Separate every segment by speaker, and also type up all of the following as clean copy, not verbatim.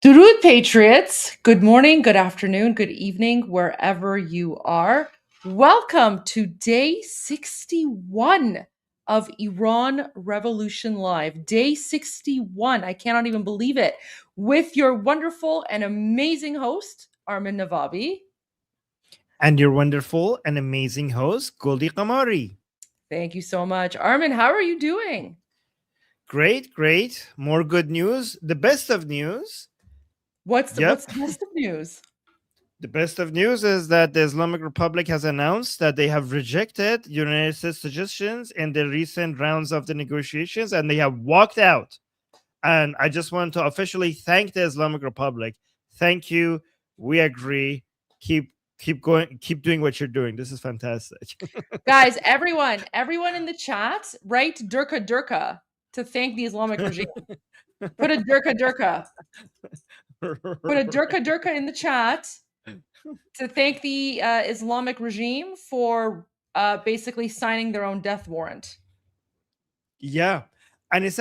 Speaker 1: Durud Patriots, good morning, good afternoon, good evening, wherever you are. Welcome to day 61 of Iran Revolution Live. Day 61, I cannot even believe it, with your wonderful and amazing host, Armin Navabi.
Speaker 2: And your wonderful and amazing host, Goldi Kamari.
Speaker 1: Thank you so much. Armin, how are you doing?
Speaker 2: Great, great. More good news. The best of news.
Speaker 1: What's the best of news?
Speaker 2: The best of news is that the Islamic Republic has announced that they have rejected United States suggestions in the recent rounds of the negotiations and they have walked out. And I just want to officially thank the Islamic Republic. Thank you. We agree. Keep going, keep doing what you're doing. This is fantastic.
Speaker 1: Guys, everyone in the chat, write Durka Durka to thank the Islamic regime. Put a Durka Durka. Put a Durka Durka in the chat to thank the Islamic regime for basically signing their own death warrant.
Speaker 2: Yeah. And it's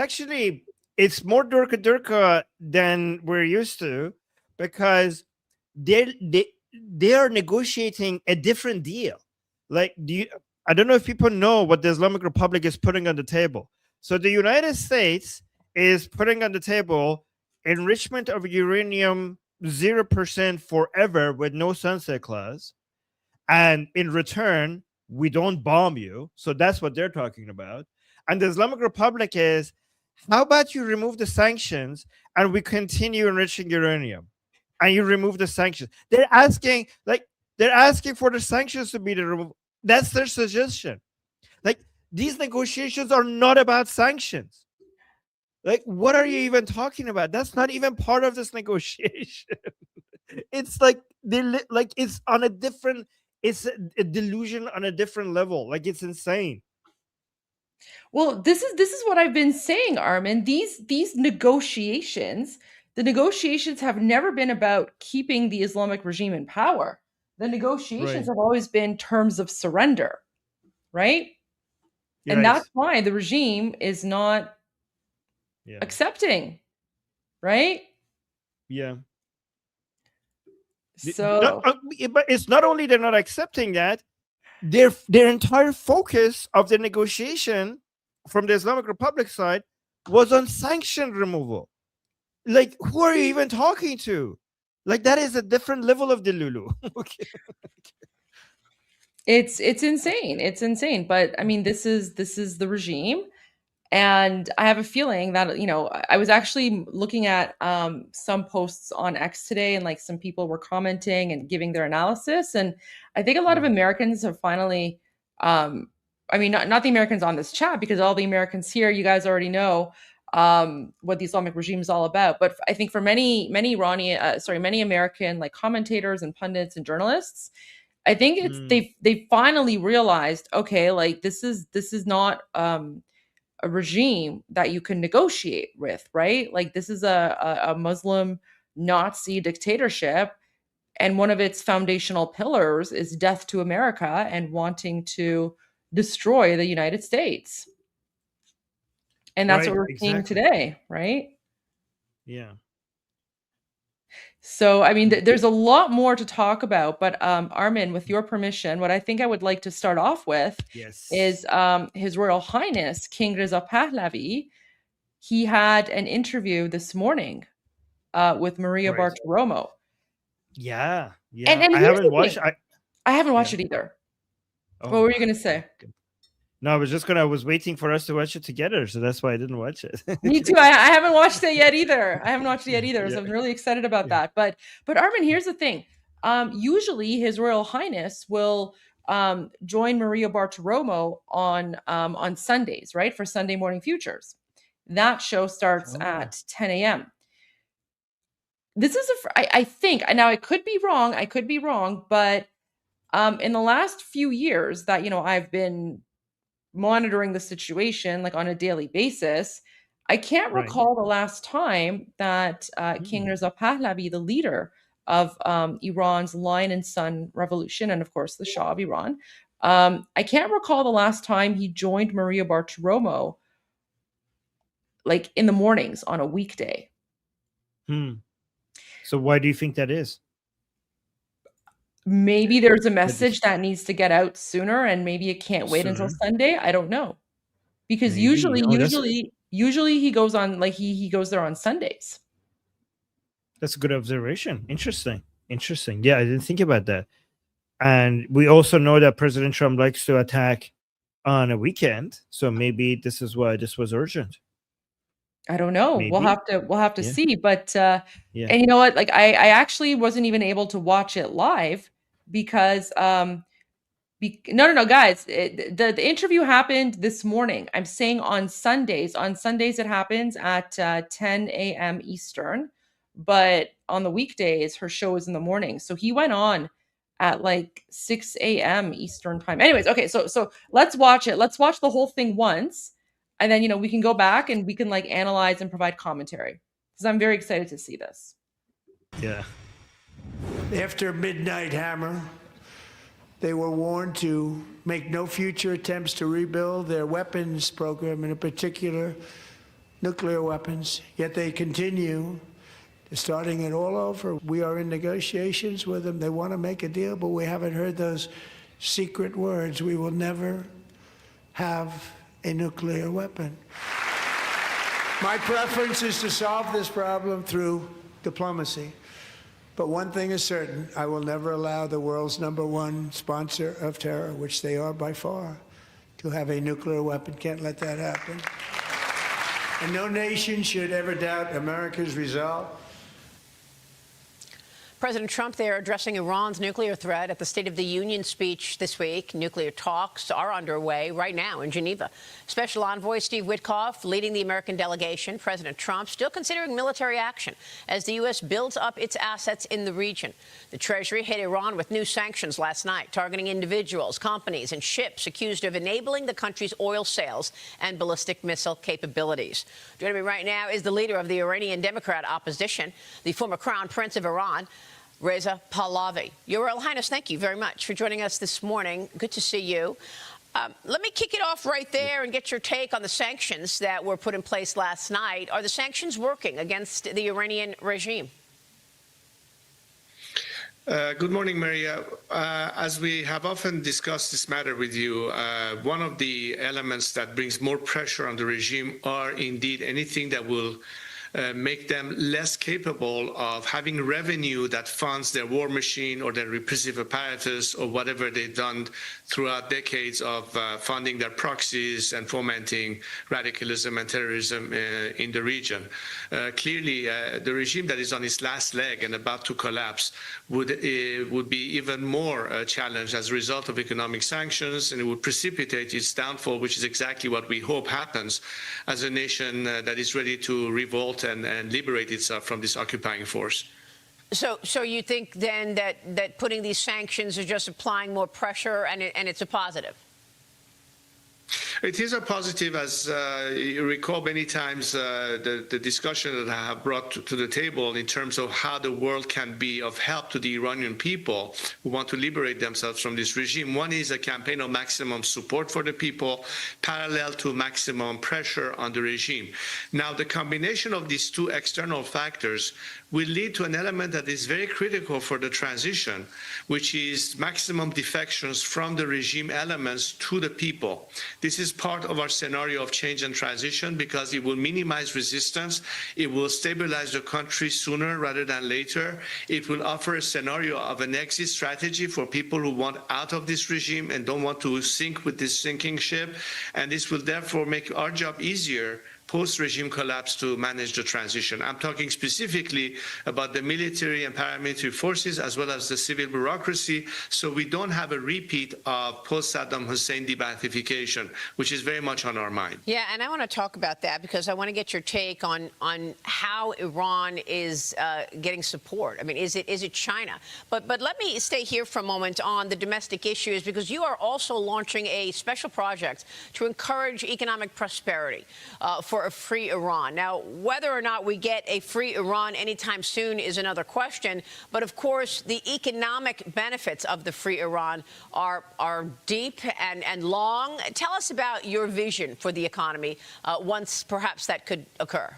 Speaker 2: more Durka Durka than we're used to because they are negotiating a different deal. Like, I don't know if people know what the Islamic Republic is putting on the table. So the United States is putting on the table enrichment of uranium 0% forever with no sunset clause. And in return, we don't bomb you. So that's what they're talking about. And the Islamic Republic is, how about you remove the sanctions and we continue enriching uranium? And you remove the sanctions. They're asking for the sanctions to be removed. That's their suggestion. Like, these negotiations are not about sanctions. Like, what are you even talking about? That's not even part of this negotiation. It's like it's on a different. It's a delusion on a different level. Like, it's insane.
Speaker 1: Well, this is what I've been saying, Armin. These negotiations, the negotiations have never been about keeping the Islamic regime in power. The negotiations have always been terms of surrender, right? And that's why the regime is not accepting, right?
Speaker 2: Yeah.
Speaker 1: So,
Speaker 2: but it's not only they're not accepting that, their entire focus of the negotiation from the Islamic Republic side was on sanction removal. Like, who are you even talking to? Like, that is a different level of delulu. Okay.
Speaker 1: It's insane. It's insane. But I mean, this is the regime. And I have a feeling that, I was actually looking at some posts on X today, and like some people were commenting and giving their analysis. And I think a lot of Americans have finally, I mean, not the Americans on this chat, because all the Americans here, you guys already know what the Islamic regime is all about. But I think for many American like commentators and pundits and journalists, I think it's they finally realized, okay, like this is not a regime that you can negotiate with, right? Like, this is a Muslim Nazi dictatorship, and one of its foundational pillars is death to America and wanting to destroy the United States. And that's what we're seeing today, right?
Speaker 2: Yeah.
Speaker 1: So, I mean, there's a lot more to talk about, but Armin, with your permission, what I think I would like to start off with is His Royal Highness King Reza Pahlavi. He had an interview this morning with Maria Bartiromo.
Speaker 2: Yeah.
Speaker 1: And
Speaker 2: I haven't watched.
Speaker 1: I haven't watched it either. Oh, what were you going to say?
Speaker 2: No, I was waiting for us to watch it together, so that's why I didn't watch it.
Speaker 1: Me too. I haven't watched it yet either. So I'm really excited about that. But Armin, here's the thing. Usually His Royal Highness will join Maria Bartiromo on Sundays, right? For Sunday Morning Futures. That show starts at 10 a.m. This is I think, now I could be wrong, but in the last few years that, I've been monitoring the situation like on a daily basis, I can't recall the last time that King Reza Pahlavi, the leader of Iran's Lion and Sun Revolution, and of course the Shah of Iran, I can't recall the last time he joined Maria Bartiromo like in the mornings on a weekday.
Speaker 2: So why do you think that is?
Speaker 1: Maybe there's a
Speaker 2: That is
Speaker 1: message that needs to get out sooner, and maybe it can't wait until
Speaker 2: sooner,
Speaker 1: Sunday. I don't know. Because
Speaker 2: maybe.
Speaker 1: usually
Speaker 2: Oh,
Speaker 1: usually usually he goes on, like, he goes there on Sundays.
Speaker 2: that's a good observation. Interesting. Interesting. Yeah, I didn't think about that. And we also know that President Trump likes to attack on a weekend. So maybe this is why this was urgent.
Speaker 1: I don't know.
Speaker 2: Maybe.
Speaker 1: We'll have to
Speaker 2: Yeah.
Speaker 1: see. But
Speaker 2: Yeah.
Speaker 1: and you know what? Like, I actually wasn't even able to watch it live because no, guys. The interview happened this morning. I'm saying on Sundays. On Sundays it happens at 10 a.m. Eastern, but on the weekdays her show is in the morning. So he went on at like 6 a.m. Eastern time. Anyways, okay, so let's watch it. Let's watch the whole thing once, and then we can go back and we can like analyze and provide commentary because I'm very excited to see this.
Speaker 2: Yeah.
Speaker 3: After Midnight Hammer, they were warned to make no future attempts to rebuild their weapons program, and in particular, nuclear weapons. Yet they continue, starting it all over. We are in negotiations with them. They want to make a deal, but we haven't heard those secret words. We will never have a nuclear weapon. My preference is to solve this problem through diplomacy. But one thing is certain, I will never allow the world's #1 sponsor of terror, which they are by far, to have a nuclear weapon. Can't let that happen. And no nation should ever doubt America's resolve.
Speaker 4: President Trump there addressing Iran's nuclear threat at the State of the Union speech this week. Nuclear talks are underway right now in Geneva. Special Envoy Steve Witkoff leading the American delegation. President Trump still considering military action as the U.S. builds up its assets in the region. The Treasury hit Iran with new sanctions last night, targeting individuals, companies, and ships accused of enabling the country's oil sales and ballistic missile capabilities. Joining me right now is the leader of the Iranian Democrat opposition, the former Crown Prince of Iran, Reza Pahlavi. Your Royal Highness, thank you very much for joining us this morning. Good to see you. Let me kick it off right there and get your take on the sanctions that were put in place last night. Are the sanctions working against the Iranian regime?
Speaker 5: Good morning, Maria. As we have often discussed this matter with you, one of the elements that brings more pressure on the regime are indeed anything that will make them less capable of having revenue that funds their war machine or their repressive apparatus or whatever they've done throughout decades of funding their proxies and fomenting radicalism and terrorism in the region. Clearly, the regime that is on its last leg and about to collapse would be even more challenged as a result of economic sanctions, and it would precipitate its downfall, which is exactly what we hope happens as a nation that is ready to revolt and liberate itself from this occupying force.
Speaker 4: So you think then that putting these sanctions is just applying more pressure and it's a positive?
Speaker 5: It is a positive, as you recall many times the discussion that I have brought to the table in terms of how the world can be of help to the Iranian people who want to liberate themselves from this regime. One is a campaign of maximum support for the people, parallel to maximum pressure on the regime. Now, the combination of these two external factors will lead to an element that is very critical for the transition, which is maximum defections from the regime elements to the people. This is part of our scenario of change and transition because it will minimize resistance. It will stabilize the country sooner rather than later. It will offer a scenario of an exit strategy for people who want out of this regime and don't want to sink with this sinking ship. And this will therefore make our job easier post-regime collapse to manage the transition. I'm talking specifically about the military and paramilitary forces as well as the civil bureaucracy, so we don't have a repeat of post-Saddam Hussein de-Baathification, which is very much on our mind.
Speaker 4: Yeah, and I want to talk about that because I want to get your take on how Iran is getting support. I mean, is it China? But let me stay here for a moment on the domestic issues because you are also launching a special project to encourage economic prosperity for a free Iran. Now, whether or not we get a free Iran anytime soon is another question. But of course, the economic benefits of the free Iran are deep and long. Tell us about your vision for the economy once perhaps that could occur.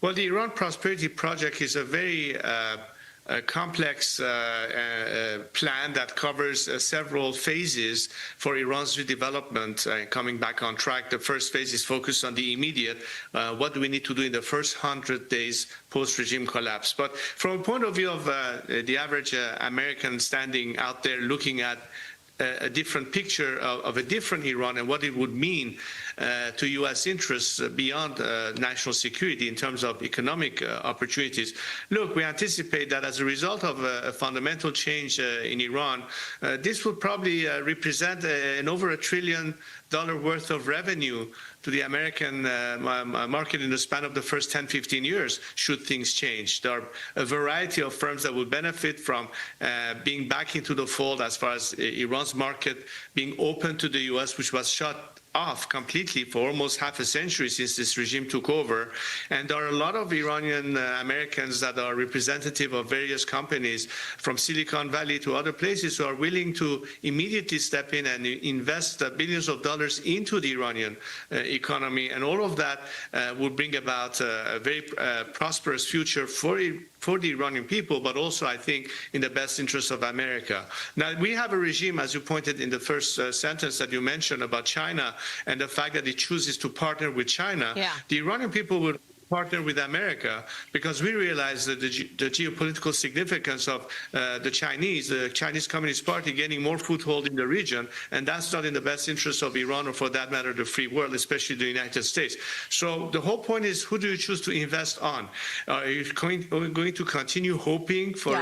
Speaker 5: Well, the Iran Prosperity Project is a very complex plan that covers several phases for Iran's redevelopment coming back on track. The first phase is focused on the immediate. What do we need to do in the first 100 days post-regime collapse? But from a point of view of the average American standing out there looking at a different picture of a different Iran and what it would mean to U.S. interests beyond national security in terms of economic opportunities. Look, we anticipate that as a result of a fundamental change in Iran, this would probably represent an over $1 trillion worth of revenue to the American market in the span of the first 10, 15 years, should things change. There are a variety of firms that will benefit from being back into the fold as far as Iran's market being open to the U.S., which was shut off completely for almost half a century since this regime took over. And there are a lot of Iranian Americans that are representative of various companies from Silicon Valley to other places who are willing to immediately step in and invest billions of dollars into the Iranian economy. And all of that would bring about a very prosperous future for the Iranian people, but also, I think, in the best interest of America. Now, we have a regime, as you pointed in the first sentence that you mentioned about China and the fact that it chooses to partner with China. Yeah. The Iranian people would partner with America because we realize that the geopolitical significance of the Chinese Communist Party getting more foothold in the region, and that's not in the best interest of Iran or, for that matter, the free world, especially the United States. So the whole point is, who do you choose to invest on? Are you going to continue hoping for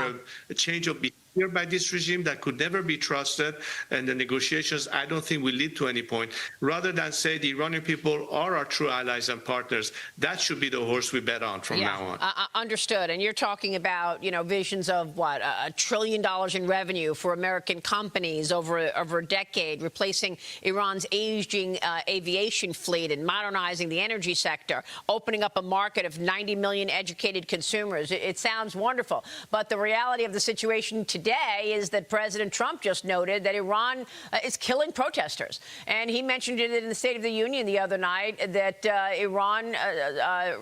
Speaker 5: a change of behavior by this regime that could never be trusted, and the negotiations, I don't think, will lead to any point, rather than say the Iranian people are our true allies and partners? That should be the horse we bet on from now on.
Speaker 4: Understood. And you're talking about, visions of what, $1 trillion in revenue for American companies over a decade, replacing Iran's aging aviation fleet and modernizing the energy sector, opening up a market of 90 million educated consumers. It sounds wonderful. But the reality of the situation today is that President Trump just noted that Iran is killing protesters. And he mentioned it in the State of the Union the other night that Iran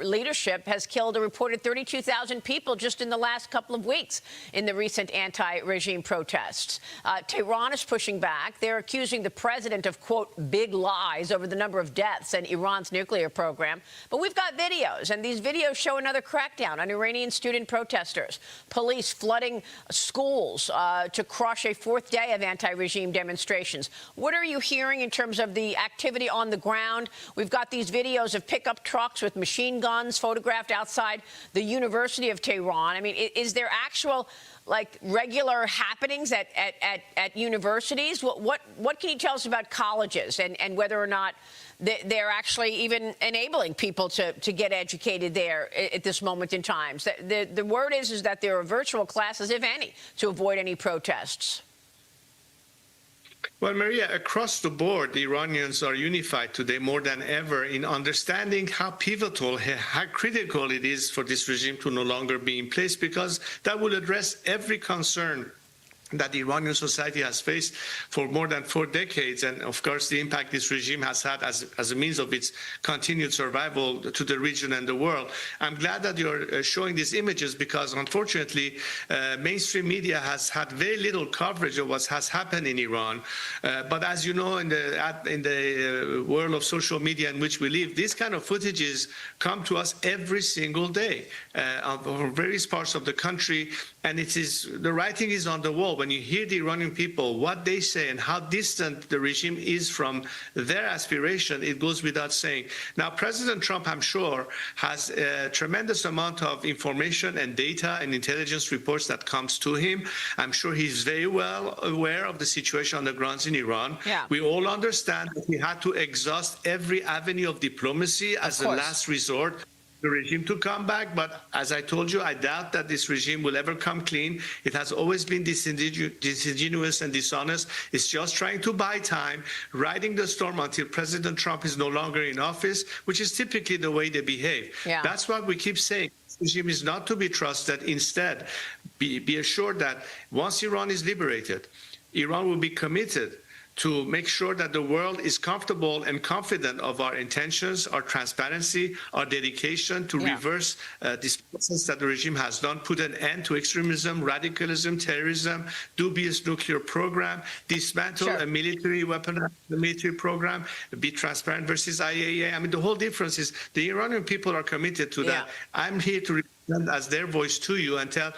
Speaker 4: leadership has killed a reported 32,000 people just in the last couple of weeks in the recent anti-regime protests. Tehran is pushing back. They're accusing the president of, quote, big lies over the number of deaths and Iran's nuclear program. But we've got videos, and these videos show another crackdown on Iranian student protesters, police flooding schools to crush a fourth day of anti-regime demonstrations. What are you hearing in terms of the activity on the ground? We've got these videos of pickup trucks with machine guns photographed outside the University of Tehran. I mean, is there actual, regular happenings at universities? What can you tell us about colleges and whether or not they're actually even enabling people to get educated there at this moment in time? The word is that there are virtual classes, if any, to avoid any protests.
Speaker 5: Well, Maria, across the board, the Iranians are unified today more than ever in understanding how pivotal, how critical it is for this regime to no longer be in place, because that will address every concern that the Iranian society has faced for more than 4 decades, and of course the impact this regime has had as a means of its continued survival to the region and the world. I'm glad that you're showing these images, because unfortunately mainstream media has had very little coverage of what has happened in Iran. But as you know, in the world of social media in which we live, these kind of footages come to us every single day from various parts of the country, and the writing is on the wall. When you hear the Iranian people, what they say and how distant the regime is from their aspiration, it goes without saying. Now, President Trump, I'm sure, has a tremendous amount of information and data and intelligence reports that comes to him. I'm sure he's very well aware of the situation on the grounds in Iran. Yeah. We all understand that he had to exhaust every avenue of diplomacy as a last resort the regime to come back, but as I told you, I doubt that this regime will ever come clean. It has always been disingenuous and dishonest. It's just trying to buy time, riding the storm until President Trump is no longer in office, which is typically the way they behave. Yeah. That's why we keep saying this regime is not to be trusted. Instead, be assured that once Iran is liberated, Iran will be committed to make sure that the world is comfortable and confident of our intentions, our transparency, our dedication to reverse this process that the regime has done, put an end to extremism, radicalism, terrorism, dubious nuclear program, dismantle a military weapon, the military program, be transparent versus IAEA. I mean, the whole difference is the Iranian people are committed to that. I'm here to as their voice to you and tell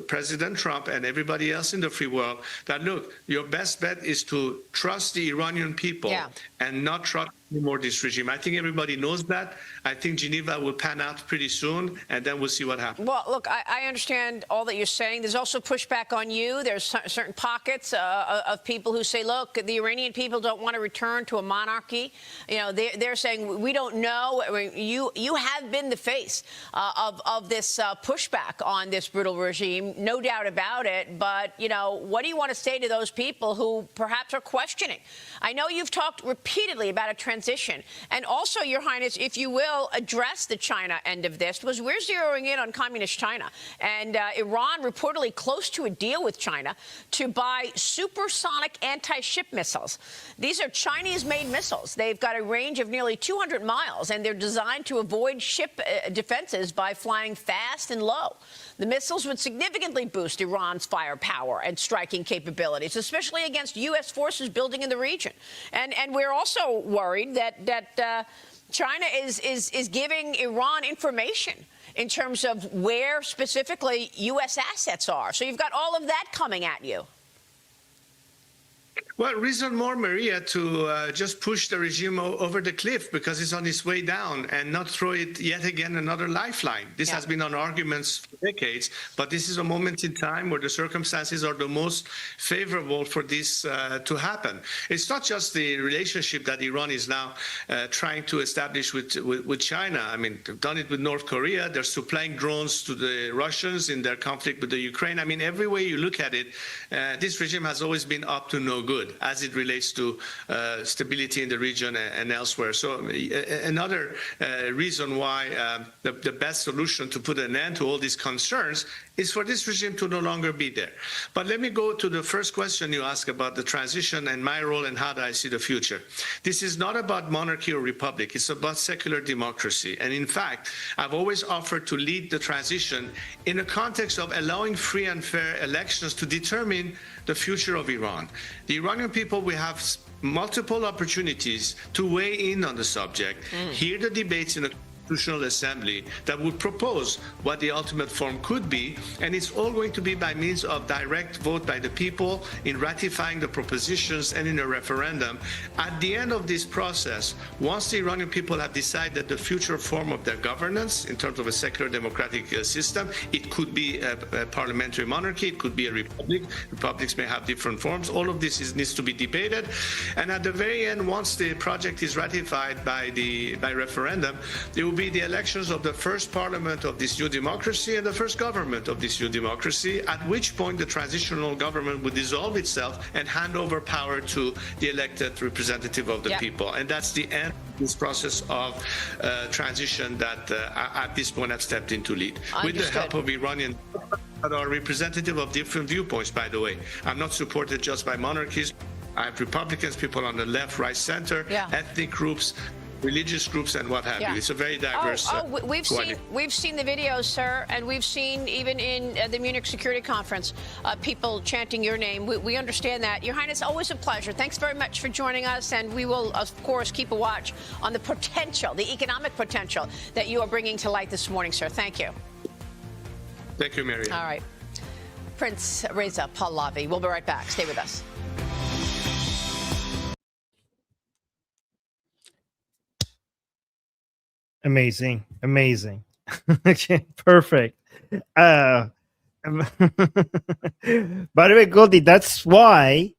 Speaker 5: President Trump and everybody else in the free world that, look, your best bet is to trust the Iranian people and not trust anymore this regime. I think everybody knows that. I think Geneva will pan out pretty soon, and then we'll see what happens.
Speaker 4: Well, look, I understand all that you're saying. There's also pushback on you. There's certain pockets of people who say, look, the Iranian people don't want to return to a monarchy. You know, they're saying, we don't know. I mean, you have been the face of this pushback on this brutal regime, no doubt about it. But, you know, what do you want to say to those people who perhaps are questioning? I know you've talked repeatedly about a transition. And also, Your Highness, if you will, address the China end of this, because we're zeroing in on communist China. And Iran reportedly close to a deal with China to buy supersonic anti-ship missiles. These are Chinese-made missiles. They've got a range of nearly 200 miles, and they're designed to avoid ship defenses by flying fast and low. The missiles would significantly boost Iran's firepower and striking capabilities, especially against U.S. forces building in the region. And we're also worried that China is giving Iran information in terms of where specifically U.S. assets are. So you've got all of that coming at you.
Speaker 5: Well, reason more, Maria, to just push the regime over the cliff because it's on its way down and not throw it yet again another lifeline. This has been on arguments for decades, but this is a moment in time where the circumstances are the most favorable for this to happen. It's not just the relationship that Iran is now trying to establish with China. I mean, they've done it with North Korea. They're supplying drones to the Russians in their conflict with the Ukraine. I mean, every way you look at it, this regime has always been up to no good as it relates to stability in the region and elsewhere. So another reason why the best solution to put an end to all these concerns is for this regime to no longer be there. But let me go to the first question you asked about the transition and my role and how do I see the future. This is not about monarchy or republic. It's about secular democracy. And in fact, I've always offered to lead the transition in a context of allowing free and fair elections to determine the future of Iran. The Iranian people, we have multiple opportunities to weigh in on the subject, hear the debates in a Constitutional Assembly that would propose what the ultimate form could be, and it's all going to be by means of direct vote by the people in ratifying the propositions and in a referendum. At the end of this process, once the Iranian people have decided the future form of their governance in terms of a secular democratic system, it could be a parliamentary monarchy, it could be a republic. Republics may have different forms. All of this needs to be debated. And at the very end, once the project is ratified by referendum, there will be the elections of the first parliament of this new democracy and the first government of this new democracy, at which point the transitional government would dissolve itself and hand over power to the elected representative of the people. And that's the end of this process of transition that at this point I've stepped in to lead. With the help of Iranian that are representative of different viewpoints, by the way. I'm not supported just by monarchies. I have Republicans, people on the left, right, center, ethnic groups, religious groups, and what have you. It's a very diverse.
Speaker 4: We've seen the videos, sir, and we've seen even in the Munich Security Conference people chanting your name. We understand that. Your Highness, always a pleasure. Thanks very much for joining us, and we will, of course, keep a watch on the potential, the economic potential that you are bringing to light this morning, sir. Thank you.
Speaker 5: Thank you, Mary.
Speaker 4: All right. Prince Reza Pahlavi. We'll be right back. Stay with us.
Speaker 2: Amazing. Okay, perfect. By the way, Goldie, that's why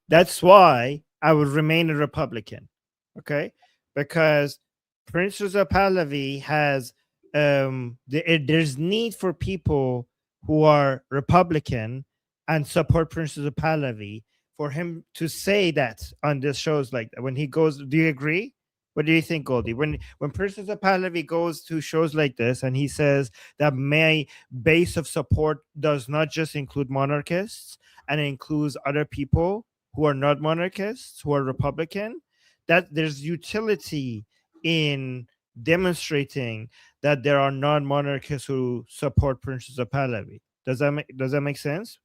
Speaker 2: I would remain a Republican. Okay, because Prince Reza Pahlavi has there's need for people who are Republican and support Prince Reza Pahlavi for him to say that on this shows like that. When he goes, do you agree? What do you think, Goldie? When Prince Reza Pahlavi goes to shows like this and he says that my base of support does not just include monarchists and it includes other people who are not monarchists, who are Republican, that there's utility in demonstrating that there are non-monarchists who support Princess of Pahlavi. Does that make sense?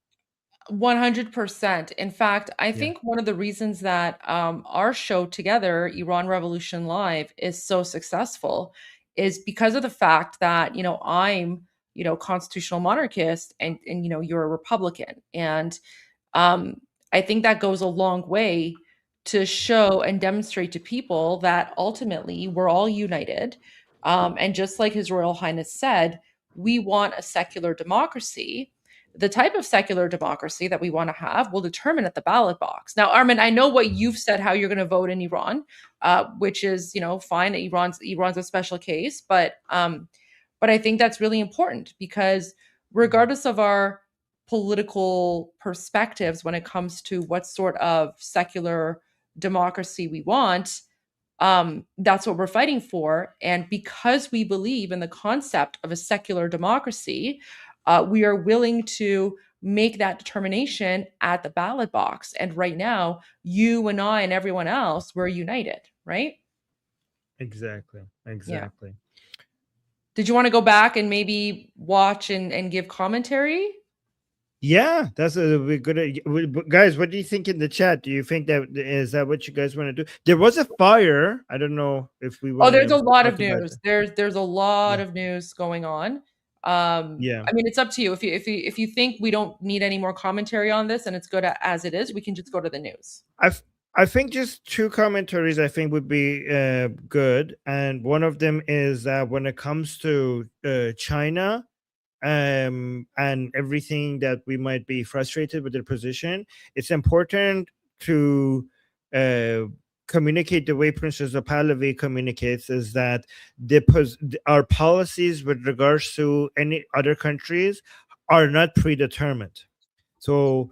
Speaker 1: 100%. In fact, I
Speaker 2: Yeah.
Speaker 1: think one of the reasons that our show together, Iran Revolution Live, is so successful is because of the fact that, I'm, constitutional monarchist and you're a Republican. And um, I think that goes a long way to show and demonstrate to people that ultimately we're all united. And just like His Royal Highness said, we want a secular democracy. The type of secular democracy that we want to have will determine at the ballot box. Now, Armin, I know what you've said, how you're going to vote in Iran, which is, fine. Iran's a special case, but I think that's really important because regardless of our political perspectives when it comes to what sort of secular democracy we want, that's what we're fighting for. And because we believe in the concept of a secular democracy, we are willing to make that determination at the ballot box. And right now, you and I and everyone else, we're united, right?
Speaker 2: Exactly.
Speaker 1: Yeah.
Speaker 2: Exactly.
Speaker 1: Did you want to go back and maybe watch and give commentary?
Speaker 2: Yeah, that's a good. Guys, what do you think in the chat? Do you think is that what you guys want to do? There was a fire. I don't know if we
Speaker 1: Oh,
Speaker 2: want
Speaker 1: there's a
Speaker 2: to
Speaker 1: lot
Speaker 2: talk
Speaker 1: of
Speaker 2: about
Speaker 1: news.
Speaker 2: that.
Speaker 1: There's a lot
Speaker 2: Yeah.
Speaker 1: of news going on.
Speaker 2: Yeah.
Speaker 1: I mean, it's up to you. If you think we don't need any more commentary on this and it's good as it is, we can just go to the news.
Speaker 2: I think just two commentaries I think would be good, and one of them is that when it comes to China, and everything that we might be frustrated with their position, it's important to uh, communicate the way Princess Pahlavi communicates, is that our policies with regards to any other countries are not predetermined. So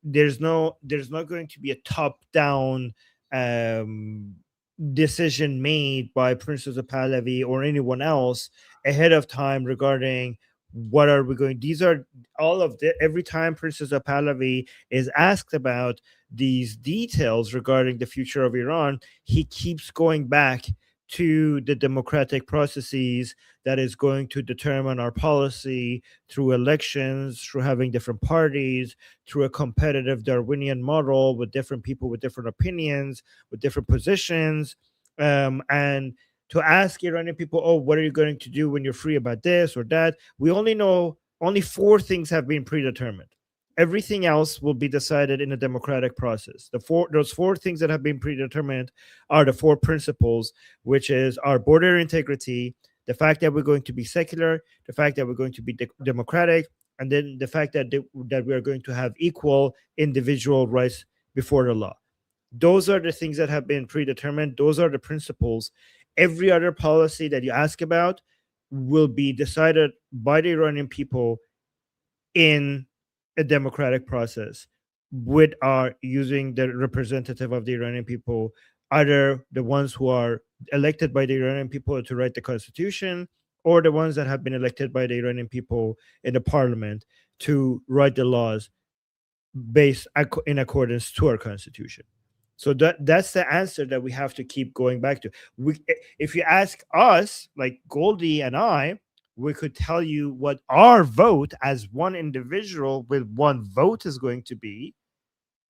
Speaker 2: there's not going to be a top down um, decision made by Princess Pahlavi or anyone else ahead of time regarding what are we going. These are all of the every time Princess Pahlavi is asked about these details regarding the future of Iran, he keeps going back to the democratic processes that is going to determine our policy through elections, through having different parties, through a competitive Darwinian model with different people with different opinions, with different positions. And to ask Iranian people, oh, what are you going to do when you're free about this or that? We only know only four things have been predetermined. Everything else will be decided in a democratic process. Those four things that have been predetermined are the four principles, which is our border integrity, the fact that we're going to be secular, the fact that we're going to be democratic, and then the fact that that we are going to have equal individual rights before the law. Those are the things that have been predetermined. Those are the principles. Every other policy that you ask about will be decided by the Iranian people in a democratic process, with our using the representative of the Iranian people, either the ones who are elected by the Iranian people to write the constitution, or the ones that have been elected by the Iranian people in the parliament to write the laws based in accordance to our constitution. So that's the answer that we have to keep going back to. If you ask us, like Goldie and I, we could tell you what our vote as one individual with one vote is going to be.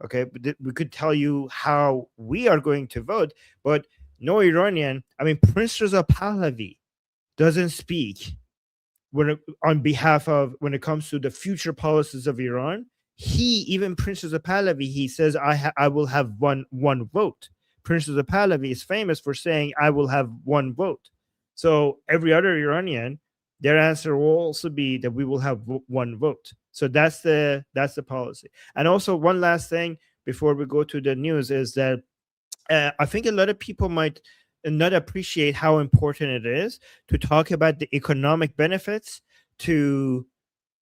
Speaker 2: Okay, but we could tell you how we are going to vote, but no Iranian. I mean, Prince Reza Pahlavi doesn't speak on behalf of when it comes to the future policies of Iran. Even Princess Pahlavi, he says, I will have one vote. Princess Pahlavi is famous for saying, I will have one vote. So every other Iranian, their answer will also be that we will have one vote. So that's the policy. And also one last thing before we go to the news is that I think a lot of people might not appreciate how important it is to talk about the economic benefits to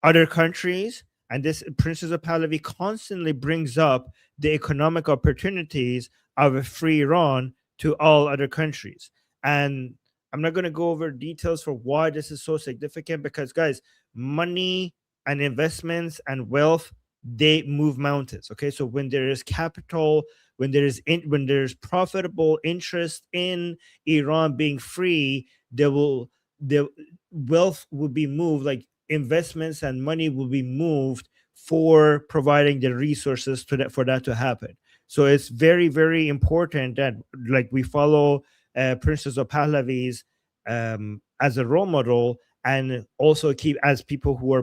Speaker 2: other countries. And this Princess Pahlavi constantly brings up the economic opportunities of a free Iran to all other countries. And I'm not going to go over details for why this is so significant, because, guys, money and investments and wealth they move mountains. Okay, so when there is capital, when there's profitable interest in Iran being free, the wealth will be moved, like investments and money will be moved for providing the resources to that, for that to happen. So it's very, very important that, like, we follow Princess of Pahlavi's as a role model, and also keep as people who are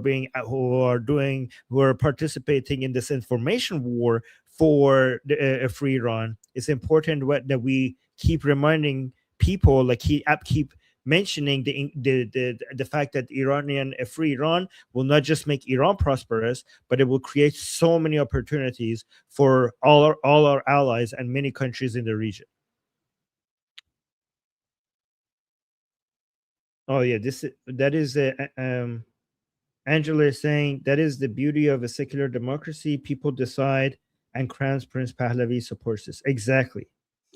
Speaker 2: participating in this information war for a free Iran. It's important that we keep reminding people, like keep mentioning the fact that a free Iran will not just make Iran prosperous, but it will create so many opportunities for all our allies and many countries in the region. Oh yeah, that is Angela is saying that is the beauty of a secular democracy. People decide, and Crown Prince Pahlavi supports this. Exactly,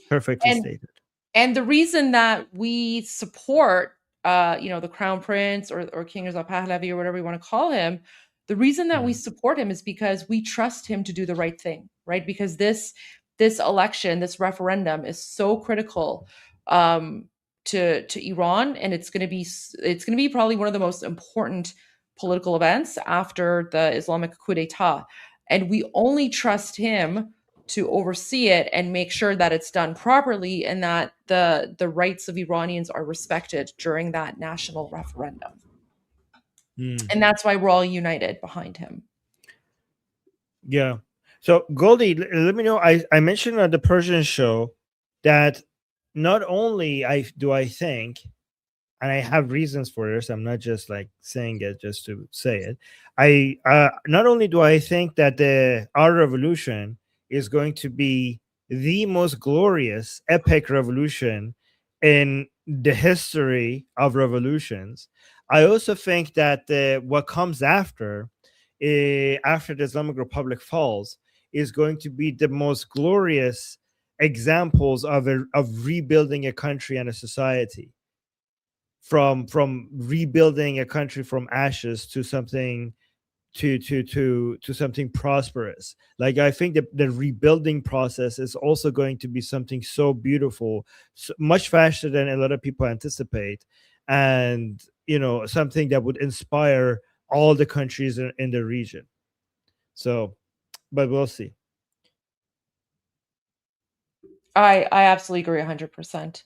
Speaker 2: perfectly
Speaker 1: And
Speaker 2: stated.
Speaker 1: And the reason that we support, the Crown Prince or King Reza Pahlavi or whatever you want to call him, the reason that we support him is because we trust him to do the right thing, right? Because this election, this referendum, is so critical to Iran, and it's going to be probably one of the most important political events after the Islamic coup d'état, and we only trust him to oversee it and make sure that it's done properly and that the rights of Iranians are respected during that national referendum. And that's why we're all united behind him.
Speaker 2: Yeah. So Goldie, let me know. I mentioned on the Persian show that not only I think, and I have reasons for this, I'm not just like saying it just to say it. I not only do I think that our revolution is going to be the most glorious, epic revolution in the history of revolutions, I also think that what comes after the Islamic Republic falls is going to be the most glorious examples of rebuilding a country and a society, from rebuilding a country from ashes to something to something prosperous. Like, I think that the rebuilding process is also going to be something so beautiful, much faster than a lot of people anticipate, and something that would inspire all the countries in the region. So, but we'll see.
Speaker 1: I absolutely agree 100%.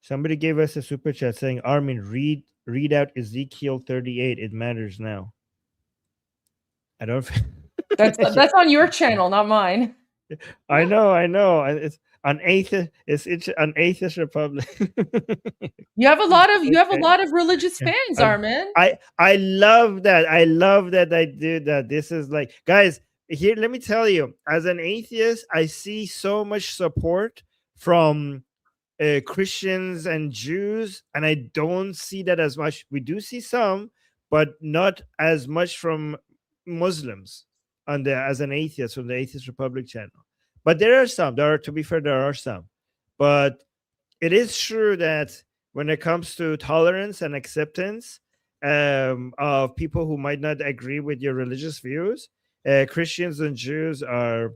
Speaker 2: Somebody gave us a super chat saying, Armin, read out Ezekiel 38. It matters now. I don't.
Speaker 1: That's on your channel, not mine.
Speaker 2: I know. It's an atheist. It's an atheist republic.
Speaker 1: You have a lot of religious fans, Armin.
Speaker 2: I love that. I do that. This is like, guys, here, let me tell you, as an atheist, I see so much support from Christians and Jews, and I don't see that as much. We do see some, but not as much from Muslims as an atheist from the Atheist Republic channel. But there are some. To be fair, there are some. But it is true that when it comes to tolerance and acceptance of people who might not agree with your religious views, Christians and Jews are,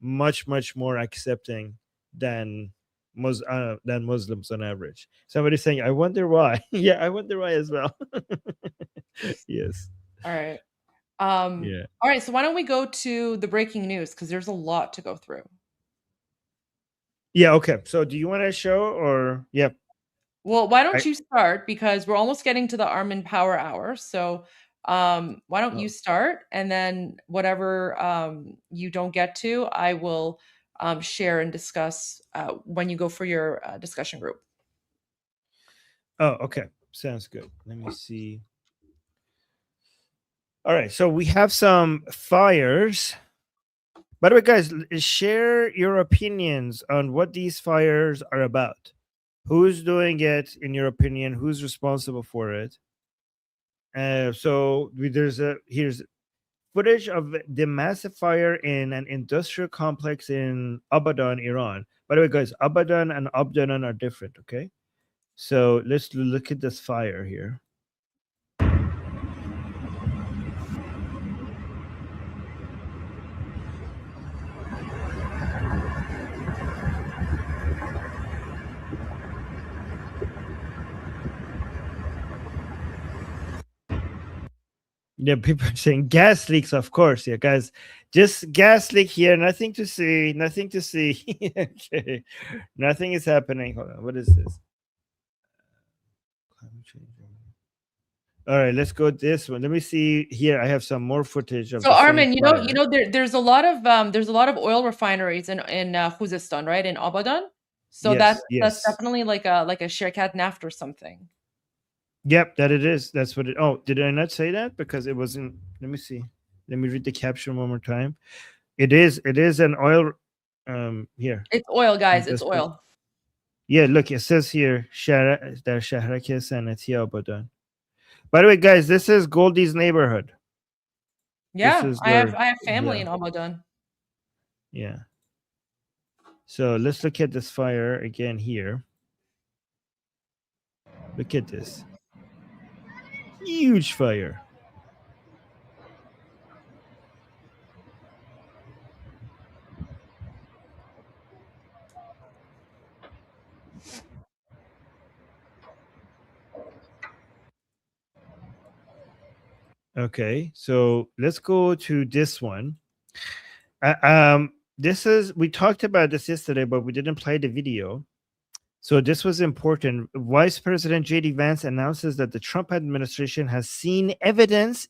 Speaker 2: much more accepting than Muslims on average. Somebody's saying, I wonder why. Yeah, I wonder why as well. Yes.
Speaker 1: All right.
Speaker 2: Yeah.
Speaker 1: All right. So why don't we go to the breaking news, because there's a lot to go through.
Speaker 2: Yeah. Okay. So do you want to show or yeah?
Speaker 1: Well, why don't you start, because we're almost getting to the Armin Power Hour. So why don't you start, and then whatever you don't get to, I will share and discuss when you go for your discussion group.
Speaker 2: Oh, okay. Sounds good. Let me see. All right. So we have some fires. By the way, guys, share your opinions on what these fires are about. Who's doing it, in your opinion? Who's responsible for it? So here's footage of the massive fire in an industrial complex in Abadan, Iran. By the way, guys, Abadan and Abdanan are different, okay? So let's look at this fire here. Yeah, people are saying gas leaks, of course. Yeah, guys, just gas leak here. Nothing to see. Nothing to see. Okay, nothing is happening. Hold on. What is this? Climate change. All right, let's go this one. Let me see here. I have some more footage of
Speaker 1: So
Speaker 2: the same
Speaker 1: Armin,
Speaker 2: fire.
Speaker 1: there's a lot of oil refineries in Khuzestan, right, in Abadan. So
Speaker 2: Yes,
Speaker 1: that's
Speaker 2: yes.
Speaker 1: definitely like a Shirkat Naft or something.
Speaker 2: Yep, that it is. That's what it. Oh, did I not say that? Because it wasn't. Let me see. Let me read the caption one more time. It is. It is an oil. Here.
Speaker 1: It's oil, guys. It's
Speaker 2: That's what-
Speaker 1: oil.
Speaker 2: Yeah, look. It says here. Dar Shahrake Sanati Abadan. By the way, guys, this is Goldie's neighborhood. This
Speaker 1: Yeah,
Speaker 2: is
Speaker 1: I have
Speaker 2: their.
Speaker 1: family
Speaker 2: Yeah.
Speaker 1: in Abadan.
Speaker 2: Yeah. So let's look at this fire again here. Look at this. Huge fire. Okay, so let's go to this one. This is, we talked about this yesterday, but we didn't play the video. So this was important. Vice President J.D. Vance announces that the Trump administration has seen evidence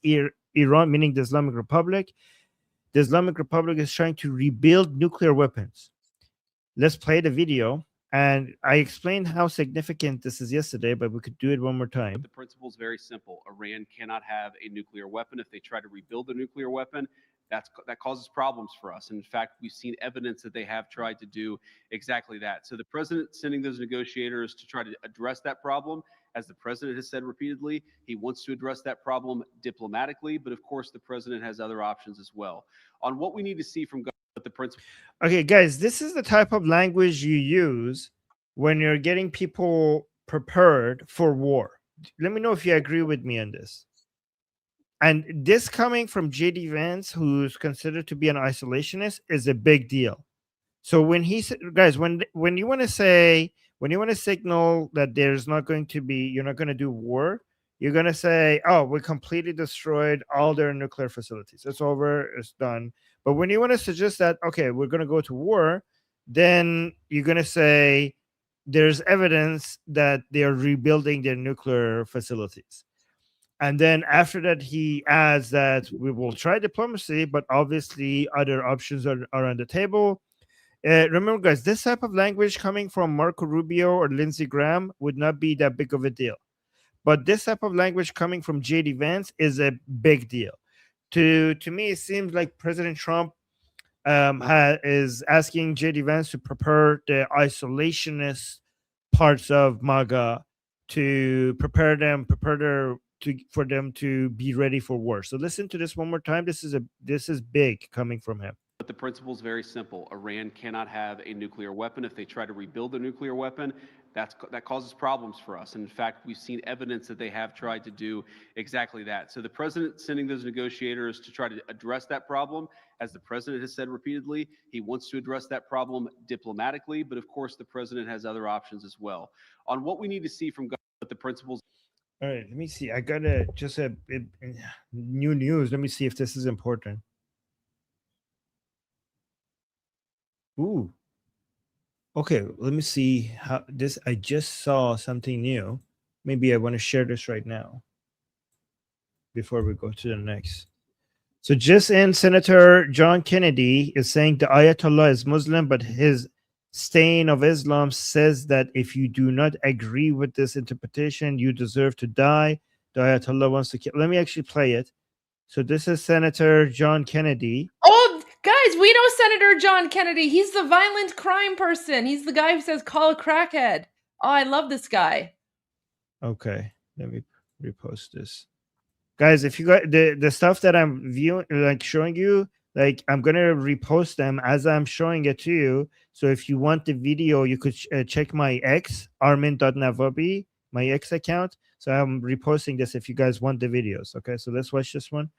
Speaker 2: Iran, meaning the Islamic Republic, is trying to rebuild nuclear weapons. Let's play the video. And I explained how significant this is yesterday, but we could do it one more time.
Speaker 6: The principle is very simple. Iran cannot have a nuclear weapon. If they try to rebuild a nuclear weapon, that causes problems for us. And in fact, we've seen evidence that they have tried to do exactly that. So the president sending those negotiators to try to address that problem, as the president has said repeatedly, he wants to address that problem diplomatically, but of course the president has other options as well. On what we need to see from the principle.
Speaker 2: Okay, guys, this is the type of language you use when you're getting people prepared for war. Let me know if you agree with me on this. And this coming from JD Vance, who's considered to be an isolationist, is a big deal. So when he said, guys, when you want to say, when you want to signal that there's not going to be, you're not going to do war, you're going to say, oh, we completely destroyed all their nuclear facilities. It's over. It's done. But when you want to suggest that, okay, we're going to go to war, then you're going to say there's evidence that they're rebuilding their nuclear facilities. And then after that, he adds that we will try diplomacy, but obviously other options are on the table. Remember, guys, this type of language coming from Marco Rubio or Lindsey Graham would not be that big of a deal. But this type of language coming from J.D. Vance is a big deal. To me, it seems like President Trump is asking J.D. Vance to prepare the isolationist parts of MAGA to prepare them, for them to be ready for war. So listen to this one more time. This is big coming from him.
Speaker 6: But the principle is very simple. Iran cannot have a nuclear weapon. If they try to rebuild a nuclear weapon, that causes problems for us. And in fact, we've seen evidence that they have tried to do exactly that. So the president sending those negotiators to try to address that problem, as the president has said repeatedly, he wants to address that problem diplomatically, but of course the president has other options as well. On what we need to see from the principles.
Speaker 2: All right, let me see. I got new news. Let me see if this is important. Ooh. Okay, let me see how this. I just saw something new. Maybe I want to share this right now before we go to the next. So just in, Senator John Kennedy is saying the Ayatollah is Muslim, but his stain of Islam says that if you do not agree with this interpretation, you deserve to die. The Ayatollah wants to kill. Let me actually play it. So this is Senator John Kennedy.
Speaker 1: Oh, guys, we know Senator John Kennedy. He's the violent crime person. He's the guy who says, call a crackhead. Oh, I love this guy.
Speaker 2: Okay, let me repost this. Guys, if you got the stuff that I'm viewing, like showing you, like I'm gonna repost them as I'm showing it to you. So if you want the video, you could check my X, armin.navabi, my X account. So I'm reposting this if you guys want the videos. Okay, so let's watch this one.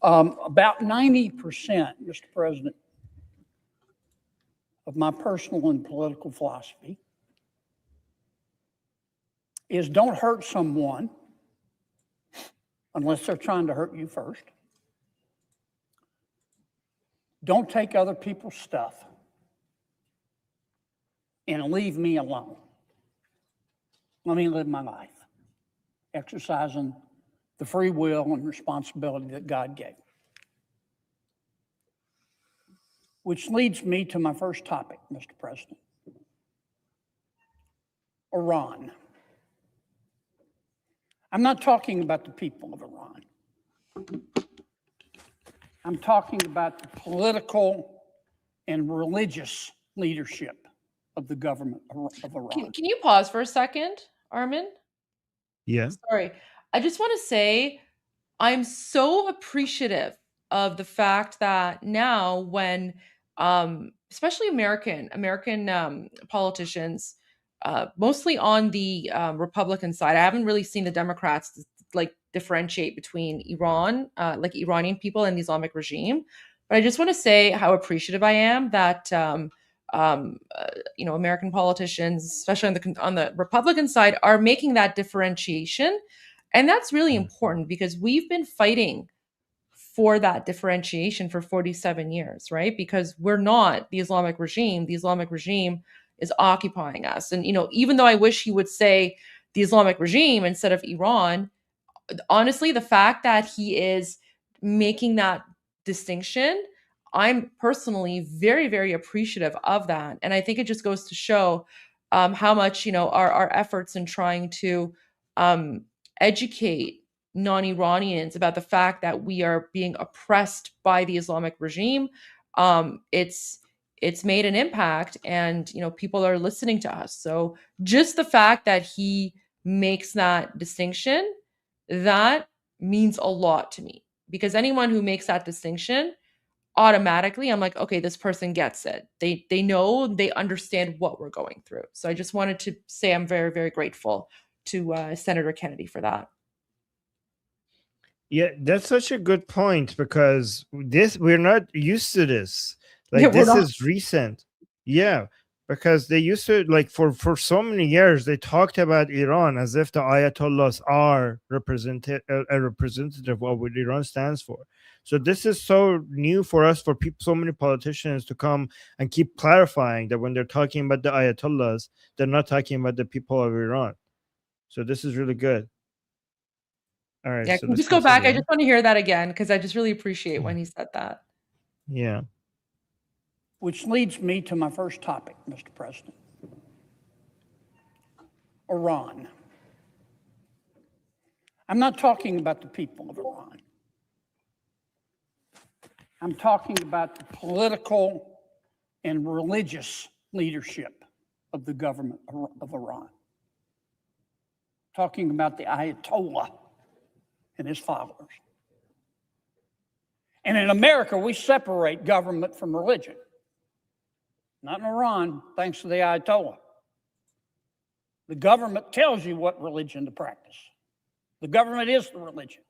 Speaker 7: About 90%, Mr. President, of my personal and political philosophy is don't hurt someone unless they're trying to hurt you first. Don't take other people's stuff and leave me alone. Let me live my life, exercising the free will and responsibility that God gave. Which leads me to my first topic, Mr. President. Iran. I'm not talking about the people of Iran. I'm talking about the political and religious leadership of the government of Iran.
Speaker 1: Can you pause for a second, Armin?
Speaker 2: Yeah.
Speaker 1: Sorry. I just want to say I'm so appreciative of the fact that now when especially American politicians, mostly on the Republican side, I haven't really seen the Democrats like differentiate between Iran, like Iranian people and the Islamic regime. But I just want to say how appreciative I am that American politicians, especially on the Republican side, are making that differentiation, and that's really important because we've been fighting for that differentiation for 47 years, right? Because we're not the Islamic regime. The Islamic regime is occupying us. And, even though I wish he would say the Islamic regime instead of Iran, honestly, the fact that he is making that distinction, I'm personally very, very appreciative of that. And I think it just goes to show how much, our efforts in trying to educate non-Iranians about the fact that we are being oppressed by the Islamic regime. It's made an impact, and people are listening to us. So just the fact that he makes that distinction, that means a lot to me, because anyone who makes that distinction, automatically I'm like, okay, this person gets it. They know, they understand what we're going through. So I just wanted to say I'm very, very grateful to Senator Kennedy for that.
Speaker 2: Yeah, that's such a good point, because we're not used to this. Like,
Speaker 1: Yeah,
Speaker 2: this is recent. Yeah, because they used to, like, for so many years they talked about Iran as if the Ayatollahs are a representative of what Iran stands for. So this is so new for us, for people, so many politicians to come and keep clarifying that when they're talking about the Ayatollahs, they're not talking about the people of Iran. So this is really good. All right.
Speaker 1: Yeah,
Speaker 2: So
Speaker 1: can we just go back? I just want to hear that again, because I just really appreciate when he said that.
Speaker 2: Yeah.
Speaker 7: Which leads me to my first topic, Mr. President. Iran. I'm not talking about the people of Iran. I'm talking about the political and religious leadership of the government of Iran. Talking about the Ayatollah and his followers. And in America, we separate government from religion. Not in Iran, thanks to the Ayatollah. The government tells you what religion to practice. The government is the religion.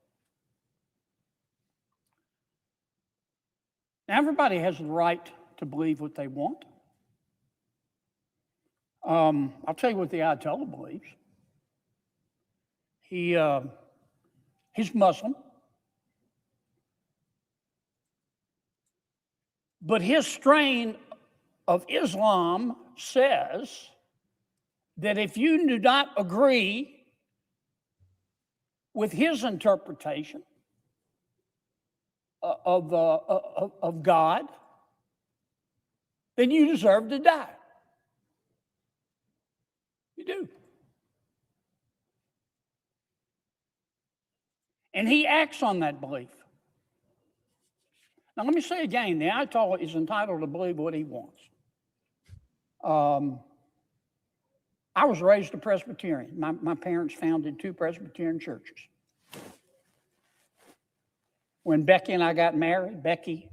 Speaker 7: Now, everybody has the right to believe what they want. I'll tell you what the Ayatollah believes. He's Muslim. But his strain of Islam says that if you do not agree with his interpretation of God, then you deserve to die. You do. And he acts on that belief. Now, let me say again, the Ayatollah is entitled to believe what he wants. I was raised a Presbyterian. My parents founded 2 Presbyterian churches. When Becky and I got married, Becky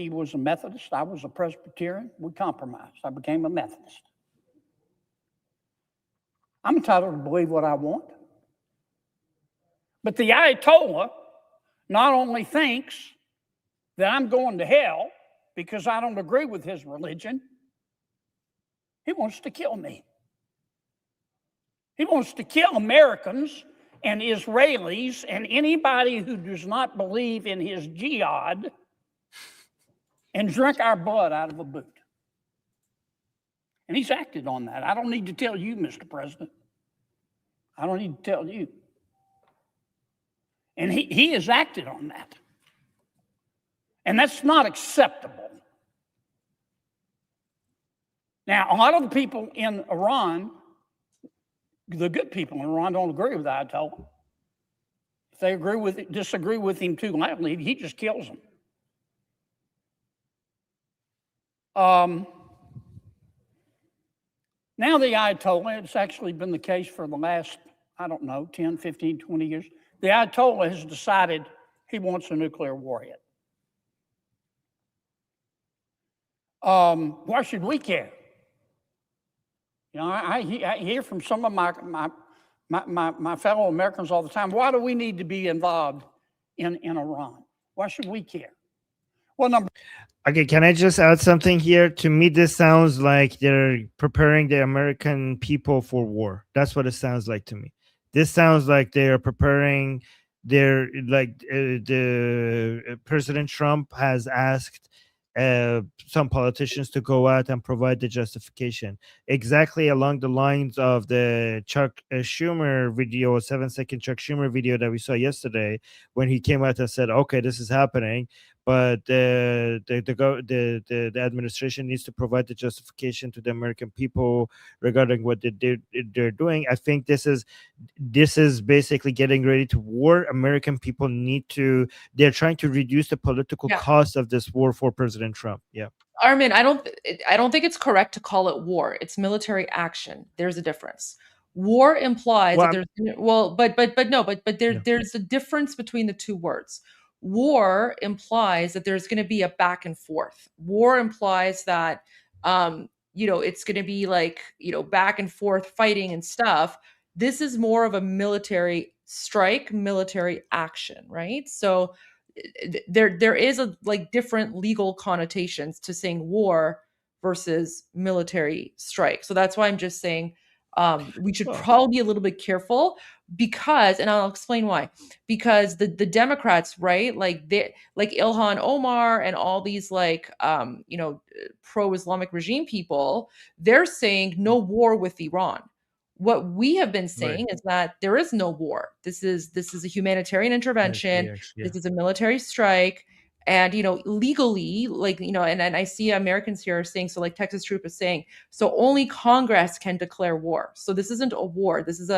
Speaker 7: was a Methodist. I was a Presbyterian. We compromised. I became a Methodist. I'm entitled to believe what I want. But the Ayatollah not only thinks that I'm going to hell because I don't agree with his religion, he wants to kill me. He wants to kill Americans and Israelis and anybody who does not believe in his jihad and drink our blood out of a boot. And he's acted on that. I don't need to tell you, Mr. President. I don't need to tell you. And he has acted on that. And that's not acceptable. Now, a lot of the people in Iran, the good people in Iran, don't agree with Ayatollah. If they disagree with him too loudly, he just kills them. Now the Ayatollah, it's actually been the case for the last, 10, 15, 20 years. The Ayatollah has decided he wants a nuclear warhead. Why should we care? I hear from some of my fellow Americans all the time, why do we need to be involved in Iran? Why should we care? Well,
Speaker 2: Okay, can I just add something here? To me, this sounds like they're preparing the American people for war. That's what it sounds like to me. This sounds like they are preparing the President Trump has asked some politicians to go out and provide the justification exactly along the lines of the Chuck Schumer video, 7-second Chuck Schumer video that we saw yesterday, when he came out and said, okay, this is happening, but the administration needs to provide the justification to the American people regarding what they're doing. I think this is basically getting ready to war. American people they're trying to reduce the political cost of this war for President Trump. Yeah.
Speaker 1: Armin, I don't think it's correct to call it war. It's military action. There's a difference. War implies that there's a difference between the two words. War implies that there's going to be a back and forth. War implies that it's going to be like, back and forth fighting and stuff. This is more of a military strike, military action, right? So there is a different legal connotations to saying war versus military strike. So that's why I'm just saying we should probably be a little bit careful because, and I'll explain why, because the Democrats, right, like Ilhan Omar and all these pro-Islamic regime people, they're saying no war with Iran. What we have been saying is that there is no war. This is a humanitarian intervention. This is a military strike. And, legally, and I see Americans here are saying, so like Texas Troop is saying, so only Congress can declare war. So this isn't a war. This is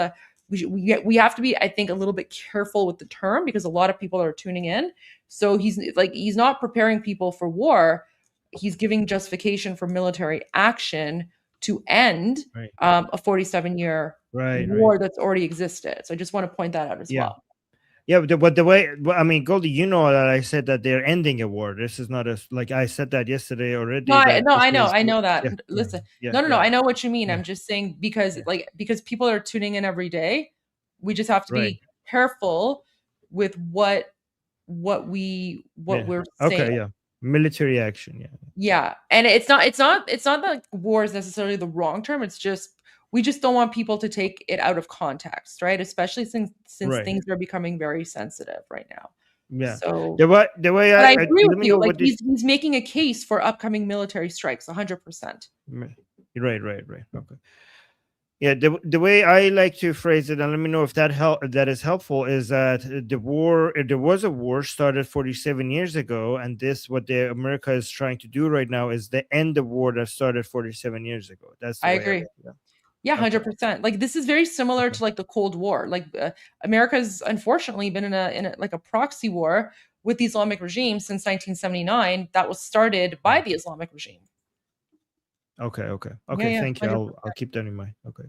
Speaker 1: we have to be, I think, a little bit careful with the term because a lot of people are tuning in. So he's not preparing people for war. He's giving justification for military action to end a 47-year war that's already existed. So I just want to point that out as well.
Speaker 2: Yeah, but the way, Goldie, that I said that they're ending a war. This is not I said that yesterday already.
Speaker 1: No, I know that. Yeah, listen, no, I know what you mean. I'm just saying because people are tuning in every day. We just have to be careful with what we're saying.
Speaker 2: Okay, yeah. Military action,
Speaker 1: yeah, and it's not that war is necessarily the wrong term. It's just we just don't want people to take it out of context, right? Especially since things are becoming very sensitive right now.
Speaker 2: Yeah.
Speaker 1: So
Speaker 2: the way
Speaker 1: I agree with you. He's making a case for upcoming military strikes, 100%.
Speaker 2: Right. Okay. Yeah, the way I like to phrase it, and let me know if that is helpful, is that there was a war started 47 years ago, and what America is trying to do right now is to end the war that started 47 years ago. That's the
Speaker 1: I
Speaker 2: way
Speaker 1: agree. Yeah, 100%. This is very similar to the Cold War. America's unfortunately been in a proxy war with the Islamic regime since 1979 that was started by the Islamic regime.
Speaker 2: Okay. Thank you. I'll keep that in mind. Okay.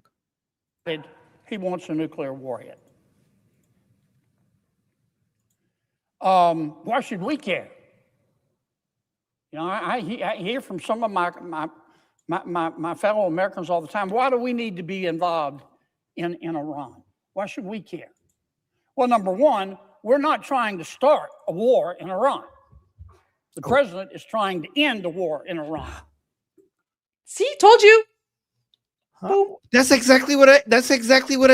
Speaker 7: He wants a nuclear warhead. Why should we care? I hear from some of my fellow Americans all the time. Why do we need to be involved in Iran? Why should we care? Well, number one, we're not trying to start a war in Iran. The president is trying to end a war in Iran.
Speaker 1: See, told you. Boom.
Speaker 2: That's exactly what I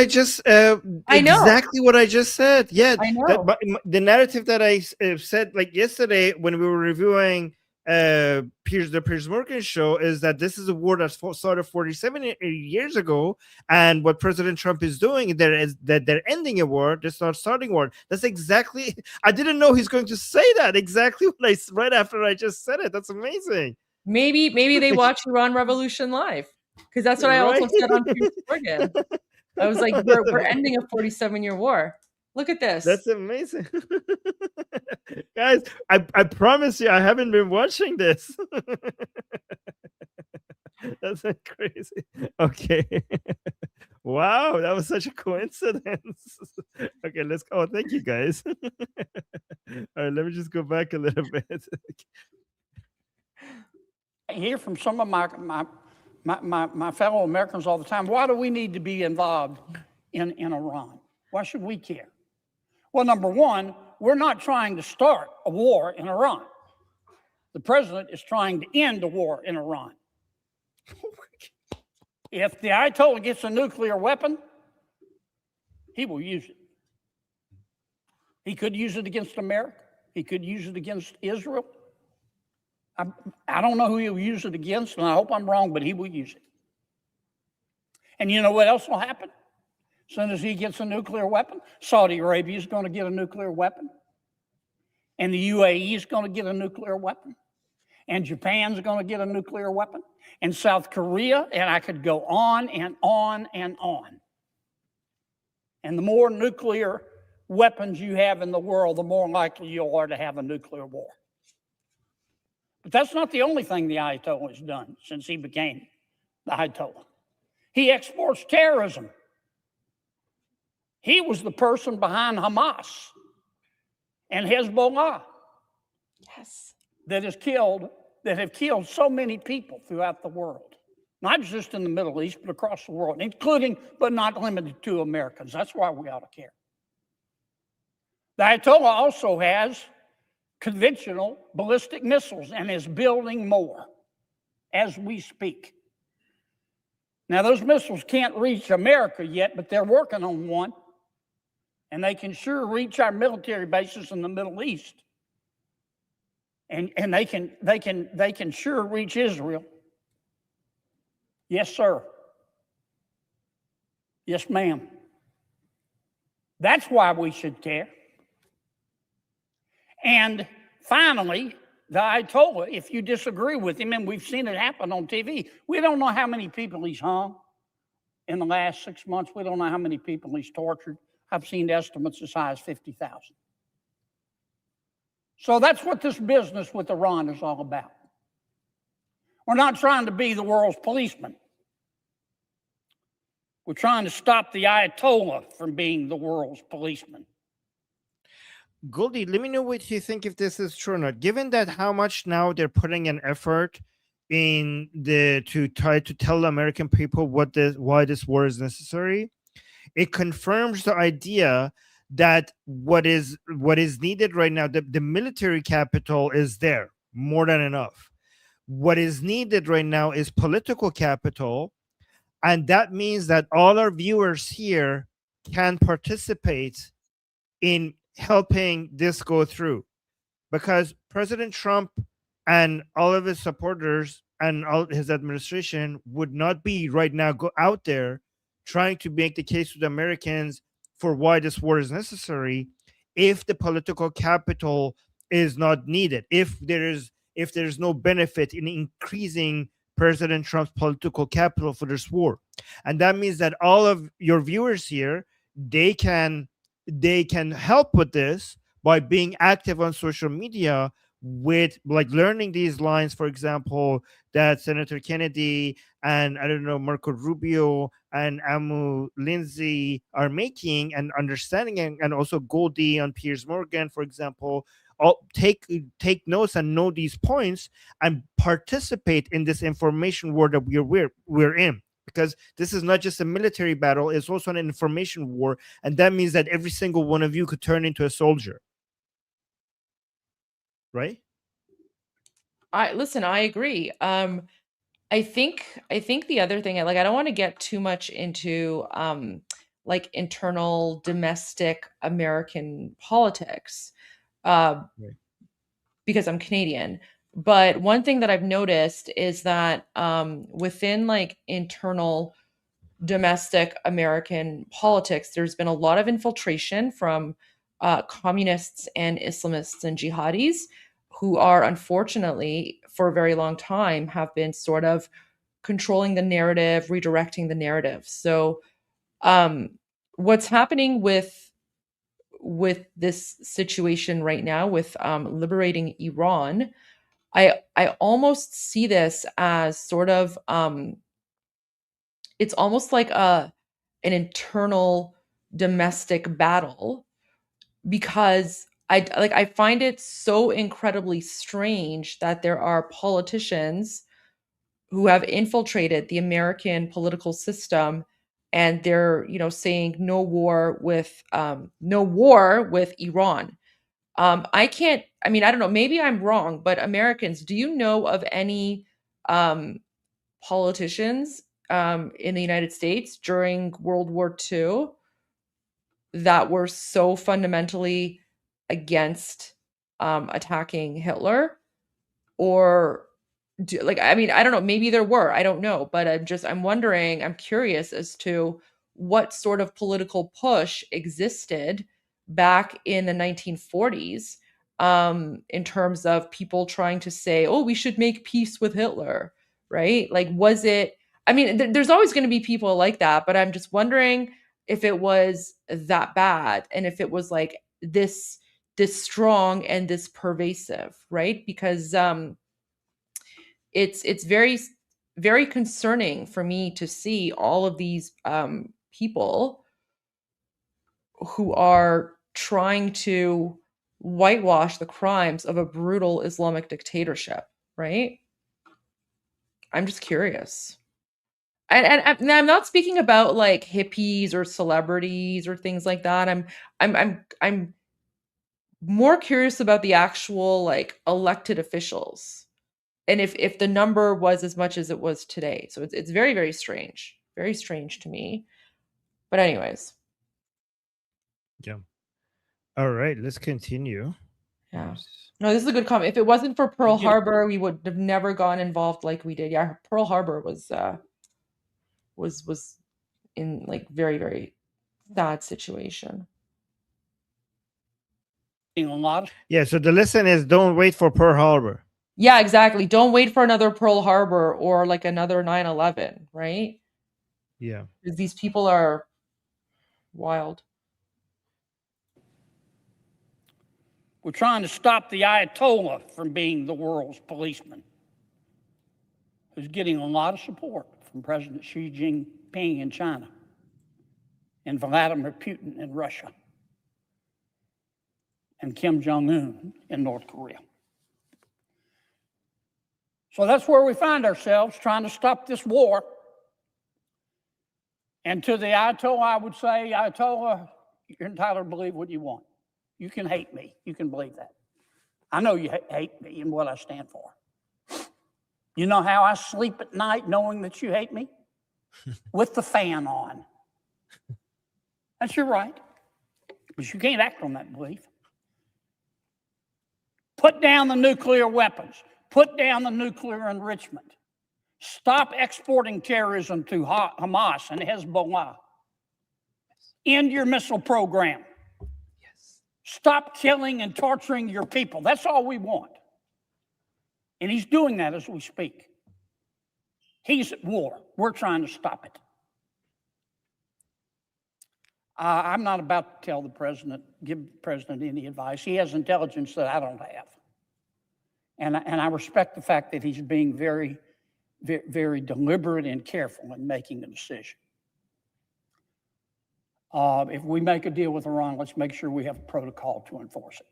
Speaker 2: just
Speaker 1: I know.
Speaker 2: exactly what I just said. Yeah,
Speaker 1: I
Speaker 2: that
Speaker 1: know.
Speaker 2: the narrative that I said like yesterday when we were reviewing Piers Morgan show is that this is a war that started 47 years ago, and what President Trump is doing there is that they're ending a war, they're not starting a war. That's exactly. I didn't know he's going to say that exactly when right after I just said it. That's amazing.
Speaker 1: Maybe they watch Iran Revolution live, because that's what I also
Speaker 2: Right.
Speaker 1: said on Piers Morgan. I was like, we're ending a 47-year war. Look at this.
Speaker 2: That's amazing. Guys, I promise you, I haven't been watching this. That's crazy. Okay. Wow, that was such a coincidence. Okay, let's go. Oh, thank you guys. All right, let me just go back a little bit.
Speaker 7: I hear from some of my fellow Americans all the time, why do we need to be involved in Iran? Why should we care? Well, number one, we're not trying to start a war in Iran. The president is trying to end a war in Iran. If the Ayatollah gets a nuclear weapon, he will use it. He could use it against America. He could use it against Israel. I don't know who he'll use it against, and I hope I'm wrong, but he will use it. And you know what else will happen? As soon as he gets a nuclear weapon, Saudi Arabia is going to get a nuclear weapon. And the UAE is going to get a nuclear weapon. And Japan's going to get a nuclear weapon. And South Korea, and I could go on and on and on. And the more nuclear weapons you have in the world, the more likely you are to have a nuclear war. But that's not the only thing the Ayatollah has done since he became the Ayatollah. He exports terrorism. He was the person behind Hamas and Hezbollah.
Speaker 1: Yes.
Speaker 7: That have killed so many people throughout the world, not just in the Middle East, but across the world, including, but not limited to Americans. That's why we ought to care. The Ayatollah also has conventional ballistic missiles and is building more as we speak. Now, those missiles can't reach America yet, but they're working on one, and they can sure reach our military bases in the Middle East. And they can sure reach Israel. Yes, sir. Yes, ma'am. That's why we should care. And finally, the Ayatollah, if you disagree with him, and we've seen it happen on TV, we don't know how many people he's hung in the last 6 months. We don't know how many people he's tortured. I've seen estimates as high as 50,000. So that's what this business with Iran is all about. We're not trying to be the world's policeman. We're trying to stop the Ayatollah from being the world's policeman.
Speaker 2: Goldie, let me know what you think if this is true or not. Given that how much now they're putting an effort in to try to tell the American people why this war is necessary, it confirms the idea that what is needed right now, the military capital is there, more than enough. What is needed right now is political capital, and that means that all our viewers here can participate in helping this go through, because President Trump and all of his supporters and all his administration would not be right now go out there trying to make the case to the Americans for why this war is necessary if the political capital is not needed, if there's no benefit in increasing President Trump's political capital for this war. And that means that all of your viewers here, they can help with this by being active on social media with like learning these lines, for example, that Senator Kennedy and Marco Rubio and Amu Lindsay are making, and understanding, and also Goldie on Piers Morgan, for example, all take notes and know these points and participate in this information war that we're in. Because this is not just a military battle, it's also an information war. And that means that every single one of you could turn into a soldier. Right?
Speaker 1: I agree. I think the other thing, like, I don't want to get too much into like internal domestic American politics, uh,
Speaker 2: Right.
Speaker 1: because I'm Canadian. But one thing that I've noticed is that within like internal domestic American politics, there's been a lot of infiltration from communists and Islamists and jihadis who are unfortunately for a very long time have been sort of controlling the narrative, redirecting the narrative. So um, what's happening with this situation right now with liberating Iran, I almost see this as sort of it's almost like an internal domestic battle, because I find it so incredibly strange that there are politicians who have infiltrated the American political system, and they're, saying no war with Iran. I can't, I mean, I don't know, maybe I'm wrong, but Americans, do you know of any um politicians in the United States during World War II that were so fundamentally against attacking Hitler? Or like, I mean, I don't know, maybe there were, I don't know, but I'm wondering, I'm curious as to what sort of political push existed back in the 1940s, in terms of people trying to say, oh, we should make peace with Hitler, right? Like, was it, I mean, there's always going to be people like that, but I'm just wondering if it was that bad, and if it was like this strong and this pervasive, right? Because it's very concerning for me to see all of these people who are trying to whitewash the crimes of a brutal Islamic dictatorship, right? I'm just curious. And I'm not speaking about like hippies or celebrities or things like that. I'm more curious about the actual like elected officials, and if the number was as much as it was today. So it's very, very strange to me. But anyways,
Speaker 2: Yeah. All right, let's continue.
Speaker 1: yeah.
Speaker 2: Yes.
Speaker 1: No, this is a good comment. If it wasn't for Pearl
Speaker 7: You know,
Speaker 1: Harbor, we would have never gone involved like we did. Yeah, Pearl Harbor was in like very, very sad situation.
Speaker 7: a lot of
Speaker 2: Yeah, so the lesson is don't wait for Pearl Harbor.
Speaker 1: Yeah, exactly. Don't wait for another Pearl Harbor or like another 9/11, right?
Speaker 2: Yeah.
Speaker 1: Because these people are wild.
Speaker 7: We're trying to stop the Ayatollah from being the world's policeman, who's getting a lot of support from President Xi Jinping in China and Vladimir Putin in Russia and Kim Jong-un in North Korea. So that's where we find ourselves, trying to stop this war. And to the Ayatollah, I would say, Ayatollah, you're entitled to believe what you want. You can hate me. You can believe that. I know you hate me and what I stand for. You know how I sleep at night knowing that you hate me? With the fan on. That's your right. But you can't act on that belief. Put down the nuclear weapons. Put down the nuclear enrichment. Stop exporting terrorism to Hamas and Hezbollah. End your missile program. Stop killing and torturing your people. That's all we want. And he's doing that as we speak. He's at war. We're trying to stop it. I'm not about to tell the president, give the president any advice. He has intelligence that I don't have. And I respect the fact that he's being very, very, very deliberate and careful in making a decision. If we make a deal with Iran, let's make sure we have a protocol to enforce it.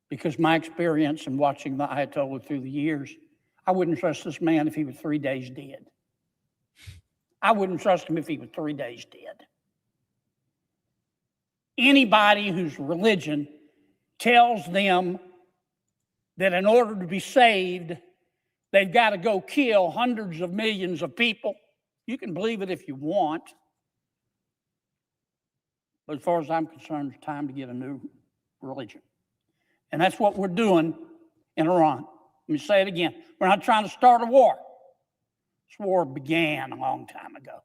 Speaker 7: Because my experience in watching the Ayatollah through the years, I wouldn't trust this man if he was 3 days dead. I wouldn't trust him if he was 3 days dead. Anybody whose religion tells them that in order to be saved, They've got to go kill hundreds of millions of people. You can believe it if you want. But as far as I'm concerned, it's time to get a new religion. And that's what we're doing in Iran. Let me say it again. We're not trying to start a war. This war began a long time ago.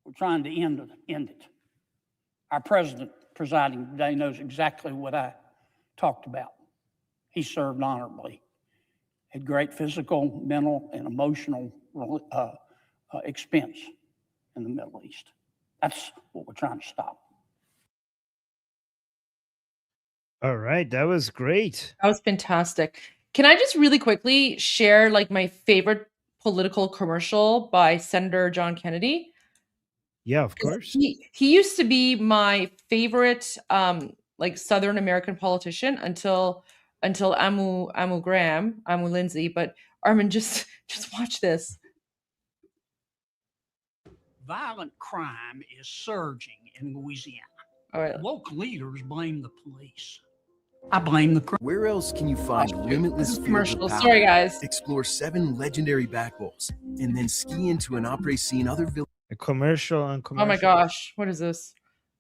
Speaker 7: We're trying to end it. Our president presiding today knows exactly what I talked about. He served honorably, had great physical, mental, and emotional expense in the Middle East. That's what we're trying to stop.
Speaker 2: All right, that was great.
Speaker 1: That was fantastic. Can I just really quickly share like my favorite political commercial by Senator John Kennedy?
Speaker 2: Yeah, of course.
Speaker 1: He used to be my favorite like Southern American politician until Amu Lindsay. But Armin, just watch this.
Speaker 7: Violent crime is surging in Louisiana.
Speaker 1: All right.
Speaker 7: Woke leaders blame the police. I blame the criminals.
Speaker 8: Where else can you find limitless fields of
Speaker 1: Commercial.
Speaker 8: power?
Speaker 1: Sorry, guys.
Speaker 8: Explore 7 legendary back bowls, and then ski into an après-ski other villages.
Speaker 2: A commercial on commercial.
Speaker 1: Oh my gosh, what is this?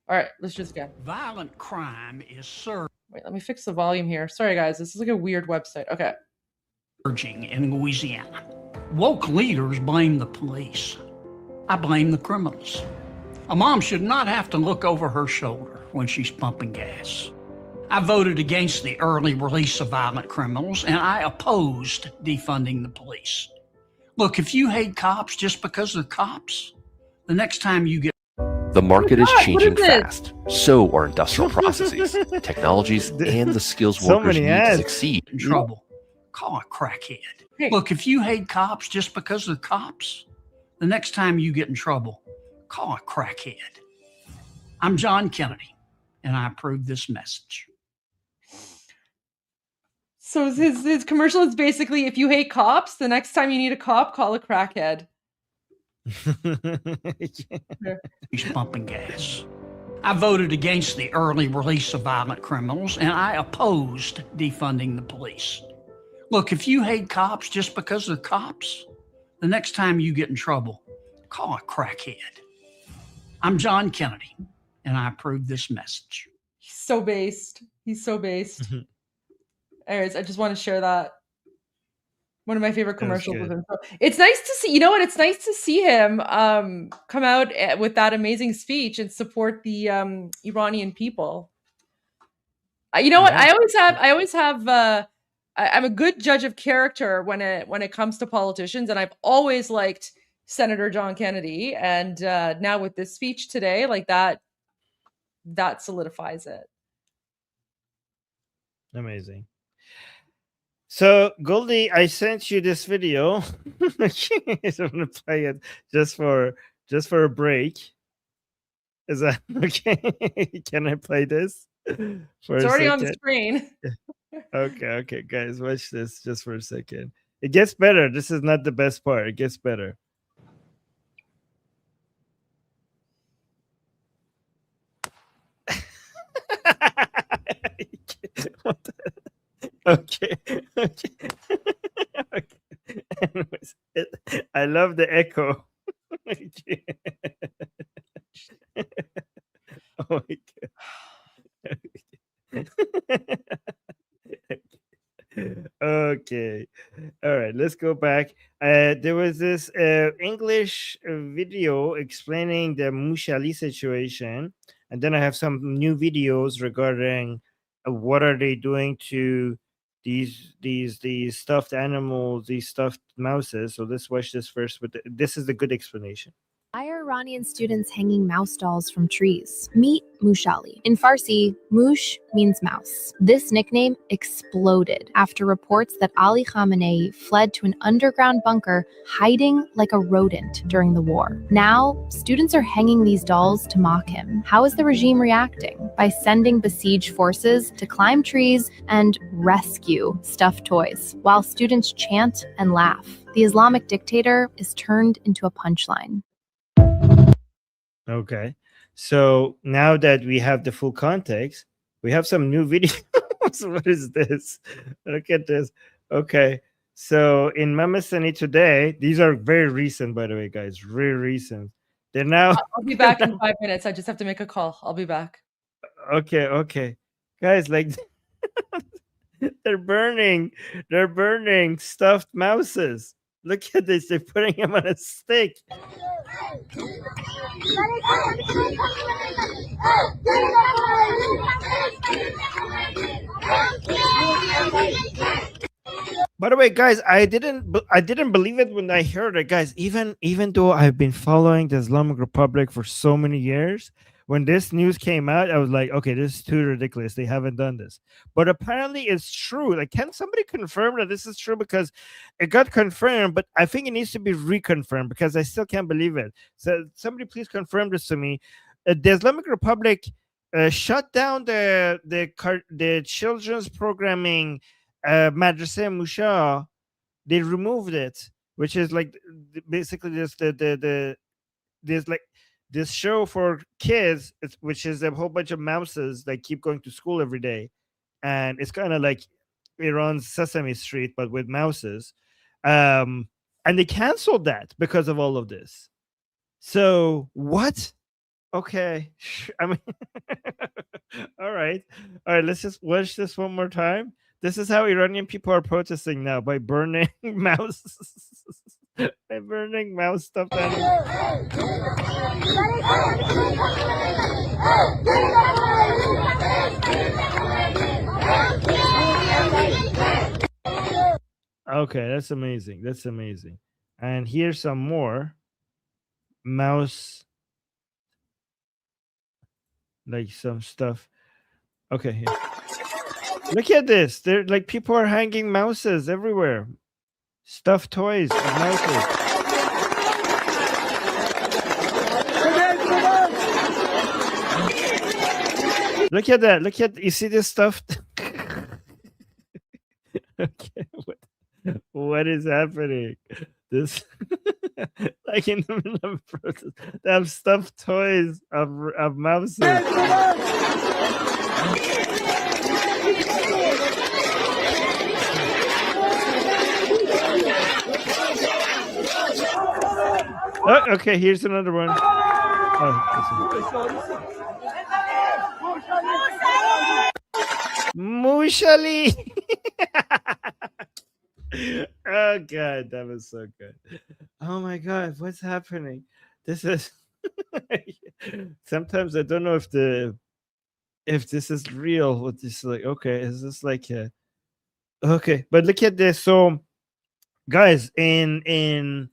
Speaker 1: All right, let's just go.
Speaker 7: Violent crime is surging
Speaker 1: Wait, let me fix the volume here. Sorry, guys, this is like a weird website. Okay.
Speaker 7: in Louisiana. Woke leaders blame the police. I blame the criminals. A mom should not have to look over her shoulder when she's pumping gas. I voted against the early release of violent criminals, and I opposed defunding the police. Look, if you hate cops just because they're cops, the next time you get
Speaker 9: The market is
Speaker 1: God, what
Speaker 9: changing
Speaker 1: is this?
Speaker 9: fast. So are industrial processes, technologies, and the skills
Speaker 2: So
Speaker 9: workers
Speaker 2: many
Speaker 9: need to
Speaker 2: ads.
Speaker 9: succeed.
Speaker 7: in trouble, call a crackhead.
Speaker 1: Hey.
Speaker 7: Look, if you hate cops just because they're cops, the next time you get in trouble, call a crackhead. I'm John Kennedy, and I approve this message.
Speaker 1: So his commercial is basically, if you hate cops, the next time you need a cop, call a crackhead.
Speaker 7: He's pumping gas. I voted against the early release of violent criminals, and I opposed defunding the police. Look, if you hate cops just because they're cops, the next time you get in trouble, call a crackhead. I'm John Kennedy, and I approve this message.
Speaker 1: He's so based. He's so based. Anyways, I just want to share that. One of my favorite
Speaker 2: That was
Speaker 1: commercials with
Speaker 2: good.
Speaker 1: him. So it's nice to see, you know what? It's nice to see him come out with that amazing speech and support the Iranian people. You know what?
Speaker 2: Yeah.
Speaker 1: I always have I'm a good judge of character when it comes to politicians, and I've always liked Senator John Kennedy, and now with this speech today, like that solidifies it.
Speaker 2: Amazing. So Goldie, I sent you this video. I'm gonna play it just for a break. Is that okay? Can I play this? For
Speaker 1: It's
Speaker 2: a
Speaker 1: already on the
Speaker 2: second?
Speaker 1: screen.
Speaker 2: Okay, guys, watch this just for a second. It gets better. This is not the best part. It gets better. What the- Okay. Okay. Anyways, I love the echo. Oh my god. Okay. All right, let's go back. There was this English video explaining the Mushali situation, and then I have some new videos regarding what are they doing to these stuffed animals, these stuffed mouses. So let's watch this first. But this is the good explanation.
Speaker 10: Why are Iranian students hanging mouse dolls from trees? Meet Mushali. In Farsi, mush means mouse. This nickname exploded after reports that Ali Khamenei fled to an underground bunker hiding like a rodent during the war. Now, students are hanging these dolls to mock him. How is the regime reacting? By sending besieged forces to climb trees and rescue stuffed toys, while students chant and laugh. The Islamic dictator is turned into a punchline.
Speaker 2: Okay. So now that we have the full context, we have some new videos. What is this? Look at this. Okay. So in Mamesani today, these are very recent, by the way, guys, very recent. They're now
Speaker 1: I'll be back in 5 minutes. I just have to make a call. I'll be back.
Speaker 2: okay, guys, like they're burning stuffed mouses. Look at this, they're putting them on a stick. By the way, guys, I didn't believe it when I heard it, guys. Even though I've been following the Islamic Republic for so many years, when this news came out, I was like, okay, this is too ridiculous. They haven't done this. But apparently it's true. Like, can somebody confirm that this is true? Because it got confirmed, but I think it needs to be reconfirmed because I still can't believe it. So somebody please confirm this to me. The Islamic Republic shut down the children's programming Madrasa Musha. They removed it, which is like basically this there's like this show for kids, which is a whole bunch of mouses that keep going to school every day, and it's kind of like Iran's Sesame Street but with mouses, and they canceled that because of all of this. So what? Okay, I mean, all right, let's just watch this one more time. This is how Iranian people are protesting now, by burning mouse, by burning mouse stuffed animals. Okay, that's amazing. That's amazing. And here's some more mouse, like some stuff. Okay, here. Look at this. They're like, people are hanging mouses everywhere. Stuffed toys of mouses. Look at that. Look at, you see this stuff? Okay, what is happening? This like in the middle of a protest, they have stuffed toys of mouses. Oh, okay, here's another one. Mushali. Oh god, that was so good. Oh my god, what's happening? This is sometimes I don't know if this is real. What this, like, okay, is this like a okay, but look at this. So guys, in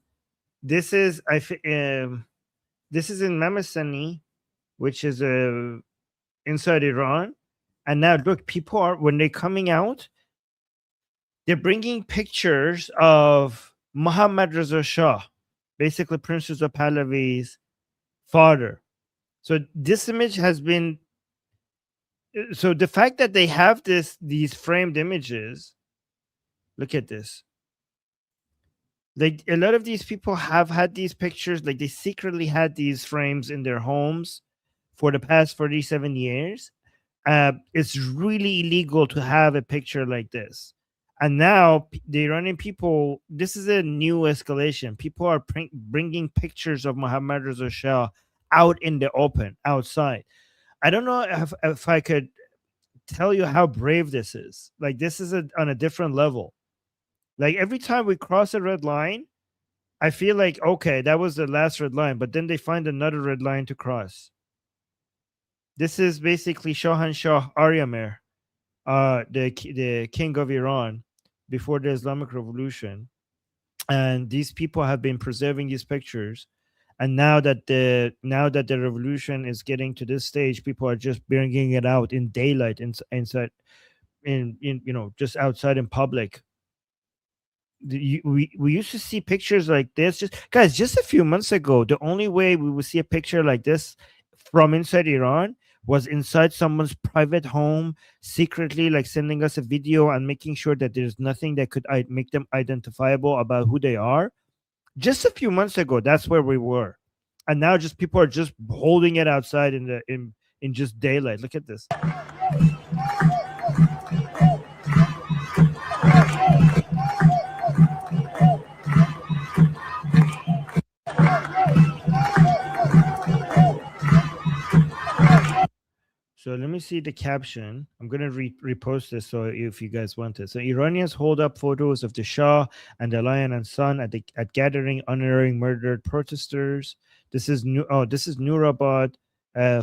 Speaker 2: this is this is in Mamesani, which is inside Iran. And now look, people are, when they're coming out, they're bringing pictures of Muhammad Reza Shah, basically Prince Reza Pahlavi's father. So this image has been, so the fact that they have these framed images, look at this. Like, a lot of these people have had these pictures, like they secretly had these frames in their homes for the past 47 years. It's really illegal to have a picture like this. And now the Iranian people, this is a new escalation. People are bringing pictures of Mohammad Reza Shah out in the open, outside. I don't know if I could tell you how brave this is. Like, this is on a different level. Like, every time we cross a red line, I feel like, okay, that was the last red line, but then they find another red line to cross. This is basically Shahanshah Aryamer, the king of Iran before the Islamic Revolution. And these people have been preserving these pictures. And now that the revolution is getting to this stage, people are just bringing it out in daylight, inside, in just outside in public. We used to see pictures like this, just a few months ago. The only way we would see a picture like this from inside Iran was inside someone's private home, secretly, like sending us a video and making sure that there's nothing that could make them identifiable about who they are. Just a few months ago, that's where we were. And now just people are just holding it outside in just daylight. Look at this. So let me see the caption. I'm gonna repost this so if you guys want it. So Iranians hold up photos of the Shah and the Lion and Son at gathering honoring murdered protesters. This is this is Nurabad,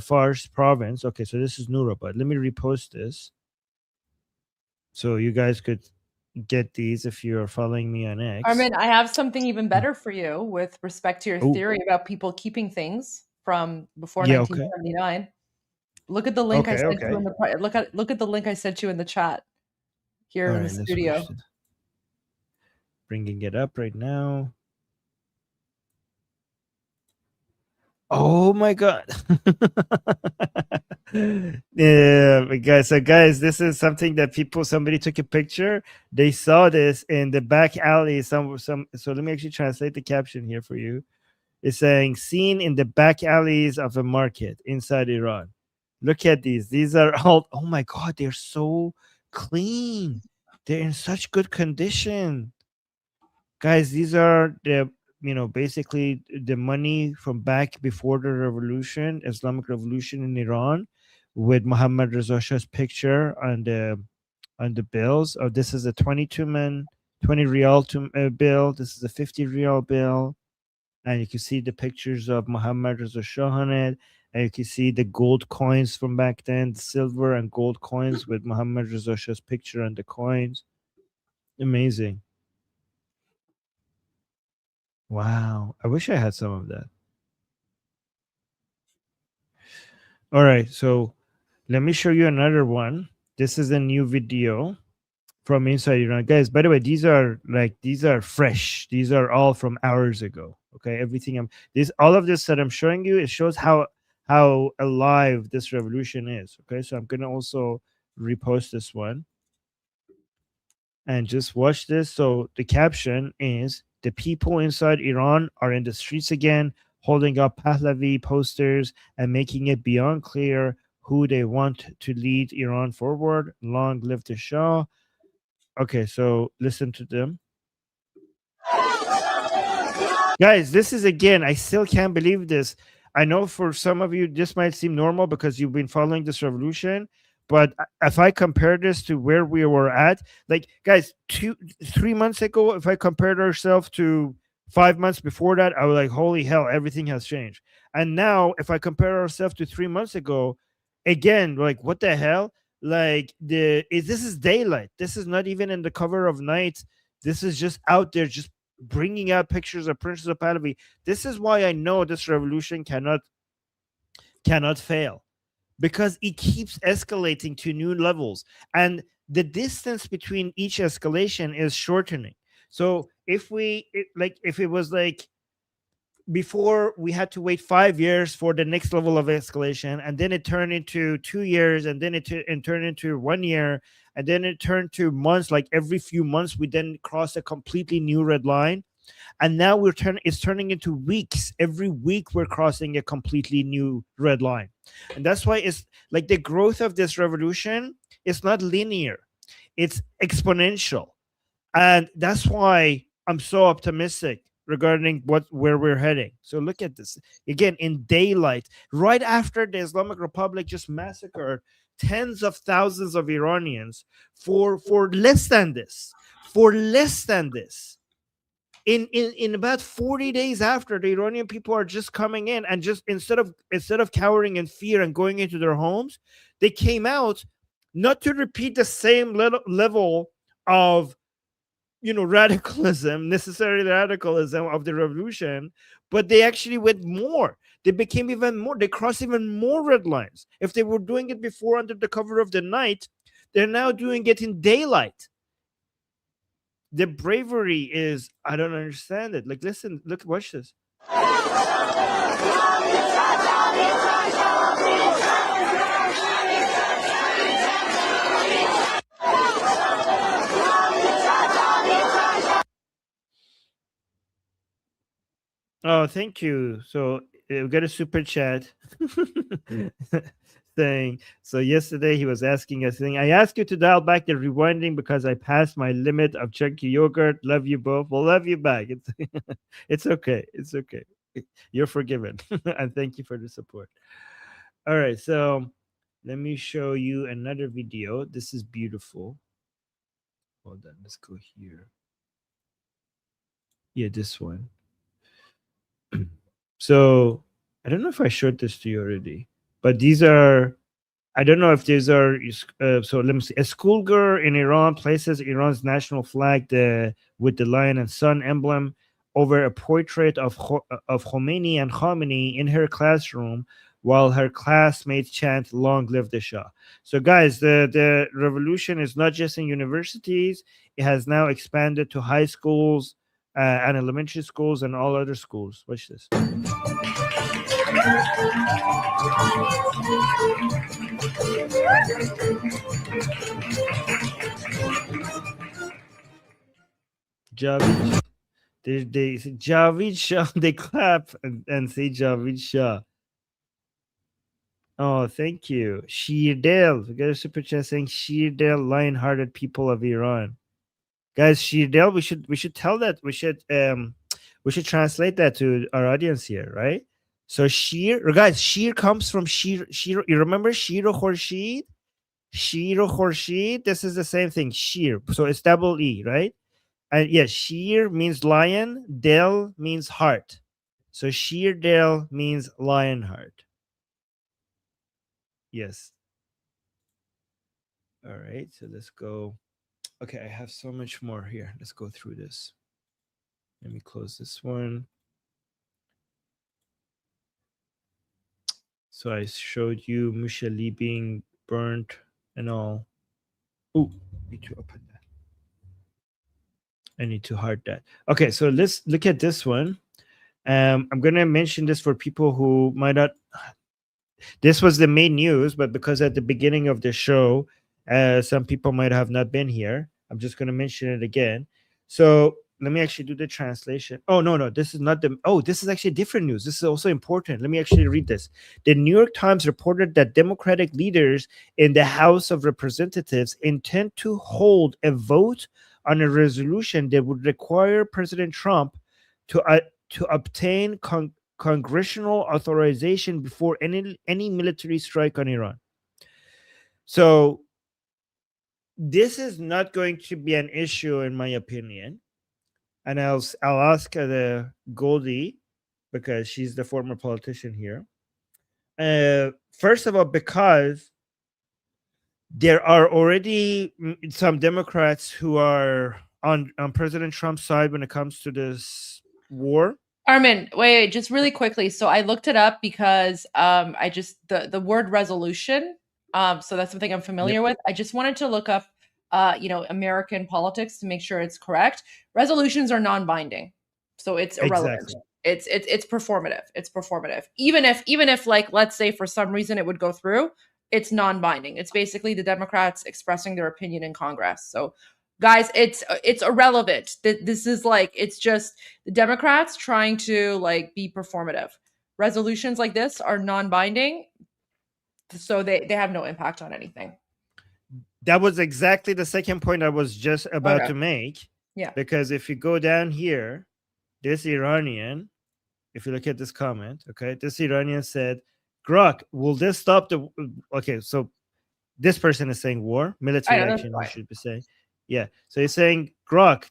Speaker 2: Fars province. Okay, so this is Nurabad. Let me repost this so you guys could get these if you're following me on X.
Speaker 1: Armin, I have something even better for you with respect to your theory about people keeping things from before 1979. Look at the link I sent you in the look at the link I sent you in the chat here in the studio.
Speaker 2: Bringing it up right now. Oh my god. Yeah, guys. So guys, this is something that somebody took a picture. They saw this in the back alley. So let me actually translate the caption here for you. It's saying seen in the back alleys of a market inside Iran. Look at these. These are all, oh my god, they're so clean. They're in such good condition. Guys, these are the basically the money from back before the revolution, Islamic Revolution in Iran, with Mohammad Reza Shah's picture on the bills. Oh, this is a 20 real bill. This is a 50 real bill, and you can see the pictures of Mohammad Reza Shah on it, and you can see the gold coins from back then, silver and gold coins with Mohammad Reza Shah's picture on the coins. Amazing. Wow. I wish I had some of that. All right. So let me show you another one. This is a new video from inside Iran. Guys, by the way, these are fresh. These are all from hours ago. Okay. Everything all of this that I'm showing you, it shows how alive this revolution is. Okay. So I'm going to also repost this one. And just watch this. So the caption is, the people inside Iran are in the streets again, holding up Pahlavi posters and making it beyond clear who they want to lead Iran forward. Long live the Shah. Okay, so listen to them. Guys, this is again, I still can't believe this. I know for some of you, this might seem normal because you've been following this revolution. But if I compare this to where we were at, like, guys, 3 months ago, if I compared ourselves to 5 months before that, I was like, holy hell, everything has changed. And now, if I compare ourselves to 3 months ago, again, like, what the hell? Like, this is daylight. This is not even in the cover of night. This is just out there, just bringing out pictures of Princess of Pahlavi. This is why I know this revolution cannot fail. Because it keeps escalating to new levels, and the distance between each escalation is shortening. So if it was like before, we had to wait 5 years for the next level of escalation, and then it turned into 2 years, and then it turned into 1 year, and then it turned to months. Like every few months, we then cross a completely new red line. And now it's turning into weeks. Every week we're crossing a completely new red line. And that's why it's like the growth of this revolution is not linear. It's exponential. And that's why I'm so optimistic regarding where we're heading. So look at this. Again, in daylight, right after the Islamic Republic just massacred tens of thousands of Iranians for less than this. For less than this. In about 40 days after, the Iranian people are just coming in, and just instead of cowering in fear and going into their homes, they came out not to repeat the same level of necessary radicalism of the revolution, but they actually went more. They became even more. They crossed even more red lines. If they were doing it before under the cover of the night, they're now doing it in daylight. The bravery is, I don't understand it. Like, listen, look, watch this. Oh, thank you. So we got a super chat saying, so yesterday he was asking us, saying, I asked you to dial back the rewinding because I passed my limit of chunky yogurt. Love you both. We'll love you back. It's okay. It's okay. You're forgiven. And thank you for the support. All right. So let me show you another video. This is beautiful. Hold on, let's go here. Yeah, this one. So I don't know if I showed this to you already, but these are, I don't know if these are, so let me see. A schoolgirl in Iran places Iran's national flag with the lion and sun emblem over a portrait of Khomeini and Khamenei in her classroom while her classmates chant, "Long live the Shah." So guys, the revolution is not just in universities. It has now expanded to high schools and elementary schools and all other schools. Watch this. Javid, they say Javid Shah. They clap and say Javid Shah. Oh, thank you, Shirdel. We got a super chat saying Shirdel, lion-hearted people of Iran. Guys, Shirdel, we should tell that we should translate that to our audience here, right? So guys, Shir comes from Shir. You remember Shiro Khorshid? Shiro Khorshid. This is the same thing. Shir. So it's double E, right? And yes, Shir means lion. Del means heart. So Shir Del means lion heart. Yes. All right. So let's go. Okay, I have so much more here. Let's go through this. Let me close this one. So I showed you Mushali being burnt and all. Oh, need to open that. I need to heart that. Okay, so let's look at this one. I'm going to mention this for people who might not. This was the main news, but because at the beginning of the show, some people might have not been here. I'm just going to mention it again. So let me actually do the translation. Oh, no, this is not the. Oh, this is actually different news. This is also important. Let me actually read this. The New York Times reported that Democratic leaders in the House of Representatives intend to hold a vote on a resolution that would require President Trump to obtain congressional authorization before any military strike on Iran. So this is not going to be an issue, in my opinion. And I'll ask the Goldie, because she's the former politician here. First of all, because there are already some Democrats who are on President Trump's side when it comes to this war.
Speaker 1: Armin, wait, just really quickly. So I looked it up because I just the word resolution. So that's something I'm familiar with. I just wanted to look up American politics to make sure it's correct. Resolutions are non-binding. So it's irrelevant.
Speaker 2: Exactly.
Speaker 1: It's performative. It's performative. Even if like, let's say for some reason it would go through, it's non-binding. It's basically the Democrats expressing their opinion in Congress. So guys, it's irrelevant. This is like, it's just the Democrats trying to like be performative. Resolutions like this are non-binding, so they have no impact on anything.
Speaker 2: That was exactly the second point I was just about to make.
Speaker 1: Yeah.
Speaker 2: Because if you go down here, this Iranian, if you look at this comment, okay, this Iranian said, Grok, will this stop the... Okay, so this person is saying war, military action, you should be saying. Yeah, so he's saying, Grok,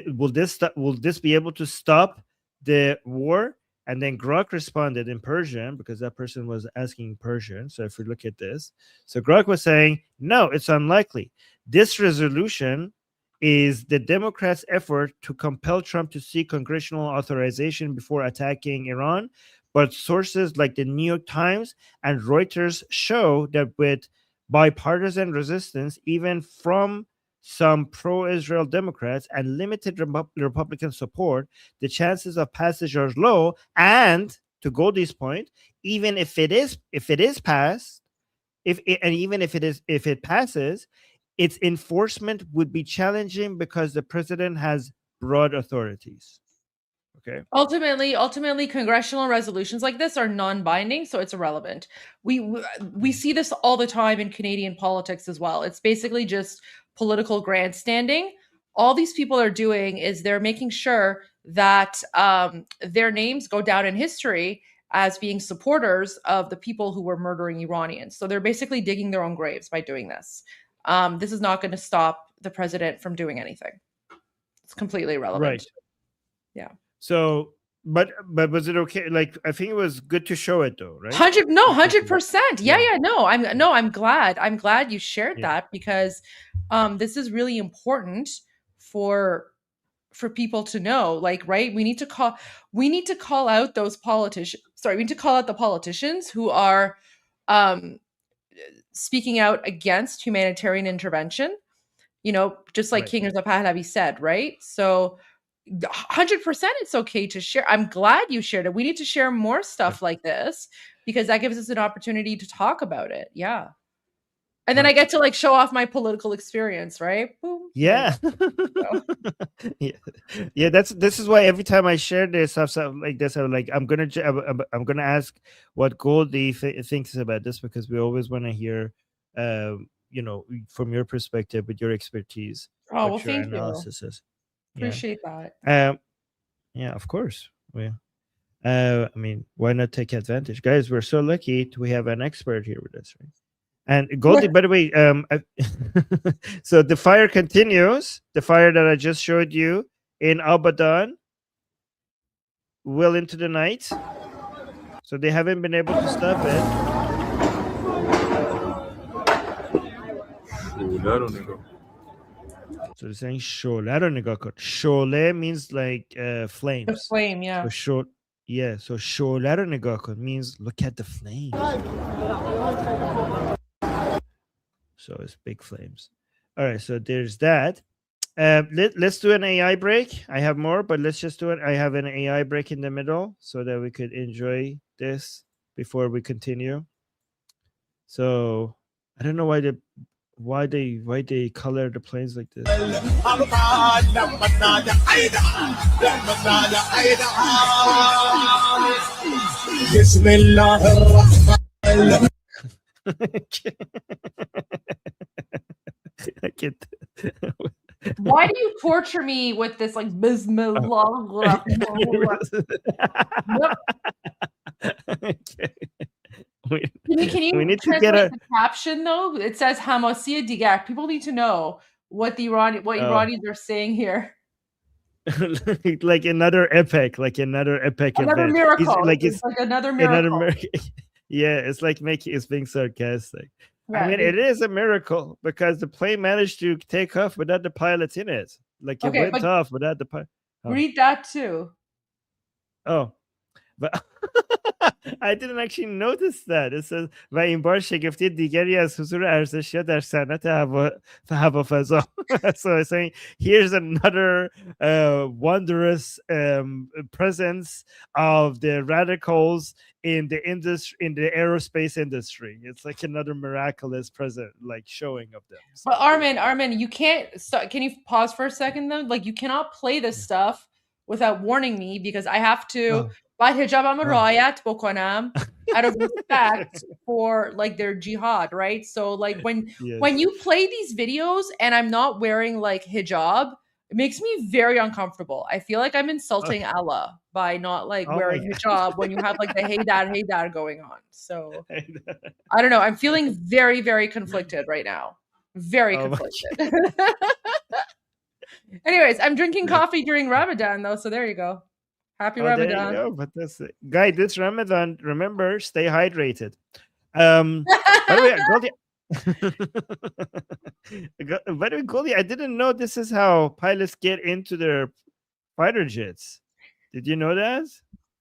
Speaker 2: will this be able to stop the war? And then Grok responded in Persian, because that person was asking Persian. So if we look at this, so Grok was saying, no, it's unlikely. This resolution is the Democrats' effort to compel Trump to seek congressional authorization before attacking Iran. But sources like the New York Times and Reuters show that with bipartisan resistance, even from some pro-Israel Democrats and limited Republican support, the chances of passage are low. And to Goldie's point, even if it passed, if it passes, its enforcement would be challenging because the president has broad authorities. Okay.
Speaker 1: Ultimately, congressional resolutions like this are non-binding, so it's irrelevant. We see this all the time in Canadian politics as well. It's basically just political grandstanding. All these people are doing is they're making sure that their names go down in history as being supporters of the people who were murdering Iranians. So they're basically digging their own graves by doing this. This is not going to stop the president from doing anything. It's completely irrelevant.
Speaker 2: Right.
Speaker 1: Yeah.
Speaker 2: So, but was it okay? Like, I think it was good to show it though, right?
Speaker 1: 100%. Yeah. No, I'm glad. I'm glad you shared
Speaker 2: Yeah.
Speaker 1: that, because this is really important for people to know. Like, right, we need to call out those politicians. Sorry, we need to call out the politicians who are speaking out against humanitarian intervention. Just like
Speaker 2: Right.
Speaker 1: King Reza Pahlavi said, right? So 100% it's okay to share. I'm glad you shared it. We need to share more stuff like this, because that gives us an opportunity to talk about it. Yeah. And then I get to like show off my political experience, right? Boom.
Speaker 2: Yeah. Yeah. This is why every time I share this stuff like this, I'm like, I'm gonna ask what Goldie thinks about this, because we always want to hear, from your perspective with your expertise.
Speaker 1: Oh, well,
Speaker 2: what your
Speaker 1: thank you.
Speaker 2: analysis is.
Speaker 1: Appreciate that.
Speaker 2: Yeah, of course. I mean, why not take advantage, guys? We're so lucky we have an expert here with us, right? And Goldie, by the way, so the fire continues. The fire that I just showed you in Abadan, well into the night. So they haven't been able to stop it. So they're saying Shole رو نگاه کن. Shole means like flames.
Speaker 1: The flame, yeah.
Speaker 2: So short, yeah. So Shole رو نگاه کن means look at the flames. So it's big flames. All right, so there's that. Let's do an AI break. I have more, but let's just do it. I have an AI break in the middle so that we could enjoy this before we continue. So I don't know why they color the planes like this. I can't.
Speaker 1: Why do you torture me with this like Bismillah?
Speaker 2: Okay.
Speaker 1: Can you
Speaker 2: we need to
Speaker 1: translate
Speaker 2: get a
Speaker 1: the caption though? It says Hamasiya Digar. People need to know what Iranians are saying here.
Speaker 2: like another epic
Speaker 1: Another
Speaker 2: event.
Speaker 1: miracle.
Speaker 2: It's
Speaker 1: like another miracle.
Speaker 2: Yeah, it's like it's being sarcastic.
Speaker 1: Yeah,
Speaker 2: I mean, it is a miracle because the plane managed to take off without the pilots in it. Like it went off without the pilot.
Speaker 1: Read that too.
Speaker 2: Oh, but I didn't actually notice that. It says و این بار شگفتی دیگری از حضور ارزشی‌ها در صنعت هوافضا. So it's saying here's another wondrous presence of the radicals in the industry, in the aerospace industry. It's like another miraculous present, like showing of them. So,
Speaker 1: but Armin, you can't. Can you pause for a second though? Like you cannot play this stuff without warning me, because I have to. باید حجابم رعایت بکنم out of respect for like their jihad, right? So like when you play these videos and I'm not wearing like hijab, it makes me very uncomfortable. I feel like I'm insulting Allah by not like wearing hijab when you have like the hey dad going on. So I don't know. I'm feeling very, very conflicted right now. Very conflicted. Anyways, I'm drinking coffee during Ramadan though, so there you go. Happy Ramadan.
Speaker 2: There you go. But that's it. Guy, this Ramadan, remember, stay hydrated. By the way, Goldie, I didn't know this is how pilots get into their fighter jets. Did you know that?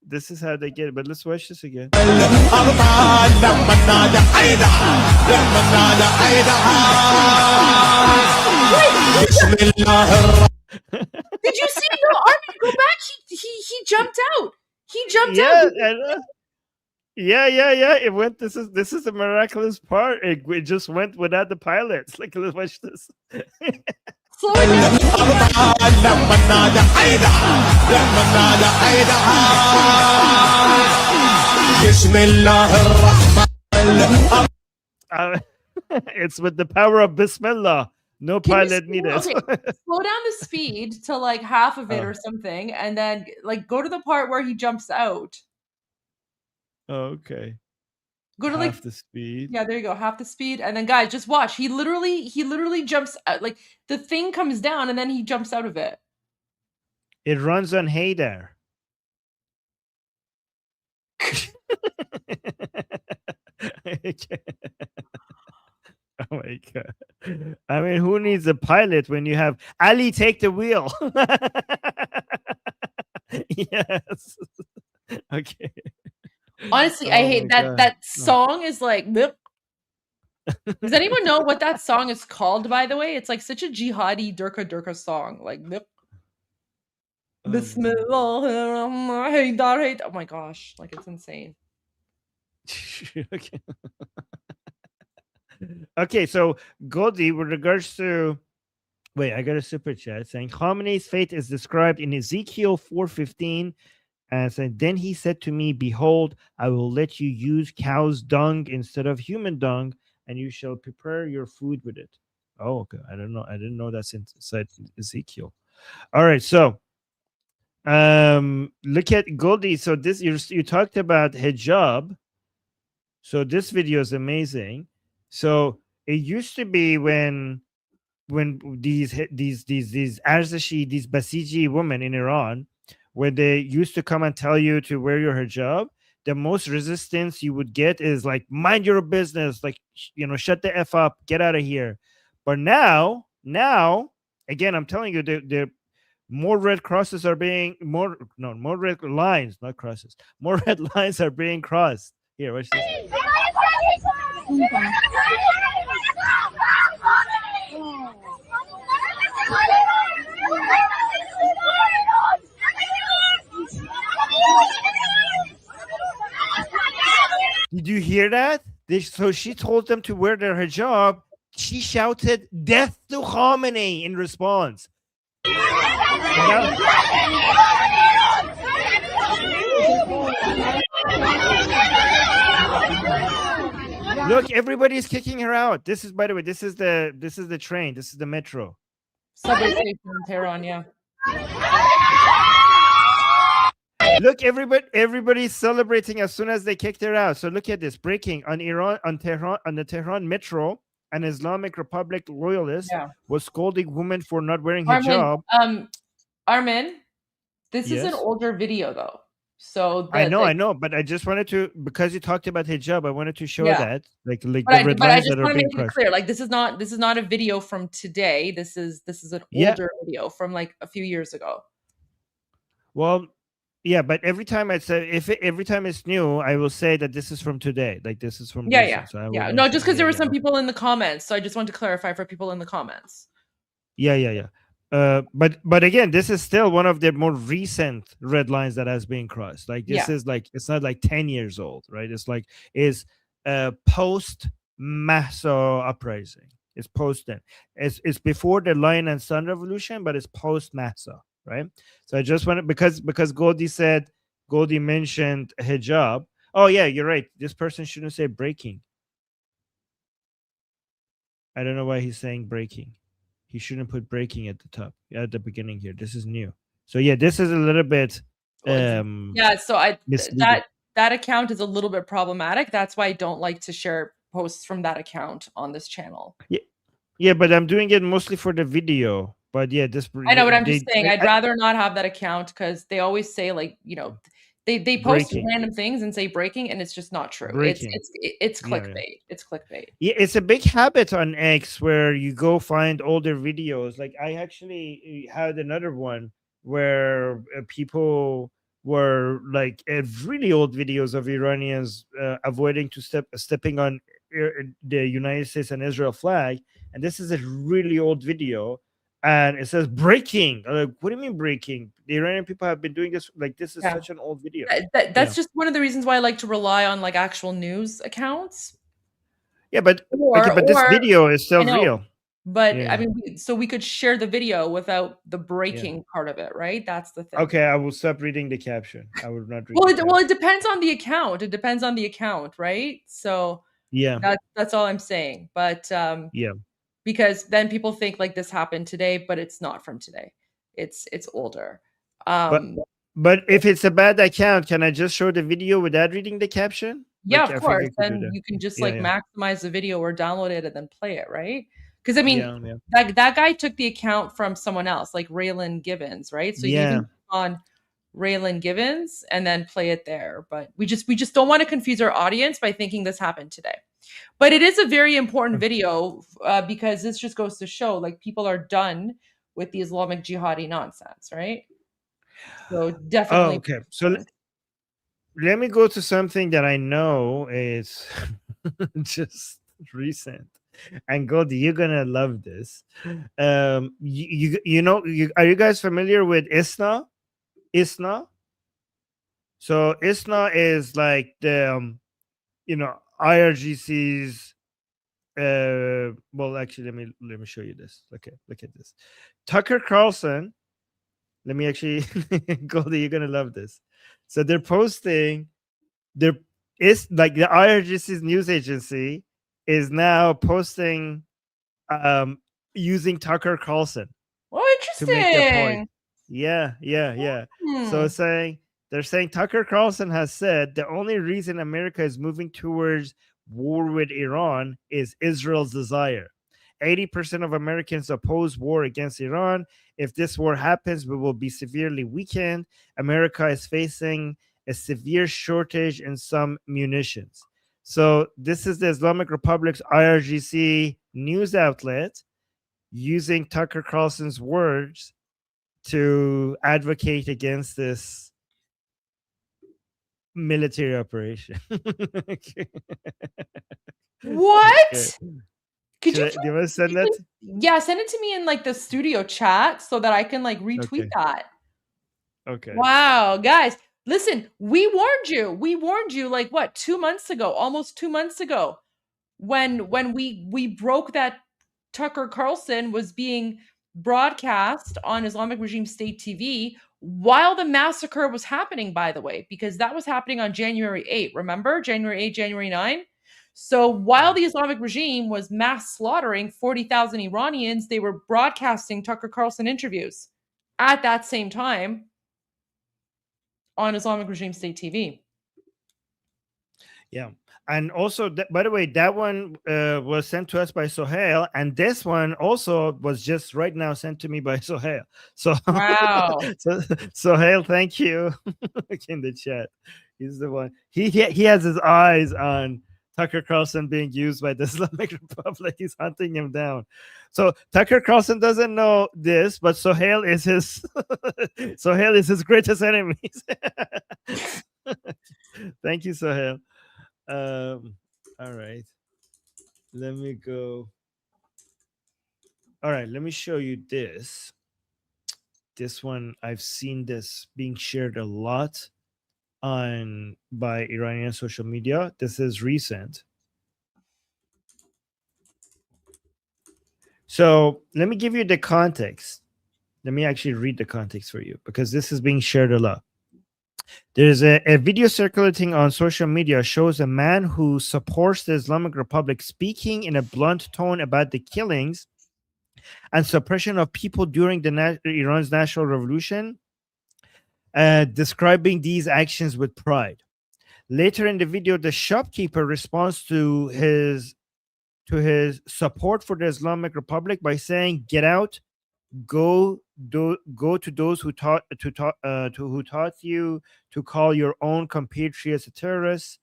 Speaker 2: This is how they get it. But let's watch this again.
Speaker 1: Did you see? No, Armin, go back. He jumped out. He jumped out.
Speaker 2: Yeah. It went. This is the miraculous part. It just went without the pilots. Like, let's watch this.
Speaker 1: Slow it
Speaker 2: down. It's with the power of Bismillah. No pilot needed.
Speaker 1: Okay, slow down the speed to like half of it or something, and then like go to the part where he jumps out.
Speaker 2: Okay.
Speaker 1: Go to like,
Speaker 2: Half the speed.
Speaker 1: yeah, there you go, half the speed, and then guys, just watch. He literally jumps out, like the thing comes down and then he jumps out of it.
Speaker 2: It runs on Haydar. Oh my god! I mean, who needs a pilot when you have Ali take the wheel? Yes. Okay.
Speaker 1: Honestly, I
Speaker 2: Oh
Speaker 1: hate
Speaker 2: my
Speaker 1: that.
Speaker 2: god.
Speaker 1: That song is like. Blip. Does anyone know what that song is called? By the way, it's like such a jihadi Durka song. Like, blip.
Speaker 2: Oh, man.
Speaker 1: Bismillah, Haydar, Haydar. Oh my gosh, like it's insane.
Speaker 2: Okay. Okay, so Goldie, with regards to wait, I got a super chat saying Khamenei's fate is described in Ezekiel 4:15 and said, then he said to me, behold, I will let you use cow's dung instead of human dung, and you shall prepare your food with it. Oh, okay. I don't know. I didn't know that's inside Ezekiel. All right, so look at Goldie. So this you talked about hijab. So this video is amazing. So it used to be when these Arzashi, these Basiji women in Iran, when they used to come and tell you to wear your hijab, the most resistance you would get is like, mind your business, like, shut the F up, get out of here. But now, again, I'm telling you, the more red crosses are being more red lines, not crosses. More red lines are being crossed. Here, watch this. Did you hear that? So she told them to wear their hijab. She shouted, "Death to Khamenei" in response. Look, everybody's kicking her out. This is, by the way, this is the train. This is the metro.
Speaker 1: Subway station in Tehran, yeah.
Speaker 2: Look, everybody's celebrating as soon as they kicked her out. So look at this. Breaking on Tehran, on the Tehran metro, an Islamic Republic loyalist was scolding women for not wearing hijab.
Speaker 1: Armin, this is an
Speaker 2: Yes?
Speaker 1: older video though. So
Speaker 2: I know, but I just wanted to, because you talked about hijab, I wanted to show
Speaker 1: Yeah.
Speaker 2: that, like the
Speaker 1: But
Speaker 2: red
Speaker 1: I
Speaker 2: lines
Speaker 1: just
Speaker 2: that are
Speaker 1: want to
Speaker 2: being
Speaker 1: make it
Speaker 2: crossed.
Speaker 1: clear, like this is not a video from today. This is an older video from like a few years ago.
Speaker 2: Well, yeah, but every time I say, every time it's new, I will say that this is from today. Like this is from recent. So I will
Speaker 1: No, just because there were some
Speaker 2: okay.
Speaker 1: people in the comments, so I just want to clarify for people in the comments.
Speaker 2: Yeah. But again, this is still one of the more recent red lines that has been crossed. Like this is like, it's not like 10 years old, right? It's like post Mahsa uprising. It's post then. It's before the Lion and Sun revolution, but it's post Mahsa, right? So I just wanted, because Goldie mentioned hijab. Oh yeah, you're right. This person shouldn't say breaking. I don't know why he's saying breaking. He shouldn't put breaking at the top, at the beginning here. This is new. So yeah, this is a little bit
Speaker 1: so
Speaker 2: misleading.
Speaker 1: that account is a little bit problematic. That's why I don't like to share posts from that account on this channel.
Speaker 2: Yeah, but I'm doing it mostly for the video. But yeah,
Speaker 1: I know, but I'm just saying I'd rather not have that account, because they always say, like, they post
Speaker 2: breaking.
Speaker 1: random things and say breaking, and it's just not true.
Speaker 2: Breaking.
Speaker 1: It's clickbait.
Speaker 2: Yeah.
Speaker 1: It's clickbait.
Speaker 2: Yeah, it's a big habit on X where you go find older videos. Like I actually had another one where people were like really old videos of Iranians avoiding stepping on the United States and Israel flag. And this is a really old video. And it says breaking. I'm like, what do you mean breaking? The Iranian people have been doing this. Like, this is such an old video.
Speaker 1: That's just one of the reasons why I like to rely on like actual news accounts.
Speaker 2: Yeah, but this video is still real.
Speaker 1: But I mean, so we could share the video without the breaking part of it, right? That's the thing.
Speaker 2: Okay, I will stop reading the caption. I will not read.
Speaker 1: Well, it depends on the account. It depends on the account, right? So
Speaker 2: yeah,
Speaker 1: that's all I'm saying. But because then people think like this happened today, but it's not from today. It's older.
Speaker 2: But But if it's a bad account, can I just show the video without reading the caption?
Speaker 1: Yeah,
Speaker 2: Like,
Speaker 1: of
Speaker 2: I think
Speaker 1: course.
Speaker 2: I could do
Speaker 1: Then
Speaker 2: that.
Speaker 1: you can just
Speaker 2: Yeah,
Speaker 1: like
Speaker 2: yeah,
Speaker 1: maximize the video or download it and then play it, right? Because I mean,
Speaker 2: yeah, yeah.
Speaker 1: that guy took the account from someone else, like Raylan Givens, right? So you can
Speaker 2: Yeah.
Speaker 1: click on Raylan Givens and then play it there. But we just don't want to confuse our audience by thinking this happened today. But it is a very important video because this just goes to show like people are done with the Islamic jihadi nonsense, right? So
Speaker 2: Oh,
Speaker 1: definitely.
Speaker 2: okay. So let me go to something that I know is just recent. And Goldie, you're gonna love this. You know, are you guys familiar with ISNA? ISNA. So ISNA is like the IRGC's. Well, actually, let me show you this. Okay, look at this. Tucker Carlson. Let me actually, Goldie, you're gonna love this. So they're posting. There is like the IRGC's news agency is now posting using Tucker Carlson
Speaker 1: Oh,
Speaker 2: to make their point.
Speaker 1: interesting.
Speaker 2: Yeah. So they're saying Tucker Carlson has said the only reason America is moving towards war with Iran is Israel's desire. 80% of Americans oppose war against Iran. If this war happens, we will be severely weakened. America is facing a severe shortage in some munitions. So this is the Islamic Republic's IRGC news outlet using Tucker Carlson's words to advocate against this military operation. Okay.
Speaker 1: What?
Speaker 2: Okay.
Speaker 1: Could you
Speaker 2: Do you want to send that?
Speaker 1: Yeah, send it to me in like the studio chat so that I can like retweet
Speaker 2: Okay.
Speaker 1: that.
Speaker 2: Okay.
Speaker 1: Wow, guys, listen, we warned you. We warned you like what, 2 months ago, almost 2 months ago, when we broke that Tucker Carlson was being broadcast on Islamic Regime State TV while the massacre was happening, by the way, because that was happening on January 8th. Remember? January 8, January 9. So while the Islamic regime was mass slaughtering 40,000 Iranians, they were broadcasting Tucker Carlson interviews at that same time on Islamic Regime State TV.
Speaker 2: Yeah. And also, by the way, that one was sent to us by Sohail, and this one also was just right now sent to me by Sohail. So,
Speaker 1: Wow.
Speaker 2: so Sohail, thank you in the chat. He's the one. He has his eyes on Tucker Carlson being used by the Islamic Republic. He's hunting him down. So Tucker Carlson doesn't know this, but Sohail is his Sohail is his greatest enemy. Thank you, Sohail. All right, let me go. All right, let me show you this one. I've seen this being shared a lot by Iranian social media. This is recent. So let me give you the context. Let me actually read the context for you, because this is being shared a lot. There's a video circulating on social media shows a man who supports the Islamic Republic speaking in a blunt tone about the killings and suppression of people during the Iran's national revolution, describing these actions with pride. Later in the video, the shopkeeper responds to his support for the Islamic Republic by saying, "Get out, go to those who taught you to call your own compatriots terrorists."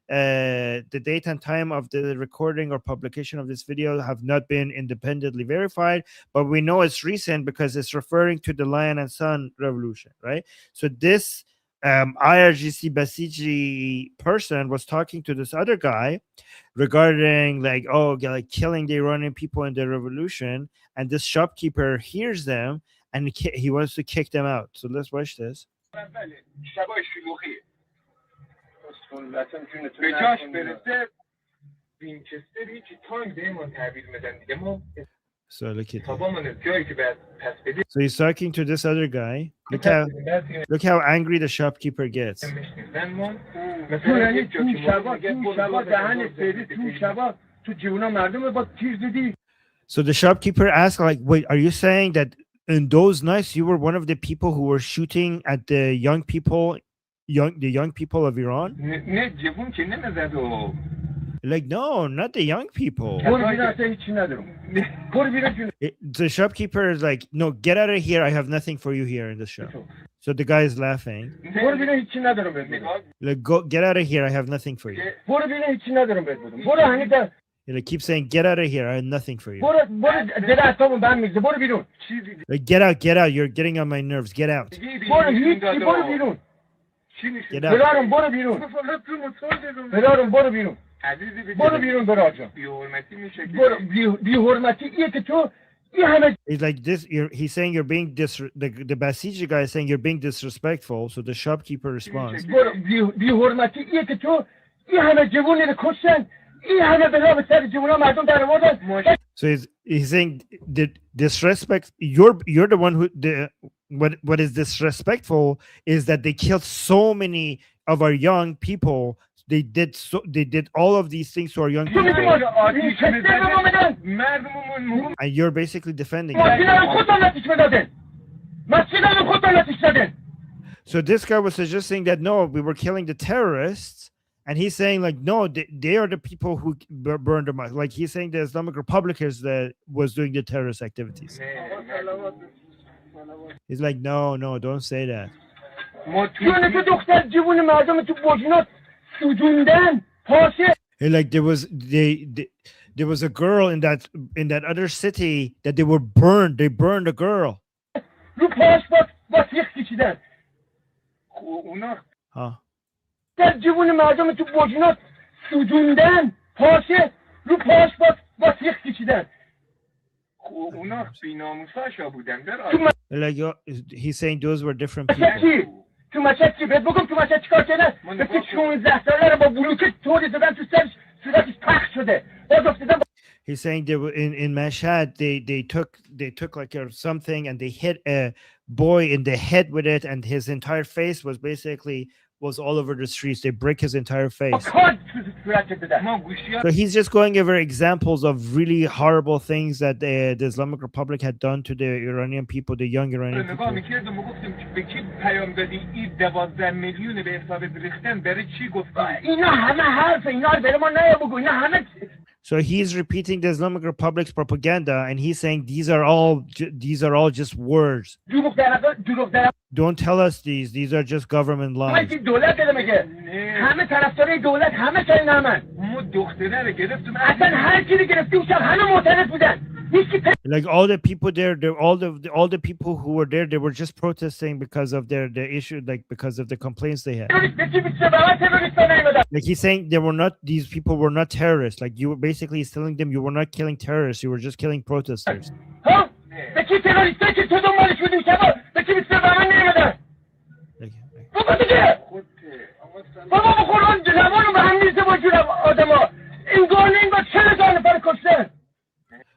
Speaker 2: The date and time of the recording or publication of this video have not been independently verified, but we know it's recent because it's referring to the Lion and Sun revolution, right? So this IRGC Basiji person was talking to this other guy regarding like killing the Iranian people in the revolution, and this shopkeeper hears them and he wants to kick them out. So let's watch this. So look at that. So he's talking to this other guy. Look how angry the shopkeeper gets. So the shopkeeper asks, like, wait, are you saying that in those nights, you were one of the people who were shooting at the young people of Iran? Like, no, not the young people. The shopkeeper is like, no, get out of here. I have nothing for you here in the shop. So the guy is laughing. Like, go, get out of here. I have nothing for you. He like, keep saying, get out of here. I have nothing for you. Like, get out. You're getting on my nerves. Get out. Get out. He's like this. He's saying you're being the Basiji guy is saying you're being disrespectful. So the shopkeeper responds. So he's saying the disrespect. You're the one who what is disrespectful is that they killed so many of our young people. They did all of these things to our young people, and you're basically defending them. So this guy was suggesting that no, we were killing the terrorists, and he's saying like no, they are the people who burned them out. Like he's saying the Islamic Republic is that was doing the terrorist activities. He's like no, don't say that. Like there was a girl in that other city that they were burned. They burned a girl. Huh. Like he's saying those were different people. He's saying they were in Mashhad. They took like something and they hit a boy in the head with it, and his entire face was all over the streets. They break his entire face. So he's just going over examples of really horrible things that the Islamic Republic had done to the Iranian people, the young Iranian people. So he's repeating the Islamic Republic's propaganda, and he's saying these are all just words. Don't tell us these. These are just government lies. Like all the people there, all the people who were there, they were just protesting because of the issue, like because of the complaints they had. Like he's saying these people were not terrorists. Like you were basically telling them you were not killing terrorists, you were just killing protesters.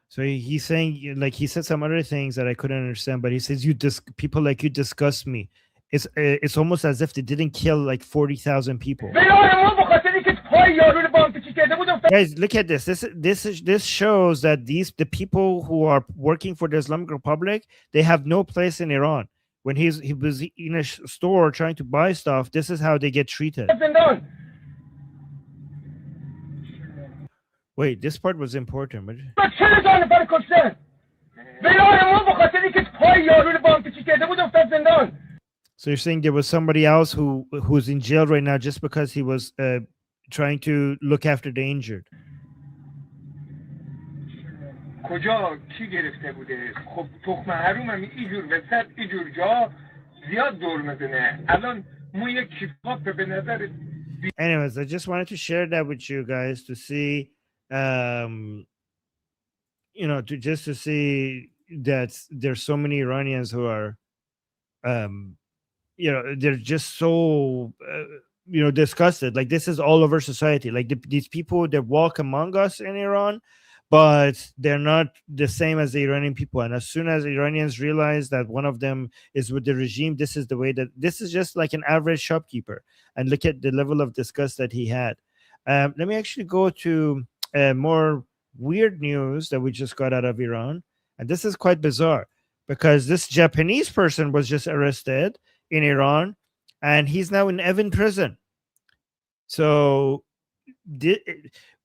Speaker 2: So he's saying, like he said some other things that I couldn't understand, but he says people like you disgust me. It's almost as if they didn't kill like 40,000 people. Guys, look at this. This shows that the people who are working for the Islamic Republic, they have no place in Iran. When he was in a store trying to buy stuff, this is how they get treated. Wait, this part was important. So you're saying there was somebody else who's in jail right now just because he was trying to look after the injured. Anyways, I just wanted to share that with you guys to see, to see that there's so many Iranians who are, they're just so, disgusted. Like this is all over society. Like these people that walk among us in Iran, but they're not the same as the Iranian people. And as soon as Iranians realize that one of them is with the regime, this is the way that this is just like an average shopkeeper. And look at the level of disgust that he had. Let me actually go to more weird news that we just got out of Iran. And this is quite bizarre. because this Japanese person was just arrested in Iran, and he's now in Evin prison. So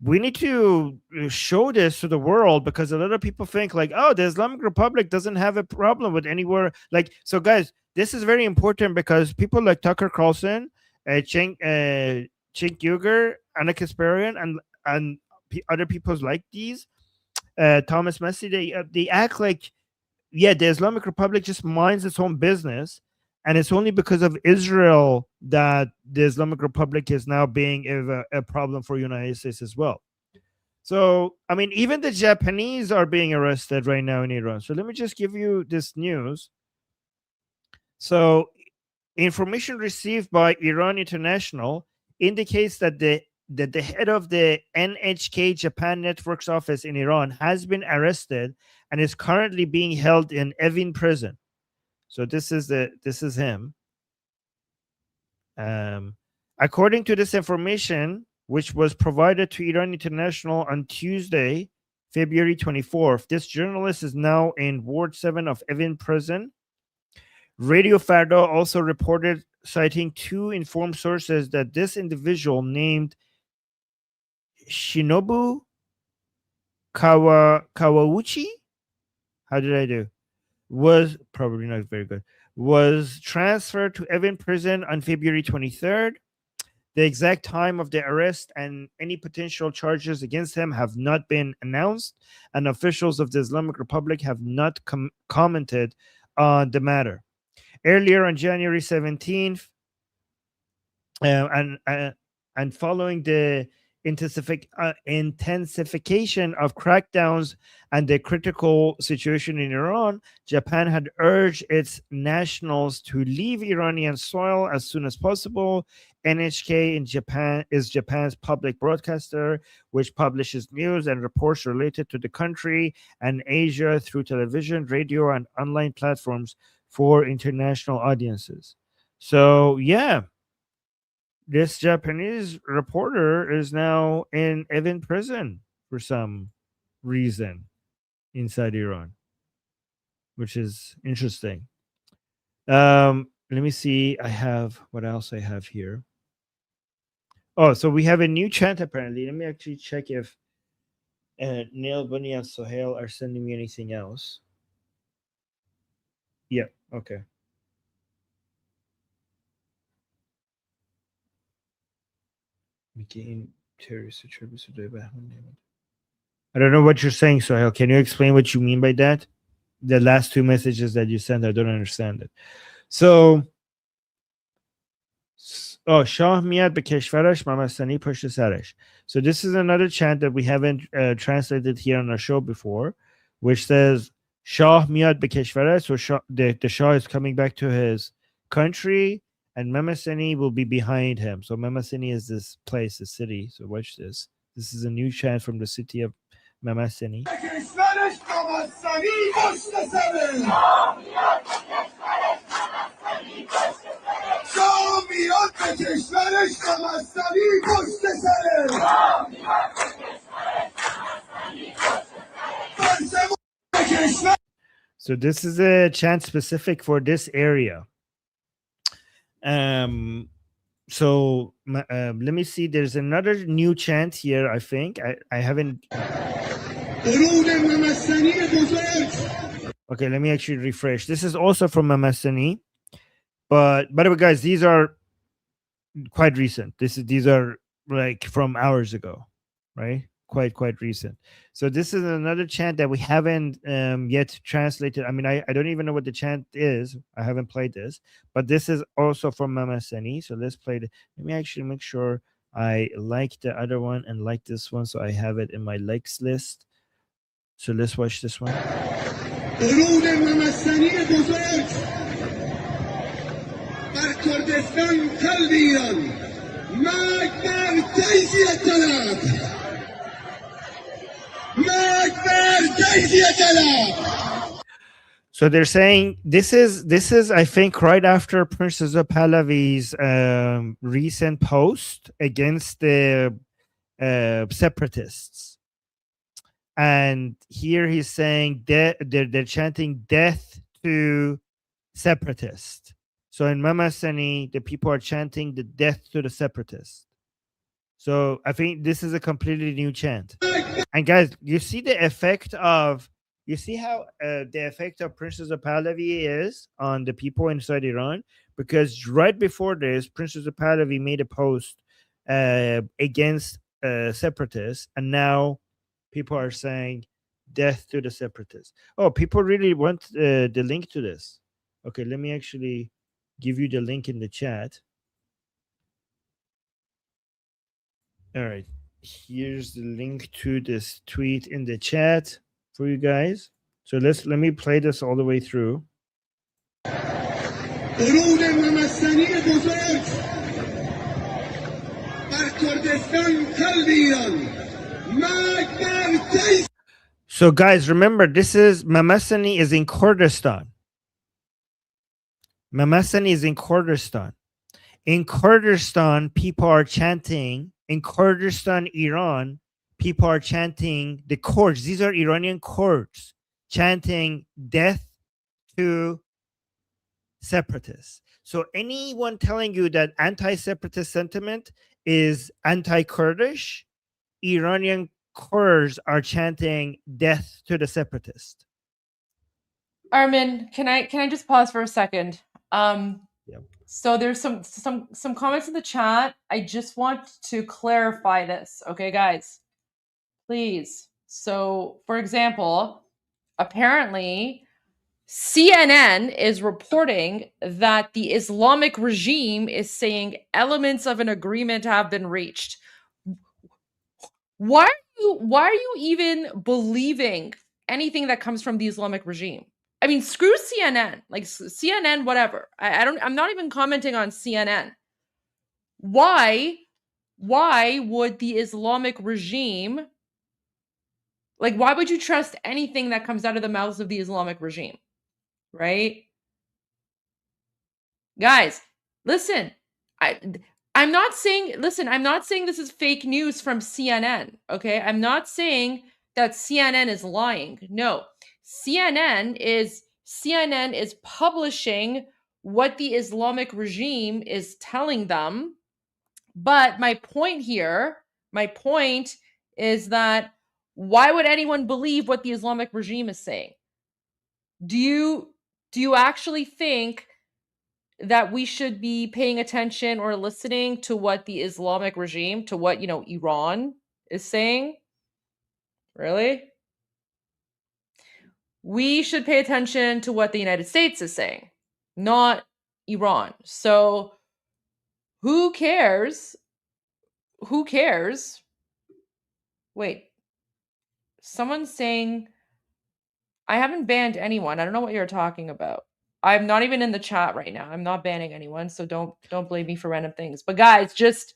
Speaker 2: we need to show this to the world, because a lot of people think like, oh, the Islamic Republic doesn't have a problem with anywhere. Like, so guys, this is very important, because people like Tucker Carlson, Cenk Uygur, Anna Kasparian, and other people like these, Thomas Messi, they act like, yeah, the Islamic Republic just minds its own business, and it's only because of Israel that the Islamic Republic is now being a problem for United States as well. So, I mean, even the Japanese are being arrested right now in Iran. So let me just give you this news. So, information received by Iran International indicates that the head of the NHK Japan Network's office in Iran has been arrested and is currently being held in Evin prison. So this is him. According to this information, which was provided to Iran International on Tuesday, February 24th, this journalist is now in Ward 7 of Evin prison. Radio Farda also reported, citing two informed sources, that this individual named Shinobu Kawauchi, how did I do? Was probably not very good. Was transferred to Evin prison on February 23rd. The exact time of the arrest and any potential charges against him have not been announced, and officials of the Islamic Republic have not commented on the matter. Earlier on January 17th, and following the intensification of crackdowns and the critical situation in Iran, Japan had urged its nationals to leave Iranian soil as soon as possible. NHK in Japan is Japan's public broadcaster, which publishes news and reports related to the country and Asia through television, radio, and online platforms for international audiences. So, yeah. This Japanese reporter is now in Evin prison for some reason inside Iran, which is interesting. Let me see. What else I have here. Oh, so we have a new chant apparently. Let me actually check if Neil, Bunny, and Sohail are sending me anything else. Yeah, okay. I don't know what you're saying, Sohail. Can you explain what you mean by that? The last two messages that you sent, I don't understand it. So, Shah miad be keshvarash mamastani push sarash. So this is another chant that we haven't translated here on our show before, which says Shah miad be keshvarash. So the Shah is coming back to his country, and Memasini will be behind him. So Memasini is this place, the city. So watch this. This is a new chant from the city of Memasini. So this is a chant specific for this area. So let me see. There's another new chant here. I think I haven't. Okay, let me actually refresh. This is also from Mamasani, but by the way, guys, these are quite recent. These are like from hours ago, right? Quite recent. So this is another chant that we haven't yet translated. I mean, I don't even know what the chant is. I haven't played this, but this is also from Mama Sani. So let's play it. Let me actually make sure I like the other one and like this one, so I have it in my likes list. So let's watch this one. So they're saying this is I think right after Prince Reza Pahlavi's recent post against the separatists, and here he's saying they're chanting death to separatists. So in Mamasani, the people are chanting the death to the separatists. So I think this is a completely new chant. And guys, you see the effect of, you see how the effect of Princess Pahlavi is on the people inside Iran? Because right before this, Princess Pahlavi made a post against separatists, and now people are saying death to the separatists. Oh, people really want the link to this. Okay, let me actually give you the link in the chat. All right, here's the link to this tweet in the chat for you guys. So let me play this all the way through. So guys, remember, this is Mamasani is in Kurdistan. Mamasani is in Kurdistan. In Kurdistan, people are chanting. In Kurdistan, Iran, people are chanting the Kurds. These are Iranian Kurds chanting death to separatists. So anyone telling you that anti-separatist sentiment is anti-Kurdish, Iranian Kurds are chanting death to the separatist.
Speaker 1: Armin, can I just pause for a second?
Speaker 2: Yep.
Speaker 1: So there's some comments in the chat. I just want to clarify this, okay, guys? Please. So, for example, apparently CNN is reporting that the Islamic regime is saying elements of an agreement have been reached. Why are you even believing anything that comes from the Islamic regime? I mean, screw CNN, like CNN, whatever. I'm not even commenting on CNN. Why would the Islamic regime, like, why would you trust anything that comes out of the mouths of the Islamic regime? Right? Guys, listen, I'm not saying this is fake news from CNN, okay? I'm not saying that CNN is lying. No. CNN is publishing what the Islamic regime is telling them. But my point is that why would anyone believe what the Islamic regime is saying? Do you actually think that we should be paying attention or listening to what the Islamic regime, to what, Iran is saying? Really? We should pay attention to what the United States is saying, not Iran. So who cares? Wait, someone's saying, I haven't banned anyone. I don't know what you're talking about. I'm not even in the chat right now. I'm not banning anyone, so don't blame me for random things. But guys, just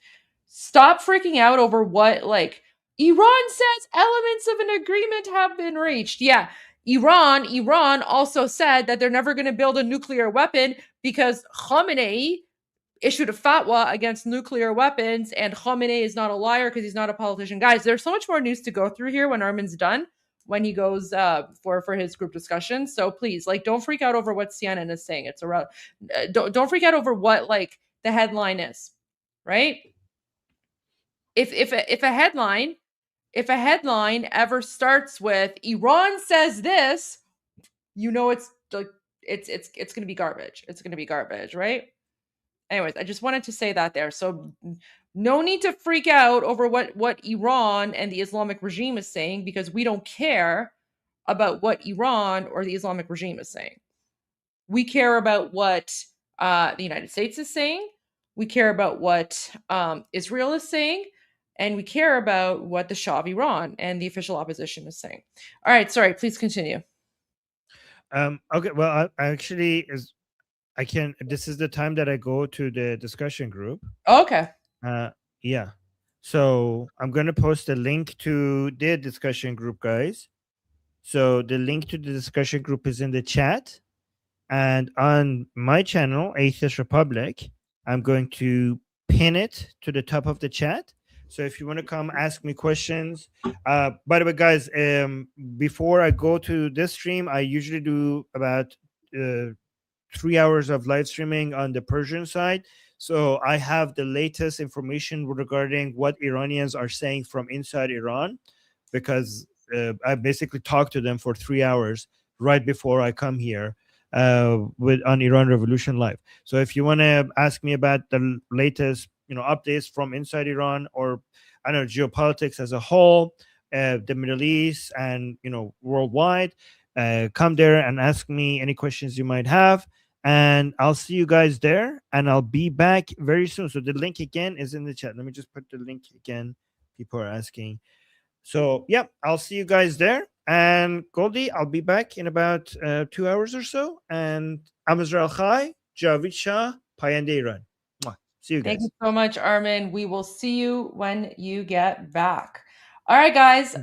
Speaker 1: stop freaking out over what, like, Iran says elements of an agreement have been reached. Yeah, Iran also said that they're never going to build a nuclear weapon because Khamenei issued a fatwa against nuclear weapons, and Khamenei is not a liar because he's not a politician. Guys, there's so much more news to go through here when Armin's done, when he goes for his group discussion. So please, like, don't freak out over what CNN is saying. It's around. Don't freak out over what, like, the headline is, right? If a headline ever starts with Iran says this, it's like it's going to be garbage. It's going to be garbage, right? Anyways, I just wanted to say that there. So no need to freak out over what Iran and the Islamic regime is saying, because we don't care about what Iran or the Islamic regime is saying. We care about what the United States is saying. We care about what Israel is saying. And we care about what the Shah of Iran and the official opposition is saying. All right, sorry, please continue.
Speaker 2: Okay, well, I can. This is the time that I go to the discussion group.
Speaker 1: Okay.
Speaker 2: Yeah. So I'm going to post a link to the discussion group, guys. So the link to the discussion group is in the chat. And on my channel, Atheist Republic, I'm going to pin it to the top of the chat. So if you want to come ask me questions, by the way, guys, before I go to this stream, I usually do about 3 hours of live streaming on the Persian side. So I have the latest information regarding what Iranians are saying from inside Iran, because I basically talked to them for 3 hours right before I come here on Iran Revolution Live. So if you want to ask me about the latest, updates from inside Iran, or I don't know, geopolitics as a whole, the Middle East, and worldwide, come there and ask me any questions you might have. And I'll see you guys there, and I'll be back very soon. So the link again is in the chat. Let me just put the link again. People are asking. So yeah, I'll see you guys there. And Goldie, I'll be back in about 2 hours or so. And Amazral Khai, Javid Shah, Payande Iran. Mwah. See you guys.
Speaker 1: Thank you so much, Armin. We will see you when you get back. All right, guys.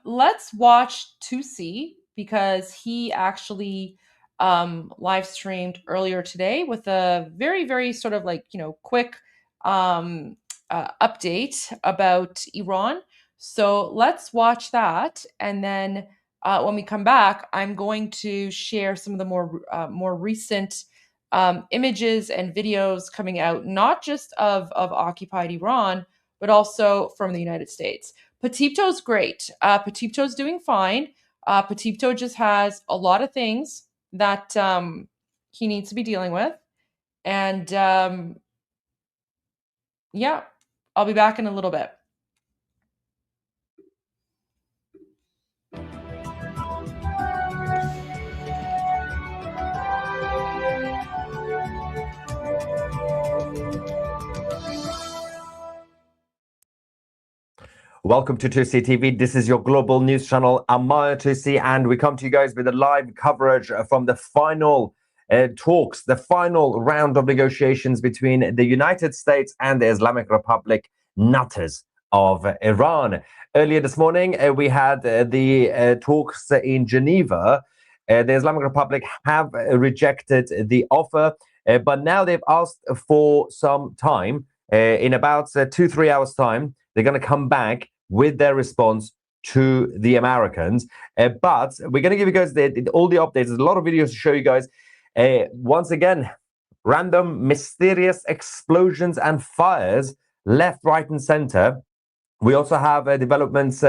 Speaker 1: Let's watch 2C, because he actually live streamed earlier today with a very, very sort of quick update about Iran. So let's watch that, and then when we come back, I'm going to share some of the more recent images and videos coming out, not just of occupied Iran, but also from the United States. Petito's great. Petito's doing fine. Petito just has a lot of things that he needs to be dealing with. And yeah, I'll be back in a little bit.
Speaker 11: Welcome to 2C TV. This is your global news channel. I'm Maya 2C, and we come to you guys with a live coverage from the final talks, the final round of negotiations between the United States and the Islamic Republic nutters of Iran. Earlier this morning, we had the talks in Geneva. The Islamic Republic have rejected the offer, but now they've asked for some time. In about 2-3 hours' time, they're going to come back with their response to the Americans. But we're going to give you guys all the updates. There's a lot of videos to show you guys. Once again, random, mysterious explosions and fires left, right, and center. We also have developments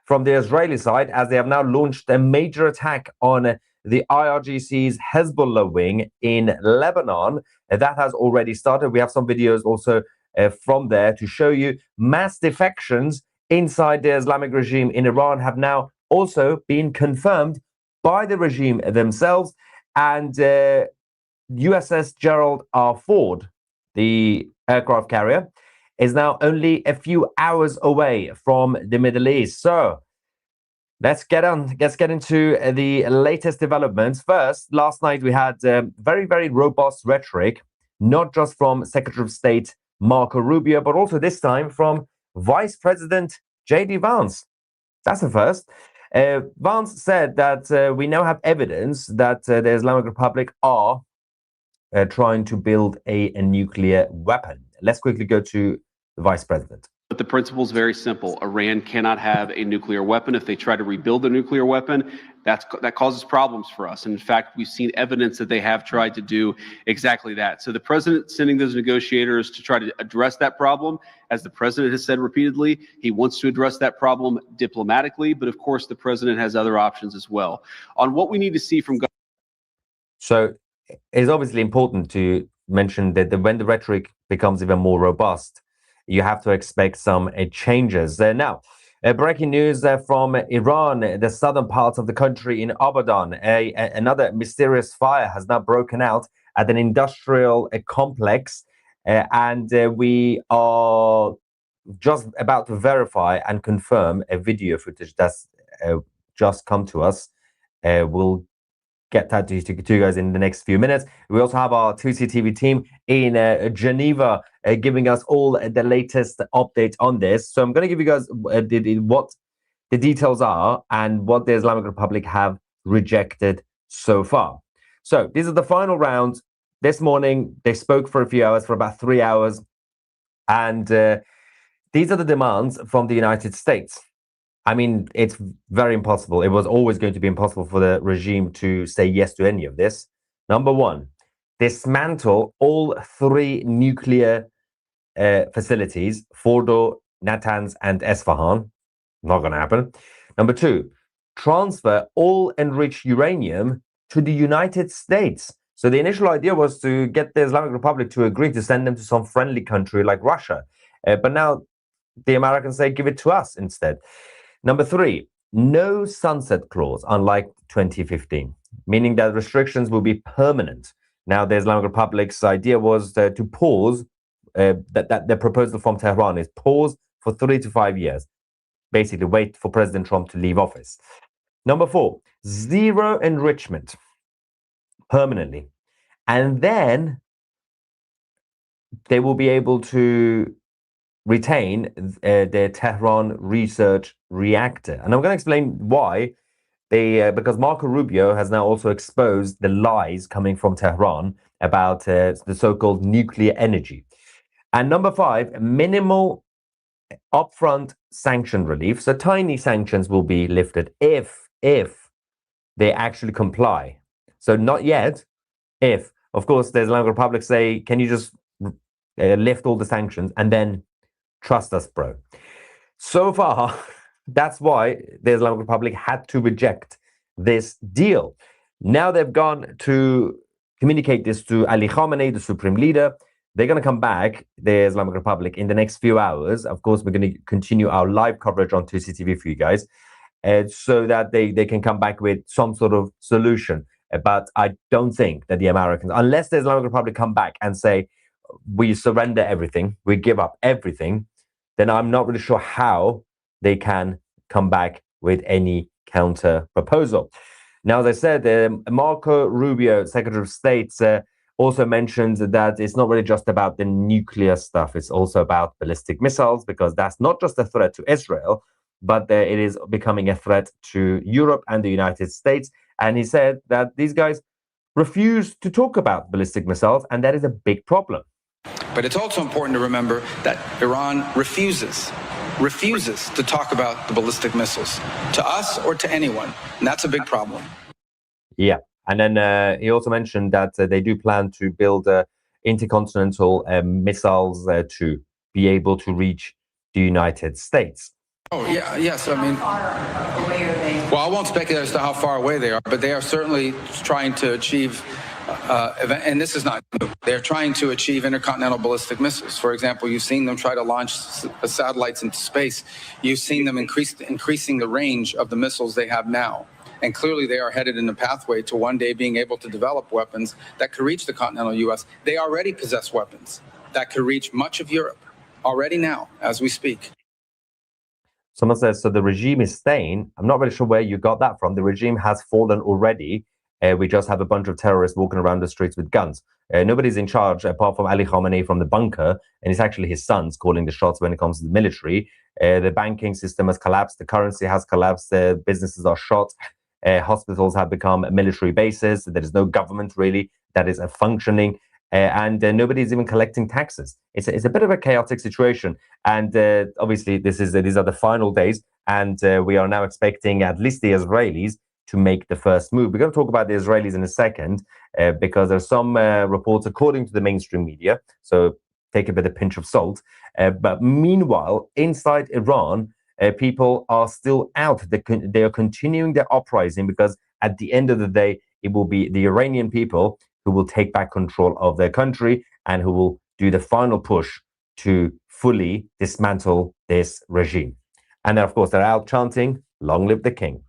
Speaker 11: from the Israeli side, as they have now launched a major attack on the IRGC's Hezbollah wing in Lebanon. That has already started. We have some videos also from there to show you. Mass defections inside the Islamic regime in Iran have now also been confirmed by the regime themselves. And USS Gerald R. Ford, the aircraft carrier, is now only a few hours away from the Middle East. So let's get into the latest developments. First, last night we had very, very robust rhetoric, not just from Secretary of State Marco Rubio, but also this time from Vice President J.D. Vance. That's the first. Vance said that we now have evidence that the Islamic Republic are trying to build a nuclear weapon. Let's quickly go to the Vice President.
Speaker 6: But the principle is very simple. Iran cannot have a nuclear weapon. If they try to rebuild a nuclear weapon, that causes problems for us. And in fact, we've seen evidence that they have tried to do exactly that. So the president sending those negotiators to try to address that problem, as the president has said repeatedly, he wants to address that problem diplomatically. But of course, the president has other options as well. On what we need to see from government.
Speaker 11: So it's obviously important to mention that when the rhetoric becomes even more robust, you have to expect some changes. Now, breaking news from Iran, the southern parts of the country in Abadan. Another mysterious fire has now broken out at an industrial complex, and we are just about to verify and confirm a video footage that's just come to us. We'll get that to you guys in the next few minutes. We also have our 2CTV team in Geneva giving us all the latest updates on this. So I'm going to give you guys what the details are and what the Islamic Republic have rejected so far. So these are the final rounds. This morning, they spoke for a few hours, for about 3 hours. And these are the demands from the United States. I mean, it's very impossible. It was always going to be impossible for the regime to say yes to any of this. Number one, dismantle all 3 nuclear facilities, Fordo, Natanz, and Esfahan. Not going to happen. Number 2, transfer all enriched uranium to the United States. So the initial idea was to get the Islamic Republic to agree to send them to some friendly country like Russia. But now the Americans say, give it to us instead. Number 3, no sunset clause, unlike 2015, meaning that restrictions will be permanent. Now, the Islamic Republic's idea was to pause, that the proposal from Tehran is pause for 3 to 5 years. Basically, wait for President Trump to leave office. Number 4, zero enrichment permanently. And then they will be able to retain their Tehran research reactor. And I'm going to explain why. Because Marco Rubio has now also exposed the lies coming from Tehran about the so-called nuclear energy. And number 5, minimal upfront sanction relief. So tiny sanctions will be lifted if they actually comply. So not yet, if. Of course, the Islamic Republic say, can you just lift all the sanctions and then trust us, bro. So far, that's why the Islamic Republic had to reject this deal. Now they've gone to communicate this to Ali Khamenei, the supreme leader. They're going to come back, the Islamic Republic, in the next few hours. Of course, we're going to continue our live coverage on 2CTV for you guys, so that they can come back with some sort of solution. But I don't think that the Americans, unless the Islamic Republic come back and say, we surrender everything, we give up everything, then I'm not really sure how they can come back with any counter proposal. Now, as I said, Marco Rubio, Secretary of State, also mentioned that it's not really just about the nuclear stuff. It's also about ballistic missiles, because that's not just a threat to Israel, but it is becoming a threat to Europe and the United States. And he said that these guys refuse to talk about ballistic missiles, and that is a big problem.
Speaker 12: But it's also important to remember that Iran refuses to talk about the ballistic missiles to us or to anyone. And that's a big problem.
Speaker 11: Yeah. And then he also mentioned that they do plan to build intercontinental missiles to be able to reach the United States.
Speaker 12: Oh, yeah, yes. I mean, well, I won't speculate as to how far away they are, but they are certainly trying to achieve, and this is not new, they're trying to achieve intercontinental ballistic missiles. For example, you've seen them try to launch satellites into space. You've seen them increasing the range of the missiles they have now. And clearly they are headed in a pathway to one day being able to develop weapons that could reach the continental U.S. They already possess weapons that could reach much of Europe already now, as we speak.
Speaker 11: Someone says, so the regime is staying. I'm not really sure where you got that from. The regime has fallen already. We just have a bunch of terrorists walking around the streets with guns. Nobody's in charge apart from Ali Khamenei from the bunker, and it's actually his sons calling the shots when it comes to the military. The banking system has collapsed. The currency has collapsed. Businesses are shot. Hospitals have become military bases. There is no government really that is functioning, and nobody's even collecting taxes. It's a bit of a chaotic situation, and obviously these are the final days, and we are now expecting at least the Israelis to make the first move. We're going to talk about the Israelis in a second, because there's some reports according to the mainstream media, so take a bit of pinch of salt. But meanwhile, inside Iran, people are still out. They are continuing their uprising, because at the end of the day, it will be the Iranian people who will take back control of their country and who will do the final push to fully dismantle this regime. And then, of course, they're out chanting, "Long live the king."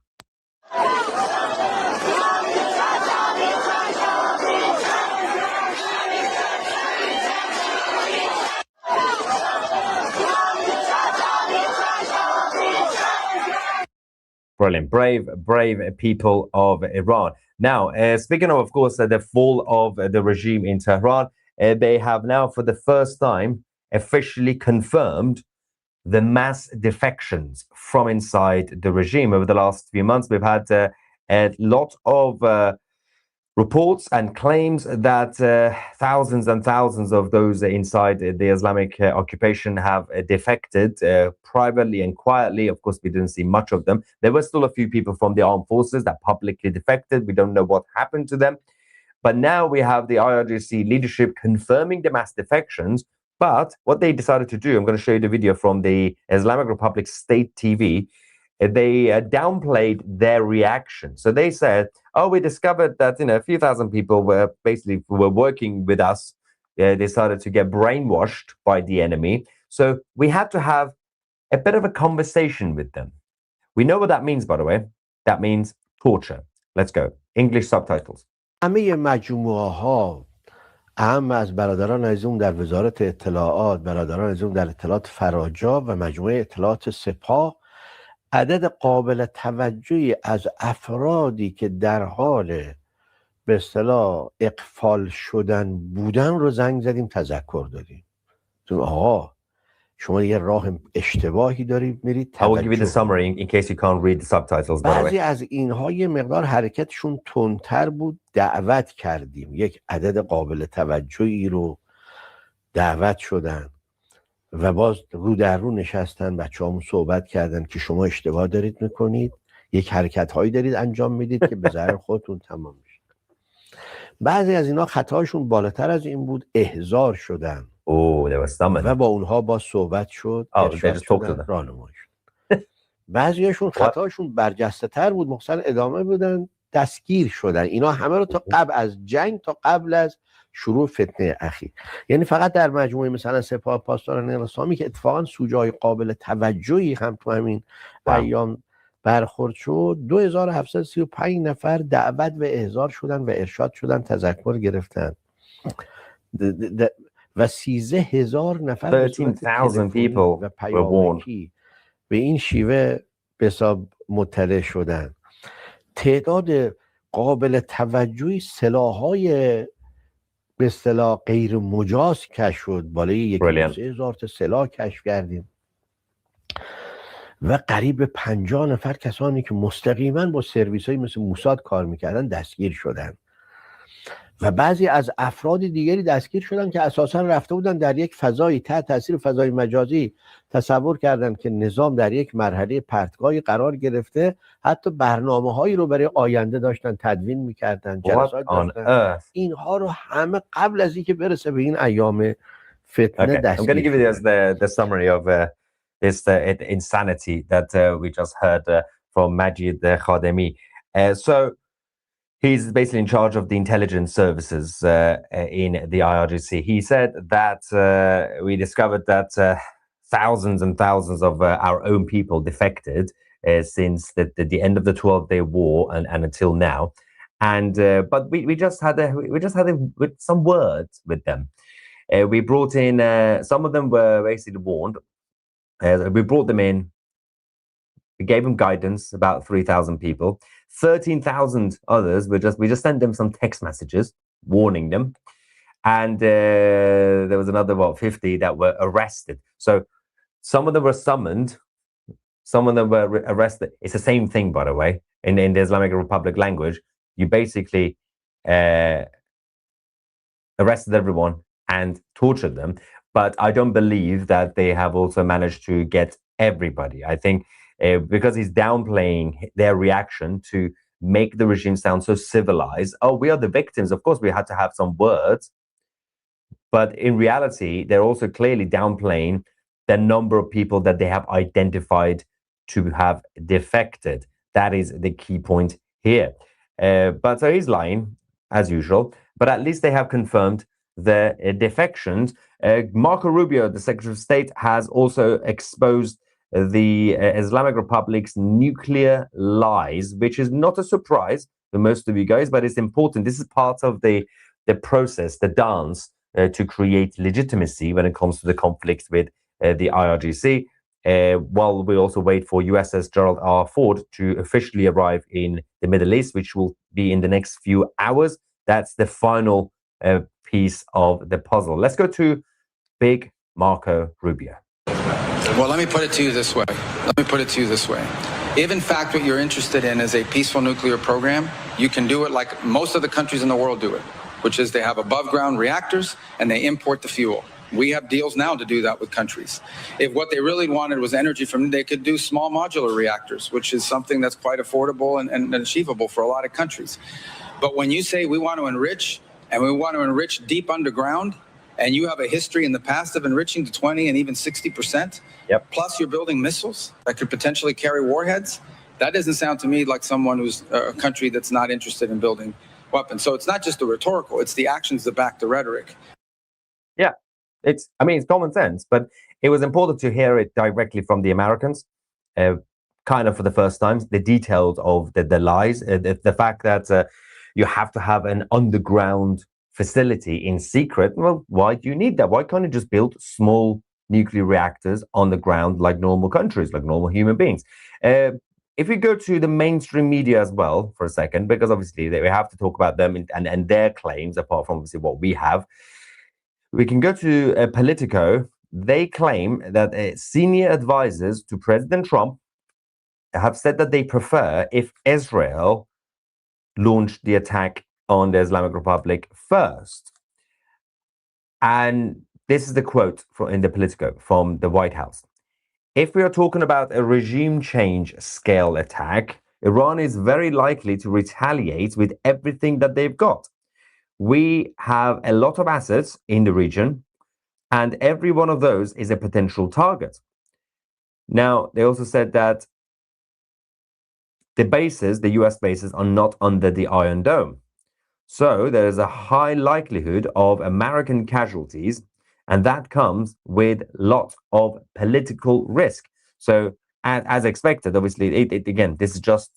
Speaker 11: Brilliant. Brave people of Iran. Now, speaking of course, the fall of the regime in Tehran, they have now for the first time officially confirmed the mass defections from inside the regime. Over the last few months, we've had a lot of reports and claims that thousands and thousands of those inside the Islamic occupation have defected privately and quietly. Of course, we didn't see much of them. There were still a few people from the armed forces that publicly defected. We don't know what happened to them. But now we have the IRGC leadership confirming the mass defections. But what they decided to do, I'm going to show you the video from the Islamic Republic state TV. They downplayed their reaction. So they said, oh, we discovered that, a few thousand people were working with us. They started to get brainwashed by the enemy. So we had to have a bit of a conversation with them. We know what that means, by the way. That means torture. Let's go. English subtitles.
Speaker 13: همه مجموعه ها اهم از برادران عزیزم در وزارت اطلاعات، برادران عزیزم در اطلاعات فراجا و مجموعه اطلاعات سپاه عدد قابل توجهی از افرادی که در حال به اصطلاح اقفال شدن بودن رو زنگ زدیم، تذکر دادیم. آقا شما یه راه اشتباهی دارید میرید.
Speaker 11: I will give you the summary in case you can't read the subtitles.
Speaker 13: بعضی از اینها یه مقدار حرکتشون تندتر بود، دعوت کردیم. یک عدد قابل توجهی رو دعوت شدن و باز رو در رو نشستن، بچه‌هامون صحبت کردن که شما اشتباه دارید میکنید، یک حرکت هایی دارید انجام میدید که به ضرر خودتون تمام میشه. بعضی از اینا خطاشون بالاتر از این بود، احضار شدن. و با اونها با صحبت شد، راهنمایی شد. بعضیاشون خطاشون برجسته تر بود، مخصوصا ادامه بودن، دستگیر شدن. اینا همه رو تا قبل از جنگ، تا قبل از شروع فتنه اخیر. یعنی فقط در مجموعه مثلا سپاه پاسداران اسلامی که اتفاقا سوژه‌های قابل توجهی هم تو همین ایام برخورد شد، 2735 نفر دعوت و احضار شدن و ارشاد شدن، تذکر گرفتن و 13,000 نفر
Speaker 11: 13,000 people were warned.
Speaker 13: به این شیوه به حساب مطلع شدن. تعداد قابل توجهی سلاح‌های به اصطلاح غیر مجاز کشف شد، بالای 1,000 تا سلاح کشف کردیم و قریب 50 نفر کسانی که مستقیما با سرویس‌های مثل موساد کار میکردن دستگیر شدن و بعضی از افراد دیگری دستگیر شدن که اساسا رفته بودن در یک فضایی تحت تاثیر فضای مجازی، تصور کردن که نظام در یک مرحله پرتگاهی قرار گرفته، حتی برنامه‌هایی رو برای آینده داشتن تدوین می‌کردن، جلسات داشتن. اینها رو همه قبل از اینکه برسه به این ایام فتنه دستگیر.
Speaker 11: I'm going to give you the summary of this insanity that we just heard from Majid Khademi. So he's basically in charge of the intelligence services in the IRGC. He said that we discovered that thousands and thousands of our own people defected since the end of the 12-day war and until now. And but we just had some words with them. We brought in some of them were basically warned. We brought them in. We gave them guidance, about 3,000 people. 13,000 others we just sent them some text messages warning them, and there was another 50 that were arrested. So some of them were summoned, some of them were arrested. It's the same thing, by the way, in the Islamic Republic language. You basically arrested everyone and tortured them, but I don't believe that they have also managed to get everybody. I think because he's downplaying their reaction to make the regime sound so civilized. Oh, we are the victims. Of course, we had to have some words. But in reality, they're also clearly downplaying the number of people that they have identified to have defected. That is the key point here. But so he's lying, as usual. But at least they have confirmed the defections. Marco Rubio, the Secretary of State, has also exposed the Islamic Republic's nuclear lies, which is not a surprise for most of you guys, but it's important. This is part of the process, the dance to create legitimacy when it comes to the conflict with the IRGC, while we also wait for USS Gerald R. Ford to officially arrive in the Middle East, which will be in the next few hours. That's the final piece of the puzzle. Let's go to Big Marco Rubio.
Speaker 12: Well, let me put it to you this way. If in fact what you're interested in is a peaceful nuclear program, you can do it like most of the countries in the world do it, which is they have above ground reactors and they import the fuel. We have deals now to do that with countries. If what they really wanted was energy from, they could do small modular reactors, which is something that's quite affordable and achievable for a lot of countries. But when you say we want to enrich, and we want to enrich deep underground, and you have a history in the past of enriching to 20 and even 60%, plus you're building missiles that could potentially carry warheads, that doesn't sound to me like someone who's a country that's not interested in building weapons. So it's not just the rhetorical, it's the actions that back the rhetoric.
Speaker 11: Yeah, it's common sense, but it was important to hear it directly from the Americans, kind of for the first time, the details of the lies, the fact that you have to have an underground facility in secret. Well, why do you need that? Why can't you just build small nuclear reactors on the ground like normal countries, like normal human beings? If we go to the mainstream media as well for a second, because obviously we have to talk about them and their claims, apart from obviously what we have. We can go to Politico. They claim that senior advisors to President Trump have said that they prefer if Israel launched the attack on the Islamic Republic first. And this is the quote in the Politico from the White House. If we are talking about a regime change scale attack, Iran is very likely to retaliate with everything that they've got. We have a lot of assets in the region, and every one of those is a potential target. Now, they also said that the US bases are not under the Iron Dome. So there is a high likelihood of American casualties, and that comes with lots of political risk. So as expected, obviously, again, this is just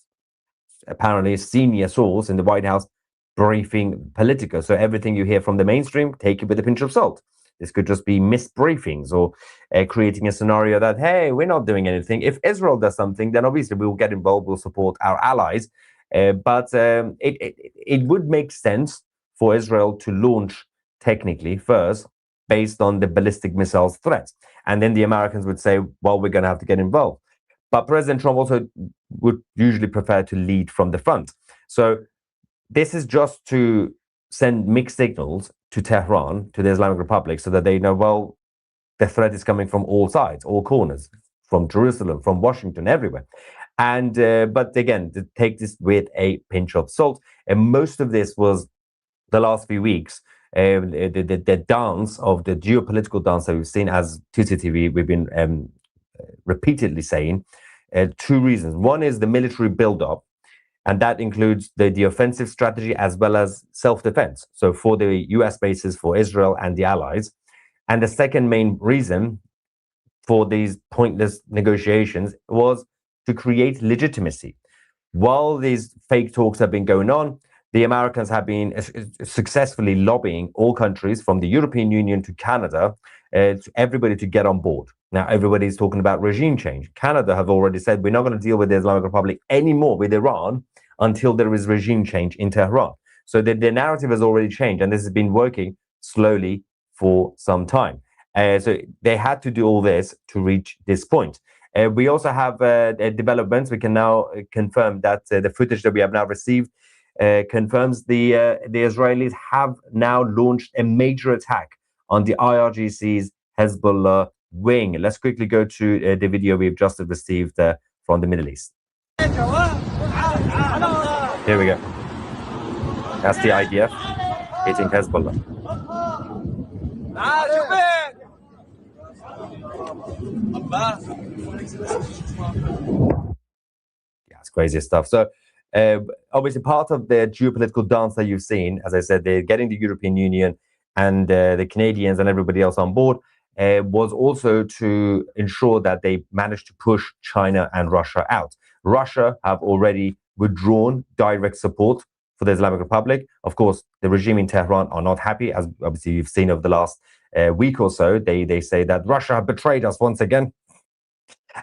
Speaker 11: apparently a senior source in the White House briefing Politico. So everything you hear from the mainstream, take it with a pinch of salt. This could just be misbriefings or creating a scenario that, hey, we're not doing anything. If Israel does something, then obviously we will get involved, we'll support our allies. But it would make sense for Israel to launch technically first based on the ballistic missiles threat. And then the Americans would say, well, we're going to have to get involved. But President Trump also would usually prefer to lead from the front. So this is just to send mixed signals to Tehran, to the Islamic Republic, so that they know, well, the threat is coming from all sides, all corners, from Jerusalem, from Washington, everywhere. And but again, to take this with a pinch of salt. And most of this was the last few weeks, the dance of the geopolitical dance that we've seen as TTTV, we've been repeatedly saying, two reasons. One is the military buildup, and that includes the offensive strategy as well as self-defense. So for the US bases, for Israel and the allies. And the second main reason for these pointless negotiations was to create legitimacy. While these fake talks have been going on, the Americans have been successfully lobbying all countries from the European Union to Canada, to everybody to get on board. Now, everybody's talking about regime change. Canada have already said, we're not going to deal with the Islamic Republic anymore with Iran until there is regime change in Tehran. So the narrative has already changed, and this has been working slowly for some time. So they had to do all this to reach this point. We also have developments. We can now confirm that the footage that we have now received confirms the Israelis have now launched a major attack on the IRGC's Hezbollah wing. Let's quickly go to the video we've just received from the Middle East. Here we go. That's the idea, hitting Hezbollah. Yeah, it's crazy stuff. So obviously part of the geopolitical dance that you've seen, as I said, they're getting the European Union and the Canadians and everybody else on board, was also to ensure that they managed to push China and Russia out. Russia have already withdrawn direct support for the Islamic Republic. Of course, the regime in Tehran are not happy, as obviously you've seen over the last week or so. They say that Russia have betrayed us once again.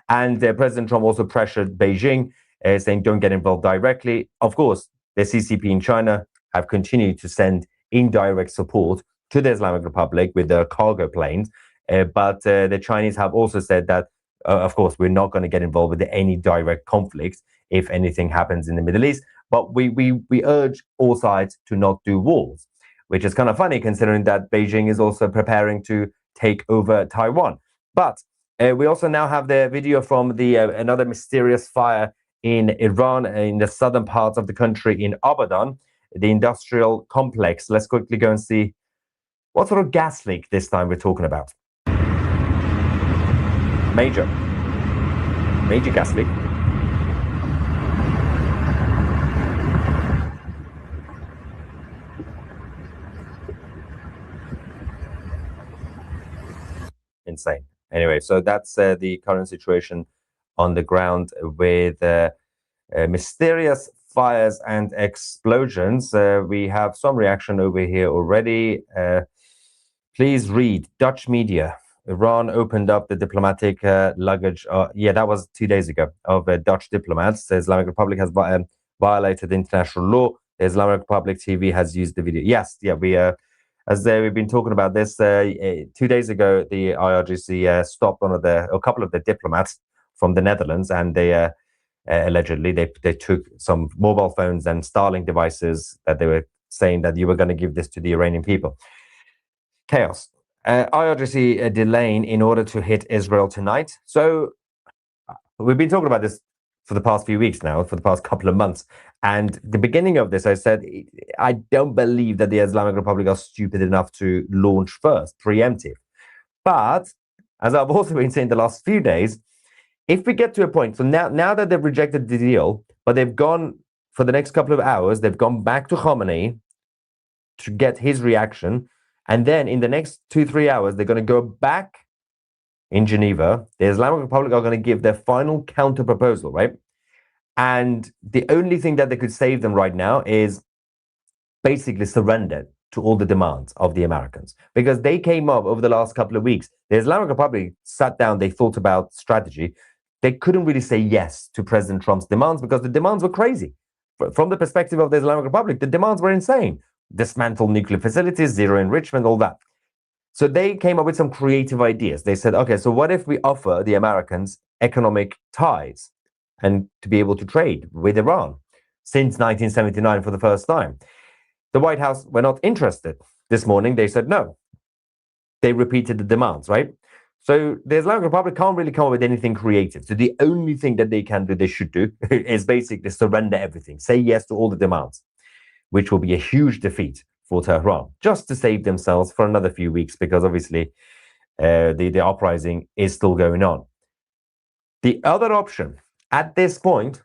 Speaker 11: And President Trump also pressured Beijing, saying don't get involved directly. Of course, the CCP in China have continued to send indirect support to the Islamic Republic with their cargo planes. But the Chinese have also said that, of course, we're not going to get involved with any direct conflicts if anything happens in the Middle East. But we urge all sides to not do wars, which is kind of funny considering that Beijing is also preparing to take over Taiwan. But we also now have the video from the another mysterious fire in Iran, in the southern parts of the country, in Abadan, the industrial complex. Let's quickly go and see what sort of gas leak this time we're talking about. Major gas leak. Insane. Anyway, so that's the current situation on the ground with mysterious fires and explosions. We have some reaction over here already. Please read Dutch media. Iran opened up the diplomatic luggage. Yeah, that was 2 days ago, of Dutch diplomats. The Islamic Republic has violated international law. The Islamic Republic TV has used the video. Yes, yeah, we've been talking about this 2 days ago. The IRGC stopped a couple of the diplomats from the Netherlands, and they allegedly they took some mobile phones and Starlink devices that they were saying that you were going to give this to the Iranian people. Chaos. IRGC delaying in order to hit Israel tonight. So we've been talking about this for the past few weeks now, for the past couple of months. And the beginning of this, I said, I don't believe that the Islamic Republic are stupid enough to launch first, preemptive. But as I've also been saying the last few days, if we get to a point, so now that they've rejected the deal, but they've gone for the next couple of hours, they've gone back to Khamenei to get his reaction. And then in the next 2-3 hours, they're going to go back in Geneva. The Islamic Republic are going to give their final counter proposal, right? And the only thing that they could save them right now is basically surrender to all the demands of the Americans. Because they came up over the last couple of weeks. The Islamic Republic sat down, they thought about strategy. They couldn't really say yes to President Trump's demands because the demands were crazy. From the perspective of the Islamic Republic, the demands were insane. Dismantle nuclear facilities, zero enrichment, all that. So they came up with some creative ideas. They said, okay, so what if we offer the Americans economic ties and to be able to trade with Iran since 1979 for the first time? The White House were not interested. This morning, they said no. They repeated the demands, right? So the Islamic Republic can't really come up with anything creative. So the only thing that they can do, they should do, is basically surrender everything. Say yes to all the demands, which will be a huge defeat for Tehran, just to save themselves for another few weeks, because obviously the uprising is still going on. The other option at this point,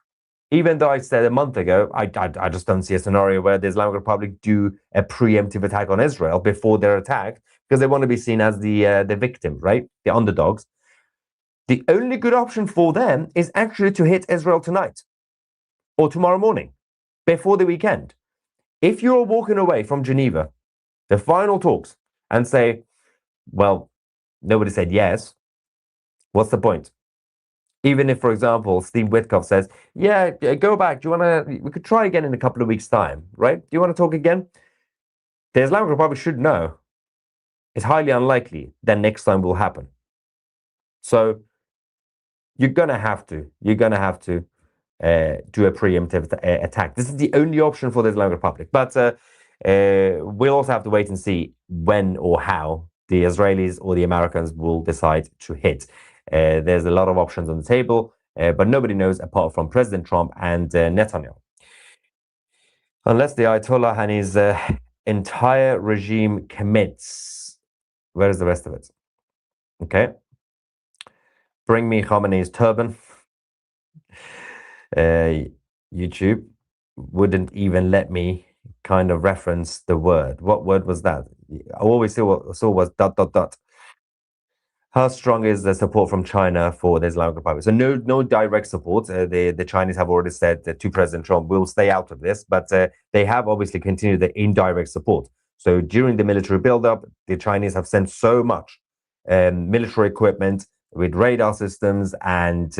Speaker 11: even though I said a month ago, I just don't see a scenario where the Islamic Republic do a preemptive attack on Israel before they're attacked, because they want to be seen as the victim, right? The underdogs. The only good option for them is actually to hit Israel tonight or tomorrow morning, before the weekend. If you're walking away from Geneva, the final talks, and say, well, nobody said yes, what's the point? Even if, for example, Steve Witkoff says, yeah, go back. Do you want to, we could try again in a couple of weeks' time, right? Do you want to talk again? The Islamic Republic should know it's highly unlikely that next time will happen. So you're going to have to do a preemptive attack. This is the only option for the Islamic Republic. But we'll also have to wait and see when or how the Israelis or the Americans will decide to hit. There's a lot of options on the table, but nobody knows apart from President Trump and Netanyahu. Unless the Ayatollah and his entire regime commits. Where is the rest of it? Okay. Bring me Khamenei's turban. YouTube wouldn't even let me kind of reference the word. What word was that? I always saw was ... How strong is the support from China for the Islamic Republic? So no direct support. The Chinese have already said to President Trump, we'll stay out of this, but they have obviously continued the indirect support. So during the military buildup, the Chinese have sent so much military equipment with radar systems and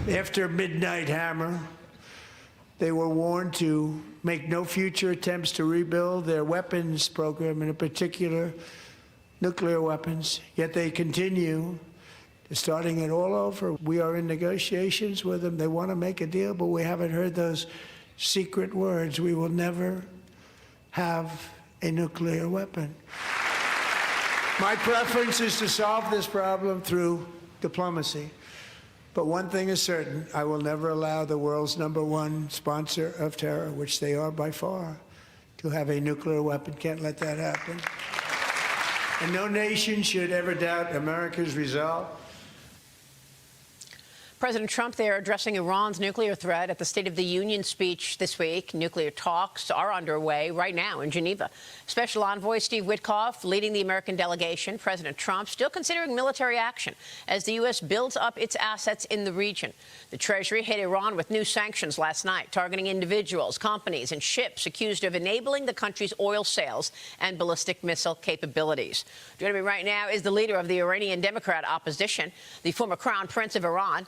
Speaker 3: After Midnight Hammer, they were warned to make no future attempts to rebuild their weapons program, and in particular, nuclear weapons. Yet they continue, starting it all over. We are in negotiations with them. They want to make a deal, but we haven't heard those secret words. We will never have a nuclear weapon. My preference is to solve this problem through diplomacy. But one thing is certain, I will never allow the world's #1 sponsor of terror, which they are by far, to have a nuclear weapon. Can't let that happen. And no nation should ever doubt America's resolve.
Speaker 4: President Trump there addressing Iran's nuclear threat at the State of the Union speech this week. Nuclear talks are underway right now in Geneva. Special Envoy Steve Witkoff leading the American delegation. President Trump still considering military action as the U.S. builds up its assets in the region. The Treasury hit Iran with new sanctions last night, targeting individuals, companies, and ships accused of enabling the country's oil sales and ballistic missile capabilities. Joining me right now is the leader of the Iranian Democrat opposition, the former Crown Prince of Iran,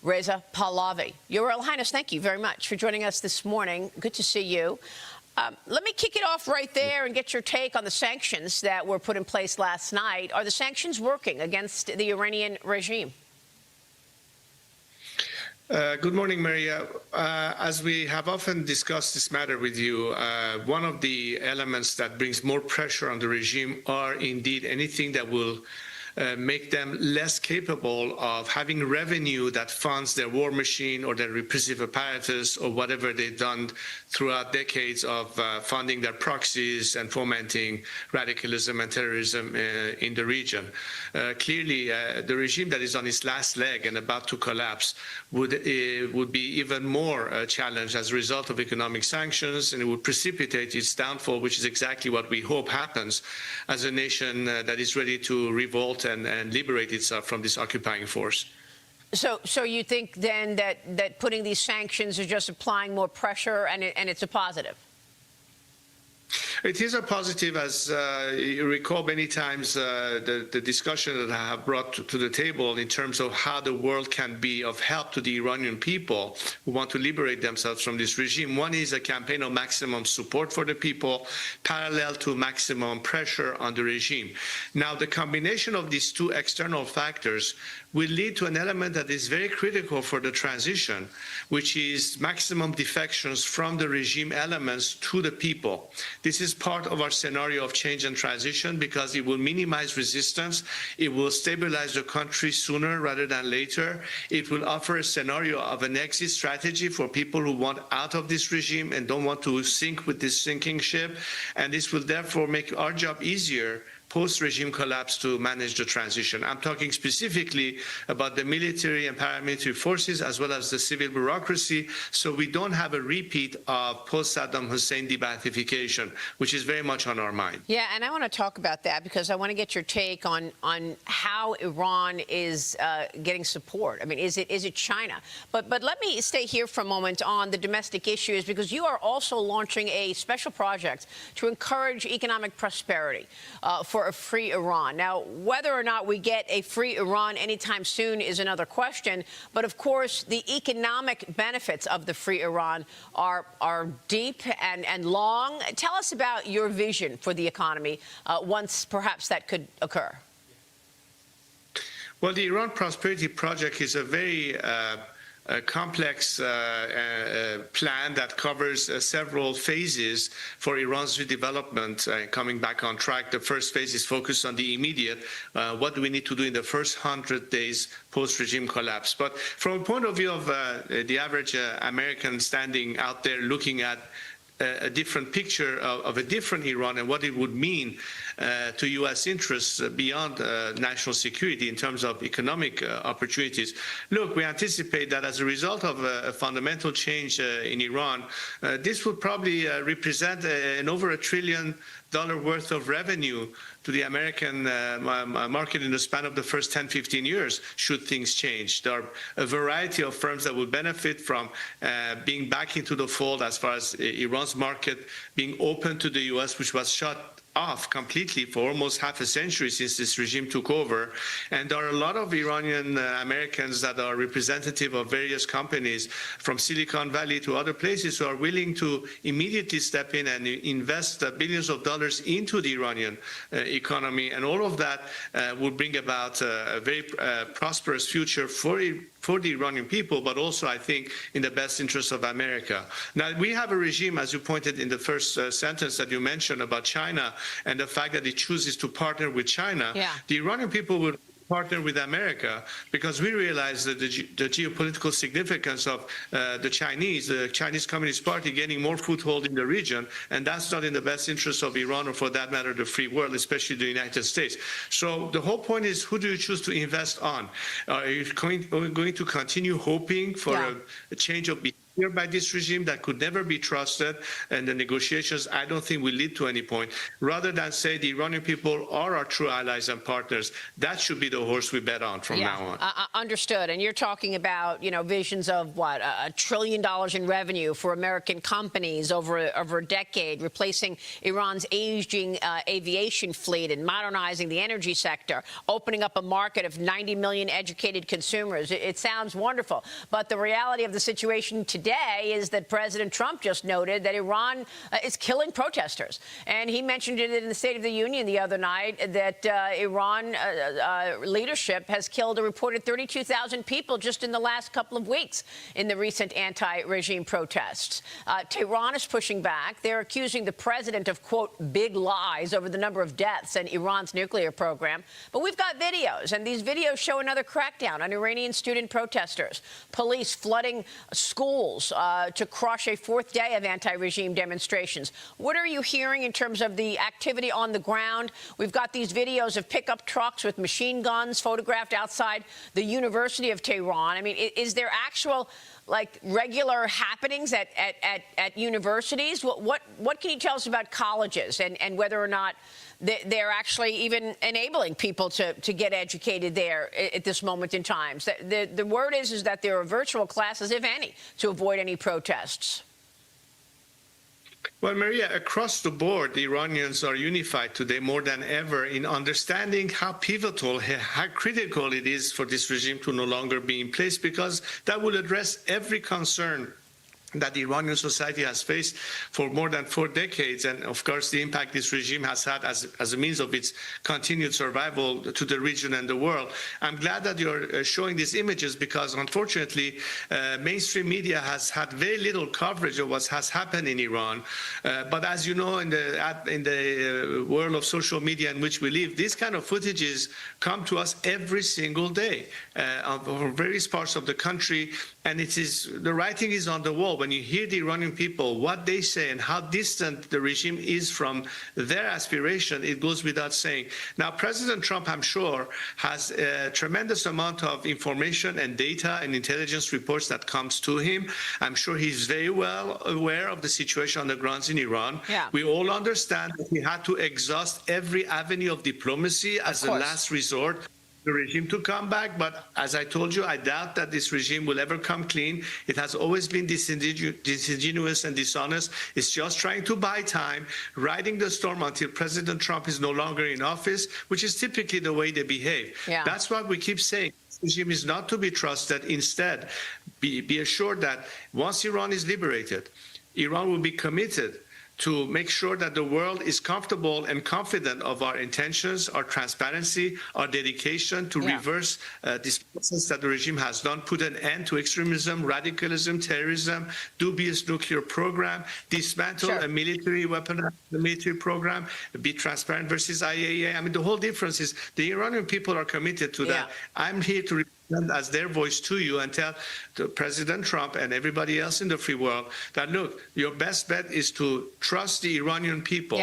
Speaker 4: Reza Pahlavi. Your Royal Highness, thank you very much for joining us this morning. Good to see you. Let me kick it off right there and get your take on the sanctions that were put in place last night. Are the sanctions working against the Iranian regime?
Speaker 5: Good morning, Maria. As we have often discussed this matter with you, one of the elements that brings more pressure on the regime are indeed anything that will make them less capable of having revenue that funds their war machine or their repressive apparatus or whatever they've done throughout decades of funding their proxies and fomenting radicalism and terrorism in the region. Clearly, the regime that is on its last leg and about to collapse would be even more challenged as a result of economic sanctions, and it would precipitate its downfall, which is exactly what we hope happens as a nation that is ready to revolt and liberate itself from this occupying force.
Speaker 4: So you think then that putting these sanctions are just applying more pressure and it's a positive?
Speaker 5: It is a positive, as you recall many times the discussion that I have brought to the table in terms of how the world can be of help to the Iranian people who want to liberate themselves from this regime. One is a campaign of maximum support for the people, parallel to maximum pressure on the regime. Now, the combination of these two external factors will lead to an element that is very critical for the transition, which is maximum defections from the regime elements to the people. This is part of our scenario of change and transition because it will minimize resistance. It will stabilize the country sooner rather than later. It will offer a scenario of an exit strategy for people who want out of this regime and don't want to sink with this sinking ship. And this will therefore make our job easier post-regime collapse to manage the transition. I'm talking specifically about the military and paramilitary forces as well as the civil bureaucracy, so we don't have a repeat of post-Saddam Hussein de-Baathification, which is very much on our mind.
Speaker 4: Yeah, and I want to talk about that because I want to get your take on how Iran is getting support. I mean, is it China? But let me stay here for a moment on the domestic issues because you are also launching a special project to encourage economic prosperity for a free Iran. Now, whether or not we get a free Iran anytime soon is another question. But of course, the economic benefits of the free Iran are deep and long. Tell us about your vision for the economy once perhaps that could occur.
Speaker 5: Well, the Iran Prosperity Project is a very a complex plan that covers several phases for Iran's redevelopment coming back on track. The first phase is focused on the immediate. What do we need to do in the first 100 days post-regime collapse? But from a point of view of the average American standing out there looking at a different picture of a different Iran and what it would mean to U.S. interests beyond national security in terms of economic opportunities. Look, we anticipate that as a result of a fundamental change in Iran, this would probably represent an over $1 trillion worth of revenue to the American market in the span of the first 10, 15 years, should things change. There are a variety of firms that would benefit from being back into the fold as far as Iran's market being open to the U.S., which was shut off completely for almost half a century since this regime took over. And there are a lot of Iranian Americans that are representative of various companies from Silicon Valley to other places who are willing to immediately step in and invest billions of dollars into the Iranian economy. And all of that would bring about a very prosperous future for for the Iranian people, but also, I think, in the best interest of America. Now, we have a regime, as you pointed in the first sentence that you mentioned about China and the fact that it chooses to partner with China.
Speaker 4: Yeah.
Speaker 5: The Iranian people would partner with America because we realize that the geopolitical significance of the Chinese Communist Party getting more foothold in the region, and that's not in the best interest of Iran or, for that matter, the free world, especially the United States. So the whole point is, who do you choose to invest on? Are you going to continue hoping for a change of behavior by this regime that could never be trusted, and the negotiations, I don't think, will lead to any point, rather than say the Iranian people are our true allies and partners? That should be the horse we bet on from now on.
Speaker 4: Understood. And you're talking about, you know, visions of what, $1 trillion in revenue for American companies over a decade, replacing Iran's aging aviation fleet and modernizing the energy sector, opening up a market of 90 million educated consumers. It sounds wonderful, but the reality of the situation today is that President Trump just noted that Iran is killing protesters. And he mentioned it in the State of the Union the other night that Iran leadership has killed a reported 32,000 people just in the last couple of weeks in the recent anti-regime protests. Tehran is pushing back. They're accusing the president of, quote, big lies over the number of deaths and Iran's nuclear program. But we've got videos, and these videos show another crackdown on Iranian student protesters, police flooding schools to crush a fourth day of anti-regime demonstrations. What are you hearing in terms of the activity on the ground? We've got these videos of pickup trucks with machine guns photographed outside the University of Tehran. I mean, is there actual, like, regular happenings at universities? What can you tell us about colleges and whether or not they're actually even enabling people to get educated there at this moment in time? The word is that there are virtual classes, if any, to avoid any protests.
Speaker 5: Well, Maria, across the board, the Iranians are unified today more than ever in understanding how pivotal, how critical it is for this regime to no longer be in place, because that will address every concern that the Iranian society has faced for more than 4 decades, and of course the impact this regime has had as a means of its continued survival to the region and the world. I'm glad that you're showing these images, because unfortunately mainstream media has had very little coverage of what has happened in Iran. But as you know, in the world of social media in which we live, these kind of footages come to us every single day from various parts of the country, and it is, the writing is on the wall. When you hear the Iranian people, what they say and how distant the regime is from their aspiration, it goes without saying. Now, President Trump, I'm sure, has a tremendous amount of information and data and intelligence reports that comes to him. I'm sure he's very well aware of the situation on the grounds in Iran.
Speaker 4: Yeah.
Speaker 5: We all understand that he had to exhaust every avenue of diplomacy as a last resort the regime to come back, but as I told you, I doubt that this regime will ever come clean. It has always been disingenuous and dishonest. It's just trying to buy time, riding the storm until President Trump is no longer in office, which is typically the way they behave. Yeah. That's what we keep saying. This regime is not to be trusted. Instead, be assured that once Iran is liberated, Iran will be committed to make sure that the world is comfortable and confident of our intentions, our transparency, our dedication to reverse this process that the regime has done, put an end to extremism, radicalism, terrorism, dubious nuclear program, dismantle a military military program, be transparent versus IAEA. I mean, the whole difference is the Iranian people are committed to that. I'm here to as their voice to you and tell President Trump and everybody else in the free world that, look, your best bet is to trust the Iranian people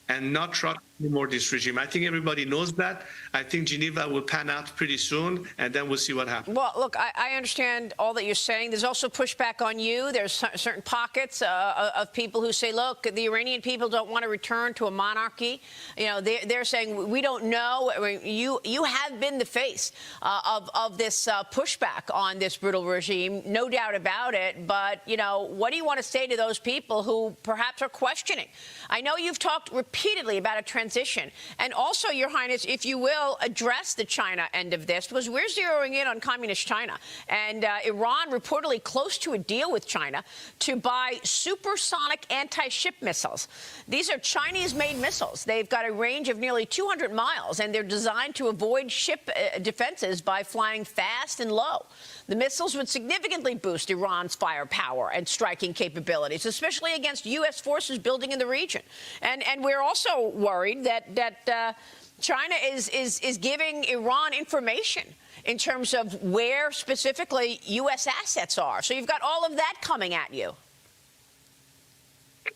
Speaker 5: and not trust anymore this regime. I think everybody knows that. I think Geneva will pan out pretty soon, and then we'll see what happens.
Speaker 4: Well, look, I understand all that you're saying. There's also pushback on you. There's certain pockets of people who say, look, the Iranian people don't want to return to a monarchy. You know, they're saying, we don't know. I mean, you have been the face of this pushback on this brutal regime, no doubt about it. But, you know, what do you want to say to those people who perhaps are questioning? I know you've talked repeatedly about a transition, and also, Your Highness, if you will, address the China end of this, because we're zeroing in on communist China, and Iran reportedly close to a deal with China to buy supersonic anti-ship missiles. These are Chinese-made missiles. They've got a range of nearly 200 miles, and they're designed to avoid ship defenses by flying fast and low. The missiles would significantly boost Iran's firepower and striking capabilities, especially against U.S. forces building in the region. And we're also worried that China is giving Iran information in terms of where specifically U.S. assets are. So you've got all of that coming at you.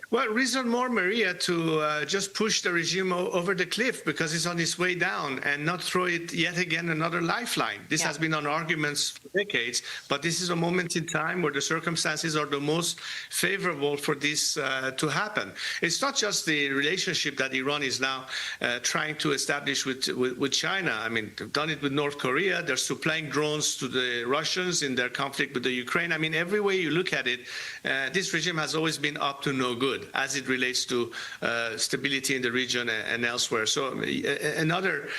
Speaker 5: Well, reason more, Maria, to just push the regime over the cliff because it's on its way down and not throw it yet again another lifeline. This has been on arguments for decades, but this is a moment in time where the circumstances are the most favorable for this to happen. It's not just the relationship that Iran is now trying to establish with China. I mean, they've done it with North Korea. They're supplying drones to the Russians in their conflict with the Ukraine. I mean, every way you look at it, this regime has always been up to no good as it relates to stability in the region and elsewhere. So another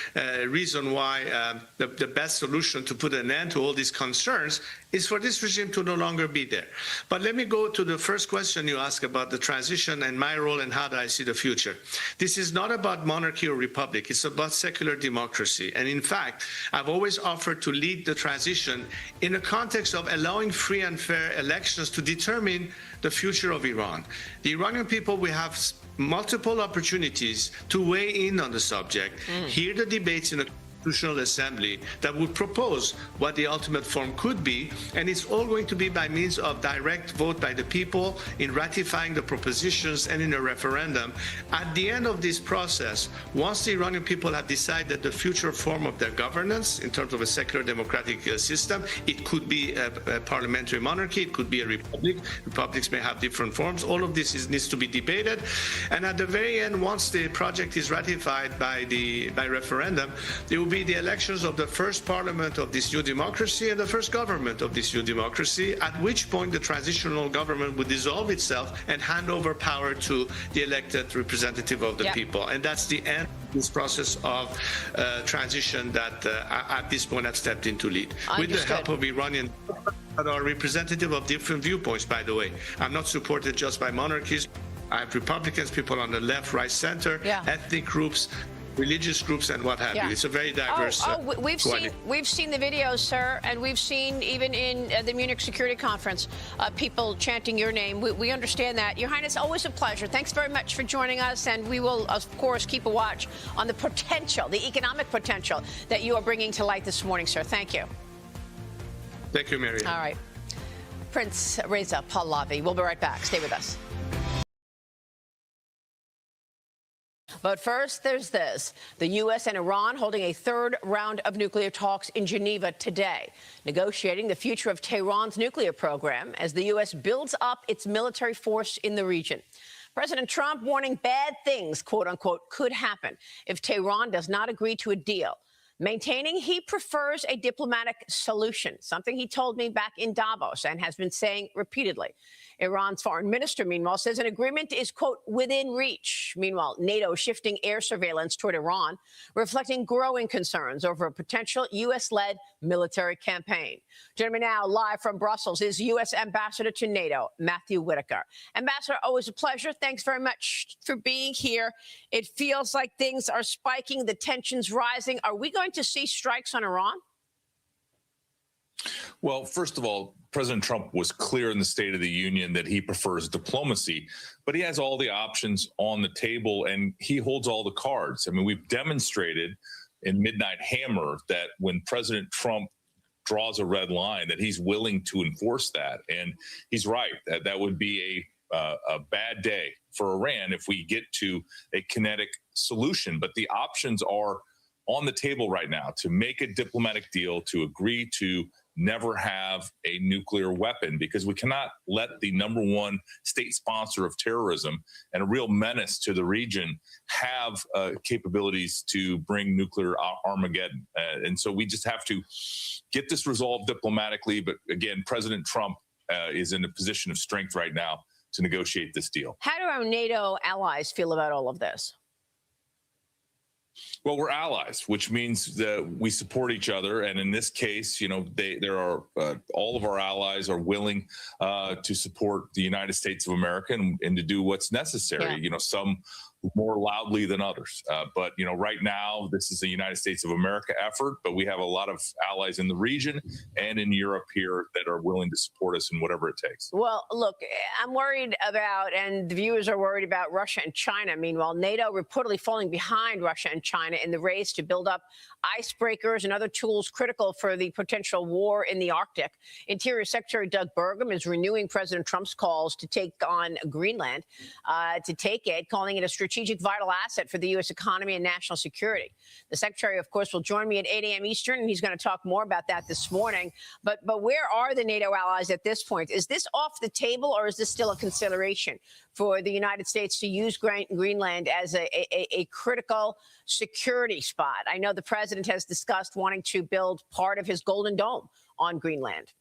Speaker 5: reason why the best solution to put an end to all these concerns is for this regime to no longer be there. But let me go to the first question you asked about the transition and my role and how do I see the future. This is not about monarchy or republic. It's about secular democracy. And in fact, I've always offered to lead the transition in the context of allowing free and fair elections to determine the future of Iran. The Iranian people, we have multiple opportunities to weigh in on the subject, hear the debates in a Constitutional Assembly that would propose what the ultimate form could be, and it's all going to be by means of direct vote by the people in ratifying the propositions and in a referendum. At the end of this process, once the Iranian people have decided the future form of their governance in terms of a secular democratic system, it could be a parliamentary monarchy, it could be a republic. Republics may have different forms. All of this needs to be debated. And at the very end, once the project is ratified by referendum, there will be the elections of the first parliament of this new democracy and the first government of this new democracy, at which point the transitional government would dissolve itself and hand over power to the elected representative of the people. And that's the end of this process of transition that at this point I've stepped in to lead. With the help of Iranian that are representative of different viewpoints, by the way. I'm not supported just by monarchies. I have Republicans, people on the left, right, center, ethnic groups, religious groups, and what have you. It's a very diverse.
Speaker 4: We've seen the videos, sir, and we've seen even in the Munich Security Conference people chanting your name. We understand that. Your Highness, always a pleasure. Thanks very much for joining us, and we will, of course, keep a watch on the potential, the economic potential that you are bringing to light this morning, sir. Thank you.
Speaker 5: Thank you, Mary.
Speaker 4: All right. Prince Reza Pahlavi. We'll be right back. Stay with us. But first, there's this. The U.S. and Iran holding a third round of nuclear talks in Geneva today, negotiating the future of Tehran's nuclear program as the U.S. builds up its military force in the region. President Trump warning bad things, quote unquote, could happen if Tehran does not agree to a deal, maintaining he prefers a diplomatic solution, something he told me back in Davos and has been saying repeatedly. Iran's foreign minister, meanwhile, says an agreement is, quote, within reach. Meanwhile, NATO shifting air surveillance toward Iran, reflecting growing concerns over a potential U.S.-led military campaign. Joining me now live from Brussels is U.S. Ambassador to NATO, Matthew Whitaker. Ambassador, always a pleasure. Thanks very much for being here. It feels like things are spiking, the tensions rising. Are we going to see strikes on Iran?
Speaker 14: Well, first of all, President Trump was clear in the State of the Union that he prefers diplomacy, but he has all the options on the table and he holds all the cards. I mean, we've demonstrated in Midnight Hammer that when President Trump draws a red line, that he's willing to enforce that. And he's right, that would be a bad day for Iran if we get to a kinetic solution. But the options are on the table right now to make a diplomatic deal, to agree to never have a nuclear weapon, because we cannot let the #1 state sponsor of terrorism and a real menace to the region have capabilities to bring nuclear Armageddon. And so we just have to get this resolved diplomatically. But again, President Trump is in a position of strength right now to negotiate this deal. How
Speaker 4: do our NATO allies feel about all of this?
Speaker 14: Well, we're allies, which means that we support each other. And in this case, you know, all of our allies are willing to support the United States of America and to do what's necessary. You know, some more loudly than others. But, you know, right now, this is a United States of America effort, but we have a lot of allies in the region and in Europe here that are willing to support us in whatever it takes.
Speaker 4: Well, look, I'm worried about, and the viewers are worried about Russia and China. Meanwhile, NATO reportedly falling behind Russia and China in the race to build up icebreakers and other tools critical for the potential war in the Arctic. Interior Secretary Doug Burgum is renewing President Trump's calls to take on Greenland, calling it a strategic vital asset for the U.S. economy and national security. The secretary, of course, will join me at 8 a.m. Eastern, and he's going to talk more about that this morning. But where are the NATO allies at this point? Is this off the table, or is this still a consideration for the United States to use Greenland as a critical security spot? I know the president has discussed wanting to build part of his Golden Dome on Greenland.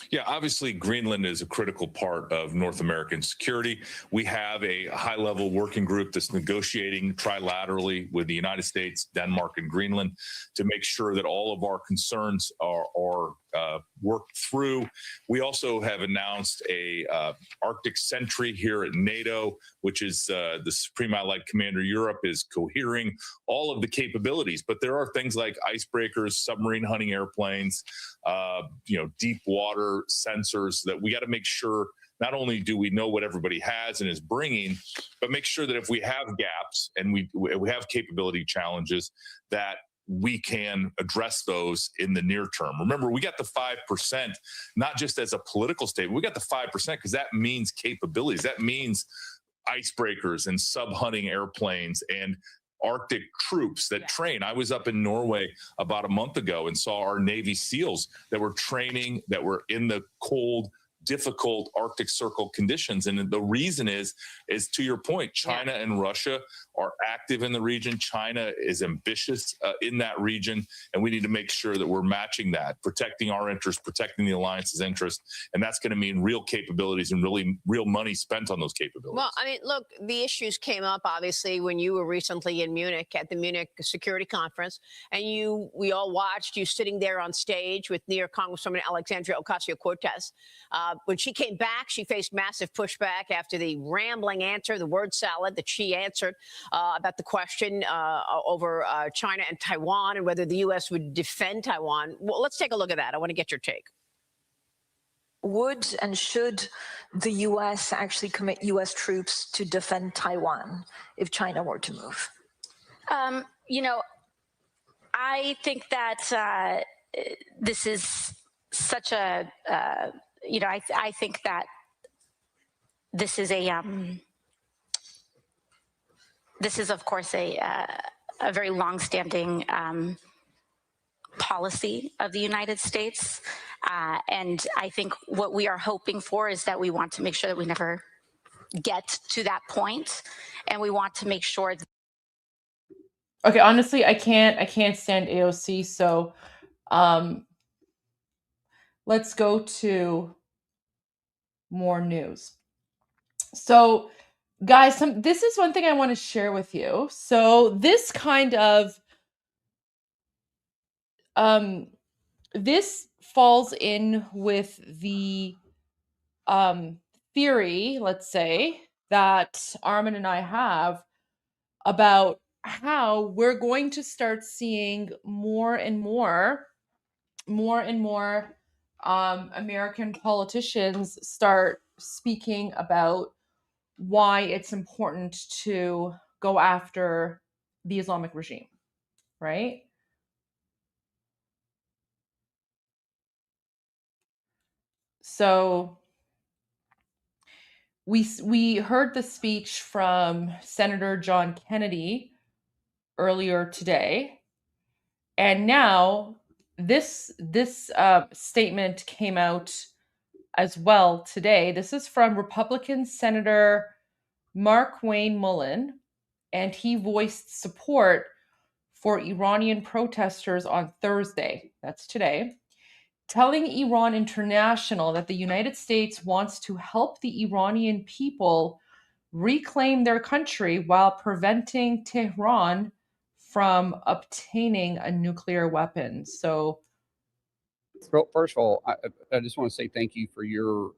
Speaker 14: Yeah, obviously, Greenland is a critical part of North American security. We have a high-level working group that's negotiating trilaterally with the United States, Denmark, and Greenland to make sure that all of our concerns are worked through. We also have announced a Arctic Sentry here at NATO, which is the Supreme Allied Commander Europe is cohering all of the capabilities. But there are things like icebreakers, submarine hunting airplanes, deep water sensors that we got to make sure not only do we know what everybody has and is bringing, but make sure that if we have gaps and we have capability challenges, that we can address those in the near term. Remember, we got the 5%, not just as a political statement. We got the 5% because that means capabilities. That means icebreakers and sub-hunting airplanes and Arctic troops that train. I was up in Norway about a month ago and saw our Navy SEALs that were training, that were in the cold, difficult Arctic Circle conditions. And the reason is to your point, China and Russia are active in the region. China is ambitious in that region, and we need to make sure that we're matching that, protecting our interests, protecting the alliance's interests, and that's going to mean real capabilities and really real money spent on those capabilities.
Speaker 4: Well, I mean, look, the issues came up, obviously, when you were recently in Munich at the Munich Security Conference, and we all watched you sitting there on stage with New York Congresswoman Alexandria Ocasio-Cortez. When she came back, she faced massive pushback after the rambling answer, the word salad that she answered about the question over China and Taiwan and whether the U.S. would defend Taiwan. Well, let's take a look at that. I want to get your take.
Speaker 15: Would and should the U.S. actually commit U.S. troops to defend Taiwan if China were to move?
Speaker 16: I think that this is such a I think that this is of course a very longstanding policy of the United States, and I think what we are hoping for is that we want to make sure that we never get to that point, and we want to make sure that.
Speaker 1: Okay, honestly, I can't stand AOC, so let's go to more news. So, guys, this is one thing I want to share with you. So, this kind of this falls in with the theory, let's say, that Armin and I have about how we're going to start seeing more and more American politicians start speaking about why it's important to go after the Islamic regime, right? So we heard the speech from Senator John Kennedy earlier today, and now this statement came out as well today. This is from Republican Senator Mark Wayne Mullen, and he voiced support for Iranian protesters on Thursday, that's today, telling Iran International that the United States wants to help the Iranian people reclaim their country while preventing Tehran from obtaining a nuclear weapon. So,
Speaker 17: first of all, I just want to say thank you for your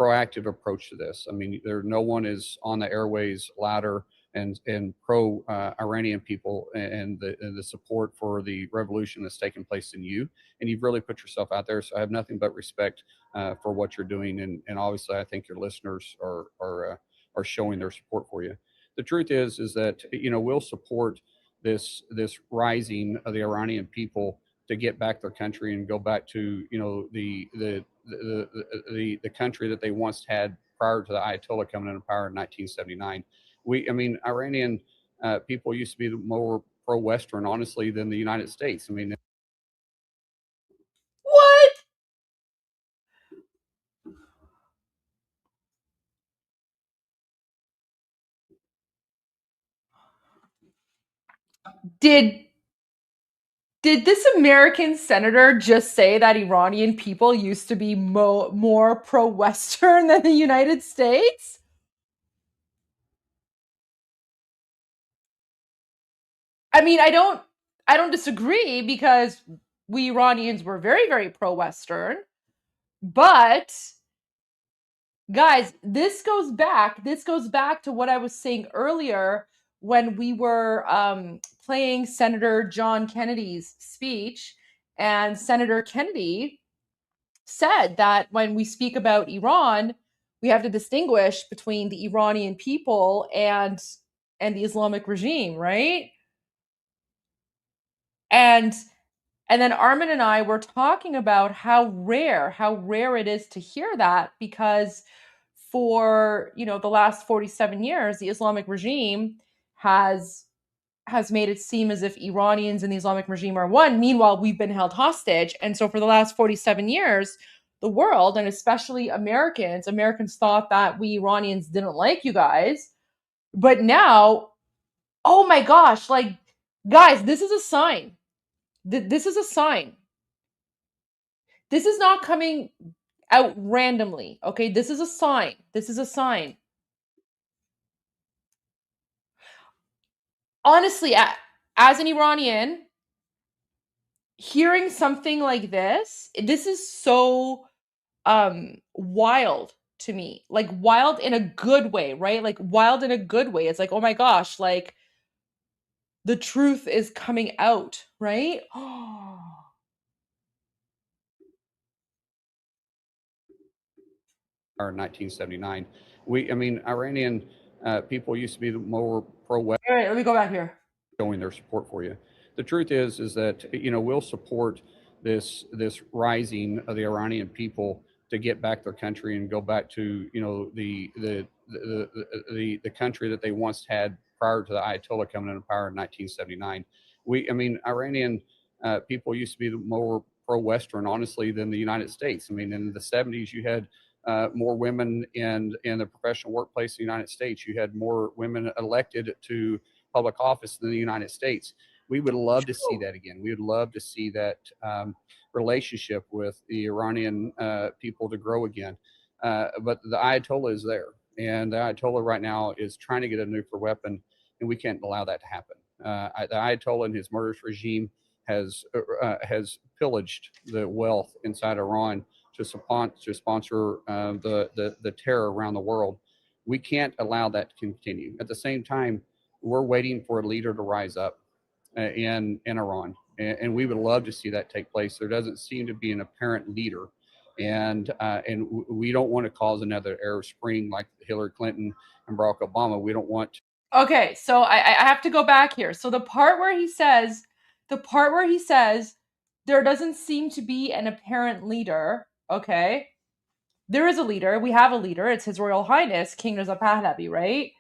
Speaker 17: proactive approach to this. I mean, no one is on the airways louder and pro Iranian people and the support for the revolution that's taken place in you. And you've really put yourself out there. So I have nothing but respect for what you're doing. And obviously, I think your listeners are showing their support for you. The truth is that, we'll support this rising of the Iranian people to get back their country and go back to, the country that they once had prior to the Ayatollah coming into power in 1979. Iranian people used to be more pro-Western, honestly, than the United States. I mean,
Speaker 1: What? Did this American senator just say that Iranian people used to be more pro-Western than the United States? I mean, I don't disagree, because we Iranians were very, very pro-Western. But guys, this goes back to what I was saying earlier when we were playing Senator John Kennedy's speech, and Senator Kennedy said that when we speak about Iran, we have to distinguish between the Iranian people and the Islamic regime, right? And then Armin and I were talking about how rare it is to hear that, because for, the last 47 years, the Islamic regime has made it seem as if Iranians and the Islamic regime are one. Meanwhile, we've been held hostage. And so for the last 47 years, the world, and especially Americans thought that we Iranians didn't like you guys. But now, oh my gosh, like, guys, this is a sign. This is a sign. This is not coming out randomly, okay? This is a sign. This is a sign. Honestly, as an Iranian, hearing something like this is so wild to me. Like, wild in a good way, right? Like, wild in a good way. It's like, oh my gosh, like, the truth is coming out, right?
Speaker 17: Or 1979. Iranian people used to be more pro-Western.
Speaker 1: All right, let me go back here.
Speaker 17: Showing their support for you. The truth is that, we'll support this rising of the Iranian people to get back their country and go back to, the country that they once had prior to the Ayatollah coming into power in 1979. Iranian people used to be more pro-Western, honestly, than the United States. I mean, in the 70s, you had more women in the professional workplace in the United States. You had more women elected to public office in the United States. We would love to see that again. We would love to see that relationship with the Iranian people to grow again. But the Ayatollah is there, and the Ayatollah right now is trying to get a nuclear weapon, and we can't allow that to happen. The Ayatollah and his murderous regime has pillaged the wealth inside Iran to sponsor the terror around the world. We can't allow that to continue. At the same time, we're waiting for a leader to rise up in Iran, and we would love to see that take place. There doesn't seem to be an apparent leader, and we don't want to cause another Arab Spring like Hillary Clinton and Barack Obama. We don't want to.
Speaker 1: Okay, so I have to go back here. So the part where he says there doesn't seem to be an apparent leader. Okay, there is a leader. We have a leader. It's His Royal Highness King Reza Pahlavi, right?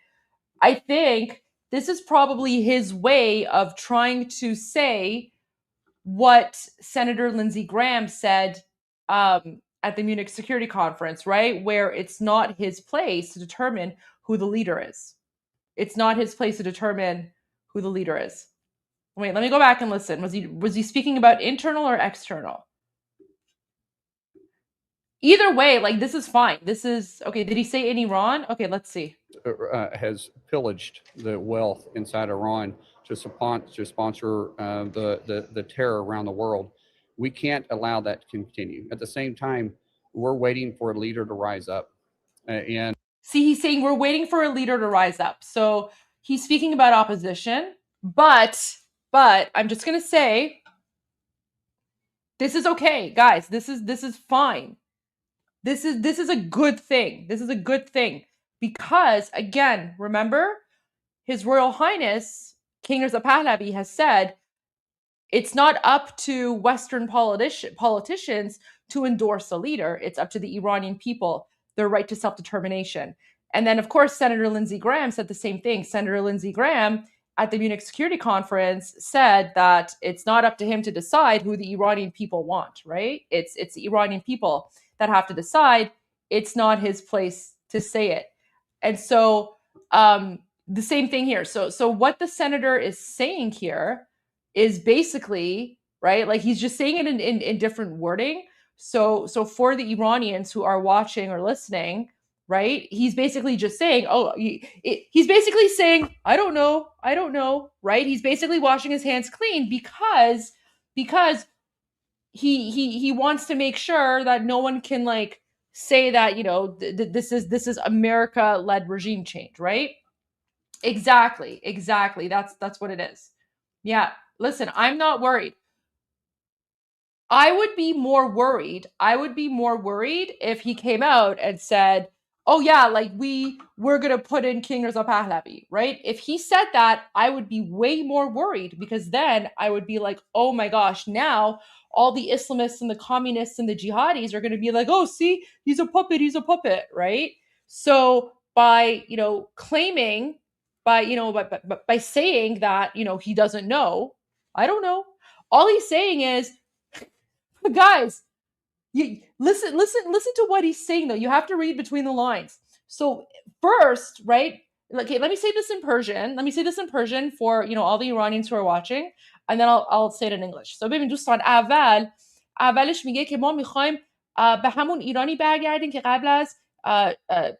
Speaker 1: I think this is probably his way of trying to say what Senator Lindsey Graham said at the Munich Security Conference, right? Where it's not his place to determine who the leader is. It's not his place to determine who the leader is. Wait, let me go back and listen. Was he speaking about internal or external? Either way, like, this is fine. This is okay. Did he say in Iran? Okay, let's see.
Speaker 17: Has pillaged the wealth inside Iran to sponsor the terror around the world. We can't allow that to continue. At the same time, we're waiting for a leader to rise up And
Speaker 1: see, he's saying we're waiting for a leader to rise up. So he's speaking about opposition, but I'm just going to say, this is okay, guys. This is fine. This is a good thing. This is a good thing because, again, remember, His Royal Highness King Reza Pahlavi has said it's not up to Western politicians to endorse a leader. It's up to the Iranian people, their right to self-determination. And then, of course, Senator Lindsey Graham said the same thing. Senator Lindsey Graham at the Munich Security Conference said that it's not up to him to decide who the Iranian people want, right? It's the Iranian people that have to decide. It's not his place to say it. And so the same thing here. So what the senator is saying here is basically, right, like he's just saying it in different wording. So for the Iranians who are watching or listening, right, he's basically just saying, he's basically saying, I don't know, right? He's basically washing his hands clean because he wants to make sure that no one can like say that, you know, this is America-led regime change, right? Exactly. That's what it is. Yeah. Listen, I'm not worried. I would be more worried if he came out and said, oh yeah, like we're going to put in King Reza Pahlavi, right? If he said that, I would be way more worried because then I would be like, oh my gosh, now all the Islamists and the communists and the jihadis are going to be like, oh, see, he's a puppet, right? So by, you know, claiming, by saying that, you know, he doesn't know, I don't know. All he's saying is, guys, you listen to what he's saying though. You have to read between the lines. So first, right? Okay, let me say this in Persian for, you know, all the Iranians who are watching, and then I'll say it in English. So ببین دوستان، اولش میگه که ما میخوایم به همون ایرانی برگردیم که قبل از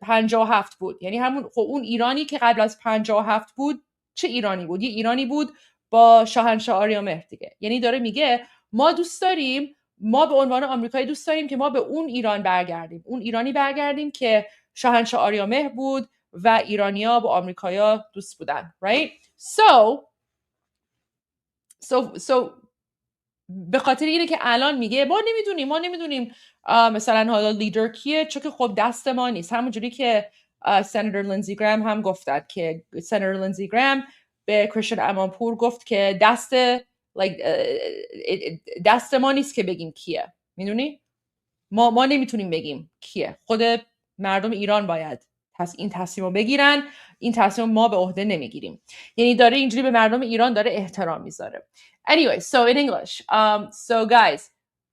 Speaker 1: 57 بود. یعنی همون اون ایرانی که قبل از 57 بود چه ایرانی بود؟ یه ایرانی بود با شاهنشاه آریامهر دیگه. یعنی داره میگه ما دوست داریم، ما به عنوان آمریکایی دوست داریم که ما به اون ایران برگردیم، اون ایرانی برگردیم که شاهنشاه آریامهر بود و ایرانیا با آمریکایا دوست بودن، right? So به خاطر اینه که الان میگه ما نمیدونیم مثلا حالا لیدر کیه، چون که خب دست ما نیست. همونجوری که سناتور لینزی گرام هم گفتد که سناتور لینزی گرام به کریستین امانپور گفت که دست ما نیست که بگیم کیه، میدونی؟ ما نمیتونیم بگیم کیه. خود مردم ایران باید این تصمیم رو بگیرن. این تصمیم ما به عهده نمیگیریم. یعنی داره اینجوری به مردم ایران داره احترام میذاره. Anyway, so in English, so guys,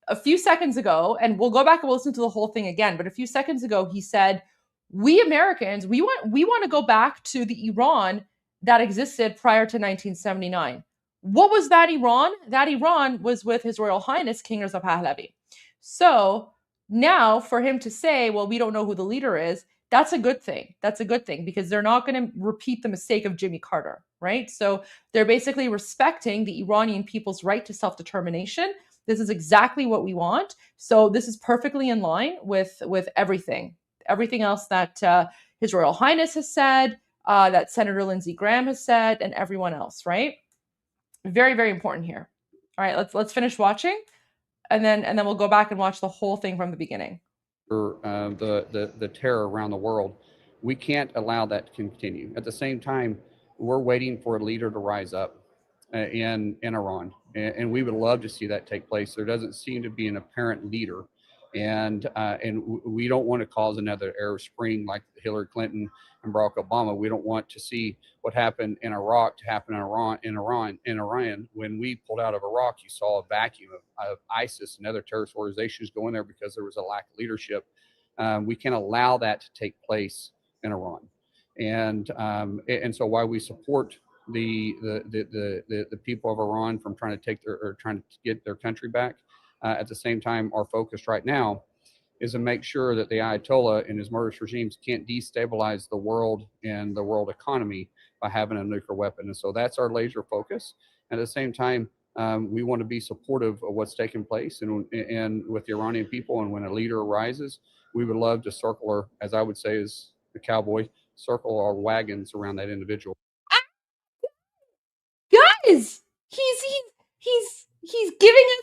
Speaker 1: a few seconds ago, and we'll go back and we'll listen to the whole thing again, but a few seconds ago he said, we Americans, we want to go back to the Iran that existed prior to 1979. What was that Iran? That Iran was with His Royal Highness King Reza Pahlavi. So now for him to say, well, we don't know who the leader is, that's a good thing. That's a good thing because they're not going to repeat the mistake of Jimmy Carter, right? So they're basically respecting the Iranian people's right to self-determination. This is exactly what we want. So this is perfectly in line with everything else that His Royal Highness has said, that Senator Lindsey Graham has said, and everyone else, right? Very, very important here. All right, let's finish watching, and then we'll go back and watch the whole thing from the beginning.
Speaker 17: The terror around the world, we can't allow that to continue. At the same time, we're waiting for a leader to rise up in Iran, and we would love to see that take place. There doesn't seem to be an apparent leader, and we don't want to cause another Arab Spring like Hillary Clinton and Barack Obama. We don't want to see what happened in Iraq to happen in Iran. When we pulled out of Iraq, you saw a vacuum of ISIS and other terrorist organizations going there because there was a lack of leadership. We can't allow that to take place in Iran, and so while we support the people of Iran from trying to get their country back, at the same time, our focus right now is to make sure that the Ayatollah and his murderous regimes can't destabilize the world and the world economy by having a nuclear weapon. And so that's our laser focus. At the same time, we want to be supportive of what's taking place and with the Iranian people. And when a leader arises, we would love to circle, or as I would say as the cowboy, circle our wagons around that individual.
Speaker 1: Guys, he's giving us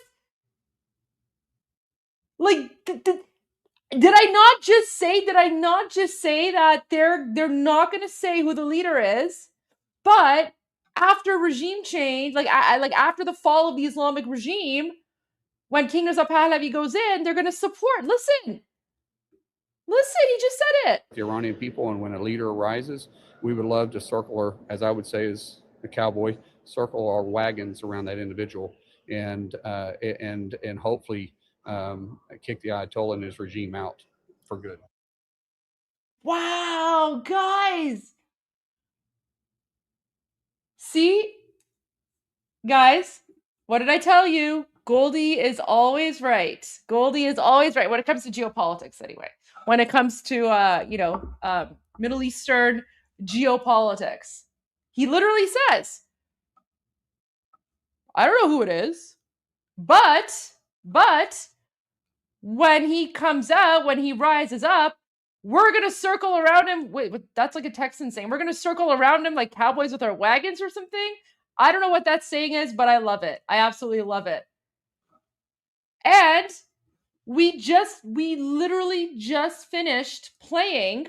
Speaker 1: like did I not just say that they're not going to say who the leader is, but after regime change, like after the fall of the Islamic regime, when King Reza Pahlavi goes in, they're going to support. Listen, he just said it.
Speaker 17: The Iranian people, and when a leader arises, we would love to circle, or as I would say as the cowboy, circle our wagons around that individual and hopefully kick the Ayatollah and his regime out for good.
Speaker 1: Wow, guys. See? Guys, what did I tell you? Goldie is always right. Goldie is always right when it comes to geopolitics anyway. When it comes to Middle Eastern geopolitics. He literally says, I don't know who it is, but when he comes out, when he rises up, we're going to circle around him. Wait, that's like a Texan saying. We're going to circle around him like cowboys with our wagons or something. I don't know what that saying is, but I love it. I absolutely love it. And we literally just finished playing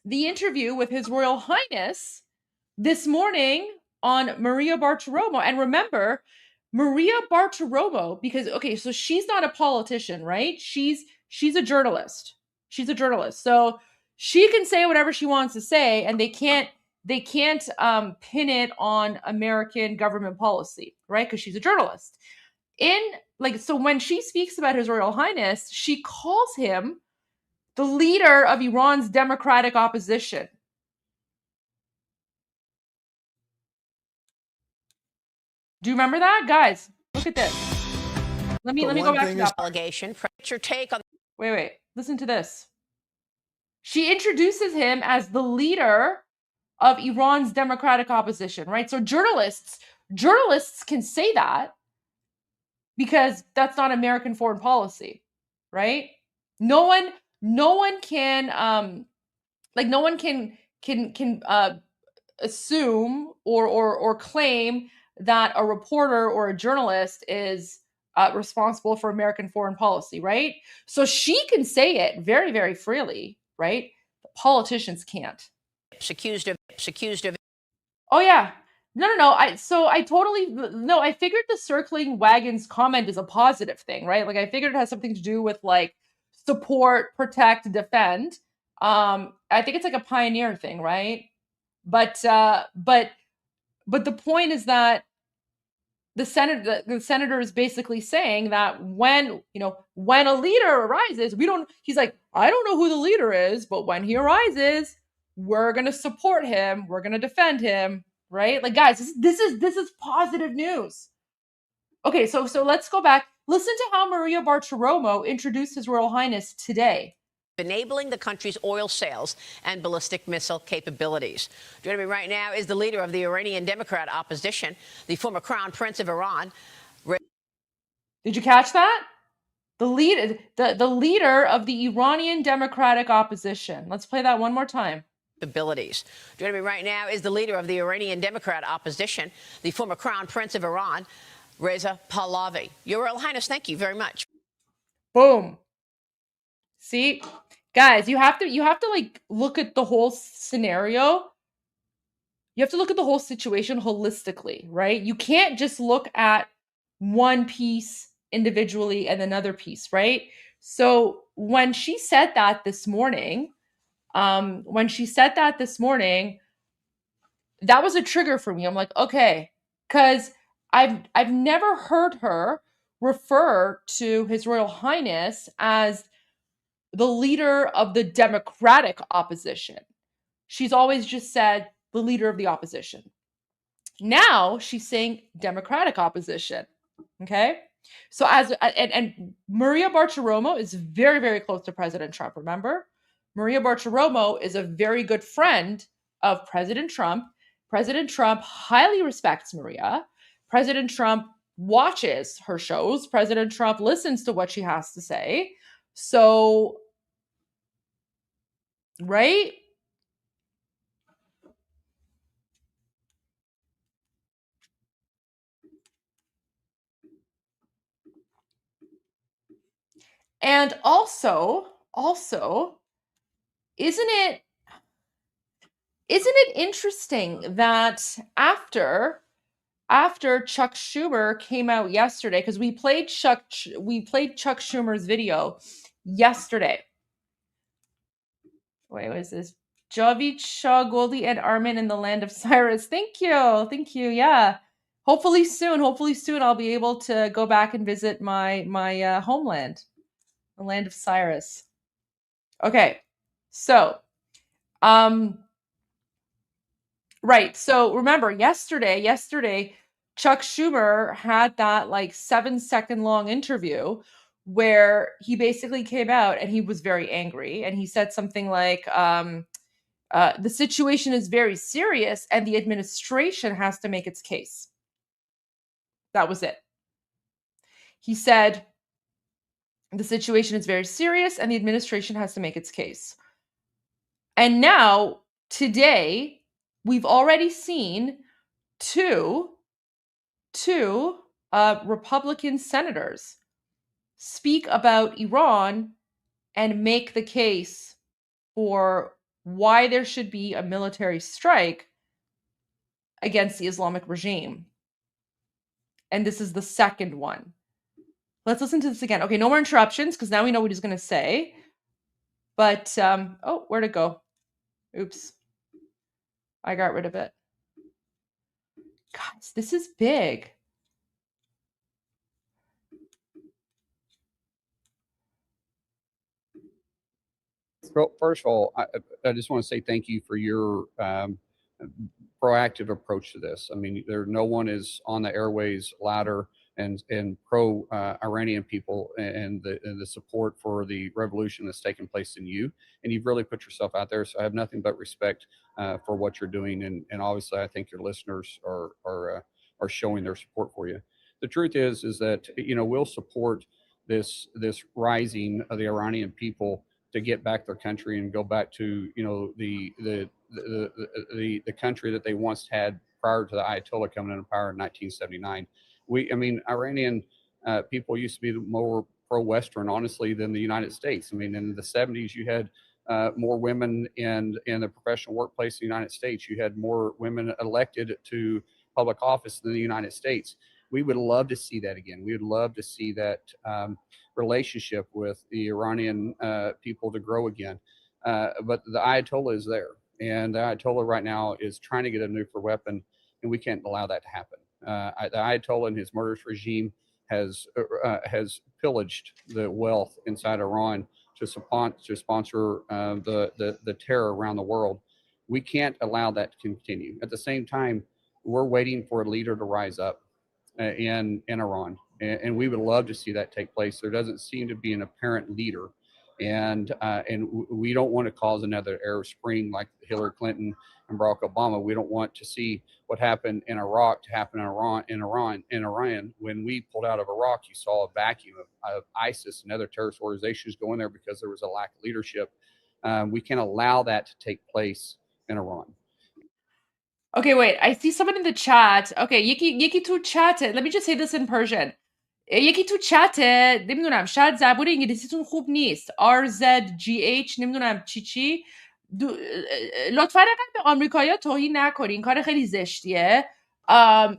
Speaker 1: the interview with His Royal Highness this morning on Maria Bartiromo. And remember, Maria Bartiromo, because, okay, so she's not a politician, right? She's a journalist. She's a journalist. So she can say whatever she wants to say, and they can't pin it on American government policy, right? Because she's a journalist. So when she speaks about His Royal Highness, she calls him the leader of Iran's democratic opposition. Do you remember that? Guys, look at this. Let me go back to that
Speaker 4: allegation. Your take on
Speaker 1: Wait. Listen to this. She introduces him as the leader of Iran's democratic opposition, right? So journalists can say that because that's not American foreign policy, right? No one can assume or claim that a reporter or a journalist is responsible for American foreign policy, right? So she can say it very, very freely, right? The politicians can't.
Speaker 4: accused of.
Speaker 1: Oh yeah. No. I figured the circling wagons comment is a positive thing, right? Like I figured it has something to do with like support, protect, defend. I think it's like a pioneer thing, right? But the point is that the senator is basically saying that when a leader arises, he's like, I don't know who the leader is, but when he arises, we're going to support him. We're going to defend him, right? Like, guys, this is positive news. Okay, so let's go back. Listen to how Maria Bartiromo introduced His Royal Highness today.
Speaker 4: Enabling the country's oil sales and ballistic missile capabilities. Joining me right now is the leader of the Iranian Democrat opposition, the former Crown Prince of Iran.
Speaker 1: Did you catch that? The leader of the Iranian Democratic opposition. Let's play that one more time.
Speaker 4: Abilities. Joining me right now is the leader of the Iranian Democrat opposition, the former Crown Prince of Iran, Reza Pahlavi. Your Royal Highness, thank you very much.
Speaker 1: Boom. See, guys, you have to like look at the whole scenario. You have to look at the whole situation holistically, right? You can't just look at one piece individually and another piece, right? So when she said that this morning, that was a trigger for me. I'm like, okay, because I've never heard her refer to His Royal Highness as the leader of the democratic opposition. She's always just said the leader of the opposition. Now she's saying democratic opposition. Okay. So and Maria Bartiromo is very, very close to President Trump. Remember, Maria Bartiromo is a very good friend of President Trump. President Trump highly respects Maria. President Trump watches her shows. President Trump listens to what she has to say. So, right? And also, isn't it interesting that after Chuck Schumer came out yesterday, because we played Chuck Schumer's video yesterday. Wait, what is this? Javid Shah, Goldie, and Armin in the land of Cyrus. Thank you. Yeah, hopefully soon I'll be able to go back and visit my homeland, the land of Cyrus. Okay, so right. So remember yesterday, Chuck Schumer had that like 7-second long interview where he basically came out and he was very angry. And he said something like, the situation is very serious and the administration has to make its case. That was it. He said, the situation is very serious and the administration has to make its case. And now, today, we've already seen two Republican senators speak about Iran and make the case for why there should be a military strike against the Islamic regime. And this is the second one. Let's listen to this again. Okay, no more interruptions because now we know what he's going to say. But, oh, where'd it go? Oops. I got rid of it. Guys, this is big.
Speaker 17: Well, first of all, I just want to say thank you for your proactive approach to this. I mean, no one is on the airways louder and pro Iranian people and the support for the revolution that's taken place than you. And you've really put yourself out there. So I have nothing but respect for what you're doing. And obviously, I think your listeners are showing their support for you. The truth is that we'll support this rising of the Iranian people to get back their country and go back to the country that they once had prior to the Ayatollah coming into power in 1979. Iranian people used to be more pro-Western, honestly, than the United States. I mean, in the 70s, you had more women in the professional workplace in the United States. You had more women elected to public office than the United States. We would love to see that again. We would love to see that relationship with the Iranian people to grow again. But the Ayatollah is there. And the Ayatollah right now is trying to get a nuclear weapon, and we can't allow that to happen. The Ayatollah and his murderous regime has pillaged the wealth inside Iran to sponsor the terror around the world. We can't allow that to continue. At the same time, we're waiting for a leader to rise up in Iran, and we would love to see that take place. There doesn't seem to be an apparent leader, and we don't want to cause another Arab Spring like Hillary Clinton and Barack Obama. We don't want to see what happened in Iraq to happen in Iran. When we pulled out of Iraq, you saw a vacuum of ISIS and other terrorist organizations going there because there was a lack of leadership. We can't allow that to take place in Iran.
Speaker 1: Okay, wait. I see someone in the chat. Okay, یکی تو chat. Let me just say this in Persian. یکی تو chat. نمیدونم شاید زبان انگلیسیتون خوب نیست. RZGH نمیدونم چی. لطفاً اگر به آمریکایی‌ها توهین نکنین. کار خیلی زشتیه.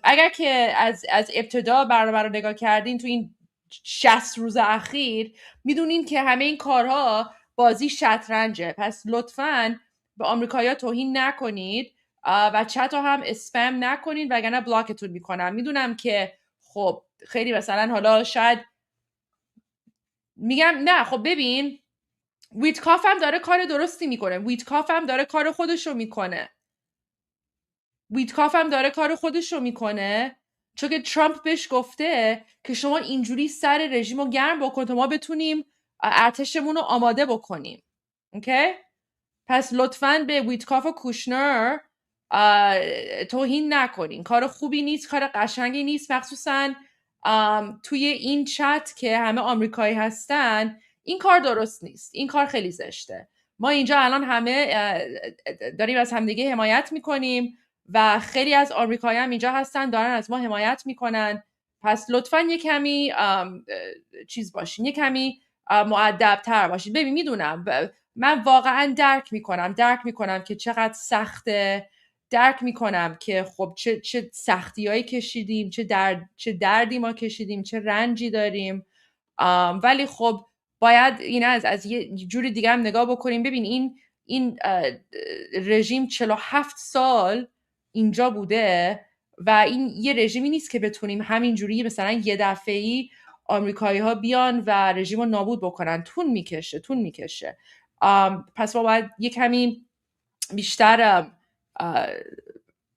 Speaker 1: اگر که از ابتدا برنامه رو نگاه کردین تو این 60 روز اخیر میدونین که همه این کارها بازی شطرنجه. پس لطفاً به آمریکایی‌ها توهین نکنید. و چت رو هم اسپم نکنین وگرنه بلاکتون میکنم. میدونم که خب خیلی مثلا حالا شاید میگم نه، خب ببین ویتکاف هم داره کار درستی میکنه. ویتکاف هم داره کار خودش رو میکنه چون که ترامپ بهش گفته که شما اینجوری سر رژیم رو گرم بکن تا ما بتونیم ارتشمون رو آماده بکنیم. اوکی؟ پس لطفاً به ویتکاف و کوشنر توهین نکنین، کار خوبی نیست، کار قشنگی نیست، مخصوصا توی این چت که همه آمریکایی هستن. این کار درست نیست، این کار خیلی زشته. ما اینجا الان همه داریم از همدیگه حمایت میکنیم و خیلی از آمریکایی هم اینجا هستن دارن از ما حمایت میکنن. پس لطفاً یه کمی چیز باشین، یه کمی مؤدب‌تر باشین. ببین میدونم من واقعا درک میکنم که چقدر سخته، درک میکنم که خب چه سختیایی کشیدیم، چه دردی ما کشیدیم، چه رنجی داریم، ولی خب باید این از یه جوری دیگه هم نگاه بکنیم. ببین این رژیم 47 سال اینجا بوده و این یه رژیمی نیست که بتونیم همینجوری مثلا یه دفعه‌ای آمریکایی ها بیان و رژیم رو نابود بکنن. طول میکشه. پس ما باید یه کمی بیشتر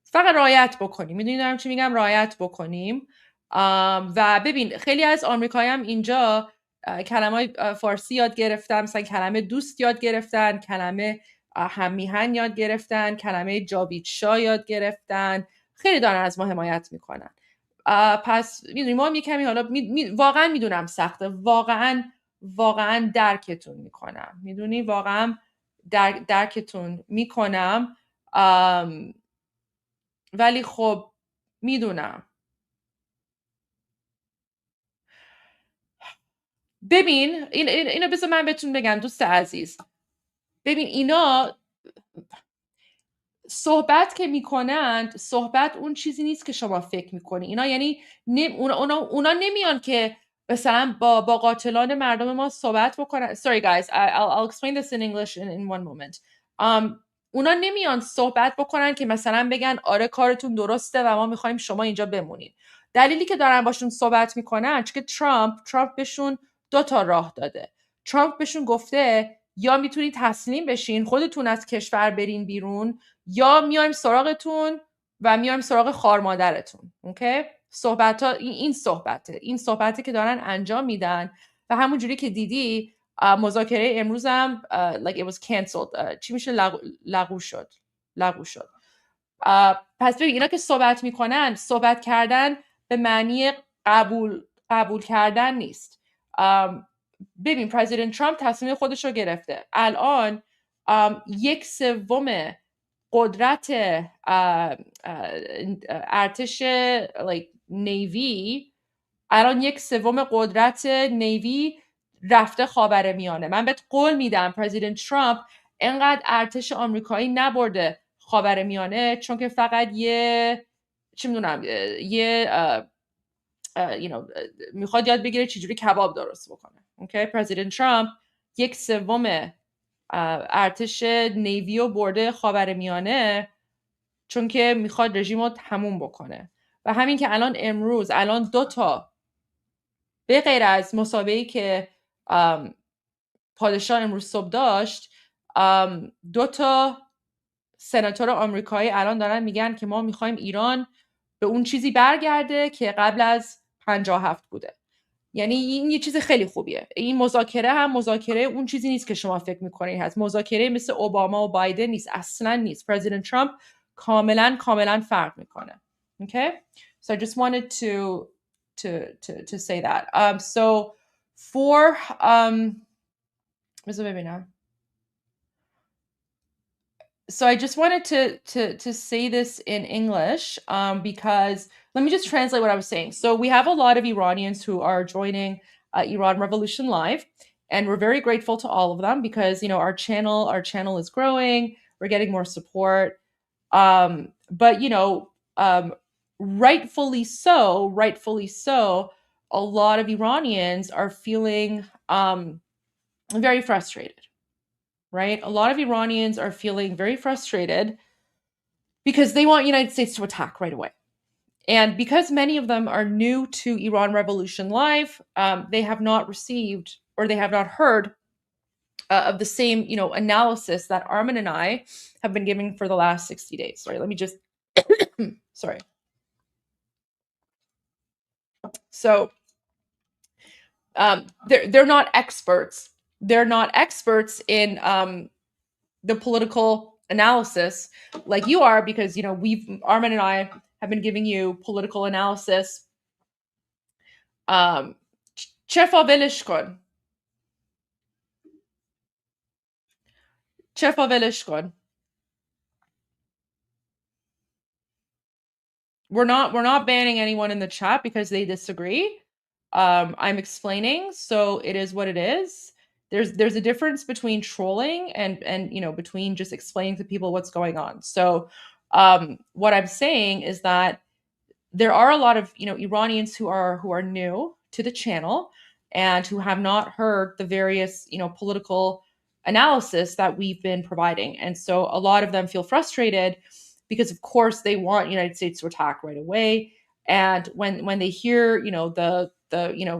Speaker 1: فقط رعایت بکنیم. میدونیم چی میگم؟ رعایت بکنیم. و ببین خیلی از آمریکایی هم اینجا کلمه فارسی یاد گرفتن، مثلا کلمه دوست یاد گرفتن، کلمه هممیهن یاد گرفتن، کلمه جاویدشاه یاد گرفتن. خیلی دارن از ما حمایت میکنن. پس میدونیم ما هم یه کمی حالا واقعا میدونم سخته، واقعا درکتون میکنم، میدونی واقعا درکتون میکنم، ولی خب میدونم. ببین اینو بذار من بهتون بگم دوست عزیز. ببین اینا صحبت که میکنند، صحبت اون چیزی نیست که شما فکر میکنی. اینا یعنی اونا نمیان که مثلا با قاتلان مردم ما صحبت بکنن. Sorry guys, I'll explain this in English in one moment. اونا نمیان صحبت بکنن که مثلا بگن آره کارتون درسته و ما میخوایم شما اینجا بمونید. دلیلی که دارن باشون صحبت میکنن چون که ترامپ بهشون 2 تا راه داده. ترامپ بهشون گفته یا میتونید تسلیم بشین، خودتون از کشور برین بیرون، یا میایم سراغتون و میایم سراغ خار مادرتون. اوکی؟ این صحبته که دارن انجام میدن و همونجوری که دیدی مذاکره امروز هم like it was cancelled. چی میشه؟ لغو شد. پس ببین اینا که صحبت میکنن، صحبت کردن به معنی قبول کردن نیست. ببین پرزیدنت ترامپ تصمیم خودش رو گرفته. الان 1/3 قدرت ارتش نیوی، الان 1/3 قدرت نیوی رفته خاورمیانه. من بهت قول میدم پرزیدنت ترامپ انقدر ارتش آمریکایی نبرده خاورمیانه چون که فقط میخواد یاد بگیره چجوری کباب درست بکنه. اوکی؟ پرزیدنت ترامپ 1/3 ارتش نیوی رو برده خاورمیانه چون که میخواد رژیم رو تموم بکنه. و همین که الان 2 تا به غیر از مسابقه‌ای که پادشاه امروز صبح داشت، 2 تا سناتور آمریکایی الان دارن میگن که ما میخوایم ایران به اون چیزی برگرده که قبل از 57 بوده. یعنی این یه چیز خیلی خوبیه. این مذاکره اون چیزی نیست که شما فکر میکنید هست. مذاکره مثل اوباما و بایدن نیست، اصلا نیست. پرزیدنت ترامپ کاملا فرق میکنه. Okay? So I just wanted to say that. So for بذار ببینم. So I just wanted to say this in English because let me just translate what I was saying. So we have a lot of Iranians who are joining Iran Revolution Live, and we're very grateful to all of them because our channel is growing. We're getting more support, but rightfully so, a lot of Iranians are feeling very frustrated. Right? A lot of Iranians are feeling very frustrated because they want the United States to attack right away. And because many of them are new to Iran Revolution Live, they have not received or they have not heard of the same, analysis that Armin and I have been giving for the last 60 days. Sorry, let me just, sorry. So they're not experts. They're not experts in the political analysis like you are, because Armin and I have been giving you political analysis. چه ولش کن we're not banning anyone in the chat because they disagree. I'm explaining, so it is what it is. There's a difference between trolling and between just explaining to people what's going on. So what I'm saying is that there are a lot of Iranians who are new to the channel and who have not heard the various political analysis that we've been providing, and so a lot of them feel frustrated because of course they want the United States to attack right away. And when they hear the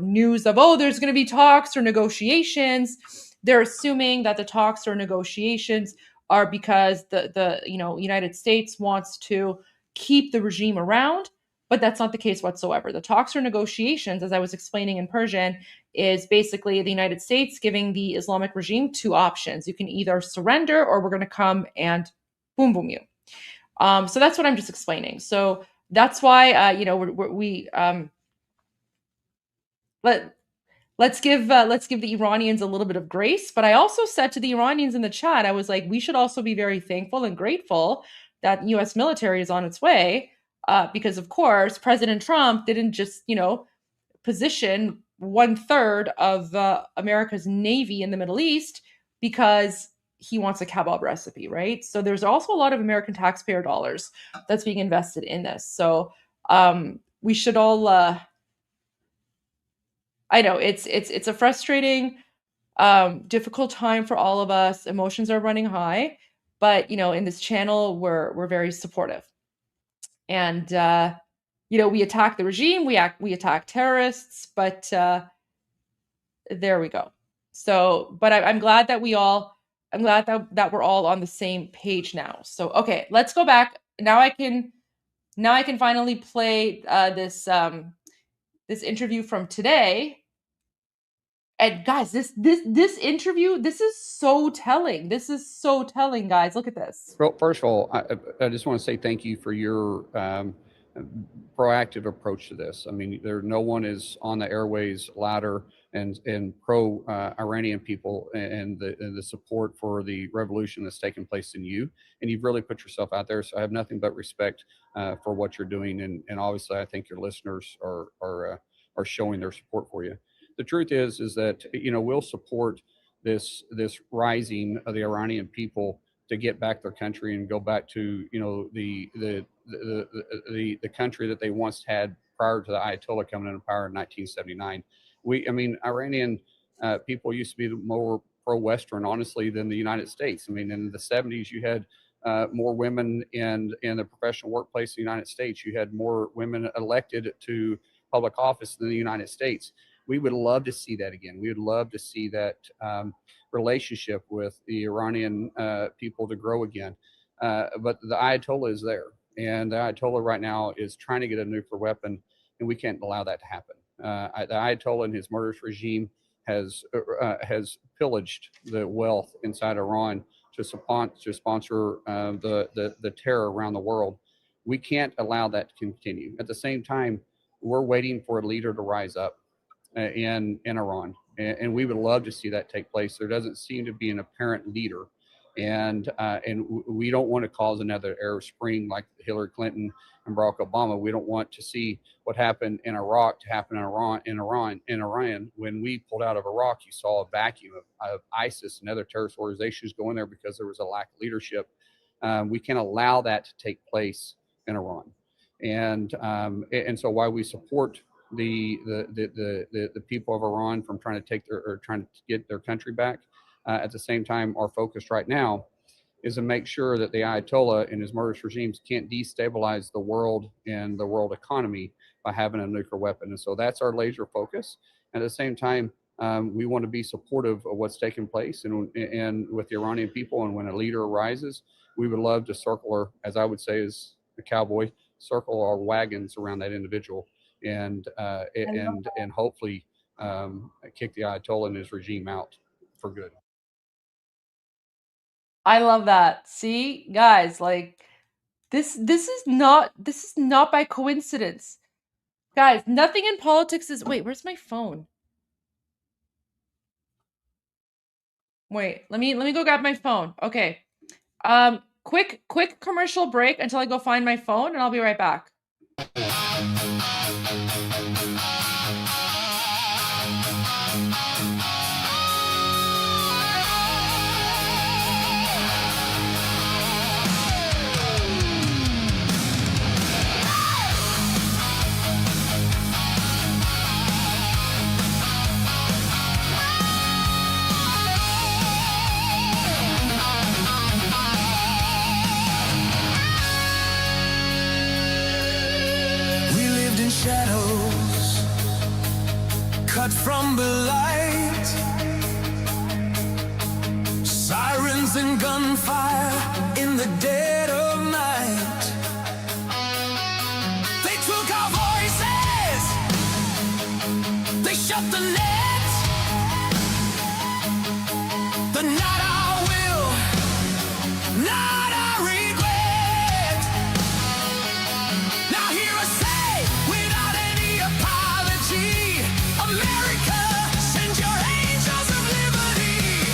Speaker 1: news of, oh, there's going to be talks or negotiations, they're assuming that the talks or negotiations are because the United States wants to keep the regime around. But that's not the case whatsoever. The talks or negotiations, as I was explaining in Persian, is basically the United States giving the Islamic regime two options. You can either surrender, or we're going to come and boom, boom you. So that's what I'm just explaining. So that's why let's give the Iranians a little bit of grace. But I also said to the Iranians in the chat, I was like, we should also be very thankful and grateful that U.S. military is on its way. Because of course, President Trump didn't just, position 1/3 of America's Navy in the Middle East because he wants a kebab recipe, right? So there's also a lot of American taxpayer dollars that's being invested in this. So we should all, I know it's a frustrating, difficult time for all of us. Emotions are running high, but in this channel, we're very supportive. And we attack the regime, we attack terrorists, but there we go. So, but I'm glad that I'm glad that we're all on the same page now. So, okay, let's go back. Now I can finally play this interview from today. And guys, this interview, this is so telling. This is so telling, guys. Look at this.
Speaker 17: Well, first of all, I just want to say thank you for your proactive approach to this. I mean, no one is on the airways louder and pro Iranian people and the support for the revolution that's taken place in you. And you've really put yourself out there. So I have nothing but respect for what you're doing. And obviously, I think your listeners are showing their support for you. The truth is that we'll support this rising of the Iranian people to get back their country and go back to the country that they once had prior to the Ayatollah coming into power in 1979. Iranian people used to be more pro-Western, honestly, than the United States. I mean, in the 70s, you had more women in the professional workplace in the United States. You had more women elected to public office than the United States. We would love to see that again. We would love to see that relationship with the Iranian people to grow again. But the Ayatollah is there. And the Ayatollah right now is trying to get a nuclear weapon, and we can't allow that to happen. The Ayatollah and his murderous regime has pillaged the wealth inside Iran to sponsor the terror around the world. We can't allow that to continue. At the same time, we're waiting for a leader to rise up in Iran, and we would love to see that take place. There doesn't seem to be an apparent leader, and we don't want to cause another Arab Spring like Hillary Clinton and Barack Obama. We don't want to see what happened in Iraq to happen in Iran. When we pulled out of Iraq, you saw a vacuum of ISIS and other terrorist organizations going there because there was a lack of leadership. We can't allow that to take place in Iran, and so while we support the people of Iran from trying to get their country back, at the same time, our focus right now is to make sure that the Ayatollah and his murderous regimes can't destabilize the world and the world economy by having a nuclear weapon. And so that's our laser focus. And at the same time, we want to be supportive of what's taking place and with the Iranian people. And when a leader arises, we would love to circle, or as I would say as a cowboy, circle our wagons around that individual and hopefully kick the Ayatollah and his regime out for good.
Speaker 1: I love that. See, guys, like this is not by coincidence. Guys, nothing in politics is wait, where's my phone? Wait, let me go grab my phone. Okay. Quick commercial break until I go find my phone, and I'll be right back.
Speaker 18: Shadows cut from the light, sirens and gunfire in the dead of night. They took our voices, they shut the net. The not our will, not our regret. Now hear us say, without any apology, America, send your angels of liberty.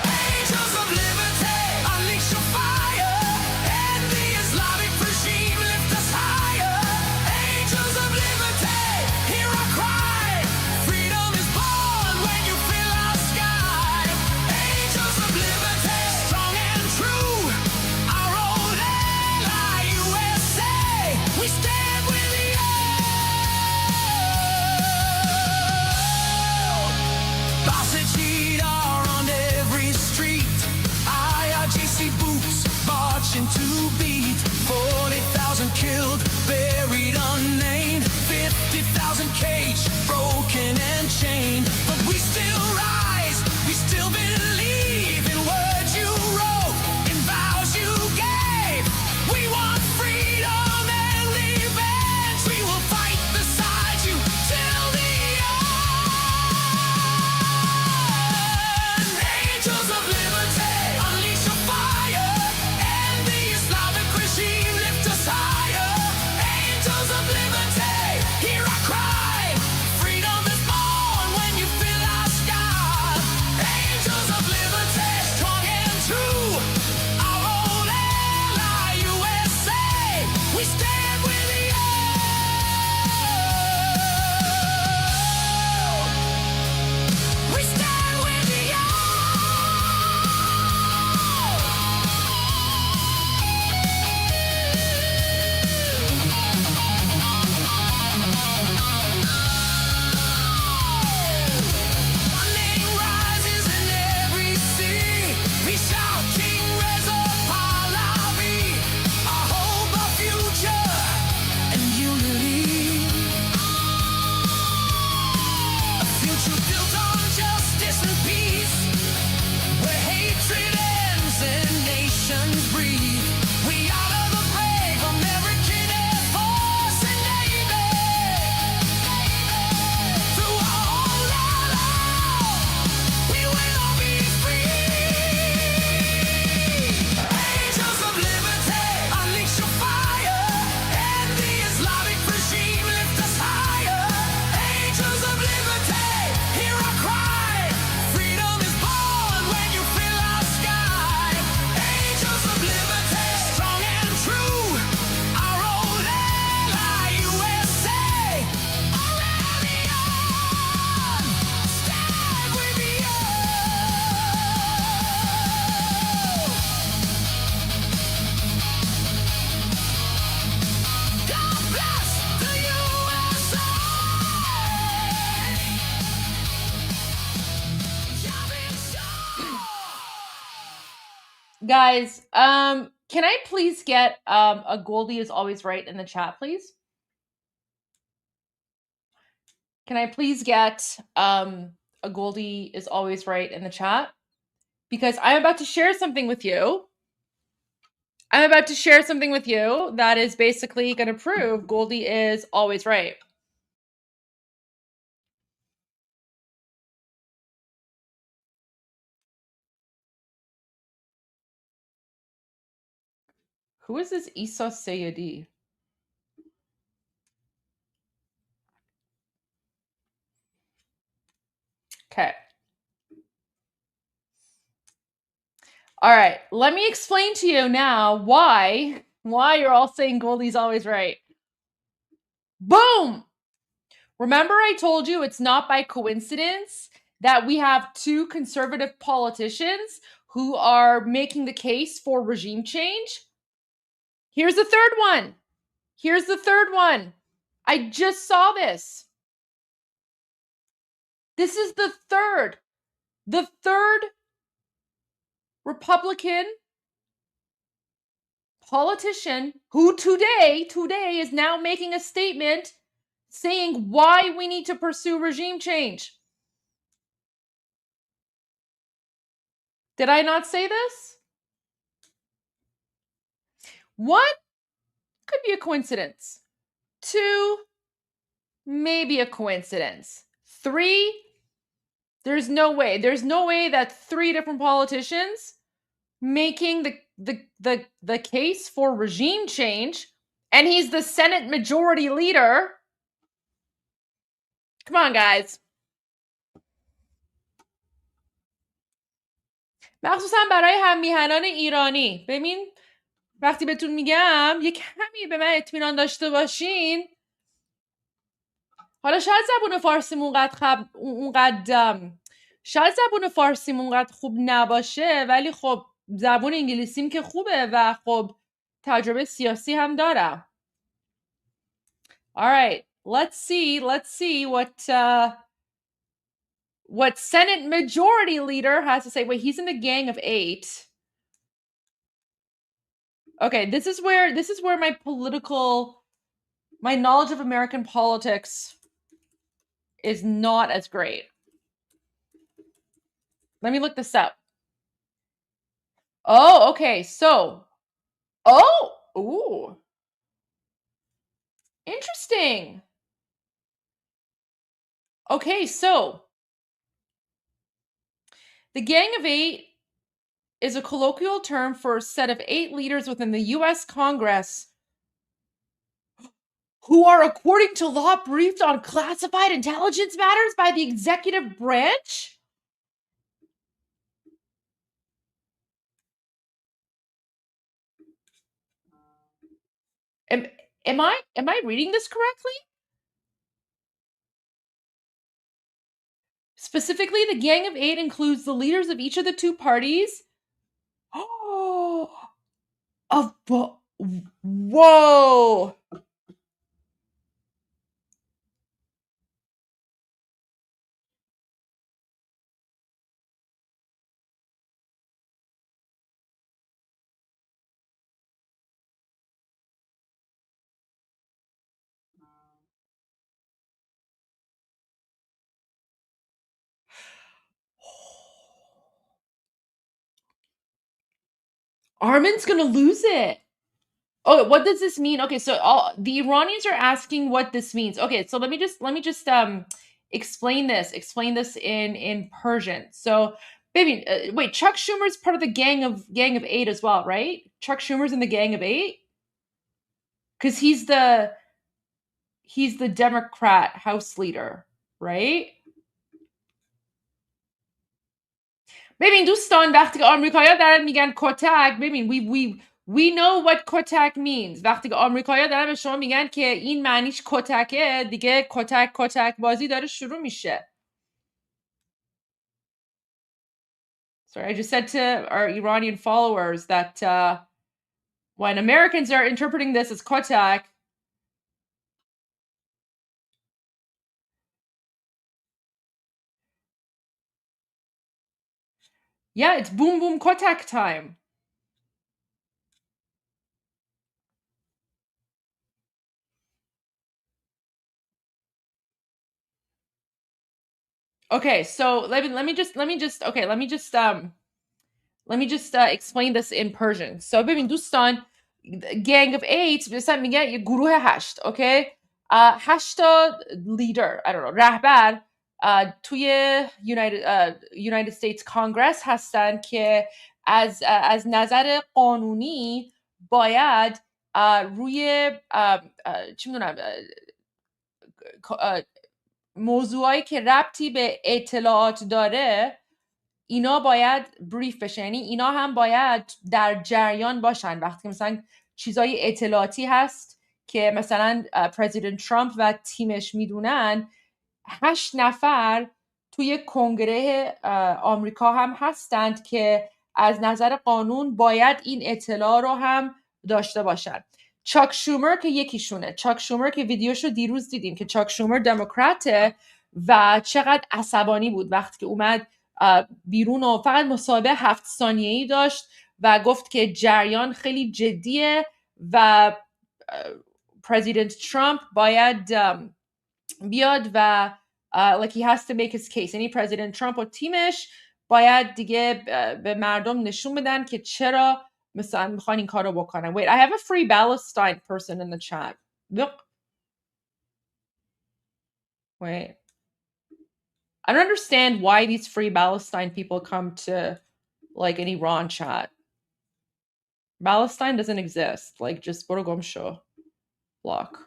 Speaker 18: Angels of liberty, unleash your fire, and the Islamic regime lift us higher. Angels of liberty, hear our cry. Freedom is born when you fill our sky. Angels of liberty, strong and true, our old ally USA. We stand with you. Boss and cheat are on every street. IRGC boots marching to beat. 40,000 killed, buried unnamed. 50,000 caged, broken and chained. But we still rise, we still believe in words you wrote, in vows you gave. We want freedom and revenge. We will fight beside you till the end. Angels of liberty, unleash your fire, and the Islamic regime lift us higher. Angels of liberty, hear our cry. Freedom is born when you fill our sky. Angels of liberty, strong and true, our old ally USA. We stand with you. We stand with you. Our name rises in every sea. We shout King Reza Pahlavi, our hope, our future, and unity. A future built on justice and peace, where hatred ends and nations breathe. We honor the brave American Air Force and Navy. Through our whole life, we will be free. Angels of liberty, unleash your fire, and the Islamic regime lift us higher. Angels of liberty, hear our cry. Freedom is born when you fill our sky. Angels of liberty, strong and true, our old ally USA. Aurelian, stand with you. God bless the USA.
Speaker 1: Guys, can I please get a Goldie is always right in the chat, please? Can I please get a Goldie is always right in the chat? Because I'm about to share something with you. I'm about to share something with you that is basically going to prove Goldie is always right. Who is this Isa Sayedi? Okay. All right, let me explain to you now why you're all saying Goldie's always right. Boom! Remember I told you it's not by coincidence that we have two conservative politicians who are making the case for regime change? Here's the third one. Here's the third one. I just saw this. This is the third Republican politician who today is now making a statement saying why we need to pursue regime change. Did I not say this? One, could be a coincidence. Two, maybe a coincidence. Three, there's no way. There's no way that three different politicians making the case for regime change, and he's the Senate Majority Leader. Come on, guys. مخصوصا برای هم میهنان ایرانی. ببین وقتی بهتون میگم یه کمی به من اطمینان داشته باشین. حالا شاید زبون فارسیمون شاید زبون فارسیمون اونقدر خوب نباشه، ولی خب زبون انگلیسیم که خوبه و خب تجربه سیاسی هم دارم. All right, let's see what Senate Majority Leader has to say. Wait, he's in the Gang of Eight. Okay, this is where my knowledge of American politics is not as great. Let me look this up. Oh, okay. So, ooh. Interesting. Okay, so the Gang of Eight is a colloquial term for a set of 8 leaders within the U.S. Congress who are, according to law, briefed on classified intelligence matters by the executive branch? Am I reading this correctly? Specifically, the Gang of Eight includes the leaders of each of the two parties. Oh, whoa. Armin's gonna lose it. Oh, what does this mean? Okay, so the Iranians are asking what this means. Okay, so let me just explain this in Persian. So, baby, wait, Chuck Schumer's part of the Gang of Eight as well, right? Chuck Schumer's in the Gang of Eight? Because he's the Democrat House leader, right? ببین دوستان وقتی که آمریکایی‌ها دارن میگن کتک، ببین we know what کتک means. وقتی که آمریکایی‌ها دارن به شما میگن که این معنیش کتکه، دیگه کتک بازی داره شروع میشه. Sorry, I just said to our Iranian followers that when Americans are interpreting this as kotak, yeah, it's boom boom kotak time. Okay, so let me just explain this in Persian. So ببین دوستان Gang of Eight مثلا میگه یه گروه 8 اوکی 8 تا لیدر I don't know رهبر توی United States Congress هستن که از نظر قانونی باید روی چی میدونم موضوعایی که ربطی به اطلاعات داره اینا باید بریف بشه، یعنی اینا هم باید در جریان باشن وقتی مثلا چیزای اطلاعاتی هست که مثلا پرزیدنت ترامپ و تیمش میدونن. 8 نفر توی کنگره آمریکا هم هستند که از نظر قانون باید این اطلاع رو هم داشته باشن. چاک شومر که یکیشونه، چاک شومر که ویدیوشو دیروز دیدیم که چاک شومر دموکراته و چقدر عصبانی بود وقتی که اومد بیرون و فقط مصاحبه 7 ثانیه‌ای داشت و گفت که جریان خیلی جدیه و پرزیدنت ترامپ باید بیاد و like he has to make his case. یعنی پرزیدنت ترامپ و تیمش باید دیگه به مردم نشون بدن که چرا مثلا میخوان این کارو بکنن. Wait, I have a free Palestine person in the chat. Look. Wait. I don't understand why these free Palestine people come to like an Iran chat. Palestine doesn't exist. Like just برو گم شو. Block.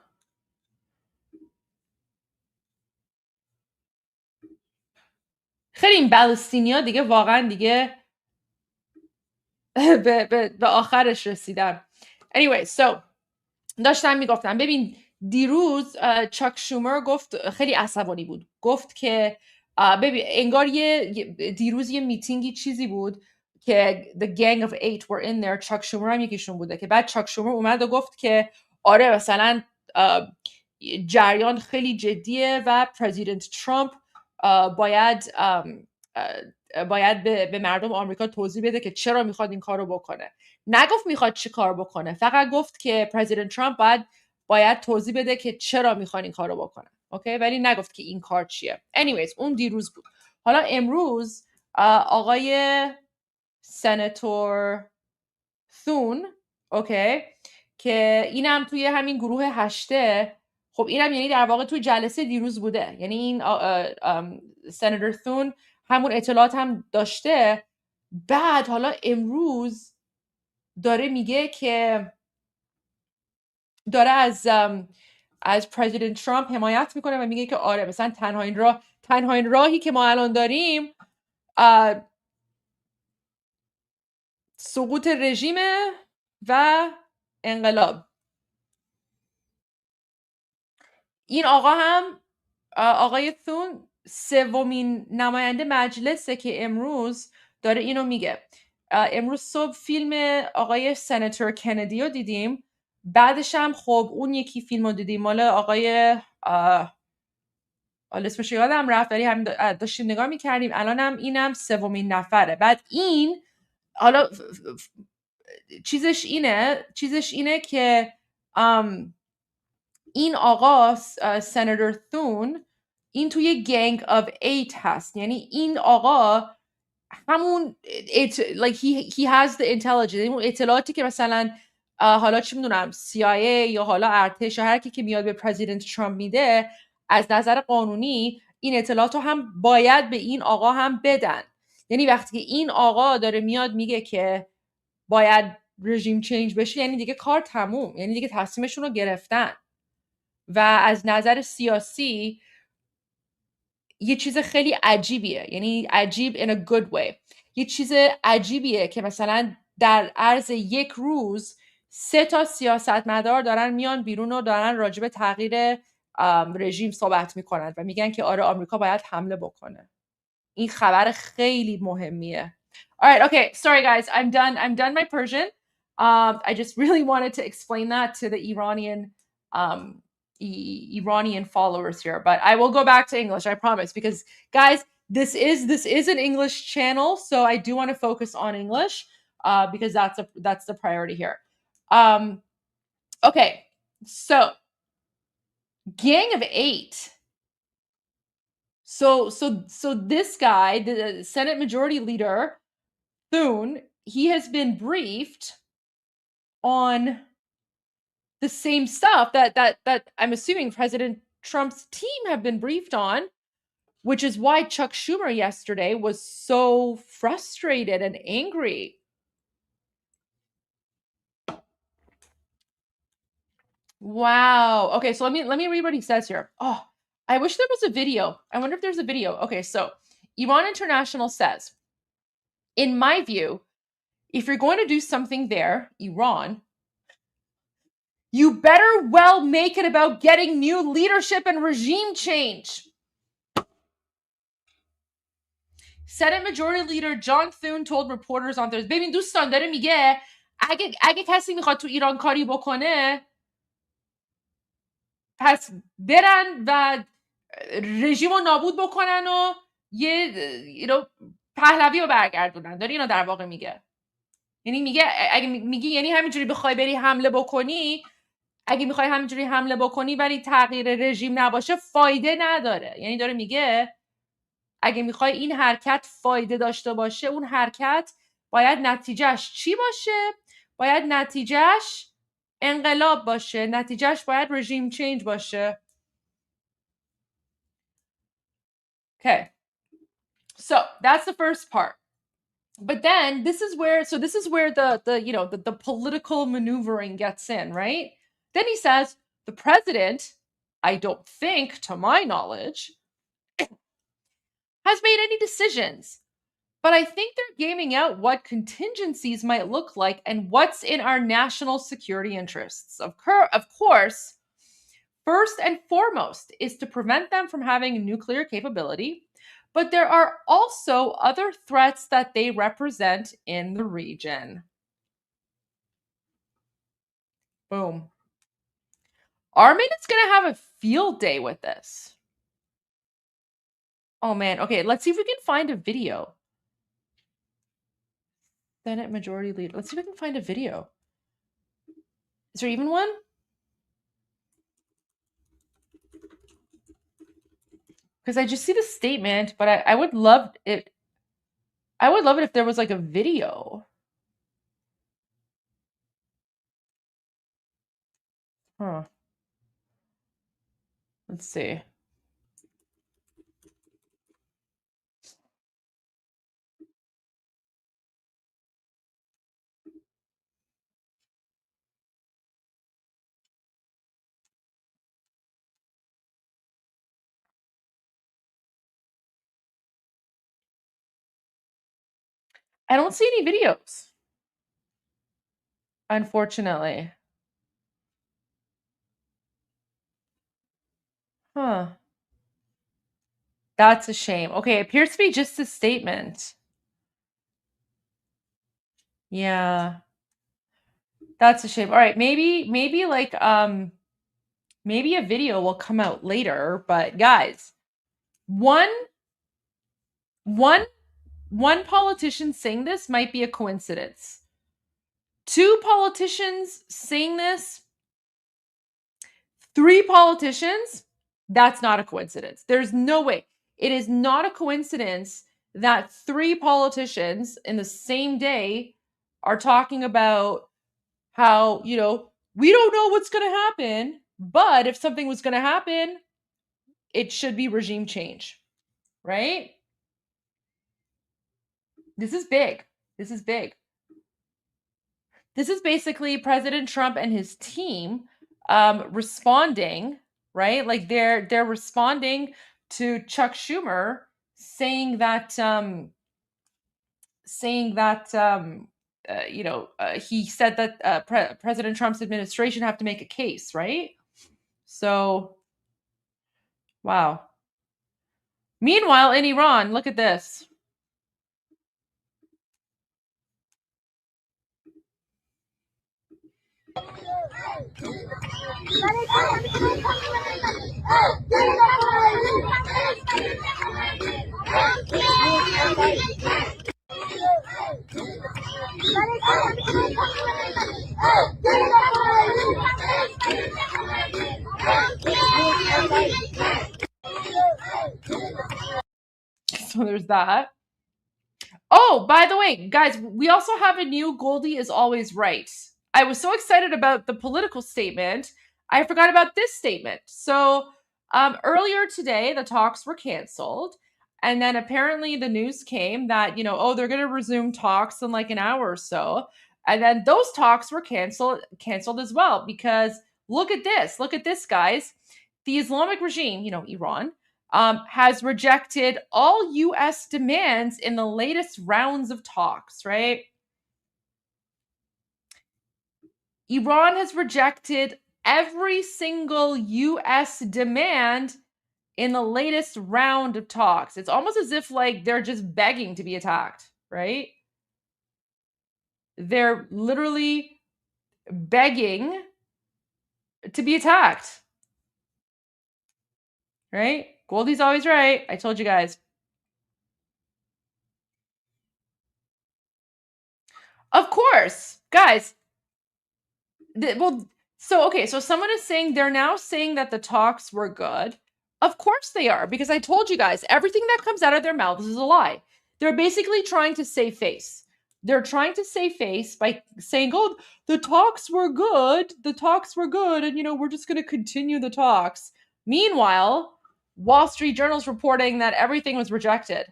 Speaker 1: خیلی این بالستینیا دیگه واقعا دیگه به آخرش رسیدن. Anyway, so داشتم میگفتم ببین دیروز چاک شومر گفت خیلی عصبانی بود، گفت که ببین انگار دیروز یه میتینگی چیزی بود که the gang of 8 were in there. چاک شومر هم یکیشون بوده که بعد چاک شومر اومد و گفت که آره مثلا جریان خیلی جدیه و پرزیدنت ترامپ باید به مردم آمریکا توضیح بده که چرا میخواد این کارو بکنه. نگفت میخواد چی کار بکنه، فقط گفت که پرزیدنت ترامپ باید توضیح بده که چرا میخوان این کارو بکنه. اوکی، ولی نگفت که این کار چیه. anyways اون دیروز بود. حالا امروز آقای سناتور ثون، اوکی، که اینم توی همین گروه 8، خب اینم یعنی در واقع توی جلسه دیروز بوده، یعنی این سناتور ثون همون اطلاعات هم داشته. بعد حالا امروز داره میگه که داره از پرزیدنت ترامپ حمایت میکنه و میگه که آره مثلا تنها این راهی که ما الان داریم سقوط رژیمه و انقلاب. این آقا هم آقای ثون سومین نماینده مجلسه که امروز داره اینو میگه. امروز صبح فیلم آقای سناتور کندی رو دیدیم، بعدش هم خب اون یکی فیلم رو دیدیم مال آقای اسمش یادم رفت ولی هم داشتیم نگاه میکردیم. الان هم اینم سومین نفره. بعد این حالا چیزش اینه که این آقا سناتور ثون این توی گنگ آف 8 هست، یعنی این آقا همون like he has the intelligence، اون اطلاعاتی که مثلا حالا چی میدونم CIA یا حالا ارتش یا هر کی که میاد به پرزیدنت ترامپ میده، از نظر قانونی این اطلاعات رو هم باید به این آقا هم بدن. یعنی وقتی که این آقا داره میاد میگه که باید رژیم چینج بشه، یعنی دیگه کار تموم، یعنی دیگه تصمیمشون رو گرفتن. و از نظر سیاسی یه چیز خیلی عجیبیه، یعنی عجیب in a good way. یه چیز عجیبیه که مثلا در عرض یک روز 3 سیاستمدار دارن میان بیرون و دارن راجع به تغییر رژیم صحبت میکنن و میگن که آره آمریکا باید حمله بکنه. این خبر خیلی مهمیه. All right, okay, sorry guys, I'm done my Persian. I just really wanted to explain that to the Iranian followers here, but I will go back to English, I promise, because guys, this is an English channel, so I do want to focus on English because that's the priority here. Okay, so Gang of 8. So this guy, the Senate Majority Leader Thune, he has been briefed on the same stuff that I'm assuming President Trump's team have been briefed on, which is why Chuck Schumer yesterday was so frustrated and angry. Wow. Okay, so let me read what he says here. Oh, I wish there was a video. I wonder if there's a video. Okay, so Iran International says, in my view, if you're going to do something there, Iran, you better well make it about getting new leadership and regime change. Senate Majority Leader John Thune told reporters on Thursday, ببین دوستان داره میگه اگه کسی میخواد تو ایران کاری بکنه پس برن و رژیم رو نابود بکنن و یه پهلوی رو برگردونن. داره اینو در واقع میگه. یعنی میگه اگه میگی یعنی همینجوری بخوای بری حمله بکنی، اگه میخوای همینجوری حمله بکنی ولی تغییر رژیم نباشه فایده نداره. یعنی داره میگه اگه میخوای این حرکت فایده داشته باشه، اون حرکت باید نتیجهش چی باشه؟ باید نتیجهش انقلاب باشه. نتیجهش باید رژیم چینج باشه. Okay. So that's the first part. But then this is where the political maneuvering gets in, right? Then he says, the president, I don't think, to my knowledge, has made any decisions. But I think they're gaming out what contingencies might look like and what's in our national security interests. Of course, first and foremost is to prevent them from having a nuclear capability. But there are also other threats that they represent in the region. Boom. Armin's going to have a field day with this. Oh, man. Okay, let's see if we can find a video. Senate Majority Leader. Let's see if we can find a video. Is there even one? Because I just see the statement, but I would love it. I would love it if there was like a video. Huh. Let's see. I don't see any videos, unfortunately. Huh. That's a shame. Okay, it appears to be just a statement. Yeah. That's a shame. All right, maybe like maybe a video will come out later, but guys, one politician saying this might be a coincidence. Two politicians saying this, three politicians, that's not a coincidence. There's no way. It is not a coincidence that three politicians in the same day are talking about how, we don't know what's going to happen, but if something was going to happen, it should be regime change, right? This is big. This is big. This is basically President Trump and his team responding, right? Like they're responding to Chuck Schumer saying that he said that President Trump's administration have to make a case, right? So, wow. Meanwhile, in Iran, look at this. So there's that. Oh, by the way, guys, we also have a new Goldie is always right. I was so excited about the political statement, I forgot about this statement. So earlier today, the talks were canceled. And then apparently the news came that, they're going to resume talks in like an hour or so. And then those talks were canceled as well, because Look at this. Look at this, guys. The Islamic regime, you know, Iran, has rejected all U.S. demands in the latest rounds of talks, right? Iran has rejected every single U.S. demand in the latest round of talks. It's almost as if like they're just begging to be attacked, right? They're literally begging to be attacked, right? Goldie's always right. I told you guys. Of course, guys. So someone is saying they're now saying that the talks were good. Of course they are, because I told you guys, everything that comes out of their mouths is a lie. They're basically trying to save face. They're trying to save face by saying, oh, the talks were good. The talks were good. And, you know, we're just going to continue the talks. Meanwhile, Wall Street Journal's reporting that everything was rejected.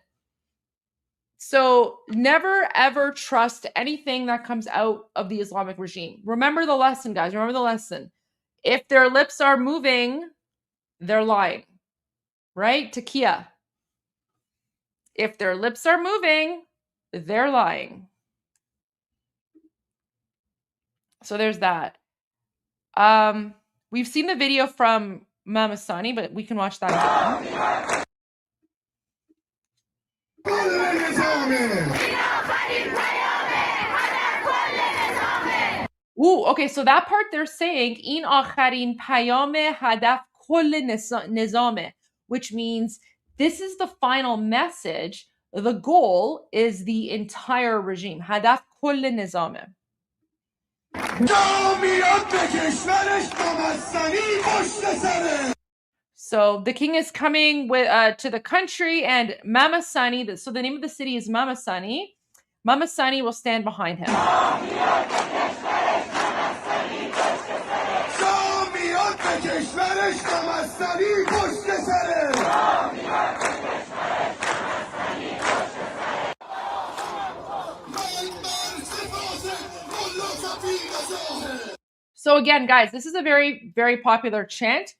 Speaker 1: So never, ever trust anything that comes out of the Islamic regime. Remember the lesson, guys. Remember the lesson. If their lips are moving, they're lying. Right? Takia. If their lips are moving, they're lying. So there's that. We've seen the video from Mamasani, but we can watch that again. Ooh, okay, so that part they're saying in akharin payam hadaf kull nizame, which means this is the final message. The goal is the entire regime. Hadaf kull nizame. So the king is coming with to the country, and Mamasani, so the name of the city is Mamasani. Mamasani will stand behind him. So again, guys, this is a very, very popular chant.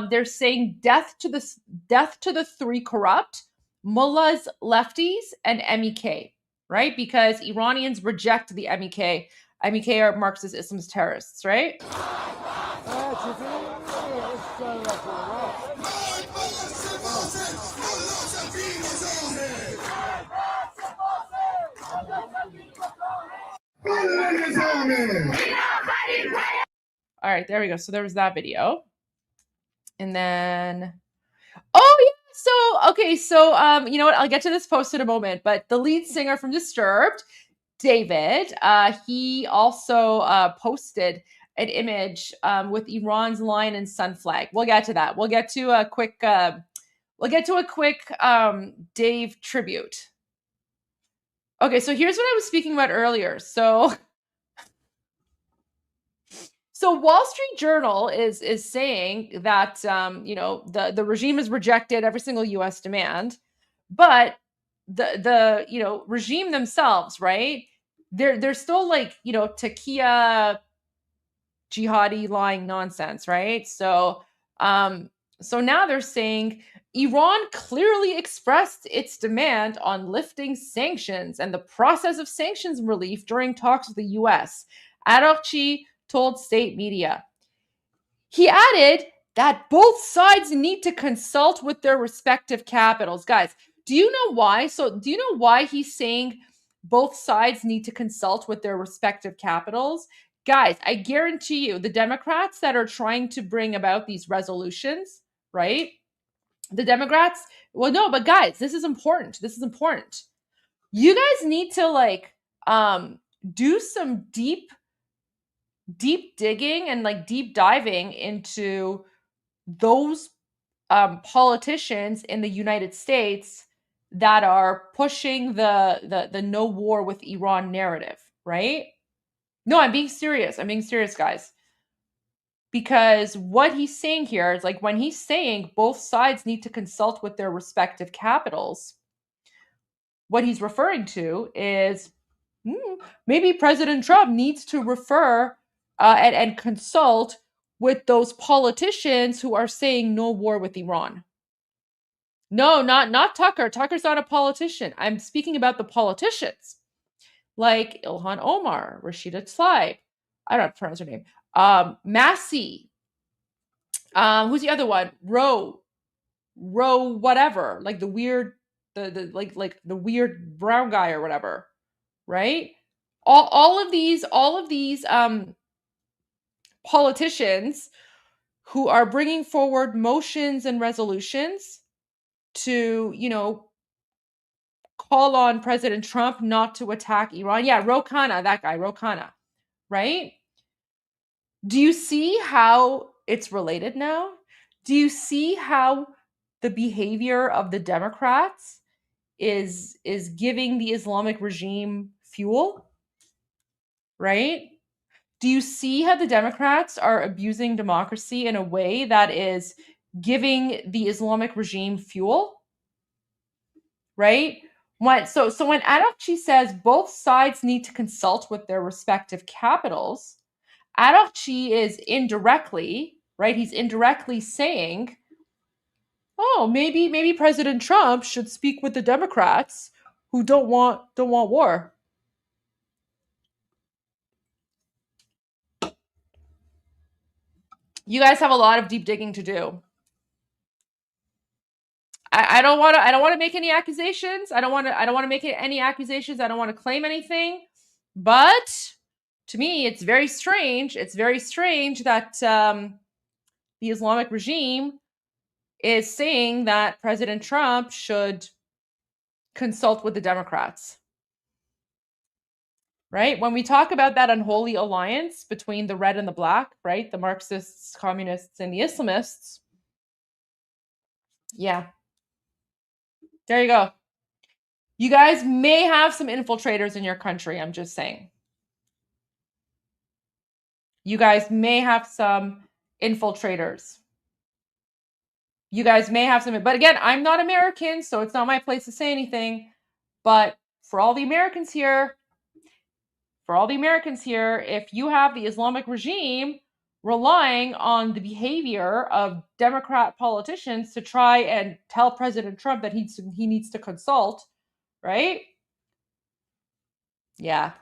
Speaker 1: They're saying death to the three corrupt mullahs, lefties, and MEK, right? Because Iranians reject the MEK. MEK are Marxist Islamist terrorists, right? All right, there we go. So there was that video. And then, oh yeah, so you know what? I'll get to this post in a moment, but the lead singer from Disturbed, David, he also posted an image with Iran's lion and sun flag. We'll get to that. We'll get to a quick Dave tribute. Okay, so here's what I was speaking about earlier. So Wall Street Journal is saying that you know, the regime has rejected every single U.S. demand, but the you know, regime themselves, right? They're still like, you know, takia jihadi lying nonsense, right? So now they're saying Iran clearly expressed its demand on lifting sanctions and the process of sanctions relief during talks with the U.S. IRGC told state media. He added that both sides need to consult with their respective capitals. Guys, do you know why? So do you know why he's saying both sides need to consult with their respective capitals? Guys, I guarantee you, the Democrats that are trying to bring about these resolutions, right? The Democrats, well, no, but guys, this is important. This is important. You guys need to like do some deep digging and like deep diving into those politicians in the United States that are pushing the no war with Iran narrative, right? No, I'm being serious. I'm being serious, guys. Because what he's saying here is like when he's saying both sides need to consult with their respective capitals, what he's referring to is maybe President Trump needs to refer and consult with those politicians who are saying no war with Iran. No, not Tucker. Tucker's not a politician. I'm speaking about the politicians like Ilhan Omar, Rashida Tlaib. I don't pronounce her name. Massey. Who's the other one? Roe, whatever. Like the weird, the like the weird brown guy or whatever. Right? All of these politicians who are bringing forward motions and resolutions to, call on President Trump not to attack Iran. Yeah, Ro Khanna, that guy, Ro Khanna, right? Do you see how it's related now? Do you see how the behavior of the Democrats is giving the Islamic regime fuel? Right? Do you see how the Democrats are abusing democracy in a way that is giving the Islamic regime fuel? Right? So when Arakchi says both sides need to consult with their respective capitals, Arakchi is indirectly, right? He's indirectly saying, oh, maybe President Trump should speak with the Democrats who don't want war. You guys have a lot of deep digging to do. I don't want to make any accusations. I don't want to make any accusations. I don't want to claim anything. But to me, it's very strange. It's very strange that the Islamic regime is saying that President Trump should consult with the Democrats. Right? When we talk about that unholy alliance between the red and the black, right? The Marxists, communists, and the Islamists. Yeah. There you go. You guys may have some infiltrators in your country, I'm just saying. You guys may have some infiltrators. You guys may have some, but again, I'm not American, so it's not my place to say anything. But for all the Americans here, if you have the Islamic regime relying on the behavior of Democrat politicians to try and tell President Trump that he needs to consult, right? Yeah.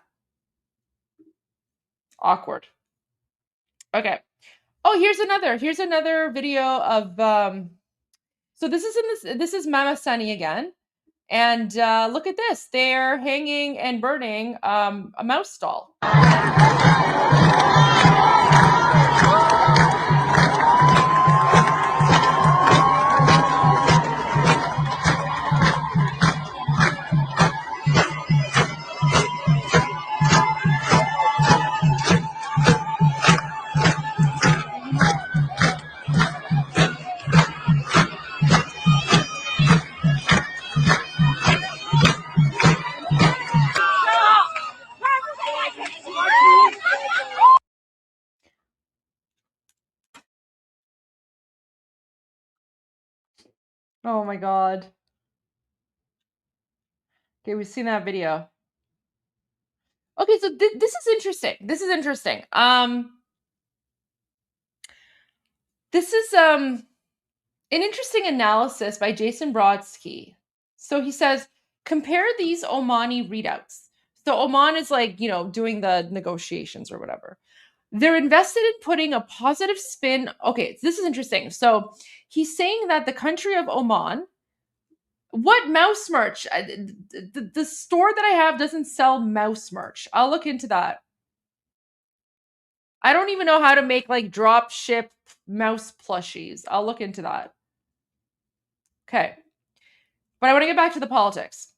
Speaker 1: Awkward. Okay. Oh, here's another video of so this is Mama Sunny again. And look at this. They're hanging and burning a mouse stall. Oh my God. Okay, we've seen that video. Okay, so this is interesting. This is interesting. This is an interesting analysis by Jason Brodsky. So he says, compare these Omani readouts. So Oman is like, doing the negotiations or whatever. They're invested in putting a positive spin. Okay, this is interesting. So he's saying that the country of Oman, what mouse merch? The store that I have doesn't sell mouse merch. I'll look into that. I don't even know how to make like drop ship mouse plushies. I'll look into that. Okay. But I want to get back to the politics.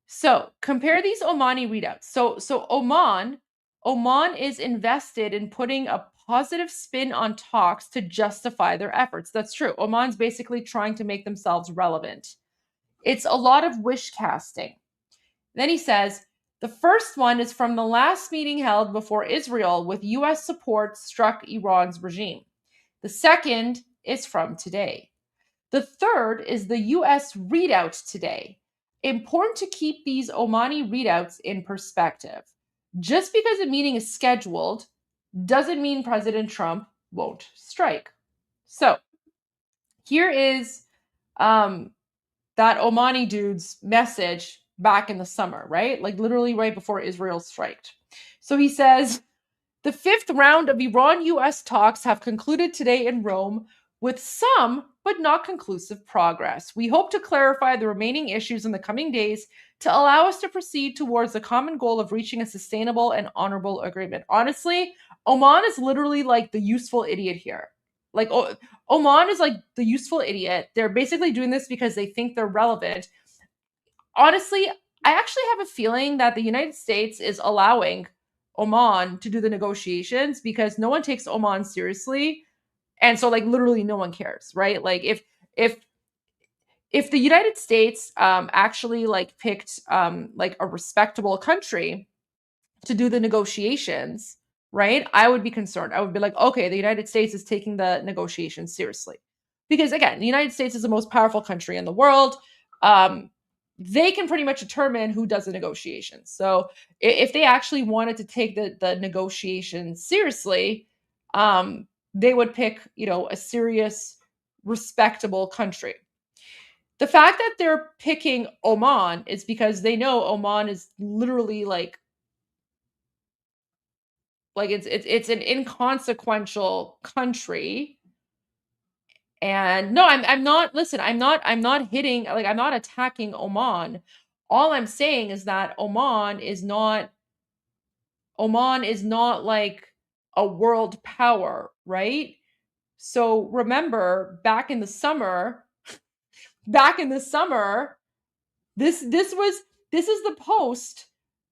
Speaker 1: So compare these Omani readouts. So Oman is invested in putting a positive spin on talks to justify their efforts. That's true. Oman's basically trying to make themselves relevant. It's a lot of wish casting. Then he says, the first one is from the last meeting held before Israel with U.S. support struck Iran's regime. The second is from today. The third is the U.S. readout today. Important to keep these Omani readouts in perspective. Just because a meeting is scheduled doesn't mean President Trump won't strike. So here is that Omani dude's message back in the summer, right? Like literally right before Israel striked. So he says, the fifth round of Iran-US talks have concluded today in Rome with some but not conclusive progress. We hope to clarify the remaining issues in the coming days to allow us to proceed towards the common goal of reaching a sustainable and honorable agreement. Honestly, Oman is literally like the useful idiot here. Like Oman is like the useful idiot. They're basically doing this because they think they're relevant. Honestly, I actually have a feeling that the United States is allowing Oman to do the negotiations because no one takes Oman seriously. And so like literally no one cares, right? Like if the United States actually like picked like a respectable country to do the negotiations, right? I would be concerned. I would be like, okay, the United States is taking the negotiations seriously. Because again, the United States is the most powerful country in the world. They can pretty much determine who does the negotiations. So if they actually wanted to take the negotiations seriously, they would pick, you know, a serious, respectable country. The fact that they're picking Oman is because they know Oman is literally like it's an inconsequential country. And no, I'm not, listen, I'm not hitting, like, I'm not attacking Oman. All I'm saying is that Oman is not like a world power, right? So remember, back in the summer, this is the post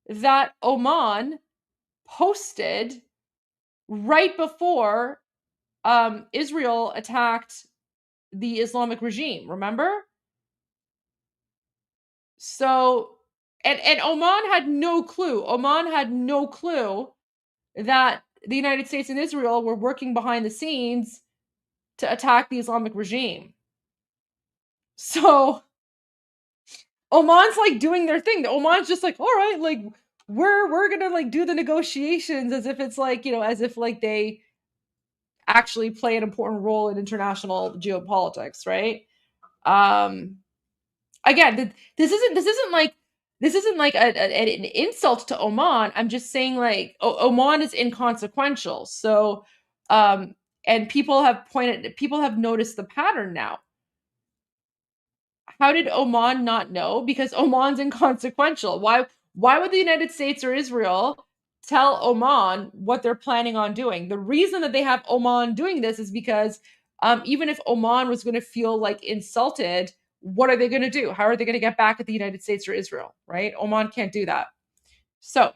Speaker 1: that Oman posted right before Israel attacked the Islamic regime, remember? So, and Oman had no clue. Oman had no clue that the United States and Israel were working behind the scenes to attack the Islamic regime. So, Oman's like doing their thing. Oman's just like, all right, like we're gonna like do the negotiations as if it's like, you know, as if like they actually play an important role in international geopolitics, right? Again, this isn't like an insult to Oman. I'm just saying like Oman is inconsequential. So and people have noticed the pattern now. How did Oman not know? Because Oman's inconsequential. Why would the United States or Israel tell Oman what they're planning on doing? The reason that they have Oman doing this is because even if Oman was going to feel like insulted, what are they going to do? How are they going to get back at the United States or Israel, right? Oman can't do that. So,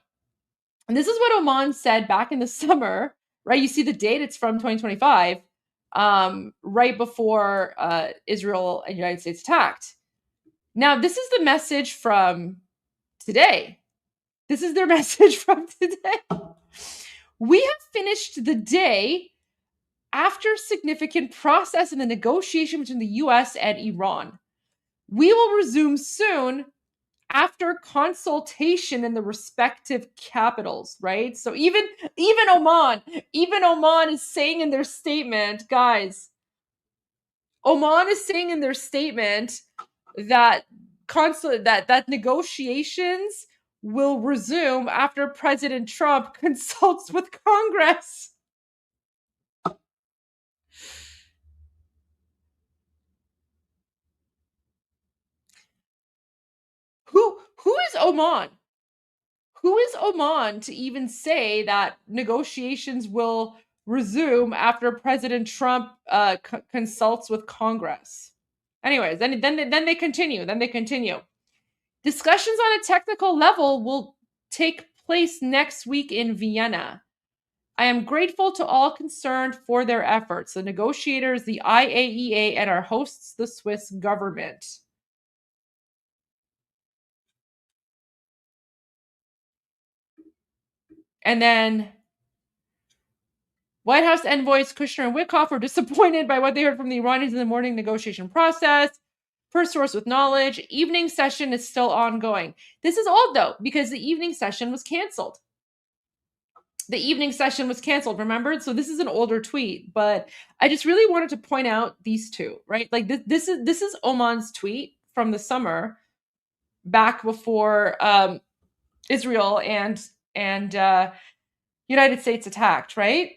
Speaker 1: and this is what Oman said back in the summer, right? You see the date, it's from 2025, right before Israel and the United States attacked. Now, this is the message from today. This is their message from today. We have finished the day after significant process in the negotiation between the US and Iran. We will resume soon after consultation in the respective capitals, right? So even Oman is saying in their statement, guys, Oman is saying in their statement that that negotiations will resume after President Trump consults with Congress. Who is Oman? Who is Oman to even say that negotiations will resume after President Trump consults with Congress? Anyways, then they continue. Discussions on a technical level will take place next week in Vienna. I am grateful to all concerned for their efforts, the negotiators, the IAEA, and our hosts, the Swiss government. And then White House envoys Kushner and Witkoff were disappointed by what they heard from the Iranians in the morning negotiation process. First source with knowledge, evening session is still ongoing. This is odd though, because the evening session was canceled. the evening session was canceled, remembered? So this is an older tweet, but I just really wanted to point out these two, right? Like this is Oman's tweet from the summer, back before Israel and United States attacked, right?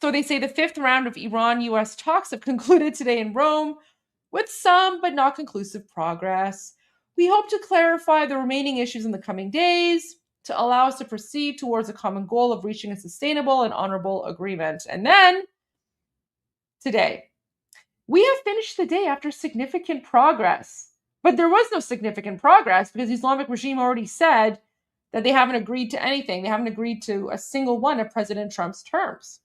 Speaker 1: So they say the fifth round of Iran-US talks have concluded today in Rome with some but not conclusive progress. We hope to clarify the remaining issues in the coming days to allow us to proceed towards a common goal of reaching a sustainable and honorable agreement. And then, today, we have finished the day after significant progress. But there was no significant progress because the Islamic regime already said that they haven't agreed to anything. They haven't agreed to a single one of President Trump's terms.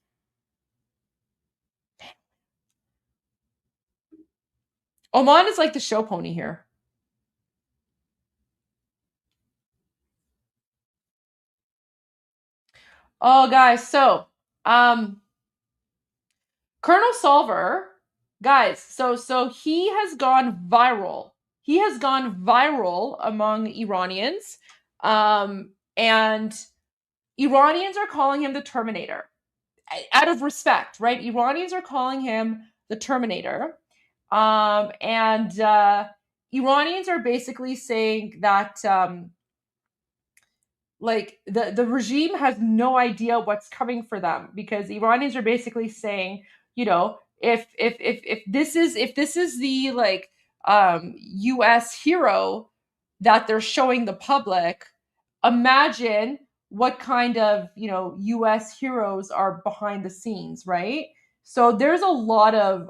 Speaker 1: Oman is like the show pony here. Oh, guys, so Colonel Solver, guys, so he has gone viral. He has gone viral among Iranians, and Iranians are calling him the Terminator, out of respect, right? Iranians are calling him the Terminator, and Iranians are basically saying that like the regime has no idea what's coming for them, because Iranians are basically saying, you know, if this is the like US hero that they're showing the public, imagine what kind of, you know, US heroes are behind the scenes, right? So there's a lot of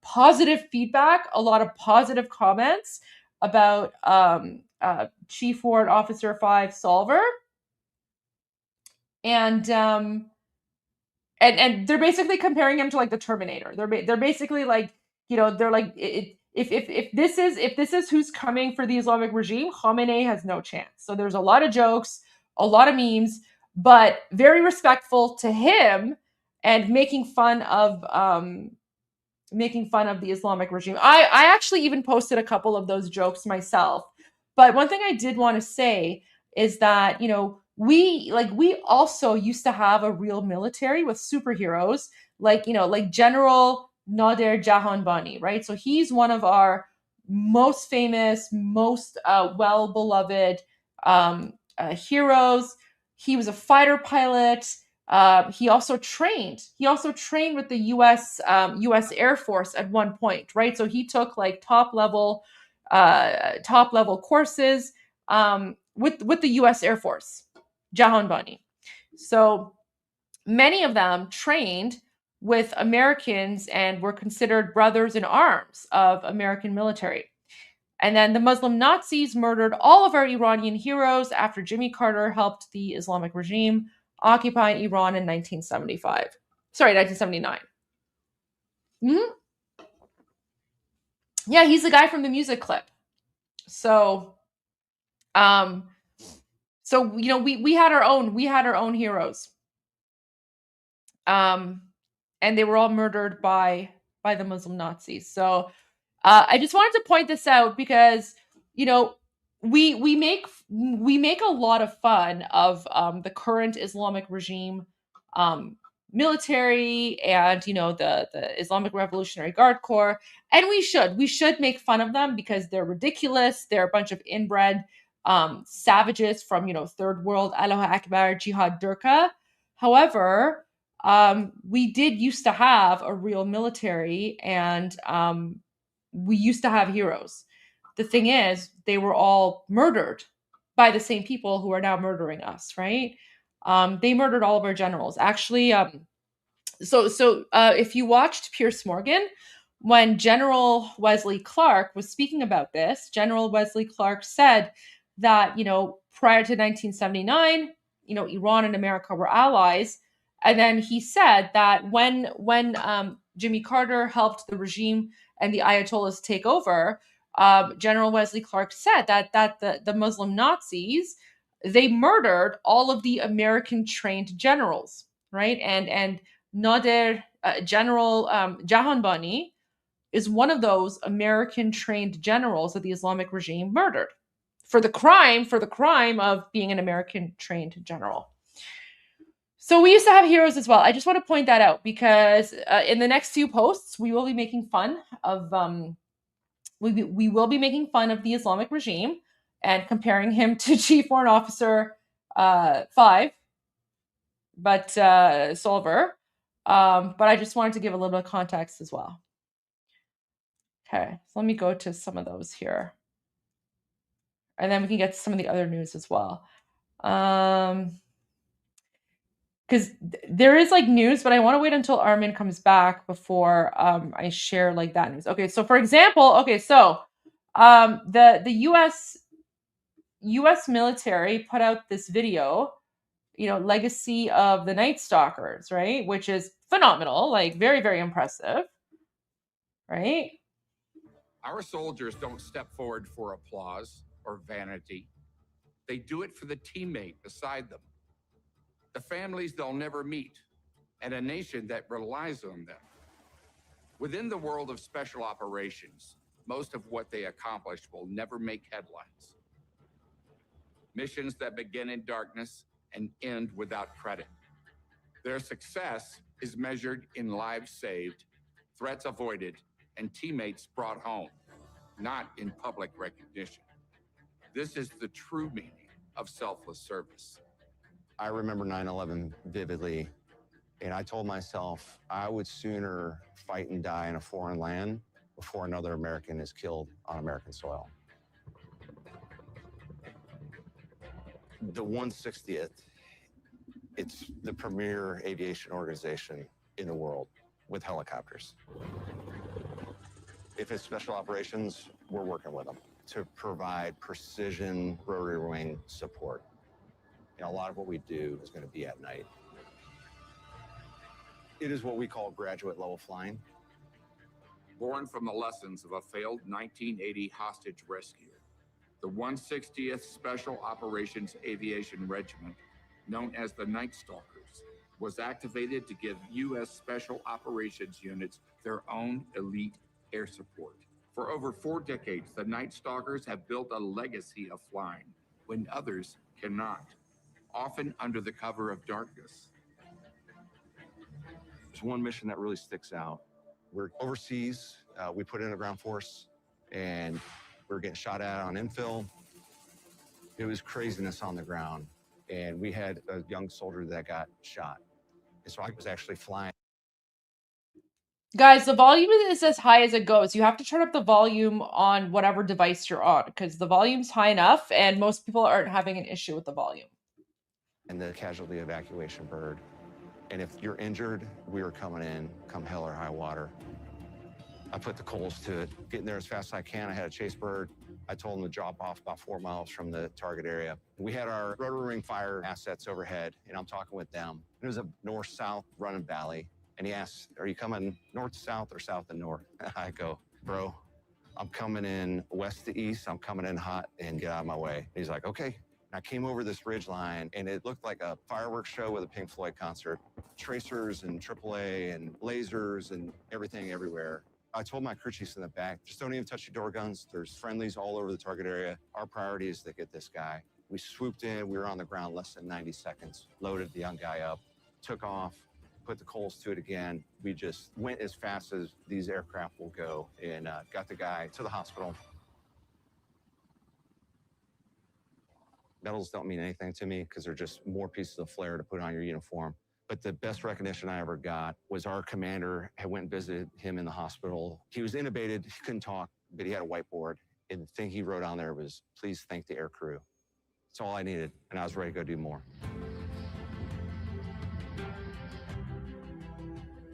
Speaker 1: positive feedback, a lot of positive comments about Chief Warrant Officer 5 Solver, and they're basically comparing him to like the Terminator. They're basically like, you know, they're like, if this is who's coming for the Islamic regime, Khamenei has no chance. So there's a lot of jokes, a lot of memes, but very respectful to him, and making fun of the Islamic regime. I actually even posted a couple of those jokes myself. But one thing I did want to say is that, you know, we also used to have a real military with superheroes, like, you know, like General Nader Jahanbani, right? So he's one of our most famous, most well-beloved heroes. He was a fighter pilot. He also trained with the US Air Force at one point, right? So he took like top level courses with the US Air Force, Jahanbani. So many of them trained with Americans and were considered brothers in arms of American military. And then the Muslim Nazis murdered all of our Iranian heroes after Jimmy Carter helped the Islamic regime occupy Iran in 1979. Mm-hmm. Yeah, he's the guy from the music clip. So, you know, we had our own heroes, and they were all murdered by the Muslim Nazis. So, I just wanted to point this out because, you know, we make a lot of fun of the current Islamic regime military and, you know, the Islamic Revolutionary Guard Corps, and we should make fun of them because they're ridiculous. They're a bunch of inbred savages from, you know, third world Allah Akbar Jihad Durka. However, we did used to have a real military, and we used to have heroes. The thing is, they were all murdered by the same people who are now murdering us, right? They murdered all of our generals. Actually, if you watched Piers Morgan, when General Wesley Clark was speaking about this, General Wesley Clark said that, you know, prior to 1979, you know, Iran and America were allies. And then he said that when Jimmy Carter helped the regime and the Ayatollahs take over, General Wesley Clark said that the Muslim Nazis, they murdered all of the American trained generals, right? And Nader General Jahanbani is one of those American trained generals that the Islamic regime murdered for the crime of being an American trained general. So we used to have heroes as well. I just want to point that out because in the next few posts, we will be making fun of we will be making fun of the Islamic regime and comparing him to Chief Foreign Officer 5, but Solver. But I just wanted to give a little bit of context as well. Okay, so let me go to some of those here. And then we can get to some of the other news as well. Because there is like news, but I want to wait until Armin comes back before I share like that news. Okay, so for example, the US military put out this video, legacy of the Nightstalkers, right? Which is phenomenal, like very, very impressive, right?
Speaker 19: Our soldiers don't step forward for applause or vanity. They do it for the teammate beside them, the families they'll never meet, and a nation that relies on them. Within the world of special operations, most of what they accomplish will never make headlines. Missions that begin in darkness and end without credit. Their success is measured in lives saved, threats avoided, and teammates brought home, not in public recognition. This is the true meaning of selfless service.
Speaker 20: I remember 9/11 vividly, and I told myself I would sooner fight and die in a foreign land before another American is killed on American soil. The 160th, it's the premier aviation organization in the world with helicopters. If it's special operations, we're working with them to provide precision rotary wing support. A lot of what we do is going to be at night. It is what we call graduate level flying.
Speaker 19: Born from the lessons of a failed 1980 hostage rescue, the 160th Special Operations Aviation Regiment, known as the Nightstalkers, was activated to give U.S. Special Operations units their own elite air support. For over 4 decades, the Nightstalkers have built a legacy of flying when others cannot, often under the cover of darkness.
Speaker 20: There's one mission that really sticks out. We're overseas, we put in a ground force, and we're getting shot at on infill. It was craziness on the ground, and we had a young soldier that got shot. And so I was actually flying.
Speaker 1: Guys, the volume is as high as it goes. You have to turn up the volume on whatever device you're on because the volume's high enough and most people aren't having an issue with the volume.
Speaker 20: And the casualty evacuation bird. And if you're injured, we were coming in, come hell or high water. I put the coals to it, getting there as fast as I can. I had a chase bird. I told him to drop off about 4 miles from the target area. We had our rotary wing fire assets overhead, and I'm talking with them. It was a north-south running valley. And he asked, are you coming north-south or south and north? I go, bro, I'm coming in west to east. I'm coming in hot and get out of my way. He's like, okay. And I came over this ridge line, and it looked like a fireworks show with a Pink Floyd concert. Tracers and AAA and lasers and everything everywhere. I told my crew chiefs in the back, just don't even touch your door guns. There's friendlies all over the target area. Our priority is to get this guy. We swooped in. We were on the ground less than 90 seconds, loaded the young guy up, took off, put the coals to it again. We just went as fast as these aircraft will go and got the guy to the hospital. Medals don't mean anything to me because they're just more pieces of flair to put on your uniform. But the best recognition I ever got was our commander had went and visited him in the hospital. He was intubated, he couldn't talk, but he had a whiteboard. And the thing he wrote on there was, please thank the air crew. That's all I needed, and I was ready to go do more.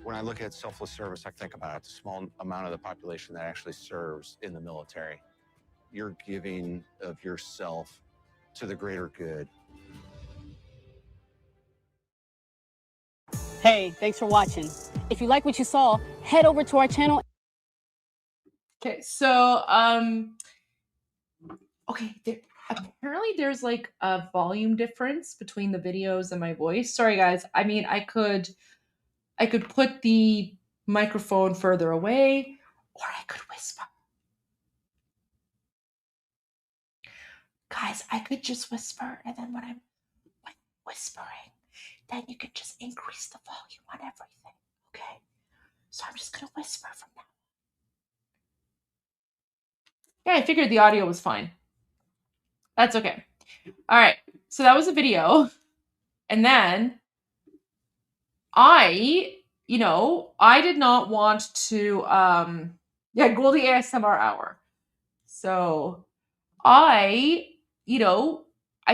Speaker 20: When I look at selfless service, I think about the small amount of the population that actually serves in the military. You're giving of yourself to the greater good.
Speaker 21: Hey, thanks for watching. If you like what you saw, head over to our channel.
Speaker 1: Okay, so apparently there's like a volume difference between the videos and my voice. Sorry guys. I mean, I could put the microphone further away or I could whisper. Guys, I could just whisper and then when I'm whispering, then you can just increase the volume on everything. Okay? So I'm just going to whisper from now. Yeah, I figured the audio was fine. That's okay. All right. So that was a video. And then I did not want to Goldie ASMR hour. So I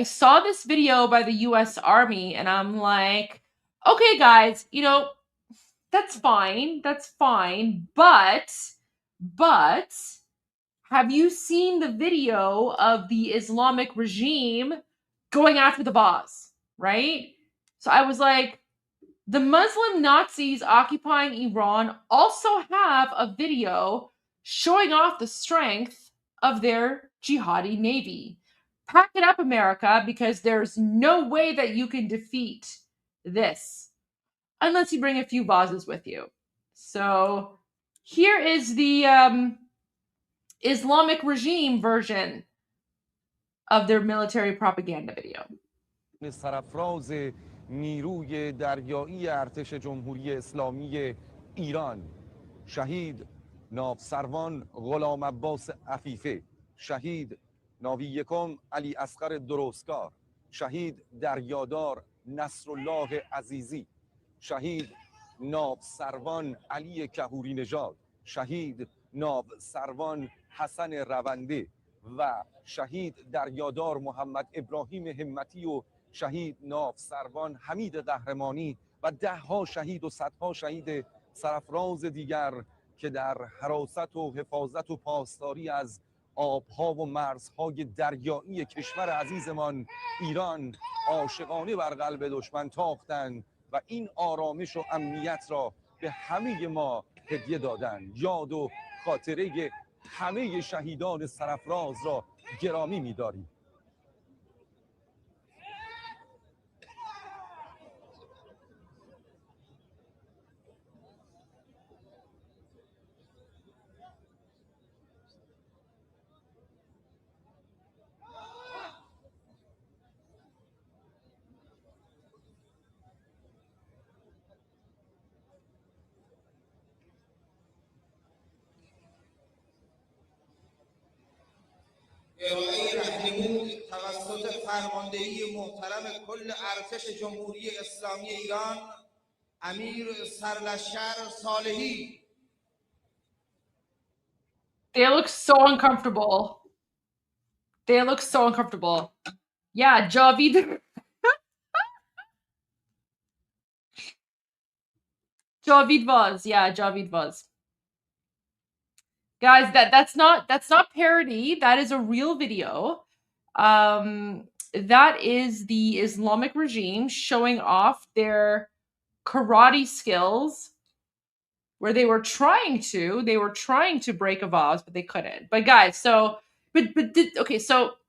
Speaker 1: saw this video by the US Army and I'm like, okay guys, that's fine. But have you seen the video of the Islamic regime going after the Baz, right? So I was like, the Muslim Nazis occupying Iran also have a video showing off the strength of their jihadi navy. Pack it up, America, because there's no way that you can defeat this unless you bring a few Bazes with you. So here is the Islamic regime version of their military propaganda video.
Speaker 8: سرفراز نیروی دریایی ارتش جمهوری اسلامی ایران شهید ناوسروان غلام عباس عفیفه شهید ناوی یکم علی اصغر درستکار شهید دریادار نصرالله عزیزی شهید ناوسروان علی کهوری نژاد شهید ناوسروان حسن رونده و شهید دریادار محمد ابراهیم همتی و شهید ناوسروان حمید قهرمانی و دهها شهید و صدها شهید سرفراز دیگر که در حراست و حفاظت و پاسداری از آبها و مرزهای دریایی کشور عزیزمان ایران عاشقانه بر قلب دشمن تاختند و این آرامش و امنیت را به همه ما هدیه دادند. یاد و خاطره همه شهیدان سرفراز را گرامی می‌داریم.
Speaker 22: ارائه رهنمود توسط فرماندهی محترم کل ارتش جمهوری اسلامی ایران امیر سرلشکر صالحی.
Speaker 1: They look so uncomfortable. Yeah, Javid. Javid was. Guys, that's not parody. That is a real video. That is the Islamic regime showing off their karate skills, where they were trying to break a vase, but they couldn't. But guys, so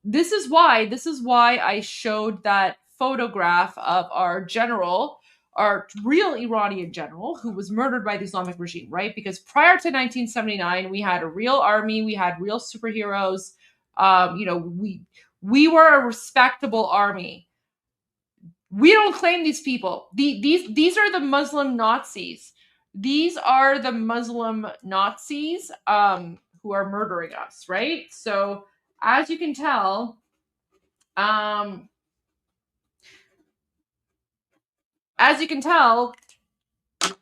Speaker 1: this is why I showed that photograph of our general, our real Iranian general who was murdered by the Islamic regime, right? Because prior to 1979, we had a real army, we had real superheroes. We were a respectable army. We don't claim these people. These are the Muslim Nazis. These are the Muslim Nazis who are murdering us, right? So as you can tell,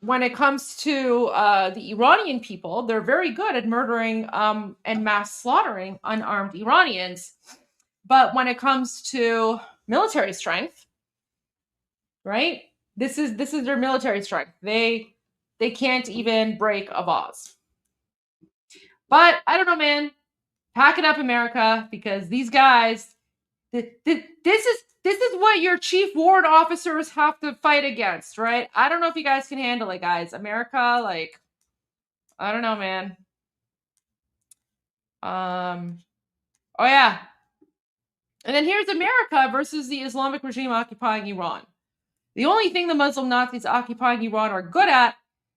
Speaker 1: when it comes to the Iranian people, they're very good at murdering and mass slaughtering unarmed Iranians. But when it comes to military strength, right? This is their military strength. They can't even break a vase. But I don't know, man. Pack it up, America, because these guys, this is what your chief warrant officers have to fight against, right? I don't know if you guys can handle it, guys. America, like, I don't know, man. Oh yeah. And then here's America versus the Islamic regime occupying Iran. The only thing the Muslim Nazis occupying Iran are good at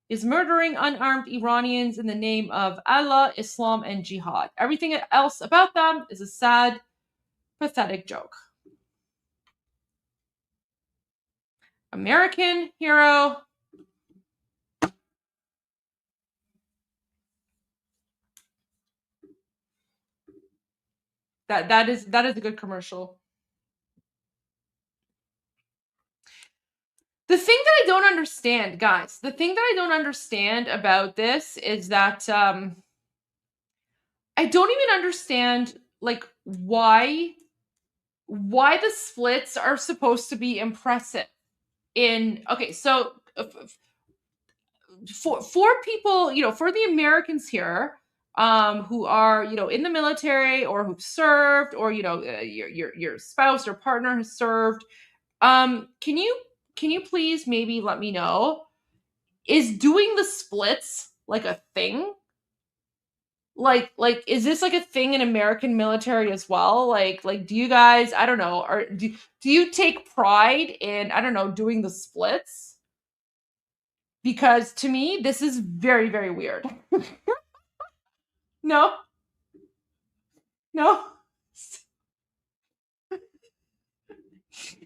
Speaker 1: is murdering unarmed Iranians in the name of Allah, Islam, and jihad. Everything else about them is a sad, pathetic joke. American hero. That is a good commercial. The thing that I don't understand, guys, the thing that I don't understand about this is that I don't even understand like why the splits are supposed to be impressive. Okay, so for people, for the Americans here, who are, in the military or who've served, or your spouse or partner has served, can you please maybe let me know, is doing the splits like a thing? Like is this like a thing in American military as well? Like do you guys, I don't know, or do you take pride in, I don't know, doing the splits? Because to me, this is very, very weird. No.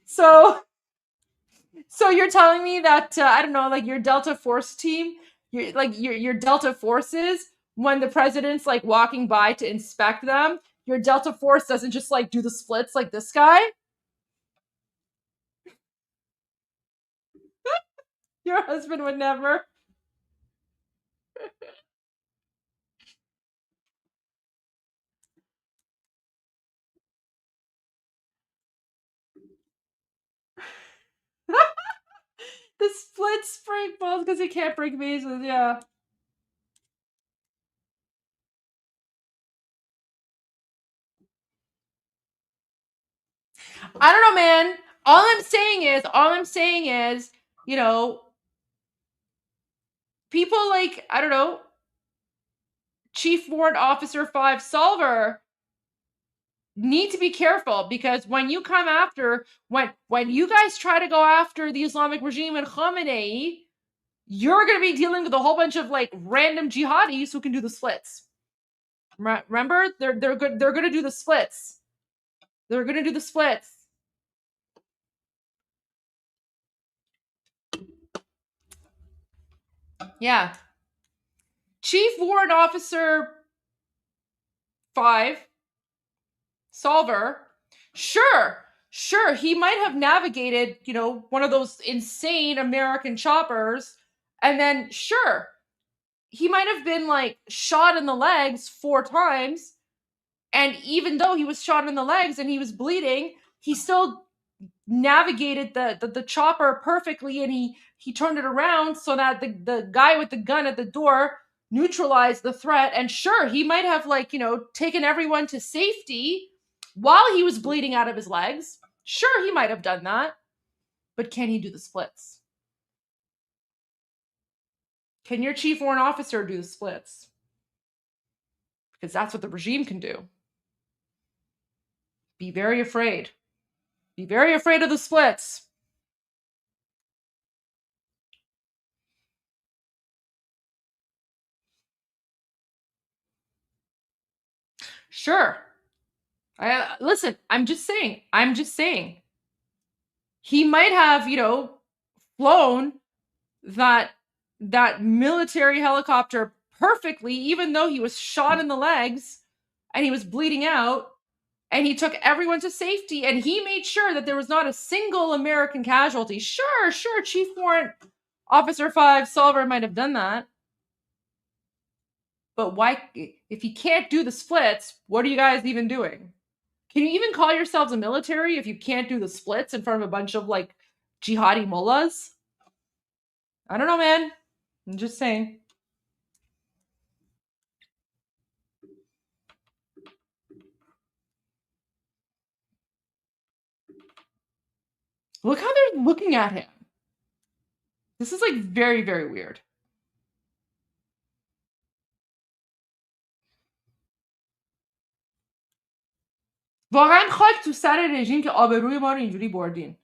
Speaker 1: So you're telling me that I don't know, like your Delta Force team, your Delta Forces, when the president's like walking by to inspect them, your Delta Force doesn't just like do the splits like this guy? Your husband would never. The splits break balls because he can't break vases, yeah. I don't know, man. All I'm saying is, people like, I don't know, Chief Warrant Officer 5 Solver need to be careful, because when you come after, when you guys try to go after the Islamic regime and Khamenei, you're going to be dealing with a whole bunch of like random jihadis who can do the splits. Remember, they're good. They're going to do the splits. They're going to do the splits. Yeah. Chief Warrant Officer 5 Solver, sure, he might have navigated, one of those insane American choppers, and then sure, he might have been like shot in the legs 4 times, and even though he was shot in the legs and he was bleeding, he still navigated the chopper perfectly, and he turned it around so that the guy with the gun at the door neutralized the threat. And sure, he might have like, taken everyone to safety while he was bleeding out of his legs. Sure, he might have done that. But can he do the splits? Can your chief warrant officer do the splits? Because that's what the regime can do. Be very afraid. Be very afraid of the splits. Sure. Listen, I'm just saying. He might have, flown that military helicopter perfectly, even though he was shot in the legs and he was bleeding out, and he took everyone to safety, and he made sure that there was not a single American casualty. Sure, Chief Warrant Officer 5 Solver might have done that. But why, if he can't do the splits, what are you guys even doing? Can you even call yourselves a military if you can't do the splits in front of a bunch of like jihadi mullahs? I don't know, man. I'm just saying. Look how they're looking at him. This is like very, very weird. واقعا خاک تو سر رژیم که آبروی ما رو اینجوری بردین.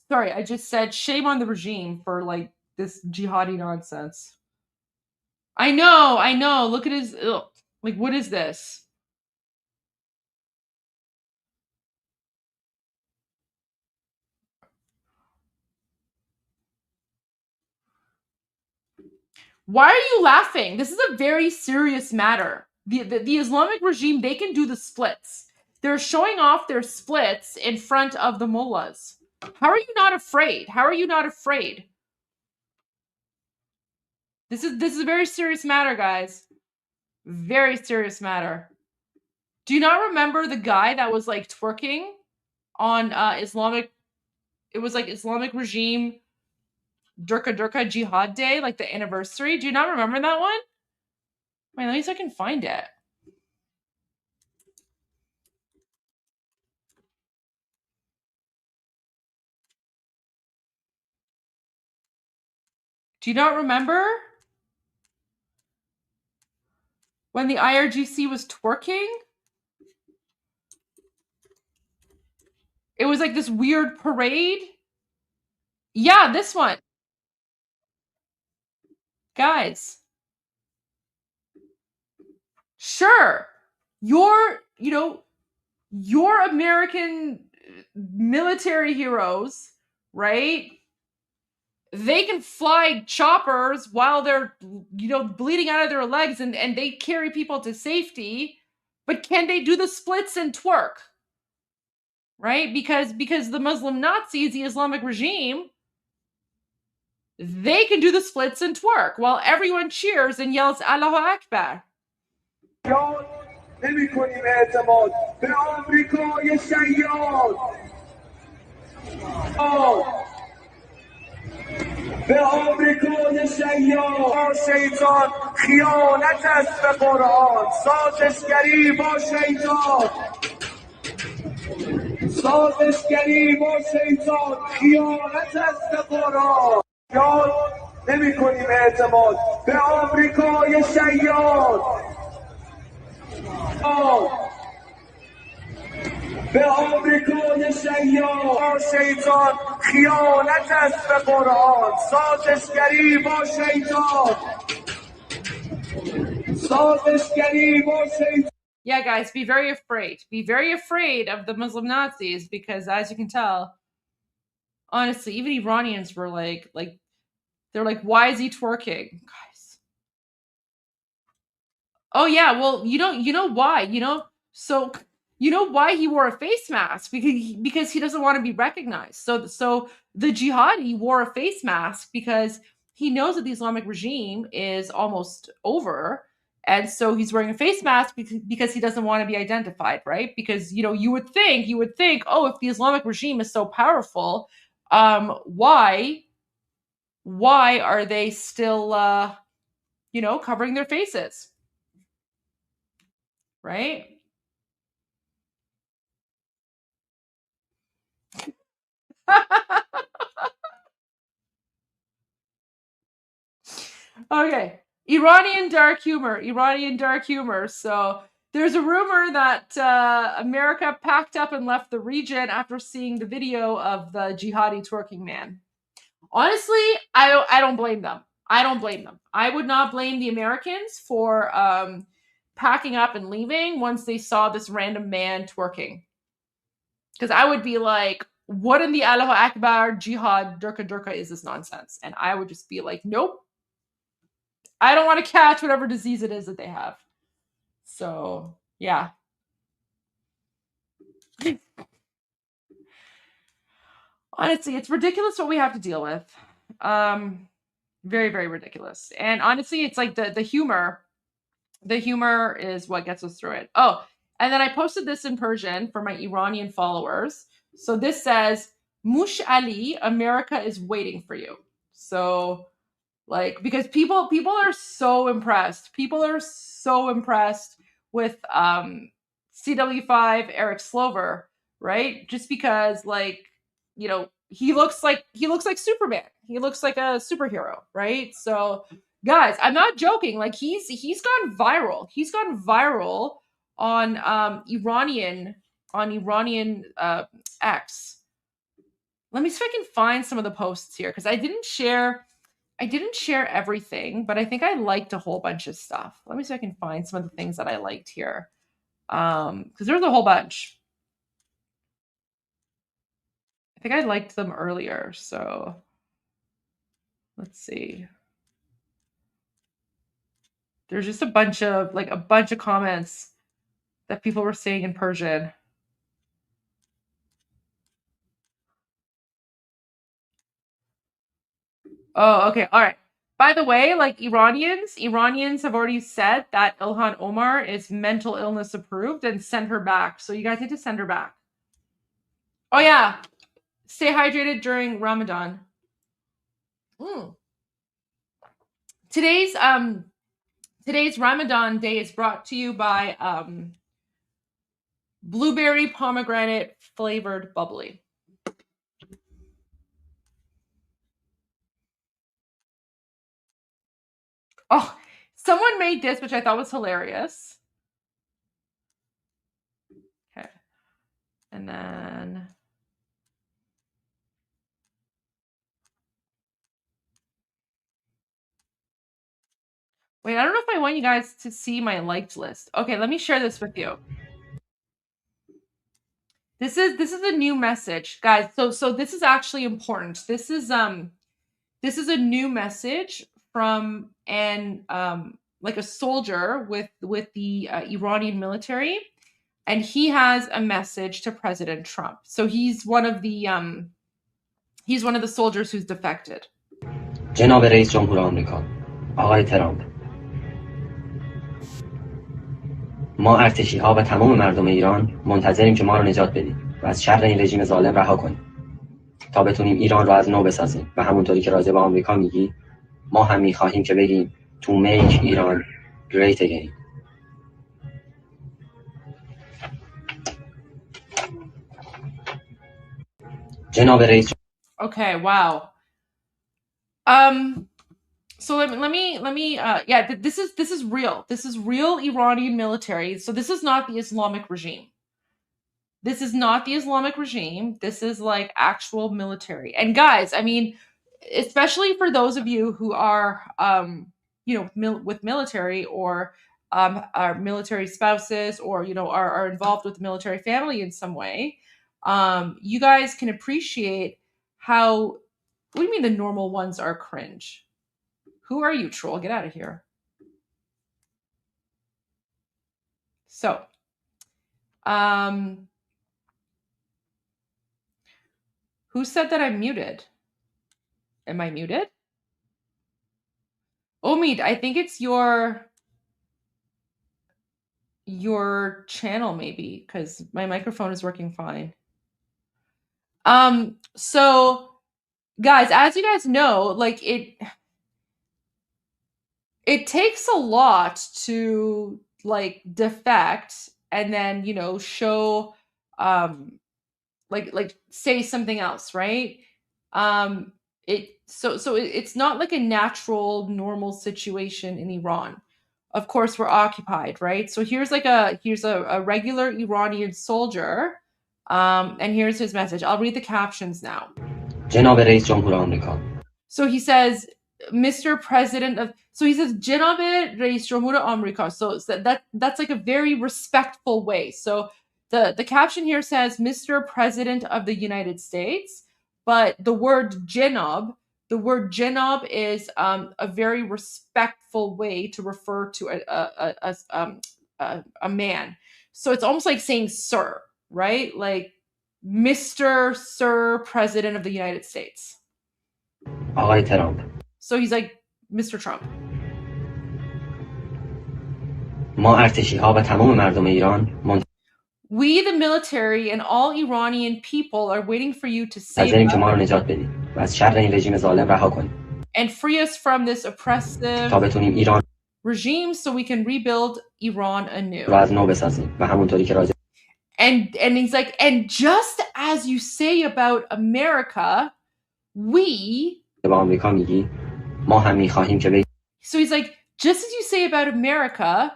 Speaker 1: Sorry, I just said shame on the regime for like this jihadi nonsense. I know. Look at his, ugh. Like, what is this? Why are you laughing? This is a very serious matter. The Islamic regime, they can do the splits. They're showing off their splits in front of the mullahs. How are you not afraid? How are you not afraid? This is a very serious matter, guys. Very serious matter. Do you not remember the guy that was like twerking on Islamic? It was like Islamic regime Durka Jihad Day, like the anniversary. Do you not remember that one? Wait, let me see if I can find it. Do you not remember when the IRGC was twerking? It was like this weird parade. Yeah, this one. Guys. Sure. Your American military heroes, right? They can fly choppers while they're, bleeding out of their legs and they carry people to safety. But can they do the splits and twerk? Right? Because the Muslim Nazis, the Islamic regime, they can do the splits and twerk while everyone cheers and yells Allahu Akbar.
Speaker 18: نمی‌کنیم اعتماد به آمریکای شیاد به آمریکای شیاد شیطان خیانت است به قرآن سازشگری با شیطان سازشگری با شیطان خیانت است به قرآن یاد نمی‌کنیم اعتماد به آمریکای شیاد به آمریکای شیاد شیطان خیانت است به قرآن سازشگری با شیطان سازشگری با شیطان.
Speaker 1: Yeah, guys, be very afraid. Be very afraid of the Muslim Nazis because, as you can tell, honestly, even Iranians were like they're like, why is he twerking, guys? Oh yeah, well, you know why, so you know why he wore a face mask because he doesn't want to be recognized. So the jihadi wore a face mask because he knows that the Islamic regime is almost over. And so he's wearing a face mask because he doesn't want to be identified, right? Because, you would think, oh, if the Islamic regime is so powerful, why are they still, covering their faces? Right? Okay. Iranian dark humor. So there's a rumor that America packed up and left the region after seeing the video of the jihadi twerking man. Honestly, I don't blame them. I would not blame the Americans for packing up and leaving once they saw this random man twerking. Because I would be like, what in the Allahu Akbar jihad durka is this nonsense? And I would just be like, nope. I don't want to catch whatever disease it is that they have. So, yeah. Honestly, it's ridiculous what we have to deal with. Very, very ridiculous. And honestly, it's like the humor. The humor is what gets us through it. Oh, and then I posted this in Persian for my Iranian followers. So this says, Mushali, America is waiting for you. So, because people are so impressed. People are so impressed with CW5 Eric Slover, right? Just because he looks like Superman. He looks like a superhero, right? So guys, I'm not joking. Like he's gone viral. He's gone viral on Iranian X. Let me see if I can find some of the posts here because I didn't share everything, but I think I liked a whole bunch of stuff. Let me see if I can find some of the things that I liked here. Because there's a whole bunch. I think I liked them earlier, so let's see. There's just a bunch of comments that people were saying in Persian. Oh, okay. All right. By the way, like Iranians have already said that Ilhan Omar is mental illness approved and send her back. So you guys need to send her back. Oh yeah. Stay hydrated during Ramadan. Today's Ramadan day is brought to you by blueberry pomegranate flavored bubbly. Oh, someone made this, which I thought was hilarious. Okay. And then wait, I don't know if I want you guys to see my liked list. Okay, let me share this with you. This is a new message, guys. So this is actually important. This is a new message from like a soldier with the Iranian military, and he has a message to President Trump. So he's one of the soldiers who's defected.
Speaker 7: جناب رئیس جمهور آمریکا آقای ترامپ ما ارتشی‌ها و تمام مردم ایران منتظریم که ما رو نجات بدید و از شر این رژیم ظالم رها کنید تا بتونیم ایران رو از نو بسازیم و همونطوری که راجع به آمریکا میگی ما هم می‌خواهیم که بگیم to make Iran great again. جناب رئیس
Speaker 1: Okay, wow. So let me yeah, this is real. This is real Iranian military. So this is not the Islamic regime. This is not the Islamic regime. This is like actual military. And guys, I mean, especially for those of you who are with military or are military spouses or are involved with the military family in some way, you guys can appreciate how, what do you mean the normal ones are cringe? Who are you, troll? Get out of here. So, who said that I'm muted? Am I muted? Omid, I think it's your channel maybe, because my microphone is working fine. So guys, as you guys know, like it takes a lot to like defect and then show like say something else, right? It's not like a natural normal situation in Iran. Of course we're occupied, right? So here's a regular Iranian soldier, and here's his message. I'll read the captions now.
Speaker 7: جناب رئیس جمهور آمریکا
Speaker 1: So he says, Mr. President of, so he says, Geneve Reis Jamhur Amerika. So that's like a very respectful way. So the caption here says, Mr. President of the United States, but the word Jenob is a very respectful way to refer to a man. So it's almost like saying sir, right? Like Mr. Sir President of the United States.
Speaker 7: آقای ترامپ
Speaker 1: So he's like, Mr. Trump.
Speaker 7: ما ارتشی‌ها و تمام مردم ایران
Speaker 1: We, the military, and all Iranian people are waiting for you to save
Speaker 7: منتظریم که ما رو نجات بدید و از شر این رژیم ظالم رها کنید
Speaker 1: and free us from this oppressive
Speaker 7: تا بتونیم ایران
Speaker 1: regime so we can rebuild Iran anew.
Speaker 7: رو از نو بسازیم و همونطوری که راجع
Speaker 1: And he's like, and just as you say about America, we,
Speaker 7: به آمریکا میگی ما هم می‌خواهیم که بگیم
Speaker 1: so he's like, just as you say about America,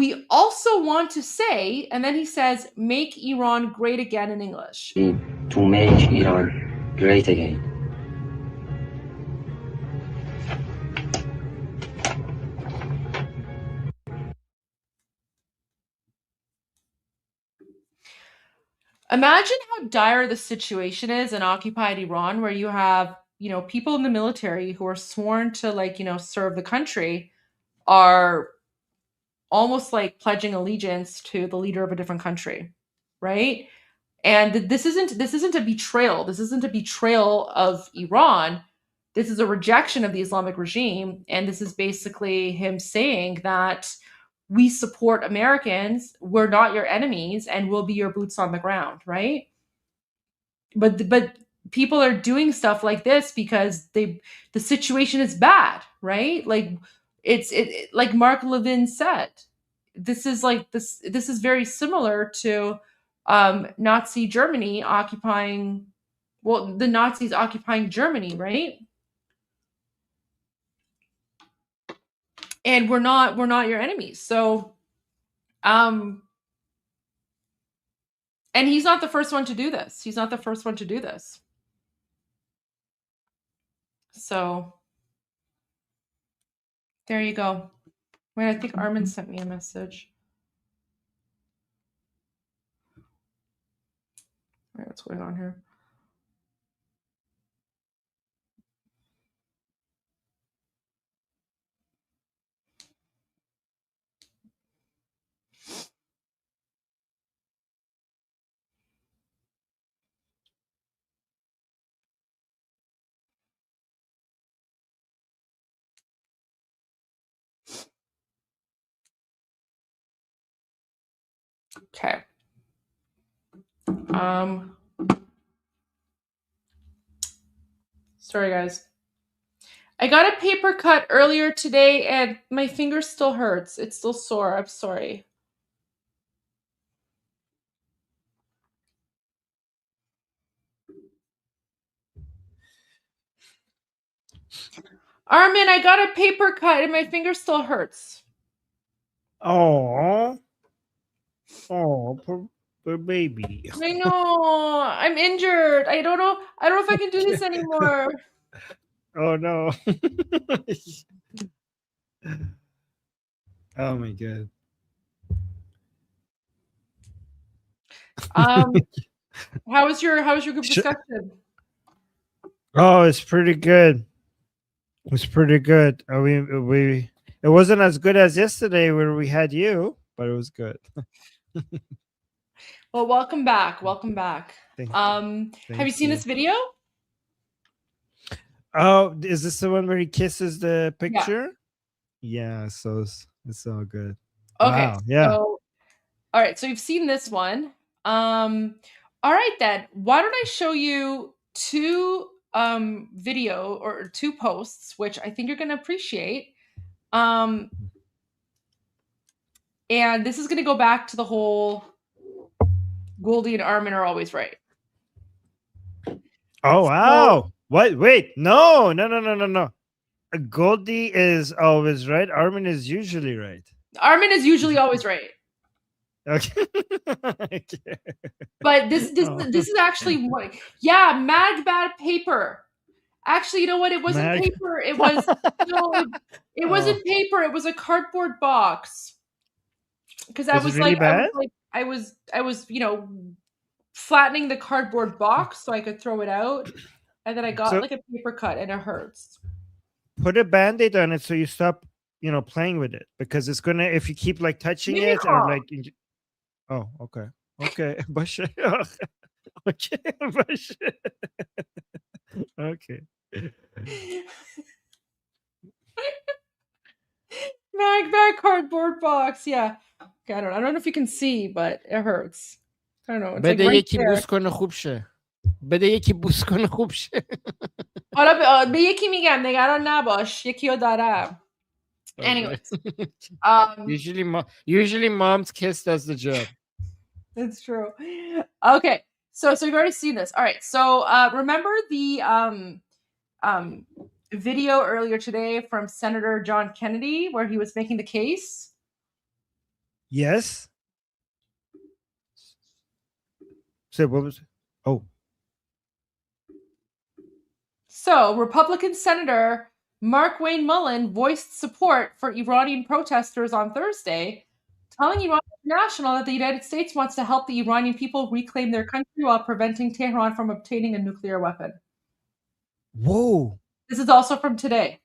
Speaker 1: we also want to say, and then he says, make Iran great again in English.
Speaker 7: to make Iran great again.
Speaker 1: Imagine how dire the situation is in occupied Iran, where you have, people in the military who are sworn to serve the country are almost like pledging allegiance to the leader of a different country, right? And this isn't a betrayal. This isn't a betrayal of Iran. This is a rejection of the Islamic regime, and this is basically him saying that we support Americans, we're not your enemies, and we'll be your boots on the ground, right? But people are doing stuff like this because the situation is bad, right? Like like Mark Levin said, this is very similar to Nazi Germany occupying, well, the Nazis occupying Germany, right? And we're not your enemies. So and he's not the first one to do this. He's not the first one to do this. So there you go. Wait, I think Armin sent me a message. Wait, what's going on here? Okay. Sorry, guys. I got a paper cut earlier today and my finger still hurts. It's still sore. I'm sorry. Armin, I got a paper cut and my finger still hurts.
Speaker 2: Oh, poor baby.
Speaker 1: I know. I'm injured. I don't know if I can do this anymore.
Speaker 2: Oh no. Oh my god.
Speaker 1: How was your group discussion?
Speaker 2: Oh, it's pretty good. It's pretty good. We it wasn't as good as yesterday where we had you, but it was good.
Speaker 1: Well, welcome back. Welcome back. Have you seen this video?
Speaker 2: Oh, is this the one where he kisses the picture? Yeah, so it's all good.
Speaker 1: Okay.
Speaker 2: Wow, yeah.
Speaker 1: So, all right. So you've seen this one. All right then. Why don't I show you two video or two posts, which I think you're going to appreciate. And this is going to go back to the whole Goldie and Armin are always right.
Speaker 2: Oh wow! What? Wait, no. Goldie is always right. Armin is usually right.
Speaker 1: Armin is usually always right.
Speaker 2: Okay.
Speaker 1: But this is actually what? Yeah, mad bad paper. Actually, you know what? It wasn't paper. It was it wasn't paper. It was a cardboard box. Because I was
Speaker 2: really
Speaker 1: like,
Speaker 2: bad?
Speaker 1: I was flattening the cardboard box so I could throw it out, and then I got like a paper cut, and it hurts.
Speaker 2: Put a band-aid on it so you stop, playing with it, because it's gonna, if you keep like touching it or like. Oh, okay. Başı. Okay, başı. Okay.
Speaker 1: Mag cardboard box, yeah. Okay, I don't know if you can see, but it hurts. I don't know. It's
Speaker 2: بده
Speaker 1: like
Speaker 2: یکی
Speaker 1: right
Speaker 2: بوس کنه خوب شه. بده یکی بوس کنه خوب شه.
Speaker 1: حالا به یکی میگم نگران نباش، یکی رو دارم. Anyways,
Speaker 2: usually mom's kiss does the job.
Speaker 1: It's true. Okay, so you've already seen this. All right, so remember the video earlier today from Senator John Kennedy where he was making the case?
Speaker 2: Yes. So what was it? Oh.
Speaker 1: So Republican Senator Mark Wayne Mullen voiced support for Iranian protesters on Thursday, telling Iran International that the United States wants to help the Iranian people reclaim their country while preventing Tehran from obtaining a nuclear weapon.
Speaker 2: Whoa.
Speaker 1: This is also from today.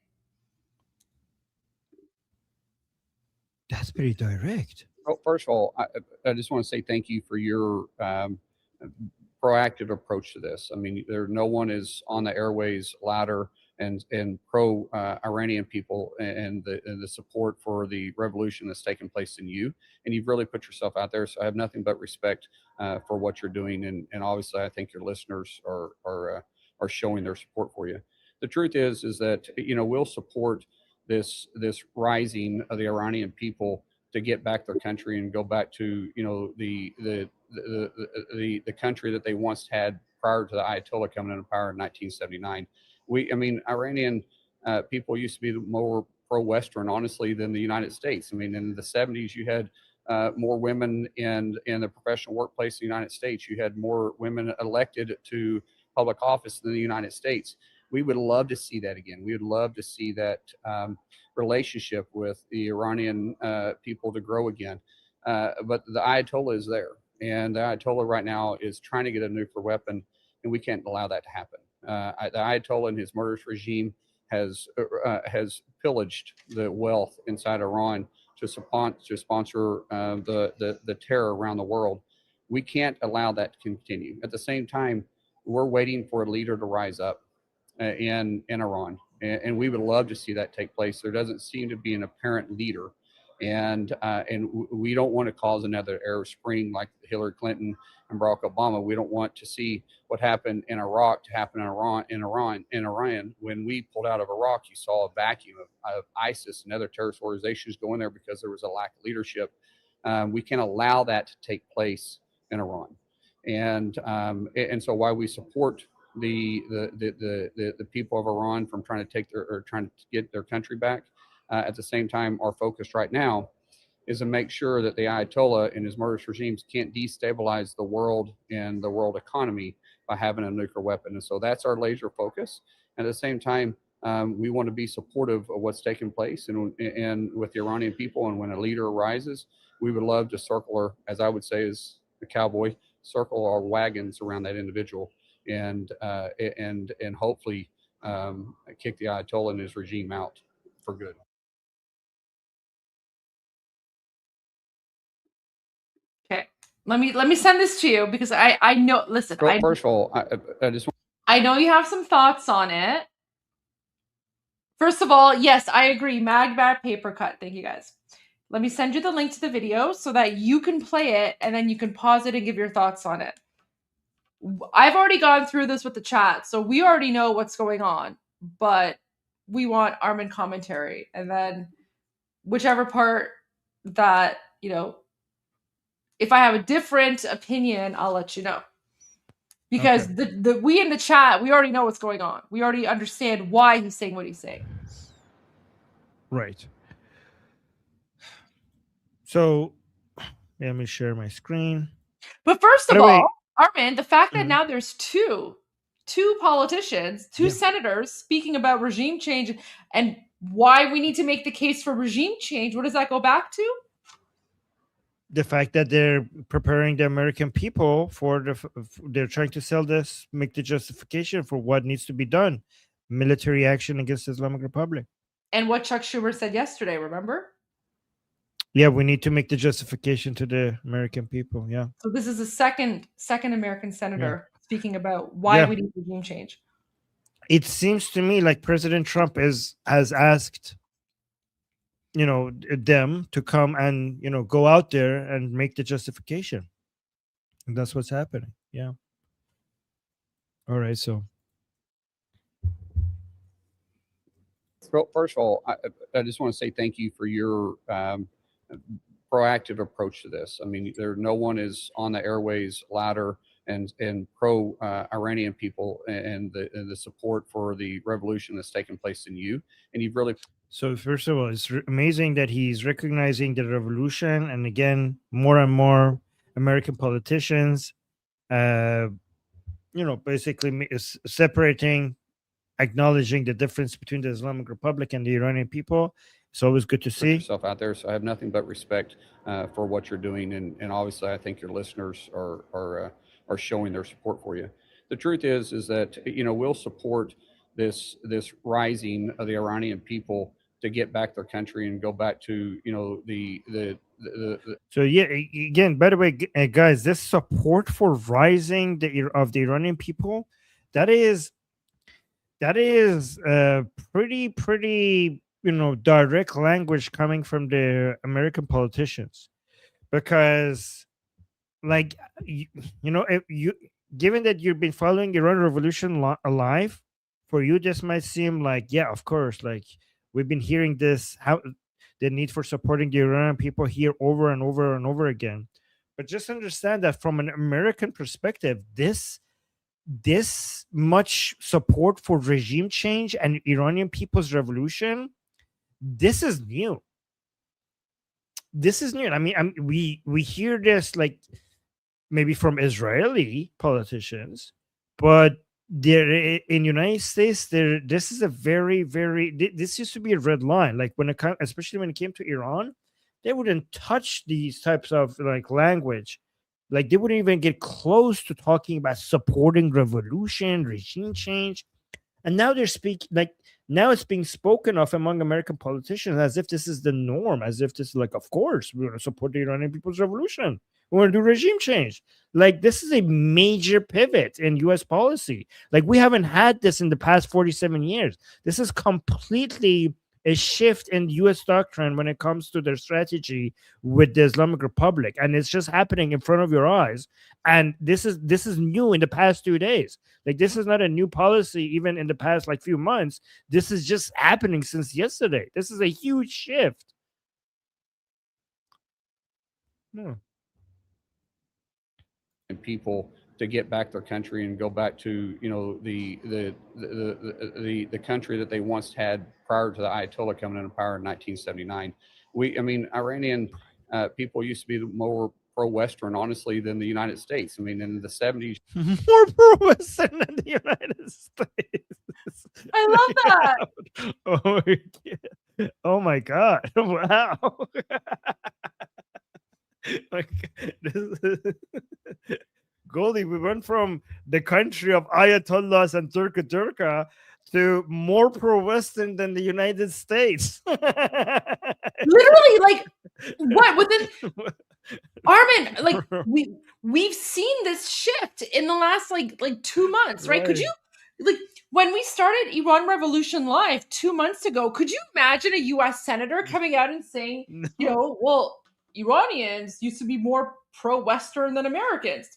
Speaker 2: That's pretty direct.
Speaker 17: Well, first of all, I just want to say thank you for your proactive approach to this. I mean, no one is on the airways louder and pro Iranian people and the support for the revolution that's taken place than you. And you've really put yourself out there. So I have nothing but respect for what you're doing. And obviously, I think your listeners are showing their support for you. The truth is that we'll support this rising of the Iranian people to get back their country and go back to the country that they once had prior to the Ayatollah coming into power in 1979. Iranian people used to be more pro-Western, honestly, than the United States. I mean, in the 70s, you had more women in the professional workplace in the United States. You had more women elected to public office than the United States. We would love to see that again. We would love to see that relationship with the Iranian people to grow again. But the Ayatollah is there. And the Ayatollah right now is trying to get a nuclear weapon, and we can't allow that to happen. The Ayatollah and his murderous regime has pillaged the wealth inside Iran to sponsor the terror around the world. We can't allow that to continue. At the same time, we're waiting for a leader to rise up in Iran, and we would love to see that take place. There doesn't seem to be an apparent leader, and we don't want to cause another Arab Spring like Hillary Clinton and Barack Obama. We don't want to see what happened in Iraq to happen in Iran. When we pulled out of Iraq, you saw a vacuum of ISIS and other terrorist organizations going there because there was a lack of leadership. We can't allow that to take place in Iran, and so while we support the people of Iran from trying to get their country back, at the same time, our focus right now is to make sure that the Ayatollah and his murderous regimes can't destabilize the world and the world economy by having a nuclear weapon. And so that's our laser focus. And at the same time, we want to be supportive of what's taking place and with the Iranian people. And when a leader arises, we would love to circle, or as I would say as a cowboy, circle our wagons around that individual and hopefully kick the Ayatollah and his regime out for good.
Speaker 1: Okay, let me send this to you because I know. Listen,
Speaker 17: first of all,
Speaker 1: I know you have some thoughts on it. First of all, yes, I agree. Magbat paper cut. Thank you guys. Let me send you the link to the video so that you can play it and then you can pause it and give your thoughts on it. I've already gone through this with the chat, so we already know what's going on, but we want Armin commentary. And then whichever part that, if I have a different opinion, I'll let you know. Because okay. We in the chat, we already know what's going on. We already understand why he's saying what he's saying.
Speaker 2: Right. So let me share my screen.
Speaker 1: But first of all, Armin, the fact that now there's two politicians, two senators speaking about regime change and why we need to make the case for regime change, what does that go back to?
Speaker 2: The fact that they're preparing the American people they're trying to sell this, make the justification for what needs to be done. Military action against the Islamic Republic.
Speaker 1: And what Chuck Schumer said yesterday, remember?
Speaker 2: Yeah, we need to make the justification to the American people. Yeah.
Speaker 1: So this is the second American senator speaking about why we need regime change.
Speaker 2: It seems to me like President Trump has asked, them to come and, go out there and make the justification. And that's what's happening. Yeah. All right. So.
Speaker 17: First of all, I just want to say thank you for your proactive approach to this. I mean, no one is on the airways louder and pro Iranian people and the support for the revolution that's taken place than you. And you've really.
Speaker 2: So first of all, it's amazing that he's recognizing the revolution, and again, more and more American politicians, basically separating, acknowledging the difference between the Islamic Republic and the Iranian people. It's always good to see.
Speaker 17: Put yourself out there, so I have nothing but respect for what you're doing, and obviously, I think your listeners are showing their support for you. The truth is that we'll support this rising of the Iranian people to get back their country and go back to, you know, the
Speaker 2: So yeah, again, by the way, guys, this support for rising of the Iranian people, that is pretty direct language coming from the American politicians, because like if you, given that you've been following Iran revolution alive, for you this might seem like, yeah, of course, like we've been hearing this, how the need for supporting the Iranian people here over and over and over again. But just understand that from an American perspective, this much support for regime change and Iranian people's revolution, this is new. This is new. I mean, we hear this like maybe from Israeli politicians, but there in United States, this is a very, this used to be a red line. Like especially when it came to Iran, they wouldn't touch these types of like language. Like they wouldn't even get close to talking about supporting revolution, regime change. And now now it's being spoken of among American politicians as if this is the norm, as if this is like, of course, we want to support the Iranian people's revolution. We want to do regime change. Like this is a major pivot in US policy. Like we haven't had this in the past 47 years. This is completely a shift in US doctrine when it comes to their strategy with the Islamic Republic. And it's just happening in front of your eyes. And this is new in the past 2 days. Like this is not a new policy even in the past like few months. This is just happening since yesterday. This is a huge shift.
Speaker 17: And people to get back their country and go back to, you know, the country that they once had prior to the Ayatollah coming into power in 1979. Iranian people used to be more pro-Western, honestly, than the United States. I mean, in the 70s.
Speaker 2: More pro-Western than the United States.
Speaker 1: I love that.
Speaker 2: Oh my God. Wow. Goldie, we went from the country of Ayatollahs and Turka to more pro-Western than the United States.
Speaker 1: Literally, like what within Armin, like we've seen this shift in the last like 2 months, right? Could you, like, when we started Iran Revolution Live 2 months ago, could you imagine a US senator coming out and saying, well, Iranians used to be more pro-Western than Americans?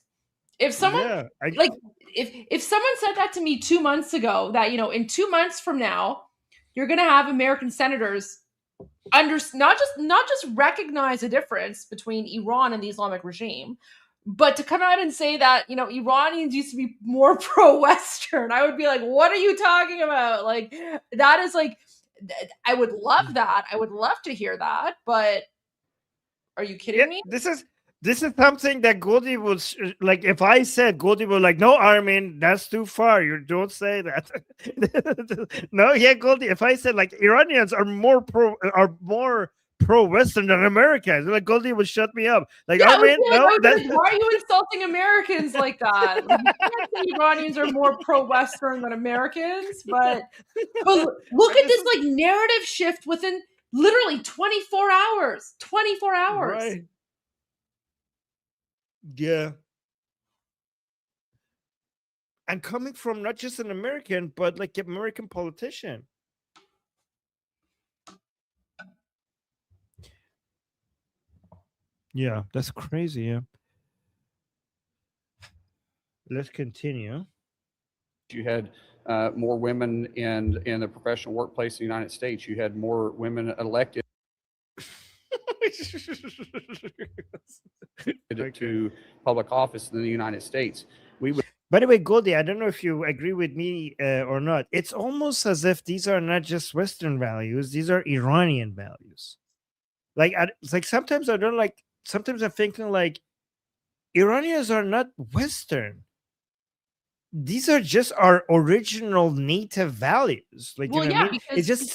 Speaker 1: If someone if someone said that to me 2 months ago, that in 2 months from now you're going to have American senators not just recognize a difference between Iran and the Islamic regime, but to come out and say that Iranians used to be more pro-Western, I would be like, what are you talking about? Like, that is like, I would love that. I would love to hear that, but are you kidding me?
Speaker 2: This is something that Goldie would like. If I said, Goldie would like, no, Armin, that's too far. You don't say that. No, yeah, Goldie. If I said like Iranians are more pro-Western than Americans, like Goldie would shut me up. Like, Armin, no.
Speaker 1: Why are you insulting Americans like that? Like, you can't say Iranians are more pro-Western than Americans, but look at this like narrative shift within literally 24 hours. 24 hours.
Speaker 2: Right. Yeah. And coming from not just an American, but like an American politician. Yeah, that's crazy. Yeah. Let's continue.
Speaker 17: You had more women in the professional workplace in the United States. You had more women elected to public office in the United States.
Speaker 2: By the way, Goldie, I don't know if you agree with me or not. It's almost as if these are not just Western values; these are Iranian values. Like, it's like sometimes I don't like. Sometimes I'm thinking like, Iranians are not Western. These are just our original native values. Like,
Speaker 1: well,
Speaker 2: you know
Speaker 1: yeah,
Speaker 2: what I mean? It's just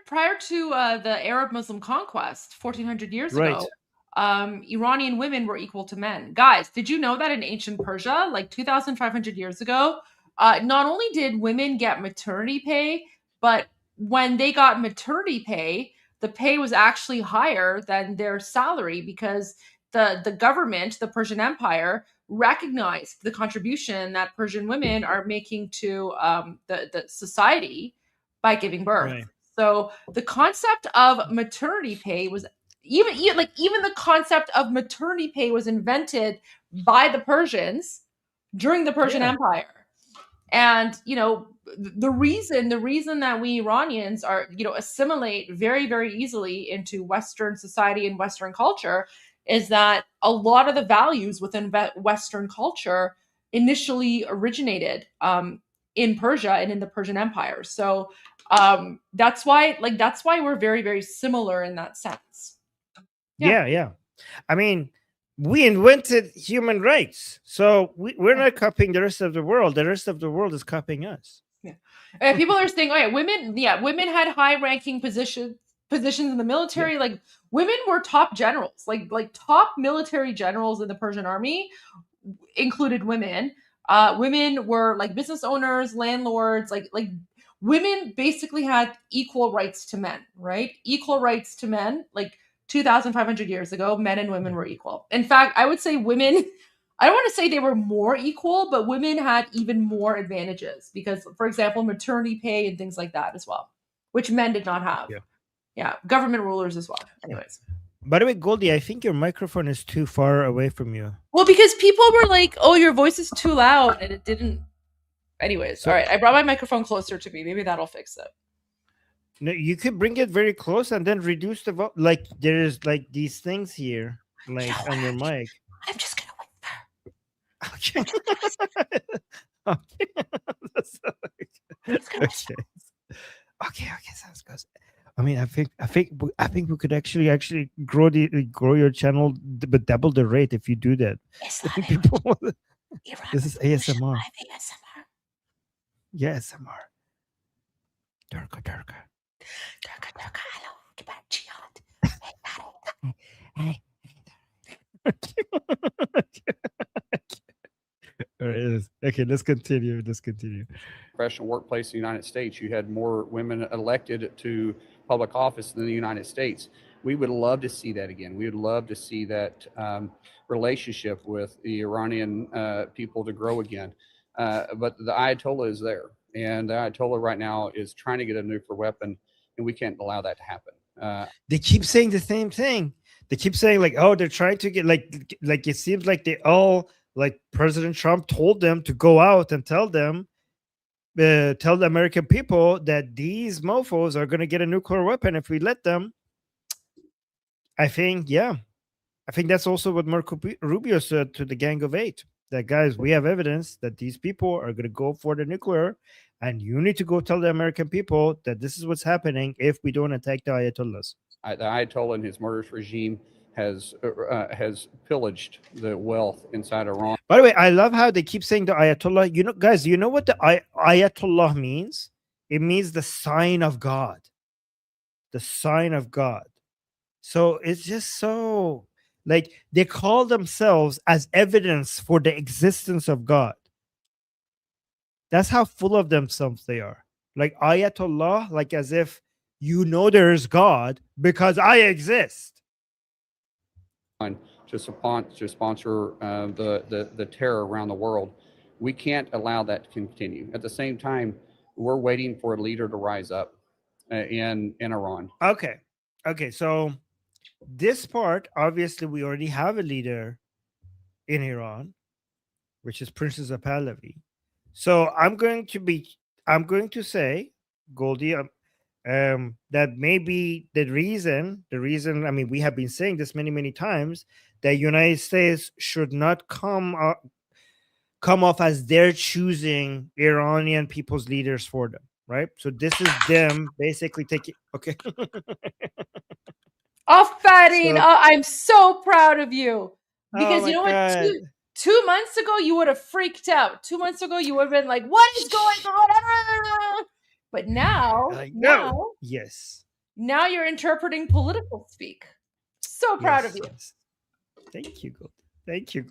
Speaker 1: prior to the Arab Muslim conquest 1400 years ago, Iranian women were equal to men. Guys, did you know that in ancient Persia, like 2,500 years ago, not only did women get maternity pay, but when they got maternity pay, the pay was actually higher than their salary because the government, the Persian Empire, recognized the contribution that Persian women are making to the society by giving birth.
Speaker 2: Right.
Speaker 1: So the concept of maternity pay was even the concept of maternity pay was invented by the Persians during the Persian Empire. And the reason that we Iranians are assimilate very, very easily into Western society and Western culture is that a lot of the values within Western culture initially originated in Persia and in the Persian Empire. So that's why we're very, very similar in that sense.
Speaker 2: Yeah. I mean, we invented human rights, so we're not copying the rest of the world. The rest of the world is copying us.
Speaker 1: Yeah. People are saying, "Oh yeah, women had high-ranking positions in the military. Like women were top generals, like top military generals in the Persian army included women. Women were like business owners, landlords. Like women basically had equal rights to men, right? Equal rights to men, like 2,500 years ago, men and women were equal. In fact, I would say women, I don't want to say they were more equal, but women had even more advantages because, for example, maternity pay and things like that as well, which men did not have. Yeah. Government rulers as well. Anyways.
Speaker 2: By the way, Goldie, I think your microphone is too far away from you.
Speaker 1: Well, because people were like, "Oh, your voice is too loud," and it didn't. Anyways, all right. I brought my microphone closer to me. Maybe that'll fix it.
Speaker 2: No, you could bring it very close and then reduce the volume. Like there's like these things here, like on your mic.
Speaker 1: I'm just gonna
Speaker 2: Okay. Okay. Sounds good. I mean, I think we could actually grow your channel, but double the rate if you do that. This is ASMR. Yeah, ASMR. Turka. All right, okay, let's continue.
Speaker 17: Professional workplace in the United States, you had more women elected to public office than the United States. We would love to see that again. We would love to see that relationship with the Iranian people to grow again. But the Ayatollah is there. And the Ayatollah right now is trying to get a nuclear weapon, and we can't allow that to happen.
Speaker 2: They keep saying the same thing. They keep saying like, oh, they're trying to get like it seems like they all like President Trump told them to go out and tell the American people that these mofos are going to get a nuclear weapon if we let them. I think that's also what Marco Rubio said to the Gang of Eight. That guys, we have evidence that these people are going to go for the nuclear, and you need to go tell the American people that this is what's happening if we don't attack the Ayatollahs.
Speaker 17: The Ayatollah and his murderous regime has pillaged the wealth inside Iran.
Speaker 2: By the way, I love how they keep saying the Ayatollah. You know, guys, you know what the Ayatollah means? It means the sign of God. The sign of God. So it's just so like they call themselves as evidence for the existence of God. That's how full of themselves they are. Like Ayatollah, like as if you know there's God because I exist.
Speaker 17: To sponsor the terror around the world. We can't allow that to continue. At the same time, we're waiting for a leader to rise up in Iran.
Speaker 2: Okay. So this part, obviously, we already have a leader in Iran, which is Reza Pahlavi. So I'm going to say, Goldie, that maybe the reason, I mean, we have been saying this many times, that United States should not come off as they're choosing Iranian people's leaders for them, right? So this is them basically taking, okay.
Speaker 1: Farin, I'm so proud of you. Because you know
Speaker 2: God.
Speaker 1: what? 2 months ago, you would have freaked out. 2 months ago, you would have been like, what is going on? But now,
Speaker 2: yes.
Speaker 1: Now you're interpreting political speak. So proud of you.
Speaker 2: Yes. Thank you, Gold. Thank you.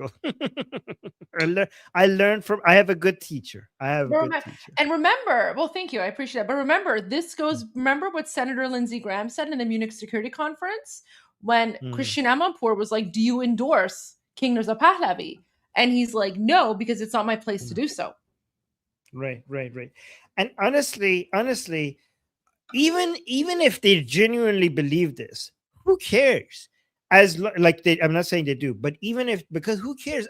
Speaker 2: I learned from. I have a good teacher. I have a good teacher.
Speaker 1: And remember, well, thank you. I appreciate it. But remember, this goes, remember what Senator Lindsey Graham said in the Munich Security Conference when Christian Amanpour was like, do you endorse King Reza Pahlavi? And he's like, no, because it's not my place to do so.
Speaker 2: Right. And honestly, even if they genuinely believe this, who cares? I'm not saying they do, but because who cares?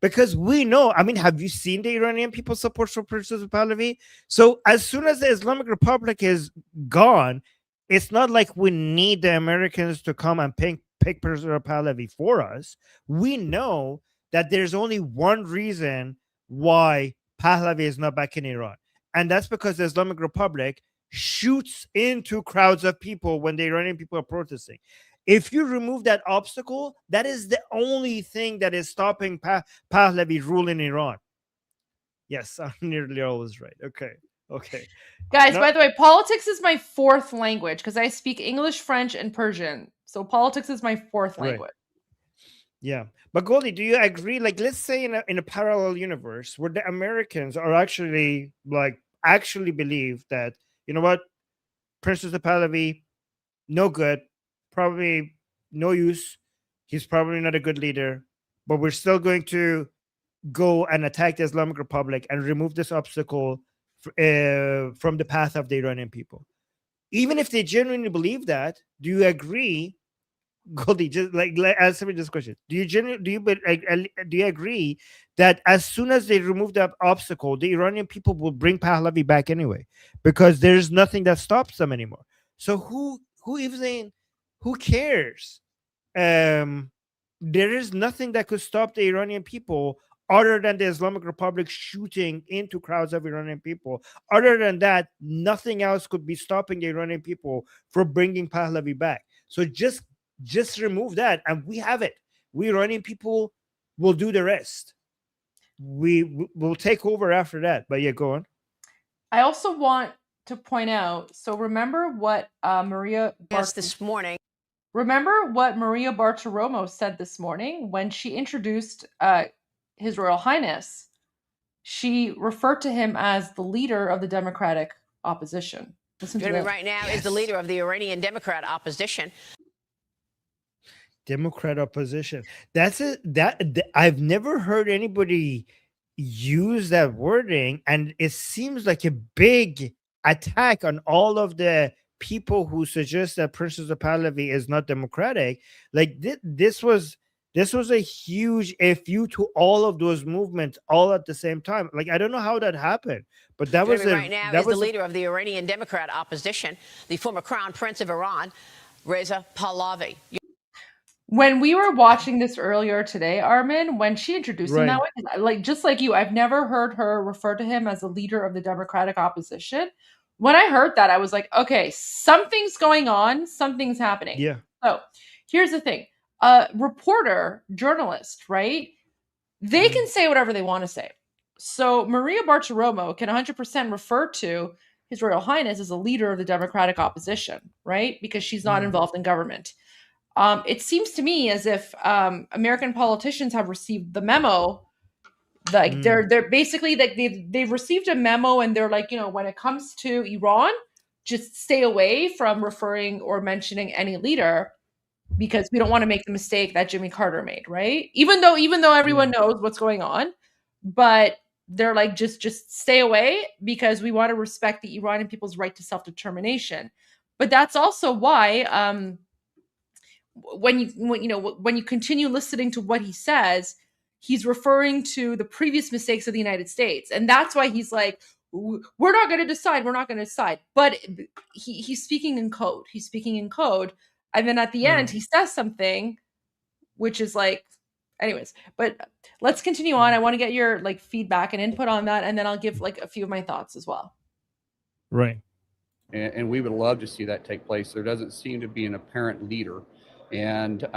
Speaker 2: Because we know. I mean, have you seen the Iranian people support for Prince Pahlavi? So as soon as the Islamic Republic is gone, it's not like we need the Americans to come and pick Prince Pahlavi for us. We know that there's only one reason why Pahlavi is not back in Iran, and that's because the Islamic Republic shoots into crowds of people when the Iranian people are protesting. If you remove that obstacle, that is the only thing that is stopping Pahlavi rule in Iran. Yes, I'm nearly always right. Okay.
Speaker 1: Guys, by the way, politics is my fourth language because I speak English, French, and Persian. So politics is my fourth language.
Speaker 2: Yeah. But Goldie, do you agree? Like, let's say in a parallel universe where the Americans are actually believe that, you know what, Princess Pahlavi, no good, probably no use. He's probably not a good leader, but we're still going to go and attack the Islamic Republic and remove this obstacle from the path of the Iranian people. Even if they genuinely believe that, do you agree, Goldie? Just like answer me this question: do you agree that as soon as they remove that obstacle, the Iranian people will bring Pahlavi back anyway, because there's nothing that stops them anymore? So who cares? There is nothing that could stop the Iranian people other than the Islamic Republic shooting into crowds of Iranian people. Other than that, nothing else could be stopping the Iranian people from bringing Pahlavi back. So just remove that, and we have it. We Iranian people will do the rest. We will take over after that. But yeah, go on.
Speaker 1: I also want to point out. So remember what
Speaker 4: this morning.
Speaker 1: Remember what Maria Bartiromo said this morning when she introduced His Royal Highness. She referred to him as the leader of the Democratic opposition. Listen to
Speaker 4: right now is the leader of the Iranian Democrat opposition.
Speaker 2: Democrat opposition. That's it. I've never heard anybody use that wording, and it seems like a big attack on all of the people who suggest that Princess Pahlavi is not democratic. Like this was a huge FU to all of those movements all at the same time. Like, I don't know how that happened, but that was
Speaker 4: right now is the leader of the Iranian Democrat opposition, the former Crown Prince of Iran, Reza Pahlavi.
Speaker 1: When we were watching this earlier today, Armin, when she introduced him that way, just like you, I've never heard her refer to him as a leader of the Democratic opposition. When I heard that, I was like, okay, something's going on, something's happening.
Speaker 2: Yeah.
Speaker 1: So here's the thing. A reporter, journalist, right? They can say whatever they want to say. So Maria Bartiromo can 100% refer to His Royal Highness as a leader of the Democratic opposition, right? Because she's not involved in government. It seems to me as if American politicians have received the memo. Like they're basically like they've received a memo, and they're like, when it comes to Iran, just stay away from referring or mentioning any leader, because we don't want to make the mistake that Jimmy Carter made, right? Even though everyone knows what's going on, but they're like, just stay away, because we want to respect the Iranian people's right to self-determination. But that's also why when you continue listening to what he says, he's referring to the previous mistakes of the United States. And that's why he's like, we're not going to decide. We're not going to decide. But he's speaking in code. He's speaking in code. And then at the end, he says something, which is like, anyways, but let's continue on. I want to get your feedback and input on that. And then I'll give a few of my thoughts as well.
Speaker 2: Right.
Speaker 17: And we would love to see that take place. There doesn't seem to be an apparent leader And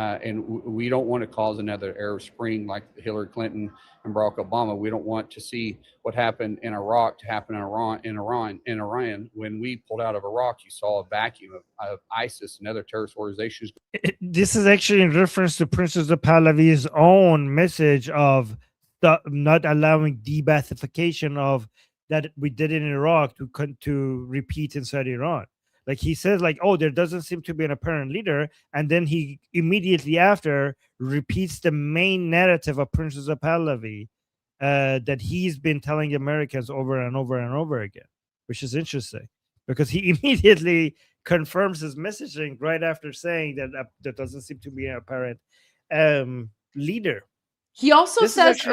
Speaker 17: we don't want to cause another Arab Spring like Hillary Clinton and Barack Obama. We don't want to see what happened in Iraq to happen in Iran. When we pulled out of Iraq, you saw a vacuum of ISIS and other terrorist organizations.
Speaker 2: This is actually in reference to Princess Pahlavi's own message of not allowing de-Baathification of that we did in Iraq to repeat inside Iran. Like he says, like, oh, there doesn't seem to be an apparent leader, and then he immediately after repeats the main narrative of Princess Pahlavi that he's been telling Americans over and over and over again, which is interesting because he immediately confirms his messaging right after saying that there doesn't seem to be an apparent leader.
Speaker 1: He also says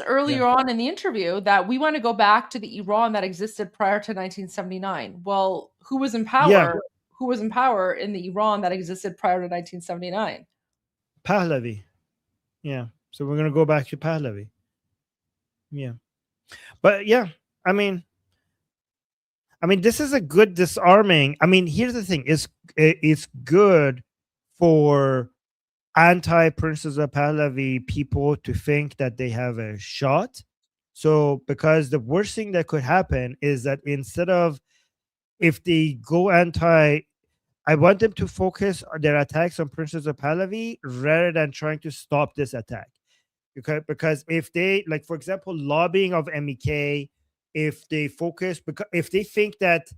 Speaker 1: earlier on in the interview that we want to go back to the Iran that existed prior to 1979. Well, who was in power?
Speaker 2: Yeah.
Speaker 1: Who was in power in the Iran that existed prior to 1979?
Speaker 2: Pahlavi. Yeah. So we're going to go back to Pahlavi. Yeah. But yeah, I mean, this is a good disarming. I mean, here's the thing: it's good for anti-Princess Pahlavi people to think that they have a shot. So, because the worst thing that could happen is that instead of, if they go anti, I want them to focus their attacks on Princess Pahlavi rather than trying to stop this attack. Okay, because if they, like, for example, lobbying of MEK, if they focus, because if they think that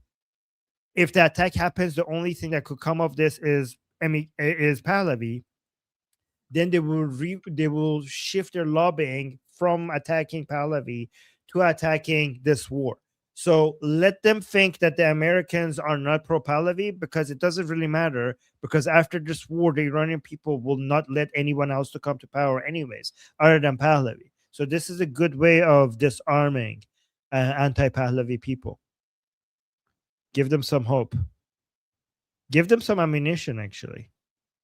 Speaker 2: if the attack happens, the only thing that could come of this is Pahlavi, then they will shift their lobbying from attacking Pahlavi to attacking this war. So let them think that the Americans are not pro-Pahlavi, because it doesn't really matter, because after this war, the Iranian people will not let anyone else to come to power anyways, other than Pahlavi. So this is a good way of disarming anti-Pahlavi people. Give them some hope. Give them some ammunition, actually,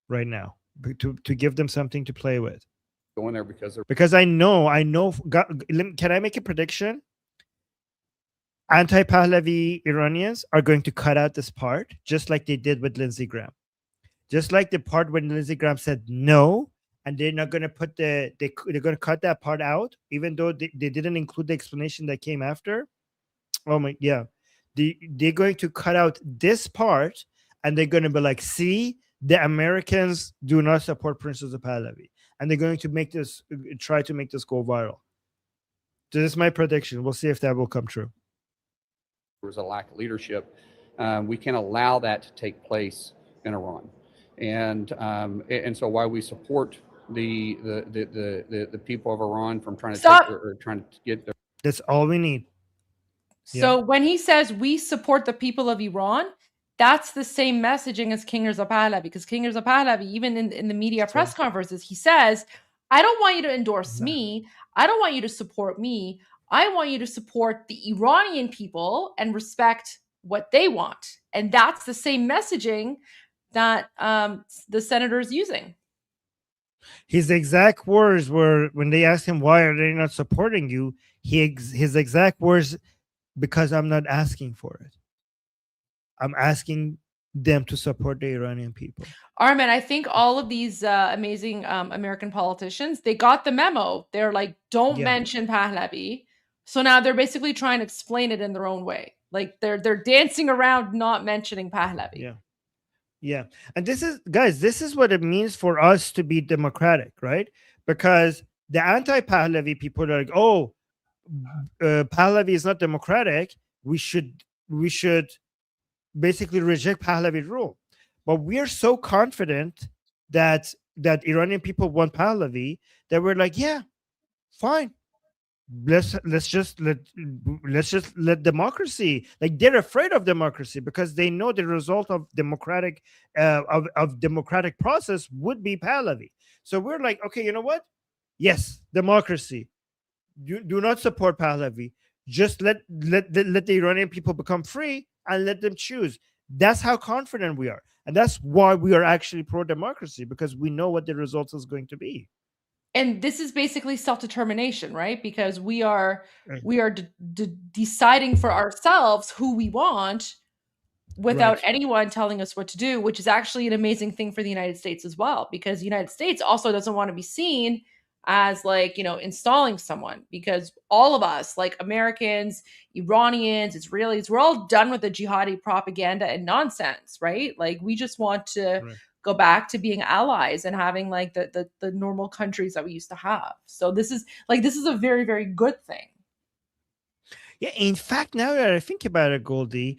Speaker 2: right now, to give them something to play with.
Speaker 17: Going there
Speaker 2: because I know. Can I make a prediction? Anti-Pahlavi Iranians are going to cut out this part, just like they did with Lindsey Graham. Just like the part when Lindsey Graham said no, and they're not going to put they're going to cut that part out, even though they didn't include the explanation that came after. Oh my, yeah. They're going to cut out this part, and they're going to be like, see, the Americans do not support Princess Pahlavi, and they're going to try to make this go viral. So this is my prediction. We'll see if that will come true.
Speaker 17: There was a lack of leadership. We can't allow that to take place in Iran, and so while we support the people of Iran from trying to get their,
Speaker 2: that's all we need.
Speaker 1: So when he says we support the people of Iran, that's the same messaging as King Reza Pahlavi, because King Reza Pahlavi, even in the media press conferences, he says, I don't want you to endorse me. I don't want you to support me. I want you to support the Iranian people and respect what they want. And that's the same messaging that the senator is using.
Speaker 2: His exact words were, when they asked him, why are they not supporting you? His exact words, because I'm not asking for it. I'm asking them to support the Iranian people.
Speaker 1: Armin, I think all of these amazing American politicians, they got the memo. They're like, don't mention Pahlavi. So now they're basically trying to explain it in their own way. Like they're dancing around not mentioning Pahlavi.
Speaker 2: Yeah. And this is what it means for us to be democratic, right? Because the anti-Pahlavi people are like, oh, Pahlavi is not democratic. We should basically reject Pahlavi rule. But we are so confident that Iranian people want Pahlavi that we're like, yeah, fine. Let's just let democracy, like, they're afraid of democracy because they know the result of democratic democratic process would be Pahlavi. So we're like, okay, you know what? Yes, democracy. Do not support Pahlavi. Just let the Iranian people become free and let them choose. That's how confident we are, and that's why we are actually pro-democracy, because we know what the result is going to be.
Speaker 1: And this is basically self-determination, right? Because we are deciding for ourselves who we want without
Speaker 2: Right.
Speaker 1: anyone telling us what to do, which is actually an amazing thing for the United States as well, because the United States also doesn't want to be seen as like, installing someone, because all of us, like Americans, Iranians, Israelis, we're all done with the jihadi propaganda and nonsense, right? Like we just want to
Speaker 2: Right.
Speaker 1: go back to being allies and having like the normal countries that we used to have. So this is a very, very good thing.
Speaker 2: Yeah, in fact, now that I think about it, Goldie,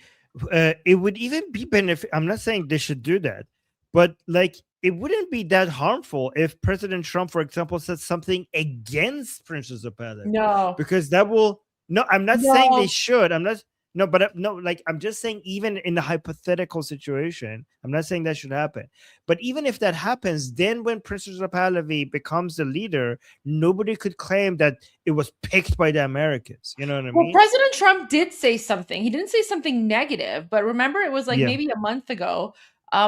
Speaker 2: it would even be benefit. I'm not saying they should do that, but like it wouldn't be that harmful if President Trump, for example, said something against Princess of Pahlavi,
Speaker 1: No.
Speaker 2: because that will. No, I'm not saying they
Speaker 1: No.
Speaker 2: should. I'm not. No, but no, like I'm just saying, even in a hypothetical situation, I'm not saying that should happen. But even if that happens, then when Princess of Pahlavi becomes the leader, nobody could claim that it was picked by the Americans. You know what I
Speaker 1: Well,
Speaker 2: mean?
Speaker 1: President Trump did say something. He didn't say something negative, but remember it was like
Speaker 2: Yeah.
Speaker 1: maybe a month ago.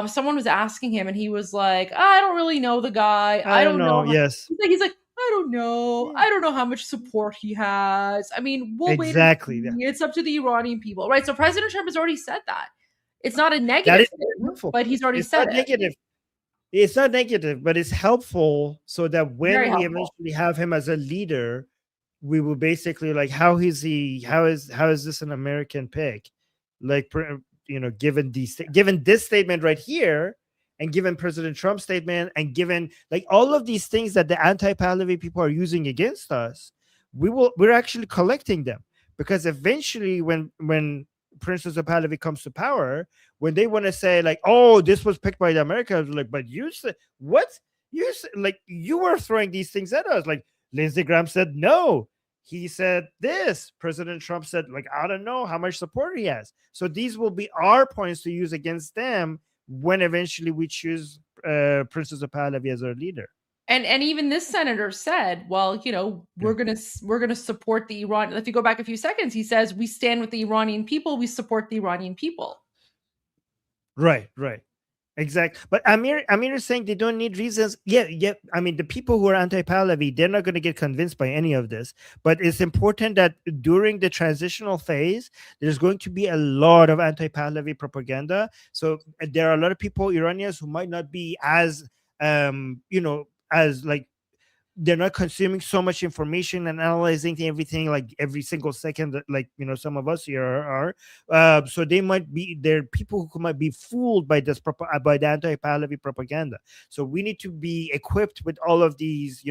Speaker 1: Someone was asking him and he was like, I don't really know the guy.
Speaker 2: I don't
Speaker 1: don't
Speaker 2: know.
Speaker 1: know.
Speaker 2: Yes.
Speaker 1: He's like, I don't know. I don't know how much support he has. I mean, we'll wait and
Speaker 2: Exactly.
Speaker 1: see. It's up to the Iranian people, right? So President Trump has already said that. It's not a
Speaker 2: That
Speaker 1: negative
Speaker 2: is
Speaker 1: thing,
Speaker 2: helpful.
Speaker 1: but he's already
Speaker 2: It's
Speaker 1: said
Speaker 2: not
Speaker 1: it.
Speaker 2: negative. It's not negative, but it's helpful so that when
Speaker 1: Very
Speaker 2: we
Speaker 1: helpful.
Speaker 2: eventually have him as a leader, we will basically like, how is this an American pick? Like, given this statement right here, and given President Trump's statement, and given like all of these things that the anti-Pahlavi people are using against us, we're actually collecting them, because eventually when Princess of Pahlavi comes to power, when they want to say like, oh, this was picked by the Americans, like, but you said what? You said, like, you were throwing these things at us. Like Lindsey Graham said no. He said this. President Trump said, like, I don't know how much support he has. So these will be our points to use against them when eventually we choose Princess of Pahlavi as our leader.
Speaker 1: And even this senator said, well, we're gonna support the Iran. If you go back a few seconds, he says we stand with the Iranian people. We support the Iranian people.
Speaker 2: Right. Exactly. But Amir is saying they don't need reasons. Yeah. I mean, the people who are anti-Pahlavi, they're not going to get convinced by any of this. But it's important that during the transitional phase, there's going to be a lot of anti-Pahlavi propaganda. So there are a lot of people, Iranians, who might not be as, as like, they're not consuming so much information and analyzing everything like every single second, like some of us here are. So there are people who might be fooled by by the anti-Pahlavi propaganda. So we need to be equipped with all of these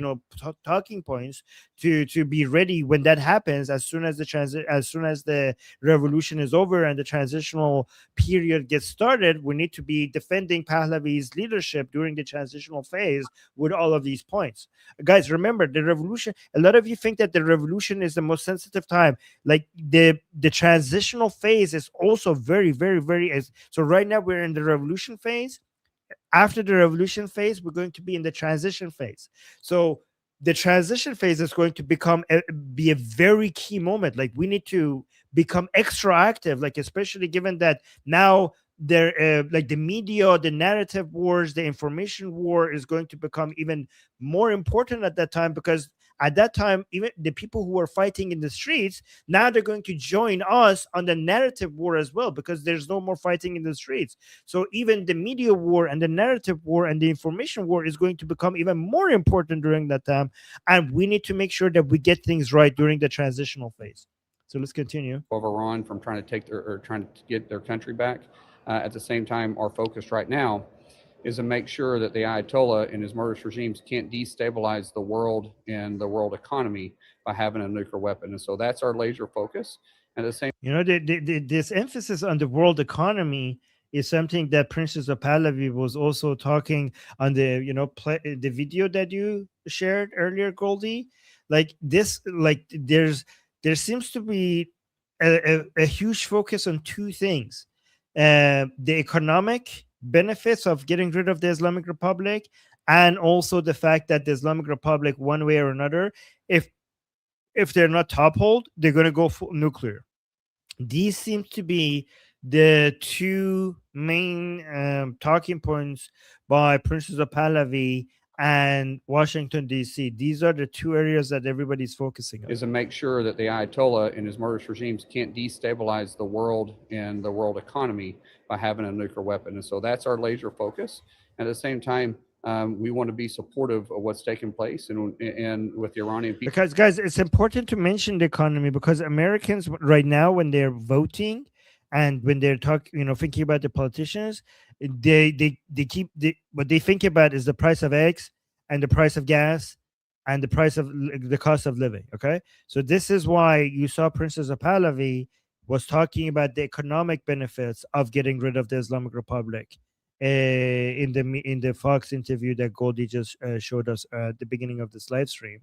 Speaker 2: talking points to be ready when that happens. As soon as the revolution is over and the transitional period gets started, we need to be defending Pahlavi's leadership during the transitional phase with all of these points. Guys, remember the revolution. A lot of you think that the revolution is the most sensitive time. Like the transitional phase is also very, very, very. So right now we're in the revolution phase. After the revolution phase, we're going to be in the transition phase. So the transition phase is going to be a very key moment. Like we need to become extra active, like especially given that now there like the media, the narrative wars, the information war is going to become even more important at that time, because at that time even the people who are fighting in the streets, now they're going to join us on the narrative war as well, because there's no more fighting in the streets. So even the media war and the narrative war and the information war is going to become even more important during that time, and we need to make sure that we get things right during the transitional phase. So let's continue.
Speaker 17: Of Iran from trying to get their country back. At the same time, our focus right now is to make sure that the Ayatollah and his murderous regimes can't destabilize the world and the world economy by having a nuclear weapon. And so that's our laser focus. And at the same,
Speaker 2: this emphasis on the world economy is something that Princess of Pahlavi was also talking on the the video that you shared earlier, Goldie. Like this, like there seems to be a huge focus on two things. The economic benefits of getting rid of the Islamic Republic, and also the fact that the Islamic Republic, one way or another, if they're not toppled, they're going to go for nuclear. These seem to be the two main talking points by Princess of Pahlavi and Washington D.C. These are the two areas that everybody's focusing on.
Speaker 17: Is to make sure that the Ayatollah and his murderous regimes can't destabilize the world and the world economy by having a nuclear weapon. And so that's our laser focus. At the same time, we want to be supportive of what's taking place and with the Iranian people.
Speaker 2: Because, guys, it's important to mention the economy, because Americans right now, when they're voting and when they're thinking about the politicians, what they think about is the price of eggs and the price of gas and the price of the cost of living. Okay, so this is why you saw Reza Pahlavi was talking about the economic benefits of getting rid of the Islamic Republic in the Fox interview that Goldie just showed us at the beginning of this live stream.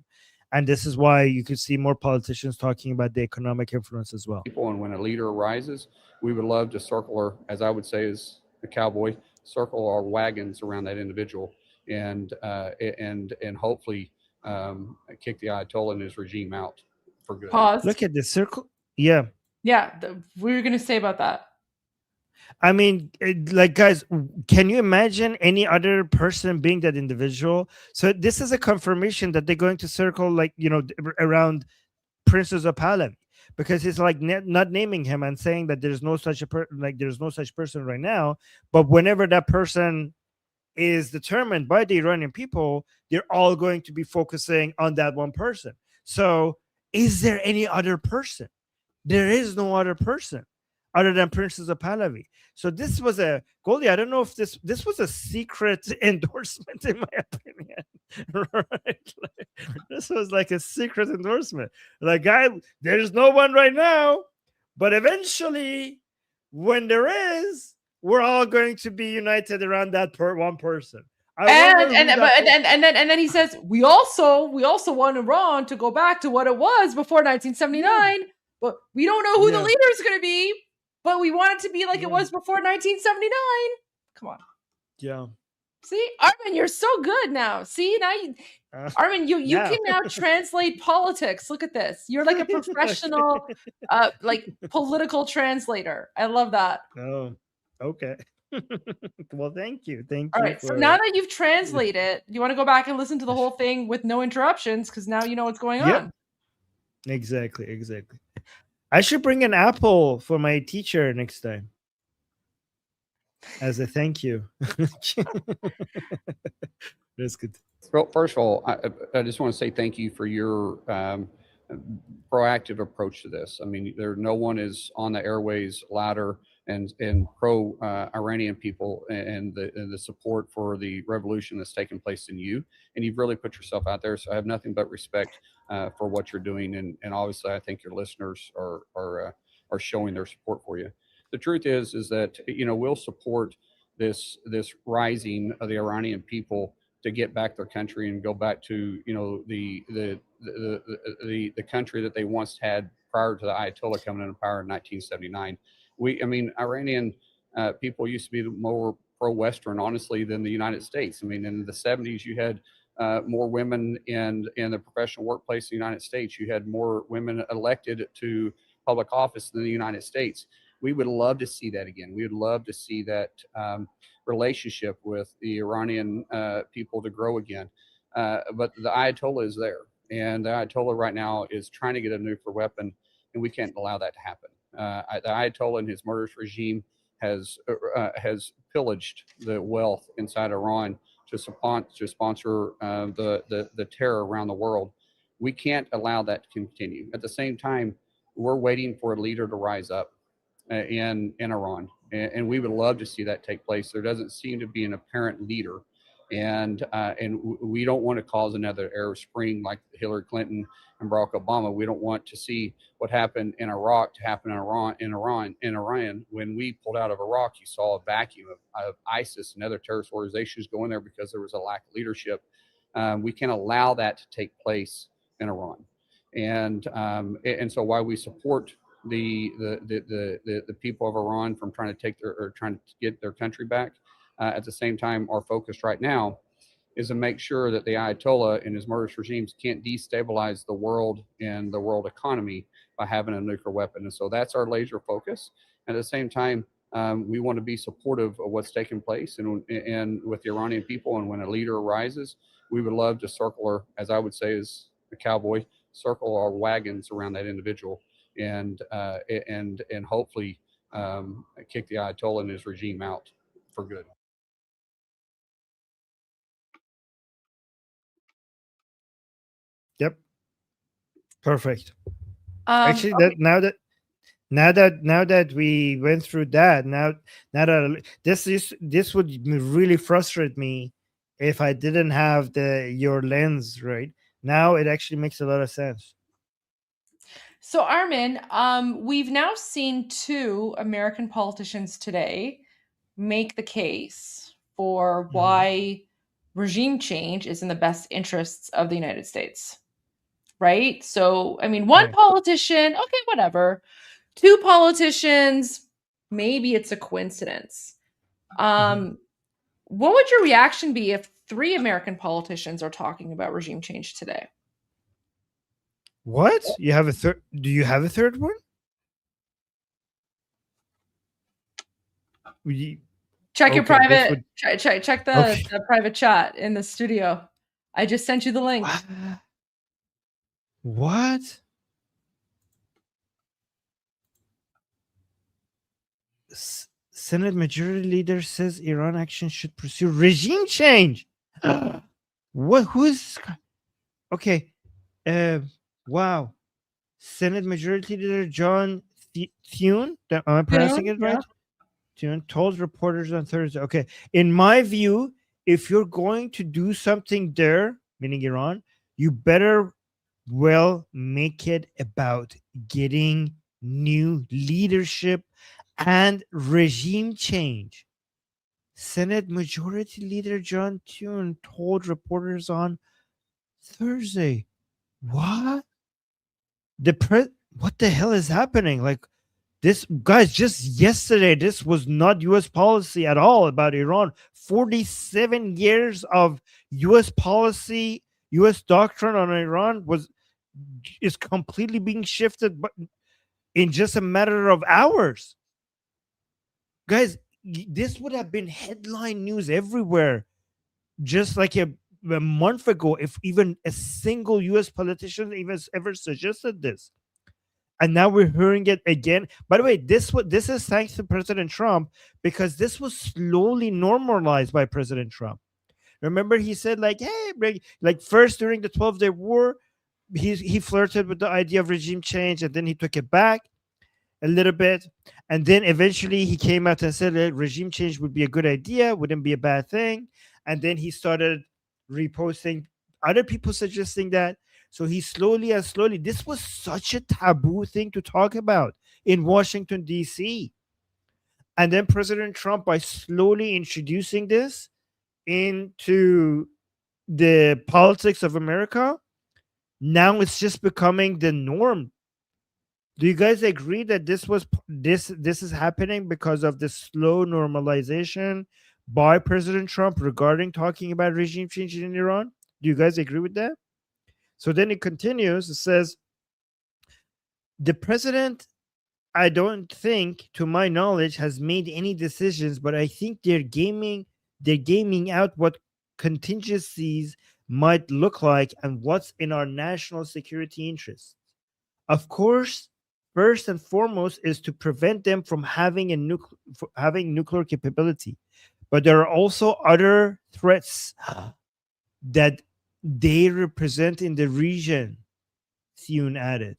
Speaker 2: And this is why you could see more politicians talking about the economic influence as well.
Speaker 17: And when a leader arises, we would love to circle, or as I would say as a cowboy, circle our wagons around that individual and hopefully kick the Ayatollah and his regime out for good.
Speaker 1: Pause.
Speaker 2: Look at the circle. Yeah.
Speaker 1: Yeah. We were going to say about that.
Speaker 2: I mean, guys, can you imagine any other person being that individual? So this is a confirmation that they're going to circle, around Reza Pahlavi, because it's like not naming him and saying that there's no such there's no such person right now. But whenever that person is determined by the Iranian people, they're all going to be focusing on that one person. So is there any other person? There is no other person other than Reza Pahlavi. So this was a Goldie. I don't know if this was a secret endorsement, in my opinion. Right? This was like a secret endorsement. Like, there's no one right now, but eventually, when there is, we're all going to be united around that one person.
Speaker 1: And then he says we also want Iran to go back to what it was before 1979, but we don't know who the leader is going to be. But we want it to be like it was before 1979. Come on.
Speaker 2: Yeah.
Speaker 1: See, Armin, you're so good now. See, now Armin, you can now translate politics. Look at this. You're like a professional, political translator. I love that.
Speaker 2: Oh, okay. Well, thank you.
Speaker 1: All right. So now that you've translated, you want to go back and listen to the whole thing with no interruptions, because now you know what's going on.
Speaker 2: Exactly. I should bring an apple for my teacher next time as a thank you. That's good.
Speaker 17: Well, first of all, I just want to say thank you for your proactive approach to this. I mean, no one is on the airways louder and pro Iranian people and the support for the revolution that's taken place in you. And you've really put yourself out there. So I have nothing but respect for what you're doing. And obviously, I think your listeners are showing their support for you. The truth is that, we'll support this rising of the Iranian people to get back their country and go back to, the country that they once had prior to the Ayatollah coming into power in 1979. Iranian people used to be more pro-Western, honestly, than the United States. I mean, in the 70s, you had more women in the professional workplace in the United States. You had more women elected to public office than the United States. We would love to see that again. We would love to see that relationship with the Iranian people to grow again. But the Ayatollah is there. And the Ayatollah right now is trying to get a nuclear weapon, and we can't allow that to happen. The Ayatollah and his murderous regime has pillaged the wealth inside Iran to sponsor the terror around the world. We can't allow that to continue. At the same time, we're waiting for a leader to rise up in Iran, and we would love to see that take place. There doesn't seem to be an apparent leader, and we don't want to cause another Arab Spring like Hillary Clinton and Barack Obama. We don't want to see what happened in Iraq to happen in Iran. When we pulled out of Iraq, you saw a vacuum of ISIS and other terrorist organizations going there because there was a lack of leadership. We can't allow that to take place in Iran, and so while we support the people of Iran from trying to get their country back, at the same time, our focus right now is to make sure that the Ayatollah and his murderous regimes can't destabilize the world and the world economy by having a nuclear weapon. And so that's our laser focus. At the same time, we want to be supportive of what's taking place and with the Iranian people. And when a leader arises, we would love to circle, or as I would say as a cowboy, circle our wagons around that individual and hopefully kick the Ayatollah and his regime out for good.
Speaker 2: Yep. Perfect. Actually,
Speaker 1: Okay.
Speaker 2: now that we went through that, now that this would really frustrate me if I didn't have your lens right. Now it actually makes a lot of sense.
Speaker 1: So Armin, we've now seen 2 American politicians today make the case for why regime change is in the best interests of the United States. Right? So, I mean, one politician, okay, whatever. 2 politicians, maybe it's a coincidence. What would your reaction be if 3 American politicians are talking about regime change today?
Speaker 2: What? You have a third? Do you have a third one?
Speaker 1: Check your
Speaker 2: Okay, this
Speaker 1: private.
Speaker 2: would-
Speaker 1: Check the private chat in the studio. I just sent you the link.
Speaker 2: What? Senate Majority Leader says Iran action should pursue regime change. What? Who's? Okay. Wow. Senate Majority Leader John Thune. Am I pronouncing it right? Thune told reporters on Thursday. Okay. In my view, if you're going to do something there, meaning Iran, you better make it about getting new leadership and regime change. Senate Majority Leader John Thune told reporters on Thursday. What? What the hell is happening? Like this, guys, just yesterday, this was not U.S. policy at all about Iran. 47 years of U.S. policy, U.S. doctrine on Iran is completely being shifted but in just a matter of hours. Guys, this would have been headline news everywhere just like a month ago if even a single U.S. politician even ever suggested this. And now we're hearing it again. By the way, this is thanks to President Trump, because this was slowly normalized by President Trump. Remember, he said like, hey, like first during the 12-day war, he flirted with the idea of regime change, and then he took it back a little bit, and then eventually he came out and said that regime change would be a good idea, wouldn't be a bad thing, and then he started reposting other people suggesting that. So he slowly, this was such a taboo thing to talk about in Washington, D.C. And then President Trump, by slowly introducing this into the politics of America, now it's just becoming the norm. Do you guys agree that this is happening because of the slow normalization by President Trump regarding talking about regime change in Iran? Do you guys agree with that? So then it continues. It says, the president, I don't think, to my knowledge, has made any decisions, but I think they're gaming out what contingencies might look like and what's in our national security interests. Of course, first and foremost is to prevent them from having nuclear capability. But there are also other threats that they represent in the region, Thune added.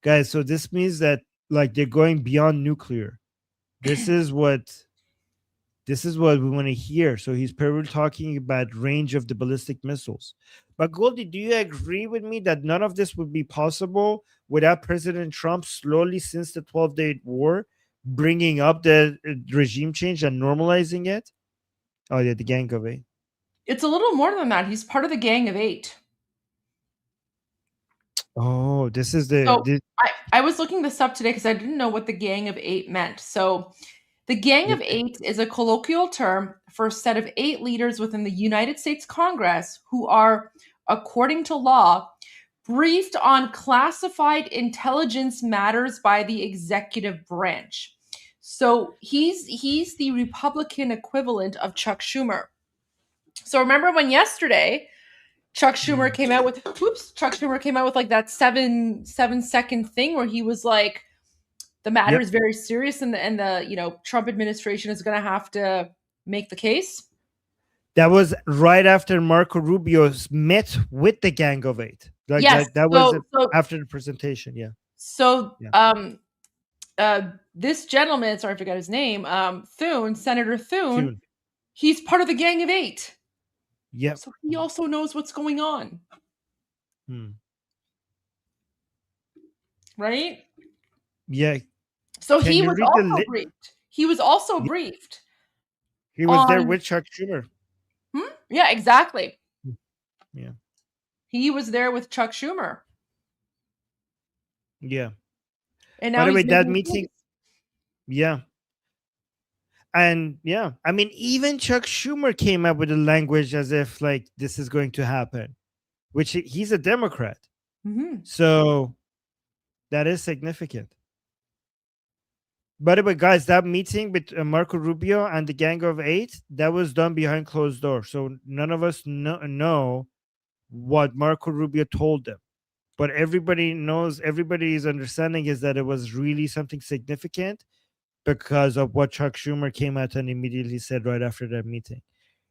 Speaker 2: Guys, so this means that like they're going beyond nuclear. This is what we want to hear. So he's probably talking about range of the ballistic missiles. But Goldie, do you agree with me that none of this would be possible without President Trump slowly, since the 12-day war, bringing up the regime change and normalizing it? Oh yeah, the Gang of Eight.
Speaker 1: It's a little more than that. He's part of the Gang of Eight.
Speaker 2: Oh, this is the...
Speaker 1: So I was looking this up today because I didn't know what the Gang of Eight meant. So the Gang of Eight is a colloquial term for a set of 8 leaders within the United States Congress who are, according to law, briefed on classified intelligence matters by the executive branch. So he's the Republican equivalent of Chuck Schumer. So remember when yesterday Chuck Schumer came out with like that 7-second thing where he was like, the matter is very serious, and the Trump administration is going to have to make the case.
Speaker 2: That was right after Marco Rubio met with the Gang of Eight.
Speaker 1: Yes,
Speaker 2: that was after the presentation. Yeah.
Speaker 1: So, this gentleman, sorry, I forgot his name, Senator Thune, he's part of the Gang of Eight.
Speaker 2: Yep.
Speaker 1: So he also knows what's going on. Right?
Speaker 2: Yeah.
Speaker 1: So he was also briefed. He was also briefed.
Speaker 2: He was there with Chuck Schumer.
Speaker 1: Yeah, exactly.
Speaker 2: Yeah.
Speaker 1: He was there with Chuck Schumer.
Speaker 2: Yeah.
Speaker 1: And now
Speaker 2: by the way, that
Speaker 1: making
Speaker 2: meeting. Yeah. And yeah, I mean, even Chuck Schumer came up with a language as if like this is going to happen, which he's a Democrat. So that is significant. By the way, guys, that meeting with Marco Rubio and the Gang of Eight, that was done behind closed doors. So none of us know what Marco Rubio told them. But everybody knows, everybody's understanding is that it was really something significant because of what Chuck Schumer came out and immediately said right after that meeting.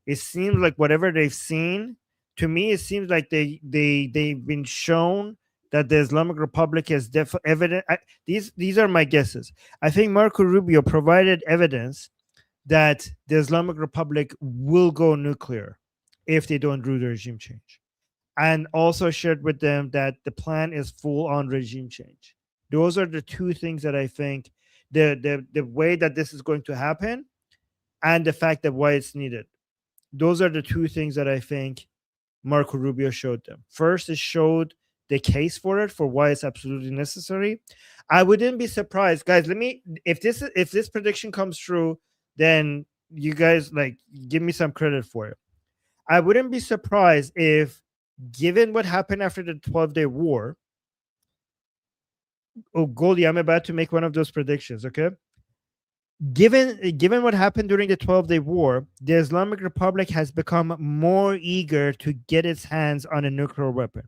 Speaker 2: It seems like whatever they've seen, to me, it seems like they've been shown that the Islamic Republic is evident. These are my guesses. I think Marco Rubio provided evidence that the Islamic Republic will go nuclear if they don't do the regime change, and also shared with them that the plan is full on regime change. Those are the two things that I think the way that this is going to happen, and the fact that why it's needed. Those are the two things that I think Marco Rubio showed them. First, it showed the case for it, for why it's absolutely necessary. I wouldn't be surprised, guys. If this prediction comes true, then you guys like give me some credit for it. I wouldn't be surprised if, given what happened after the 12-day war. Oh, Goldie, I'm about to make one of those predictions. Okay. Given what happened during the 12-day war, the Islamic Republic has become more eager to get its hands on a nuclear weapon.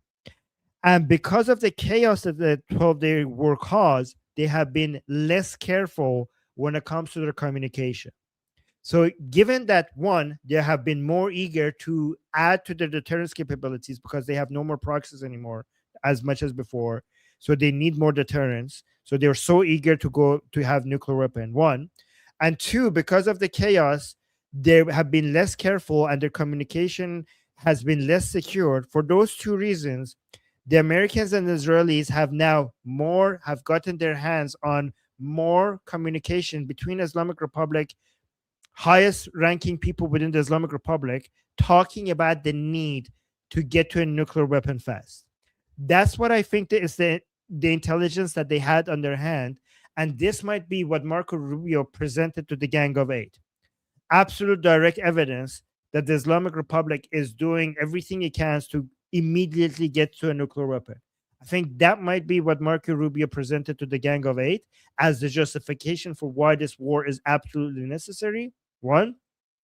Speaker 2: And because of the chaos that the 12-day war caused, they have been less careful when it comes to their communication. So given that, one, they have been more eager to add to their deterrence capabilities because they have no more proxies anymore as much as before. So they need more deterrence. So they're so eager to go to have nuclear weapon, one. And two, because of the chaos, they have been less careful and their communication has been less secured. For those two reasons, the Americans and the Israelis have gotten their hands on more communication between Islamic Republic, highest ranking people within the Islamic Republic, talking about the need to get to a nuclear weapon fast. That's what I think is the intelligence that they had on their hand. And this might be what Marco Rubio presented to the Gang of Eight. Absolute direct evidence that the Islamic Republic is doing everything it can to immediately get to a nuclear weapon. I think that might be what Marco Rubio presented to the Gang of Eight as the justification for why this war is absolutely necessary. One.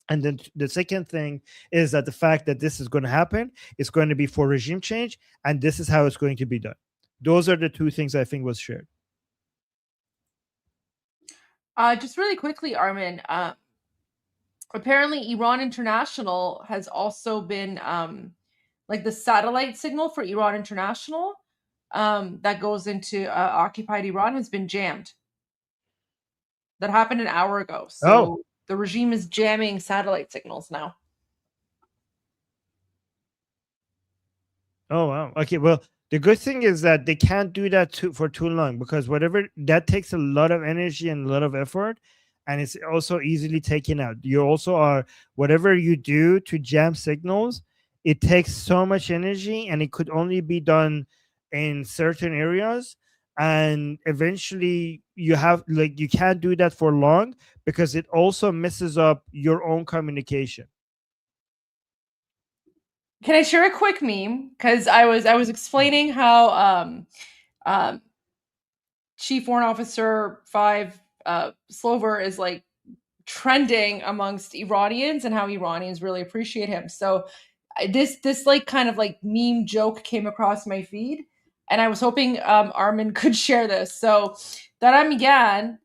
Speaker 2: And then the second thing is that the fact that this is going to happen, it's going to be for regime change, and this is how it's going to be done. Those are the two things I think was shared.
Speaker 1: Just really quickly, Armin, apparently Iran International has also been like the satellite signal for Iran International that goes into occupied Iran has been jammed. That happened an hour ago. So the regime is jamming satellite signals now.
Speaker 2: Oh, wow. Okay, well, the good thing is that they can't do that for too long, because whatever that takes a lot of energy and a lot of effort, and it's also easily taken out. You also are, whatever you do to jam signals, it takes so much energy, and it could only be done in certain areas. And eventually you can't do that for long, because it also messes up your own communication.
Speaker 1: Can I share a quick meme? Because I was explaining how Chief Foreign Officer 5 Slover is like trending amongst Iranians and how Iranians really appreciate him. So this like kind of like meme joke came across my feed, and I was hoping Armin could share this. So دارم میگن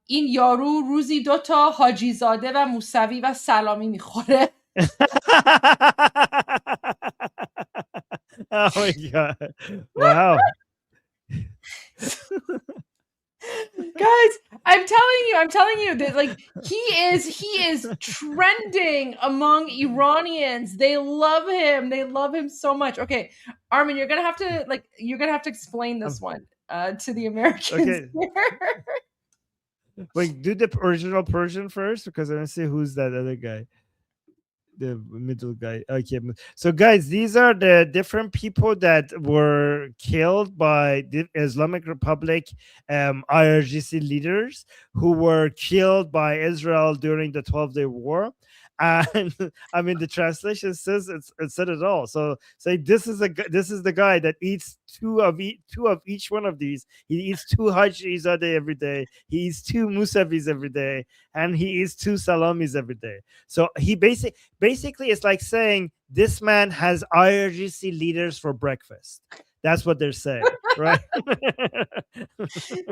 Speaker 1: این یارو روزی 2 تا حاجی زاده و موسوی و سلامی میخوره.
Speaker 2: Oh my god! Wow.
Speaker 1: Guys, I'm telling you that like he is trending among Iranians. They love him so much. Okay, Armin, you're gonna have to explain this one to the Americans.
Speaker 2: Okay. Wait, do the original Persian first, because I want to see who's that other guy. The middle guy. Okay, so guys, these are the different people that were killed by the Islamic Republic IRGC leaders who were killed by Israel during the 12-day war. And I mean, the translation says it said it all. So say this is the guy that eats two of each one of these. He eats 2 hajis a day every day. He eats 2 musavis every day, and he eats 2 salamis every day. So he basically it's like saying this man has IRGC leaders for breakfast. That's what they're saying, right?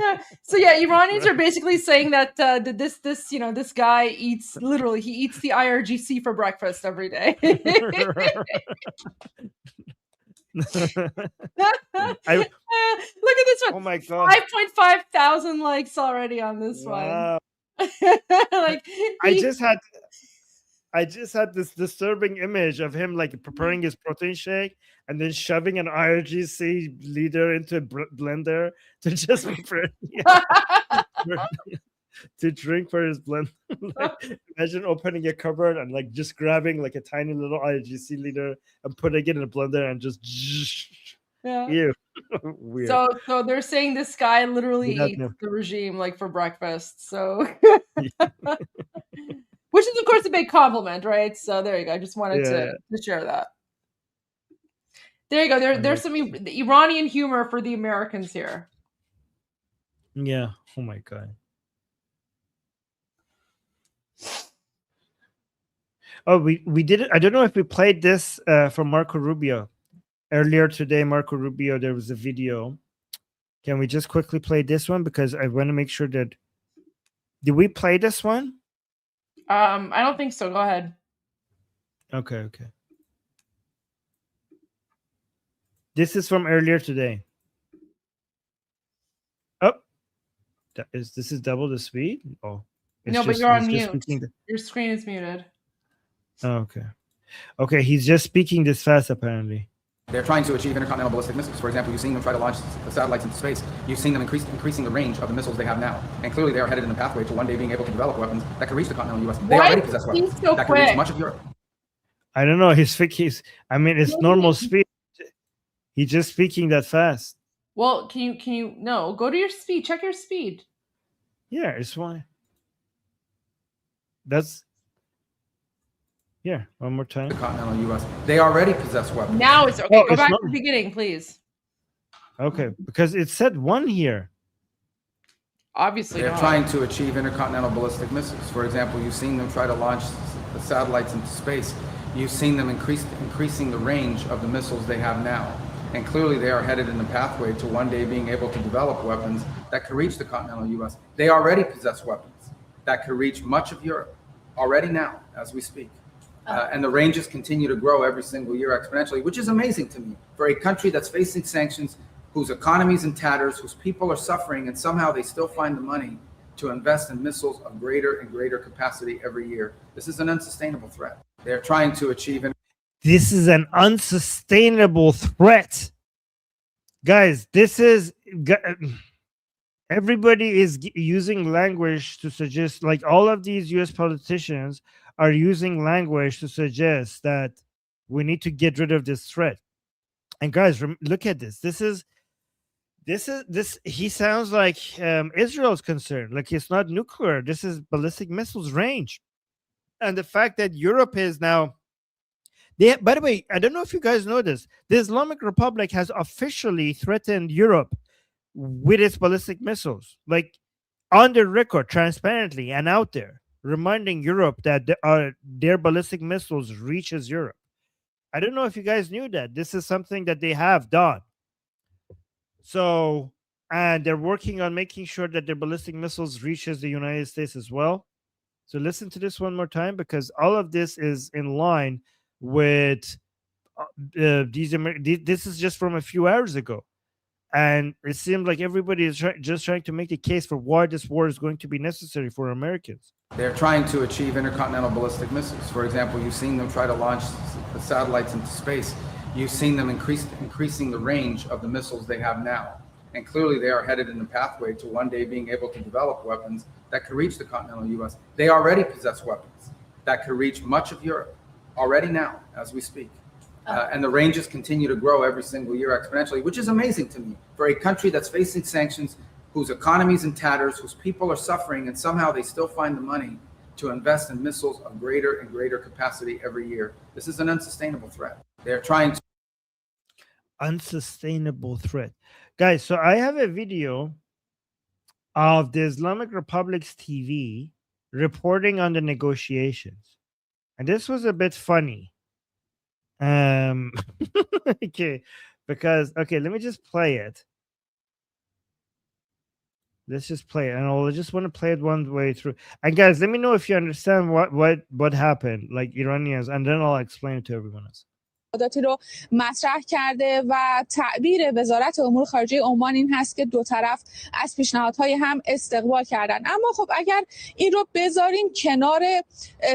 Speaker 1: Yeah. So yeah, Iranians are basically saying that this guy eats the IRGC for breakfast every day.
Speaker 2: Look
Speaker 1: at this one.
Speaker 2: Oh my god.
Speaker 1: 5.5 thousand likes already on this
Speaker 2: Wow.
Speaker 1: one. Like
Speaker 2: I just had this disturbing image of him like preparing his protein shake and then shoving an IRGC leader into a blender to just prepare to drink for his blend. Like, imagine opening a cupboard and like just grabbing like a tiny little IRGC leader and putting it in a blender and just
Speaker 1: Yeah.
Speaker 2: Ew. Weird.
Speaker 1: So they're saying this guy literally
Speaker 2: Yeah,
Speaker 1: eats
Speaker 2: no.
Speaker 1: the regime like for breakfast. So which is of course a big compliment, right? So there you go. I just wanted to share that. There you go. There's some Iranian humor for the Americans here.
Speaker 2: Yeah. Oh my god. Oh, we did it. I don't know if we played this from Marco Rubio earlier today. Marco Rubio, there was a video. Can we just quickly play this one, because I want to make sure that did we play this one?
Speaker 1: I don't think so. Go ahead.
Speaker 2: Okay. This is from earlier today. Oh, this is double the speed. Oh,
Speaker 1: No, but you're on mute. Your screen is muted.
Speaker 2: Oh, okay. He's just speaking this fast, apparently.
Speaker 12: They're trying to achieve intercontinental ballistic missiles. For example, you've seen them try to launch the satellites into space. You've seen them increasing the range of the missiles they have now. And clearly they are headed in the pathway to one day being able to develop weapons that could reach the continental U.S. They already possess weapons that could reach much of Europe.
Speaker 2: I don't know. I mean, it's normal speed. He's just speaking that fast.
Speaker 1: Well, can you no, go to your speed. Check your speed.
Speaker 2: Yeah, it's fine. Yeah, one more time.
Speaker 12: The continental U.S. They already possess weapons.
Speaker 1: Now it's okay. Go back to the beginning, please.
Speaker 2: Okay, because it said 1 here.
Speaker 1: Obviously,
Speaker 12: they're trying to achieve intercontinental ballistic missiles. For example, you've seen them try to launch the satellites into space. You've seen them increasing the range of the missiles they have now. And clearly they are headed in the pathway to one day being able to develop weapons that could reach the continental U.S. They already possess weapons that could reach much of Europe already now, as we speak. And the ranges continue to grow every single year exponentially, which is amazing to me for a country that's facing sanctions, whose economy is in tatters, whose people are suffering, and somehow they still find the money to invest in missiles of greater and greater capacity every year. This is an unsustainable threat. They're trying to achieve it.
Speaker 2: This is an unsustainable threat. Guys, everybody is using language to suggest, like all of these US politicians are using language to suggest that we need to get rid of this threat. And guys, look at this. This he sounds like Israel's concerned. Like it's not nuclear. This is ballistic missiles range. And the fact that Europe is now, by the way, I don't know if you guys know this. The Islamic Republic has officially threatened Europe with its ballistic missiles, like on the record, transparently and out there, reminding Europe that their ballistic missiles reaches Europe. I don't know if you guys knew that. This is something that they have done. So, and they're working on making sure that their ballistic missiles reaches the United States as well. So listen to this one more time, because all of this is in line with this is just from a few hours ago. And it seems like everybody is just trying to make a case for why this war is going to be necessary for Americans.
Speaker 12: They're trying to achieve intercontinental ballistic missiles. For example, you've seen them try to launch satellites into space. You've seen them increasing the range of the missiles they have now. And clearly they are headed in the pathway to one day being able to develop weapons that could reach the continental U.S. They already possess weapons that could reach much of Europe already now as we speak. And the ranges continue to grow every single year exponentially, which is amazing to me for a country that's facing sanctions, whose economy is in tatters, whose people are suffering, and somehow they still find the money to invest in missiles of greater and greater capacity every year. This is an unsustainable threat. They're trying to...
Speaker 2: Unsustainable threat. Guys, so I have a video of the Islamic Republic's TV reporting on the negotiations. And this was a bit funny. Okay, because let me just play it. Let's just play it, and I'll just want to play it one way through. And guys, let me know if you understand what happened, like Iranians, and then I'll explain it to everyone else.
Speaker 9: رو مطرح کرده و تعبیر وزارت امور خارجه عمان این هست که دو طرف از پیشنهادهای هم استقبال کردن. اما خب اگر این رو بذاریم کنار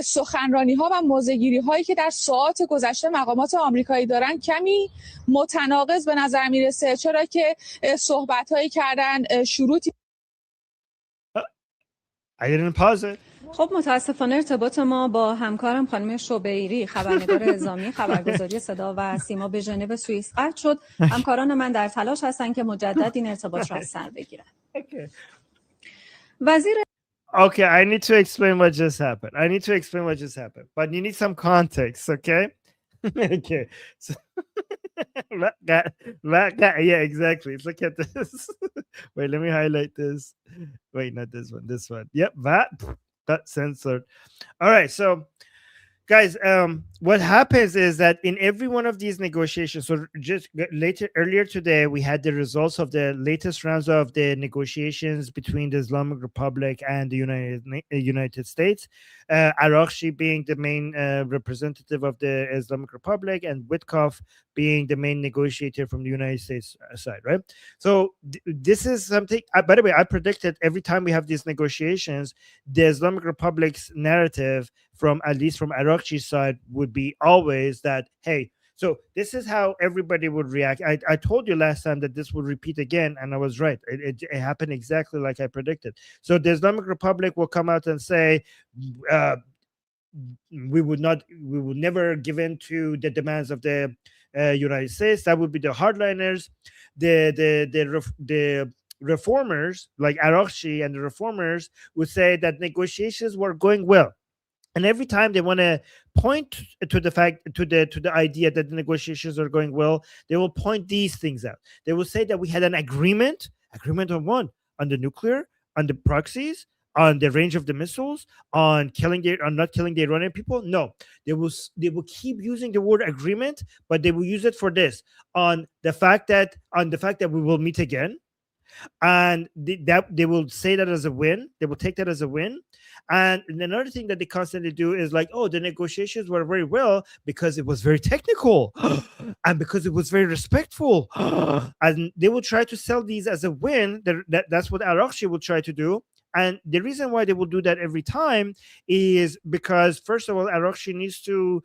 Speaker 9: سخنرانی ها و موضع‌گیری هایی که در ساعات گذشته مقامات آمریکایی دارن، کمی متناقض به نظر میرسه، چرا که صحبت هایی کردن شروطی
Speaker 2: I didn't pause it.
Speaker 21: خب متاسفانه ارتباط ما با همکارم خانم شوبیری، خبرنگار نظامی خبرگزاری صدا و سیما به ژنو سوئیس قطع شد. همکاران من در تلاش هستند که مجدد این ارتباط را از سر بگیرن. وزیر
Speaker 2: Okay, I need to explain what just happened. But you need some context, okay? Okay. So yeah, exactly. Look at this. Wait, let me highlight this. Wait, not this one. This one. Yep, that censored. All right, so guys, what happens is that in every one of these negotiations, so just earlier today, we had the results of the latest rounds of the negotiations between the Islamic Republic and the United States. IRGC being the main representative of the Islamic Republic, and Witkoff being the main negotiator from the United States side, right? So this is something, by the way, I predicted every time we have these negotiations, the Islamic Republic's narrative, from at least from IRGC's side, would be always that, hey, so this is how everybody would react. I told you last time that this would repeat again, and I was right. It happened exactly like I predicted. So the Islamic Republic will come out and say, we would never give in to the demands of the United States. That would be the hardliners. The reformers, like IRGC and the reformers, would say that negotiations were going well. And every time they want to point to the fact, to the idea that the negotiations are going well, they will point these things out. They will say that we had an agreement on what? On the nuclear, on the proxies, on the range of the missiles, on not killing the Iranian people. No, they will keep using the word agreement, but they will use it for this, on the fact that we will meet again, and they will say that as a win. They will take that as a win. And another thing that they constantly do is like, oh, the negotiations were very well because it was very technical and because it was very respectful. And they will try to sell these as a win. That's what IRGC will try to do. And the reason why they will do that every time is because, first of all, IRGC needs to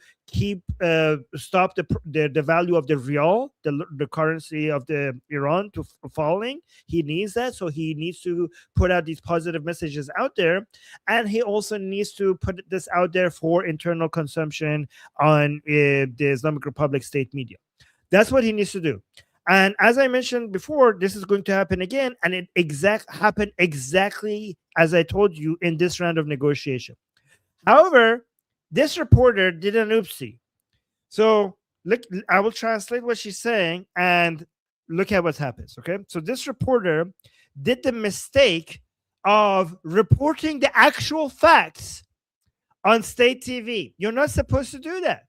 Speaker 2: stop the value of the rial, the currency of the Iran, to falling. He needs that, so he needs to put out these positive messages out there, and he also needs to put this out there for internal consumption on the Islamic Republic state media. That's what he needs to do. And as I mentioned before, this is going to happen again, and it happened exactly as I told you in this round of negotiation. However, this reporter did an oopsie. So look, I will translate what she's saying and look at what happens. Okay, so this reporter did the mistake of reporting the actual facts on state TV. You're not supposed to do that.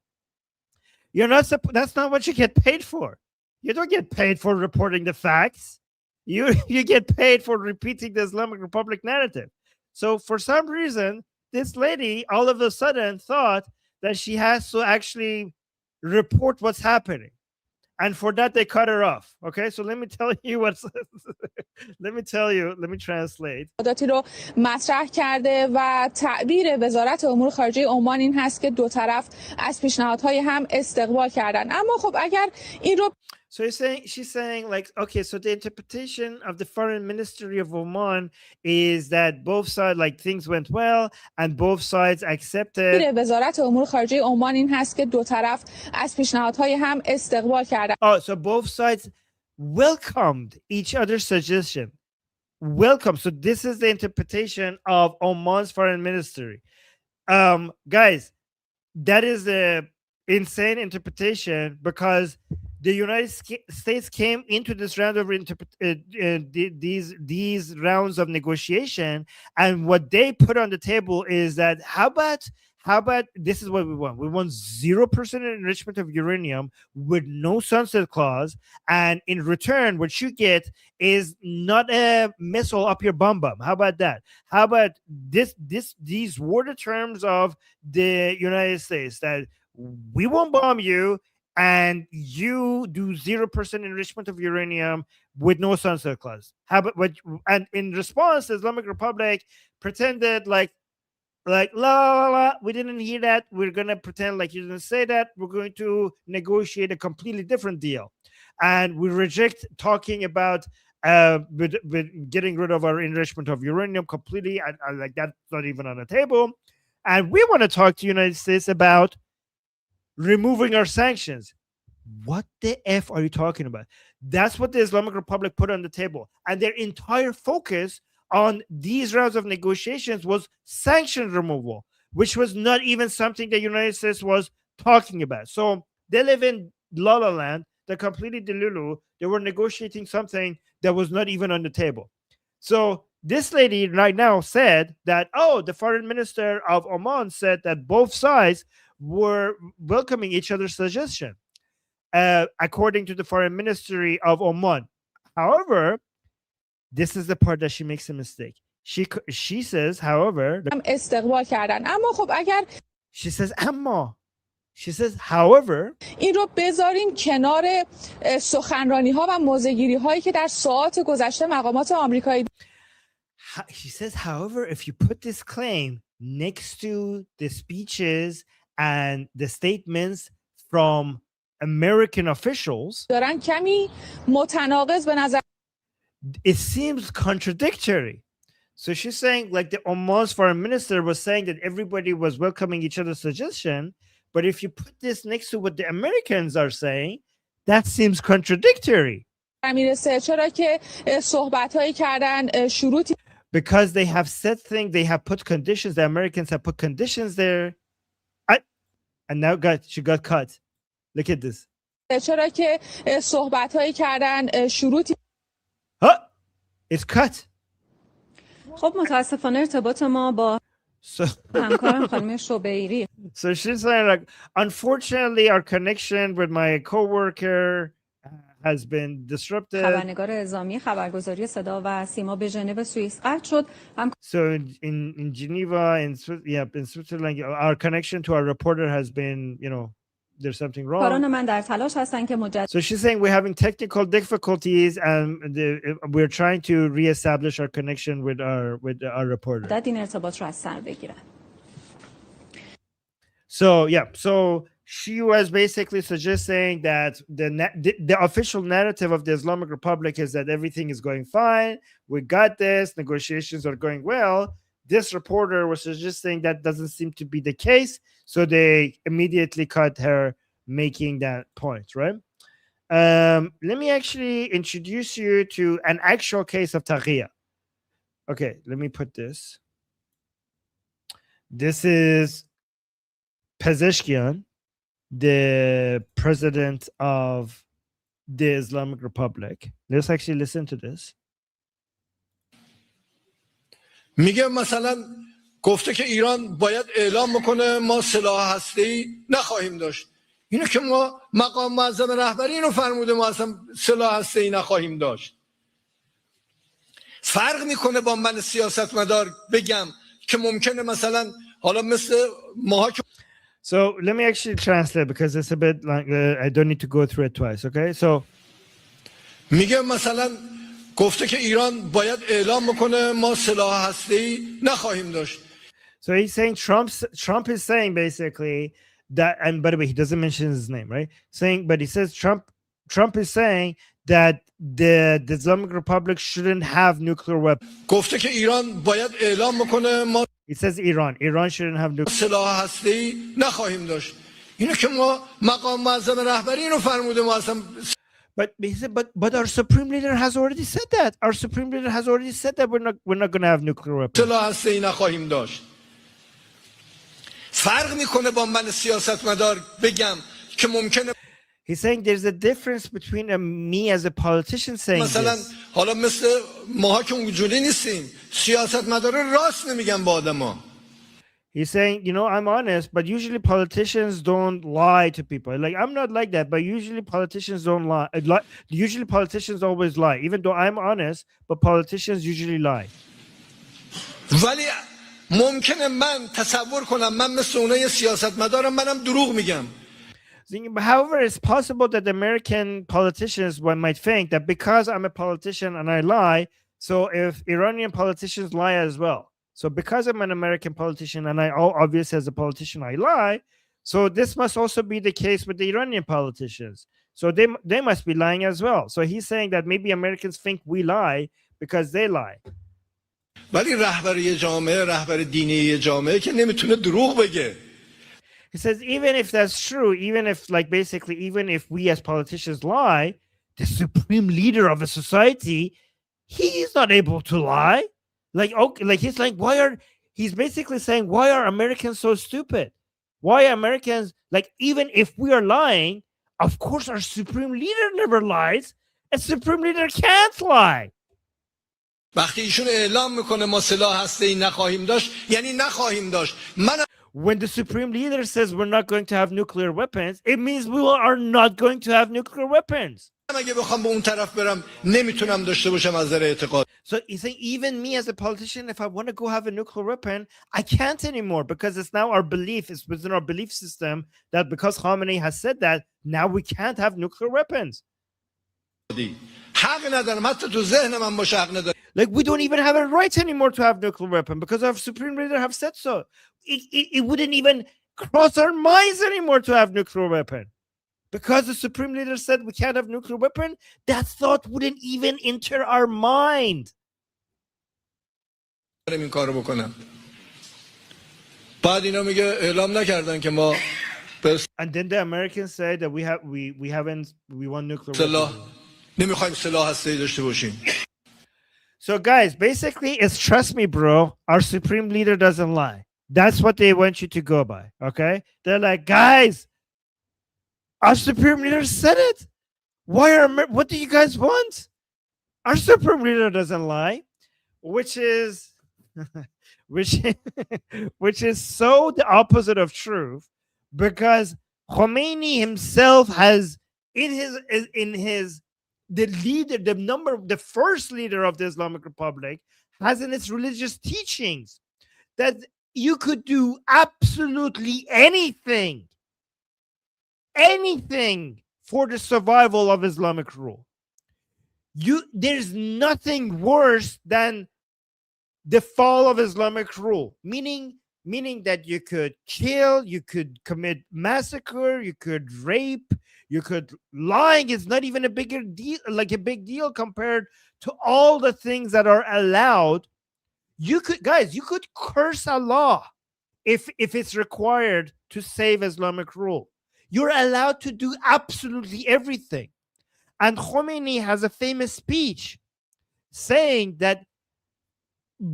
Speaker 2: You're not. That's not what you get paid for. You don't get paid for reporting the facts. You get paid for repeating the Islamic Republic narrative. So for some reason, this lady all of a sudden thought that she has to actually report what's happening. And for that, they cut her off. Okay, so let me tell you what's. Let me translate.
Speaker 9: رو مطرح کرده و تعبیر وزارت امور خارجه عمان این هست که دو طرف از پیشنهادهای هم استقبال کردن. اما خب اگر این رو
Speaker 2: So she's saying like, okay, so the interpretation of the foreign ministry of Oman is that both sides, like, things went well and both sides accepted.
Speaker 9: وزارت امور خارجه عمان این هست که دو طرف از پیشنهادهای هم استقبال کردن.
Speaker 2: Oh, so both sides welcomed each other's suggestion. Welcome. So this is the interpretation of Oman's foreign ministry. Guys, that is the insane interpretation, because the United States came into this round of these rounds of negotiation, and what they put on the table is that how about this is what we want. We want 0% enrichment of uranium with no sunset clause, and in return, what you get is not a missile up your bum. How about that? How about these were the terms of the United States, that we won't bomb you, and you do 0% enrichment of uranium with no sunset clause. How about and in response, the Islamic Republic pretended like la la la, we didn't hear that. We're gonna pretend like you didn't say that. We're going to negotiate a completely different deal, and we reject talking about with getting rid of our enrichment of uranium completely. And like that's not even on the table. And we want to talk to the United States about removing our sanctions. What the F are you talking about? That's what the Islamic Republic put on the table. And their entire focus on these rounds of negotiations was sanction removal, which was not even something the United States was talking about. So they live in La La Land. They're completely delulu. They were negotiating something that was not even on the table. So this lady right now said that, oh, the foreign minister of Oman said that both sides were welcoming each other's suggestion, according to the foreign ministry of Oman. However, this is the part that she makes a mistake. She says, however,
Speaker 9: استقبال کردن. اما خب اگر
Speaker 2: she says اما she says however
Speaker 9: این رو بذاریم کنار سخنرانی ها و موضع‌گیری هایی که در ساعات گذشته مقامات آمریکایی.
Speaker 2: She says, however, if you put this claim next to the speeches and the statements from American officials,
Speaker 9: دارن کمی متناقض به نظر.
Speaker 2: It seems contradictory. So she's saying, like, the Oman's foreign minister was saying that everybody was welcoming each other's suggestion, but if you put this next to what the Americans are saying, that seems contradictory.
Speaker 9: میرسه چرا که صحبت‌هایی کردن شروطی.
Speaker 2: Because they have said things, they have put conditions. The Americans have put conditions there. And now she got cut. Look at this.
Speaker 9: چرا که صحبت‌هایی کردن شروطی.
Speaker 2: It's cut.
Speaker 21: خب متاسفانه ارتباط ما با همکارم خانم شوبیری.
Speaker 2: So she's saying, like, unfortunately, our connection with my coworker has been disrupted.
Speaker 21: خبرنگار اعزامی خبرگزاری صدا و سیما به ژنو سوئیس قطع شد.
Speaker 2: So in Geneva, in Switzerland, our connection to our reporter has been, there's something wrong.
Speaker 21: کاران من در تلاش هستن که
Speaker 2: So she's saying we're having technical difficulties and we're trying to reestablish our connection with our reporter.
Speaker 21: این ارتباط رو از سر بگیرن.
Speaker 2: So she was basically suggesting that the official narrative of the Islamic Republic is that everything is going fine. We got this. Negotiations are going well. This reporter was suggesting that doesn't seem to be the case. So they immediately cut her making that point, right? Let me actually introduce you to an actual case of Taghiya. Okay, let me put this. This is Pezeshkian, the president of the Islamic Republic. Let's actually listen to this.
Speaker 6: میگه مثلا گفته که ایران باید اعلام بکنه ما سلاح هسته‌ای نخواهیم داشت. اینو که ما مقام معظم رهبری اینو فرموده ما اصلا سلاح هسته‌ای نخواهیم داشت. فرق میکنه با من سیاستمدار بگم که ممکنه مثلا حالا مثل ماها که
Speaker 2: So let me actually translate because it's a bit like I don't need to go through it twice. Okay, so
Speaker 6: میگه مثلا گفته که ایران باید اعلام بکنه ما سلاح هسته‌ای نخواهیم داشت.
Speaker 2: So he's saying Trump is saying basically that, and by the way, he doesn't mention his name, right? But he says Trump is saying that the Islamic Republic shouldn't have nuclear weapons.
Speaker 6: گفته که ایران باید اعلام بکنه ما
Speaker 2: He says Iran shouldn't have nuclear
Speaker 6: سلاح هسته‌ای نخواهیم داشت. اینو که ما مقام معظم رهبری اینو فرموده ما اصلا.
Speaker 2: But he said, but our supreme leader has already said that. Our supreme leader has already said that we're not going to have nuclear weapons.
Speaker 6: سلاح هسته‌ای نخواهیم داشت. فرق میکنه با من سیاستمدار بگم که ممکنه.
Speaker 2: He's saying there's a difference between me as a politician saying
Speaker 6: مثلا
Speaker 2: this.
Speaker 6: حالا مثل ماها که اونجوری نیستیم. سیاستمدارا راست نمیگن با آدما.
Speaker 2: He's saying, I'm honest, but usually politicians don't lie to people. Like, I'm not like that, but usually politicians don't lie. Usually politicians always lie, even though I'm honest, but politicians usually lie.
Speaker 6: ولی ممکنه من تصور کنم من مثل اونای سیاستمدارم منم دروغ میگم.
Speaker 2: However, it's possible that American politicians might think that because I'm a politician and I lie, so if Iranian politicians lie as well. So because I'm an American politician and I obviously as a politician I lie, so this must also be the case with the Iranian politicians. So they must be lying as well. So he's saying that maybe Americans think we lie because they lie.
Speaker 6: ولی رهبر یه جامعه، رهبر دینی یه جامعه که نمیتونه دروغ بگه.
Speaker 2: He says even if that's true, even if we as politicians lie, the supreme leader of a society, he's not able to lie. He's basically saying, why are Americans so stupid? Why are Americans, even if we are lying, of course our supreme leader never lies. A supreme leader can't lie.
Speaker 6: وقتی ایشون اعلام میکنه ما سلاح هسته‌ای نخواهیم داشت یعنی نخواهیم داشت.
Speaker 2: When the supreme leader says we're not going to have nuclear weapons, it means we are not going to have nuclear weapons.
Speaker 6: اگه بخوام به اون طرف برم نمیتونم داشته باشم از نظر اعتقاد.
Speaker 2: So he's saying even me as a politician, if I want to go have a nuclear weapon, I can't anymore because it's now our belief, it's within our belief system that because Khamenei has said that, now we can't have nuclear weapons.
Speaker 6: حق ندارم حتی تو ذهن من باشه حق ندارم.
Speaker 2: Like we don't even have a right anymore to have nuclear weapon because our supreme leader have said so. It wouldn't even cross our minds anymore to have nuclear weapon. Because the supreme leader said we can't have nuclear weapon, that thought wouldn't even enter our mind.
Speaker 6: این کارو بکنم. بعد اینا میگه اعلام نکردن که ما
Speaker 2: And then the Americans say that we want nuclear weapons.
Speaker 6: نمیخوایم سلاح هسته‌ای داشته باشیم.
Speaker 2: So guys, basically it's trust me bro, our supreme leader doesn't lie. That's what they want you to go by, okay? They're like, guys, our supreme leader said it. What do you guys want? Our supreme leader doesn't lie, which is so the opposite of truth, because Khomeini himself has the first leader of the Islamic Republic has in its religious teachings that you could do absolutely anything for the survival of Islamic rule. There's nothing worse than the fall of Islamic rule, meaning that you could kill, you could commit massacre, you could rape, lying is not even a big deal compared to all the things that are allowed. You could curse Allah if it's required to save Islamic rule. You're allowed to do absolutely everything. And Khomeini has a famous speech saying that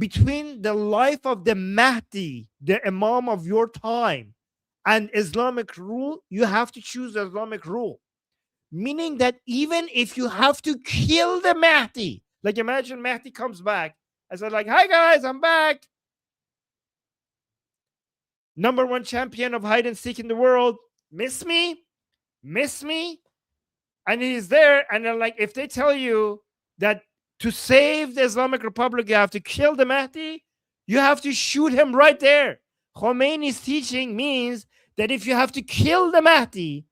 Speaker 2: between the life of the Mahdi, the Imam of your time, and Islamic rule, you have to choose Islamic rule. Meaning that even if you have to kill the Mahdi, like imagine Mahdi comes back and says like, hi guys, I'm back. #1 champion of hide and seek in the world. Miss me? miss me? And he's there, and they're like, if they tell you that to save the Islamic Republic, you have to kill the Mahdi, you have to shoot him right there. Khomeini's teaching means that if you have to kill the Mahdi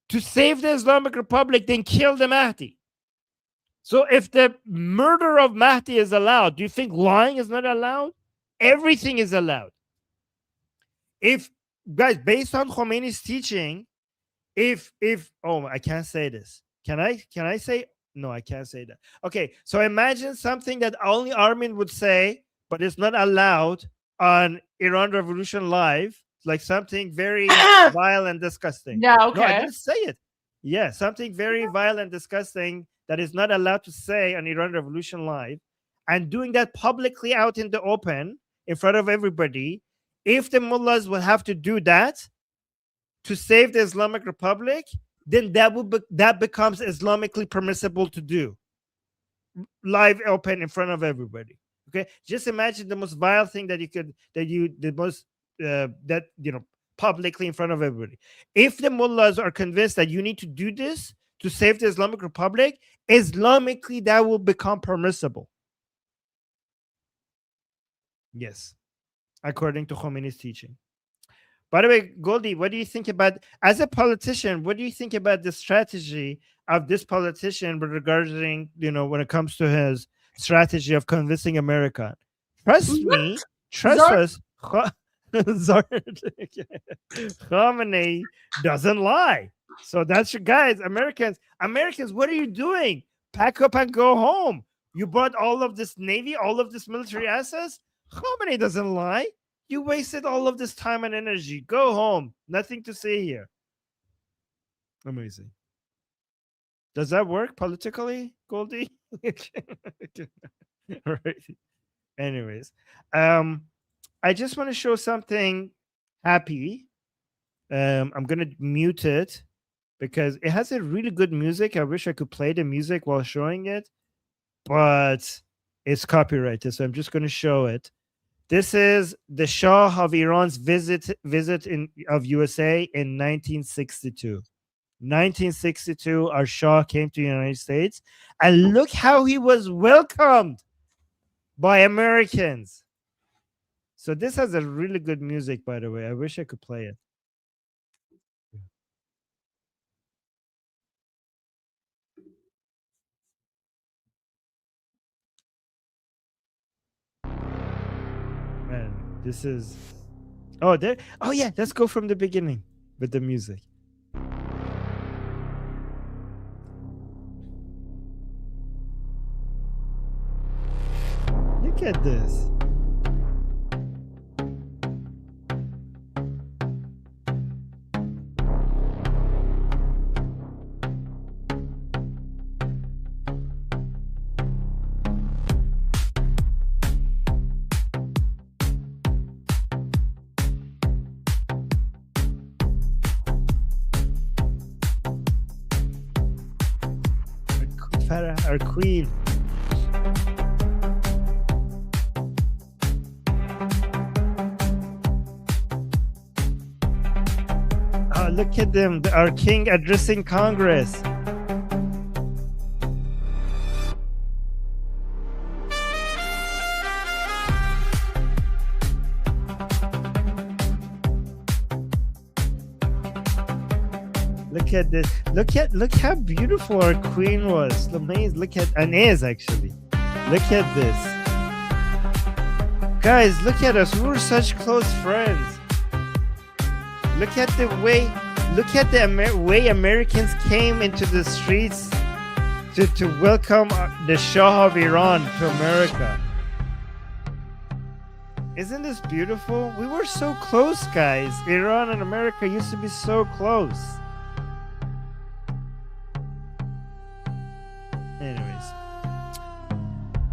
Speaker 2: to save the Islamic Republic, then kill the Mahdi. So if the murder of Mahdi is allowed, do you think lying is not allowed? Everything is allowed. If, guys, based on Khomeini's teaching, if oh, I can't say this. Can I say? No, I can't say that. Okay, so imagine something that only Armin would say, but it's not allowed on Iran Revolution Live, like something very vile and disgusting.
Speaker 1: Yeah,
Speaker 2: No, I
Speaker 1: okay.
Speaker 2: didn't say it. Yeah, something very vile and disgusting that is not allowed to say on Iran Revolution Live, and doing that publicly out in the open in front of everybody. If the mullahs will have to do that to save the Islamic Republic, then that becomes Islamically permissible to do. Live open in front of everybody. Okay, just imagine the most vile thing that publicly in front of everybody. If the mullahs are convinced that you need to do this to save the Islamic Republic, Islamically that will become permissible. Yes, according to Khomeini's teaching. By the way, Goldie, what do you think about, as a politician, what do you think about the strategy of this politician regarding, when it comes to his strategy of convincing America? Trust me, trust us, Khamenei doesn't lie. So that's your guys, Americans, what are you doing? Pack up and go home. You brought all of this Navy, all of this military assets. Khamenei doesn't lie. You wasted all of this time and energy. Go home. Nothing to say here. Amazing. Does that work politically, Goldie? Right. Anyways, I just want to show something happy. I'm gonna mute it because it has a really good music. I wish I could play the music while showing it, but it's copyrighted, so I'm just gonna show it. This is the Shah of Iran's visit of USA in 1962. 1962, our Shah came to the United States, and look how he was welcomed by Americans. So this has a really good music, by the way. I wish I could play it. Man, this is... Oh, there. Oh, yeah. Let's go from the beginning with the music. Look at this. Our queen. Oh, look at them. Our king addressing Congress. Look at this. Look how beautiful our queen was. Amazing. Look at, and is actually. Look at this. Guys, look at us. We were such close friends. Look at the way way Americans came into the streets to welcome the Shah of Iran to America. Isn't this beautiful? We were so close, guys. Iran and America used to be so close. Anyways,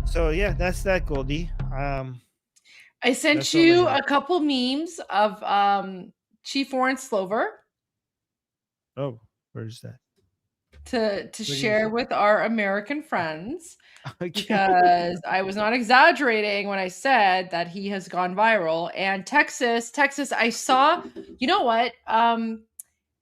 Speaker 2: so yeah, that's that, Goldie.
Speaker 1: I sent you a couple memes of Chief Warren Slover.
Speaker 2: Oh, where's that?
Speaker 1: To share with our American friends, because I was not exaggerating when I said that he has gone viral. And Texas, I saw, you know what?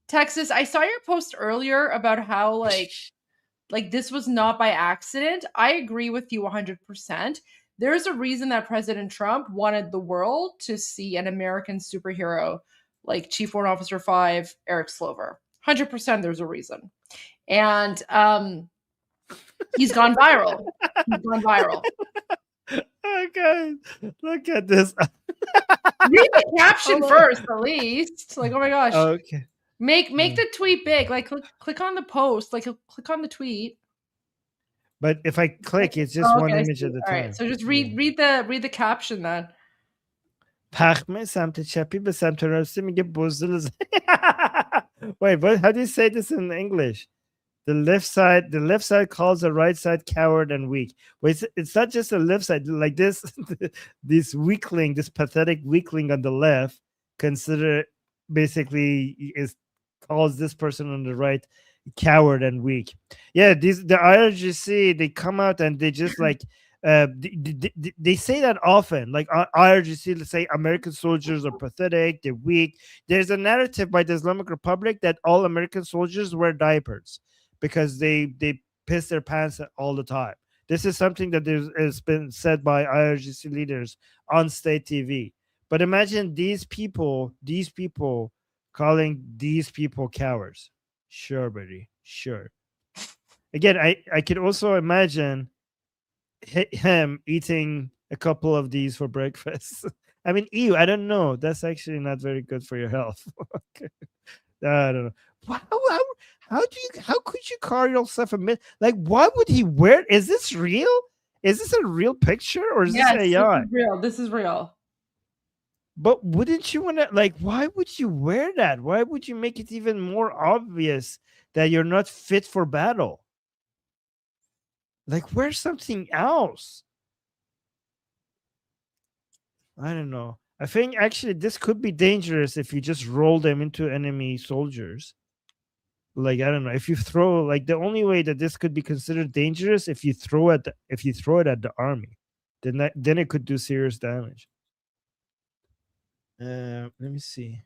Speaker 1: Texas, I saw your post earlier about how like this was not by accident. I agree with you 100%. There's a reason that President Trump wanted the world to see an American superhero like Chief Warrant Officer 5, Eric Slover. 100% there's a reason. And he's gone viral. He's gone viral.
Speaker 2: Oh, guys, look at this.
Speaker 1: Read the caption first, at least. Like, oh my gosh.
Speaker 2: Okay.
Speaker 1: Make the tweet big. Like, click on the post. Like, click on the tweet.
Speaker 2: But if I click, it's just one image at a
Speaker 1: All
Speaker 2: time.
Speaker 1: right, so just read the caption then.
Speaker 2: پخمه سمت چپی به سمت راستی میگه بزدل. Wait, what? How do you say this in English? The left side calls the right side coward and weak. Wait, it's not just the left side. Like this, this weakling, this pathetic weakling on the left, consider basically calls this person on the right coward and weak. Yeah, the IRGC, they come out and they just like they say that often. Like IRGC, let's say American soldiers are pathetic, they're weak. There's a narrative by the Islamic Republic that all American soldiers wear diapers because they piss their pants all the time. This is something that has been said by IRGC leaders on state TV. But imagine these people calling these people cowards. Sure, buddy. Sure. Again, I could also imagine him eating a couple of these for breakfast. I mean, ew, I don't know. That's actually not very good for your health. I don't know. How could you call yourself a myth? Like, why would he wear? Is this real? Is this a real picture or is this AI?
Speaker 1: This is real. This is real.
Speaker 2: But wouldn't you want to, like, why would you wear that? Why would you make it even more obvious that you're not fit for battle? Like, wear something else. I don't know. I think actually this could be dangerous if you just roll them into enemy soldiers. Like, I don't know. If you throw, like, the only way that this could be considered dangerous if you throw it at the army, then it could do serious damage. Let me see.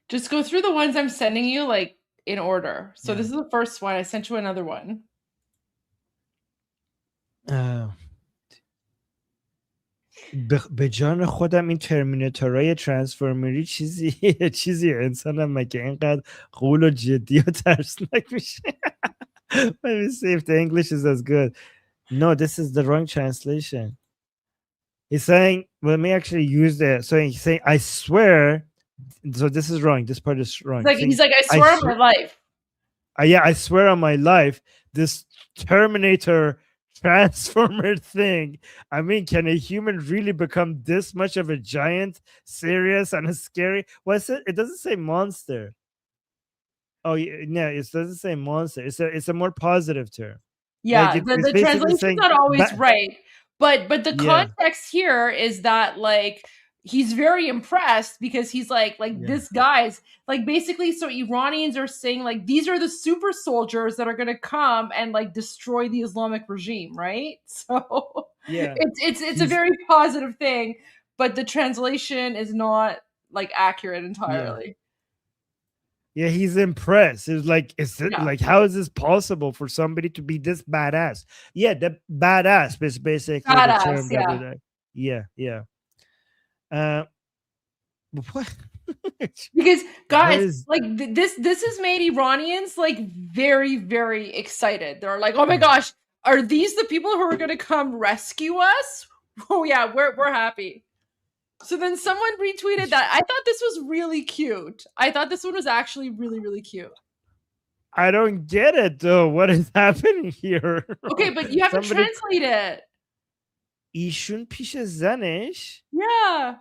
Speaker 1: Just go through the ones I'm sending you, like, in order. So this is the first one. I sent you another one.
Speaker 2: به جان خودم این ترمیناتورهای ترانسفورمری چیزی انسانم مگه اینقدر غول و جدی و ترسناک میشه. Let me see if the English is as good. No, this is the wrong translation. He's saying, let me actually use the, so he's saying, I swear, so this is wrong. This part is wrong.
Speaker 1: He's like, I swear on my life.
Speaker 2: Yeah, I swear on my life, this Terminator Transformer thing. I mean, can a human really become this much of a giant, serious, and a scary? What's it? It doesn't say monster. Oh, yeah, no, it doesn't say monster. It's a more positive term.
Speaker 1: Yeah,
Speaker 2: like
Speaker 1: the translation's not always right. But the context here is that, like, he's very impressed because he's like this guy's like, basically, so Iranians are saying, like, these are the super soldiers that are going to come and, like, destroy the Islamic regime, right? So it's a very positive thing, but the translation is not, like, accurate entirely.
Speaker 2: Yeah, he's impressed. It's like, like, how is this possible for somebody to be this badass? Yeah, the badass is basically the term. What?
Speaker 1: Because, guys, like, this has made Iranians, like, very, very excited. They're like, oh my gosh, are these the people who are going to come rescue us? Oh yeah, we're happy. So then someone retweeted that. I thought this was really cute. I thought this one was actually really, really cute.
Speaker 2: I don't get it, though. What is happening here?
Speaker 1: Okay, but you have to translate it.
Speaker 2: ایشون پیش زنش?
Speaker 1: Yeah.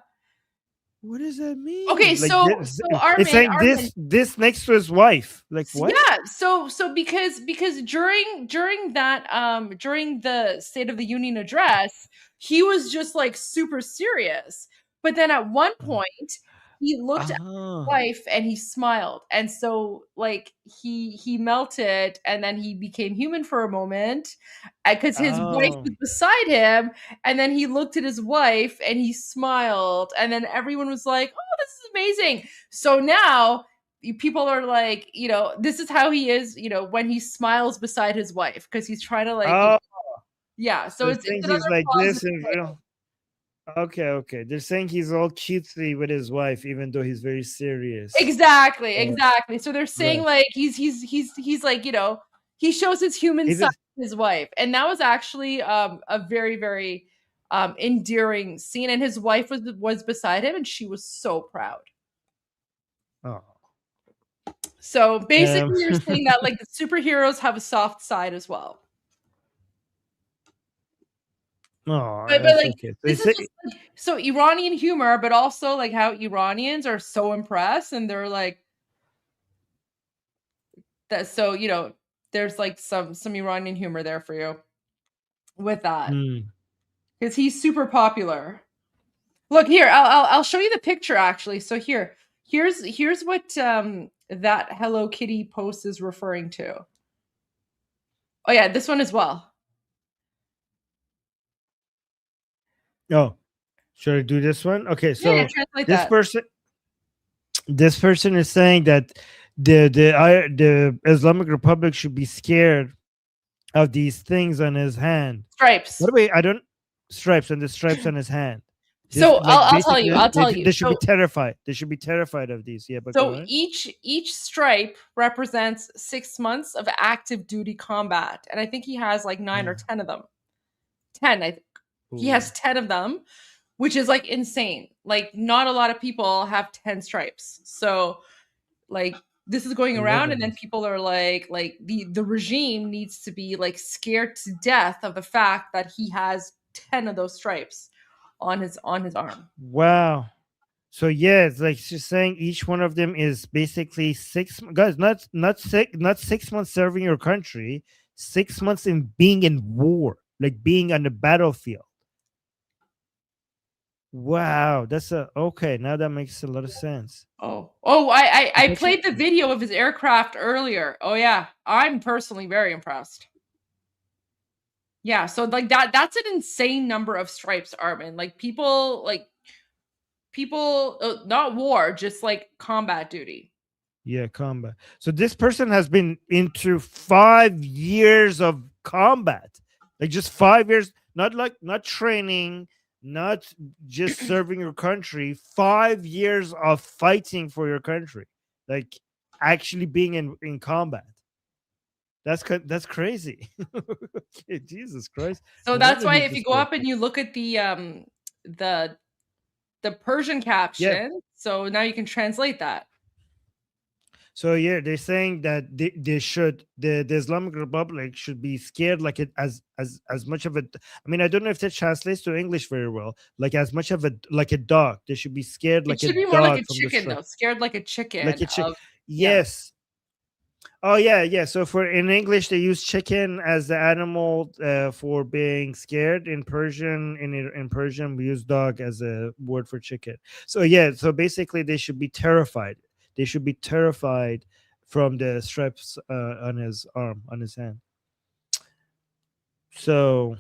Speaker 2: What does that mean?
Speaker 1: Okay,
Speaker 2: like,
Speaker 1: so Armin,
Speaker 2: it's saying this next to his wife. Like, what?
Speaker 1: Yeah, so because during that during the State of the Union address, he was just, like, super serious. But then at one point, he looked at his
Speaker 2: Oh.
Speaker 1: wife and he smiled, and so like he melted, and then he became human for a moment because his wife
Speaker 2: Oh.
Speaker 1: was beside him, and then he looked at his wife and he smiled, and then everyone was like, "Oh, this is amazing!" So now people are like, this is how he is, when he smiles beside his wife because he's trying to like,
Speaker 2: Oh.
Speaker 1: yeah. So
Speaker 2: They're
Speaker 1: it's
Speaker 2: saying
Speaker 1: another
Speaker 2: he's like
Speaker 1: positive
Speaker 2: this in
Speaker 1: thing.
Speaker 2: real. Okay. They're saying he's all cutesy with his wife, even though he's very serious.
Speaker 1: Exactly. So they're saying
Speaker 2: Right.
Speaker 1: like he's like, he shows his human
Speaker 2: He's
Speaker 1: side
Speaker 2: a-
Speaker 1: to his wife. And that was actually a very, very endearing scene. And his wife was beside him and she was so proud.
Speaker 2: Oh.
Speaker 1: So basically you're
Speaker 2: Um,
Speaker 1: saying that like the superheroes have a soft side as well.
Speaker 2: Oh,
Speaker 1: But
Speaker 2: that's
Speaker 1: like
Speaker 2: okay. So,
Speaker 1: this is just like, so Iranian humor, but also like how Iranians are so impressed and they're like that. So there's like some Iranian humor there for you with that because he's super popular. Look here, I'll show you the picture actually. So here's what that Hello Kitty post is referring to. Oh yeah, this one as well.
Speaker 2: oh, should I do this one? Okay, so
Speaker 1: Yeah, translate
Speaker 2: this
Speaker 1: that.
Speaker 2: person is saying that the Islamic Republic should be scared of these things on his hand.
Speaker 1: Stripes.
Speaker 2: What do we? I don't stripes and the stripes on his hand.
Speaker 1: So I'll tell
Speaker 2: basically,
Speaker 1: you. I'll tell you.
Speaker 2: They should be
Speaker 1: So,
Speaker 2: terrified. They should be terrified of these. Yeah, but go
Speaker 1: so
Speaker 2: on.
Speaker 1: each stripe represents 6 months of active duty combat, and I think he has like 9 or 10 of them. 10, I think. He has 10 of them, which is like insane. Like not a lot of people have 10 stripes. So like this is going around and then people are like the regime needs to be like scared to death of the fact that he has 10 of those stripes on his arm.
Speaker 2: Wow. So yeah, it's like she's saying each one of them is basically 6 guys, not 6 months serving your country, 6 months in being in war, like being on the battlefield. Wow, that's okay. Now that makes a lot of sense.
Speaker 1: I played the video of his aircraft earlier. Oh yeah, I'm personally very impressed. Yeah, so like that's an insane number of stripes, Armin. Like people not war, just like combat duty.
Speaker 2: Yeah, combat. So this person has been into 5 years of combat. Like just 5 years, not training, not just serving your country, 5 years of fighting for your country. Like actually being in combat. That's crazy. Okay, Jesus Christ.
Speaker 1: So that's why if you go up and you look at the Persian caption, so now you can translate that.
Speaker 2: So yeah, they're saying that they should the Islamic Republic should be scared like it as much of a. I mean, I don't know if that translates to English very well. Like as much of a like a dog. They should be scared like a dog.
Speaker 1: It should be more like a chicken though. Scared like a chicken.
Speaker 2: Like a chicken. Yes. Oh yeah. So in English they use chicken as the animal for being scared. In Persian, in Persian we use dog as a word for chicken. So yeah. So basically they should be terrified. They should be terrified from the stripes on his arm, on his hand. So,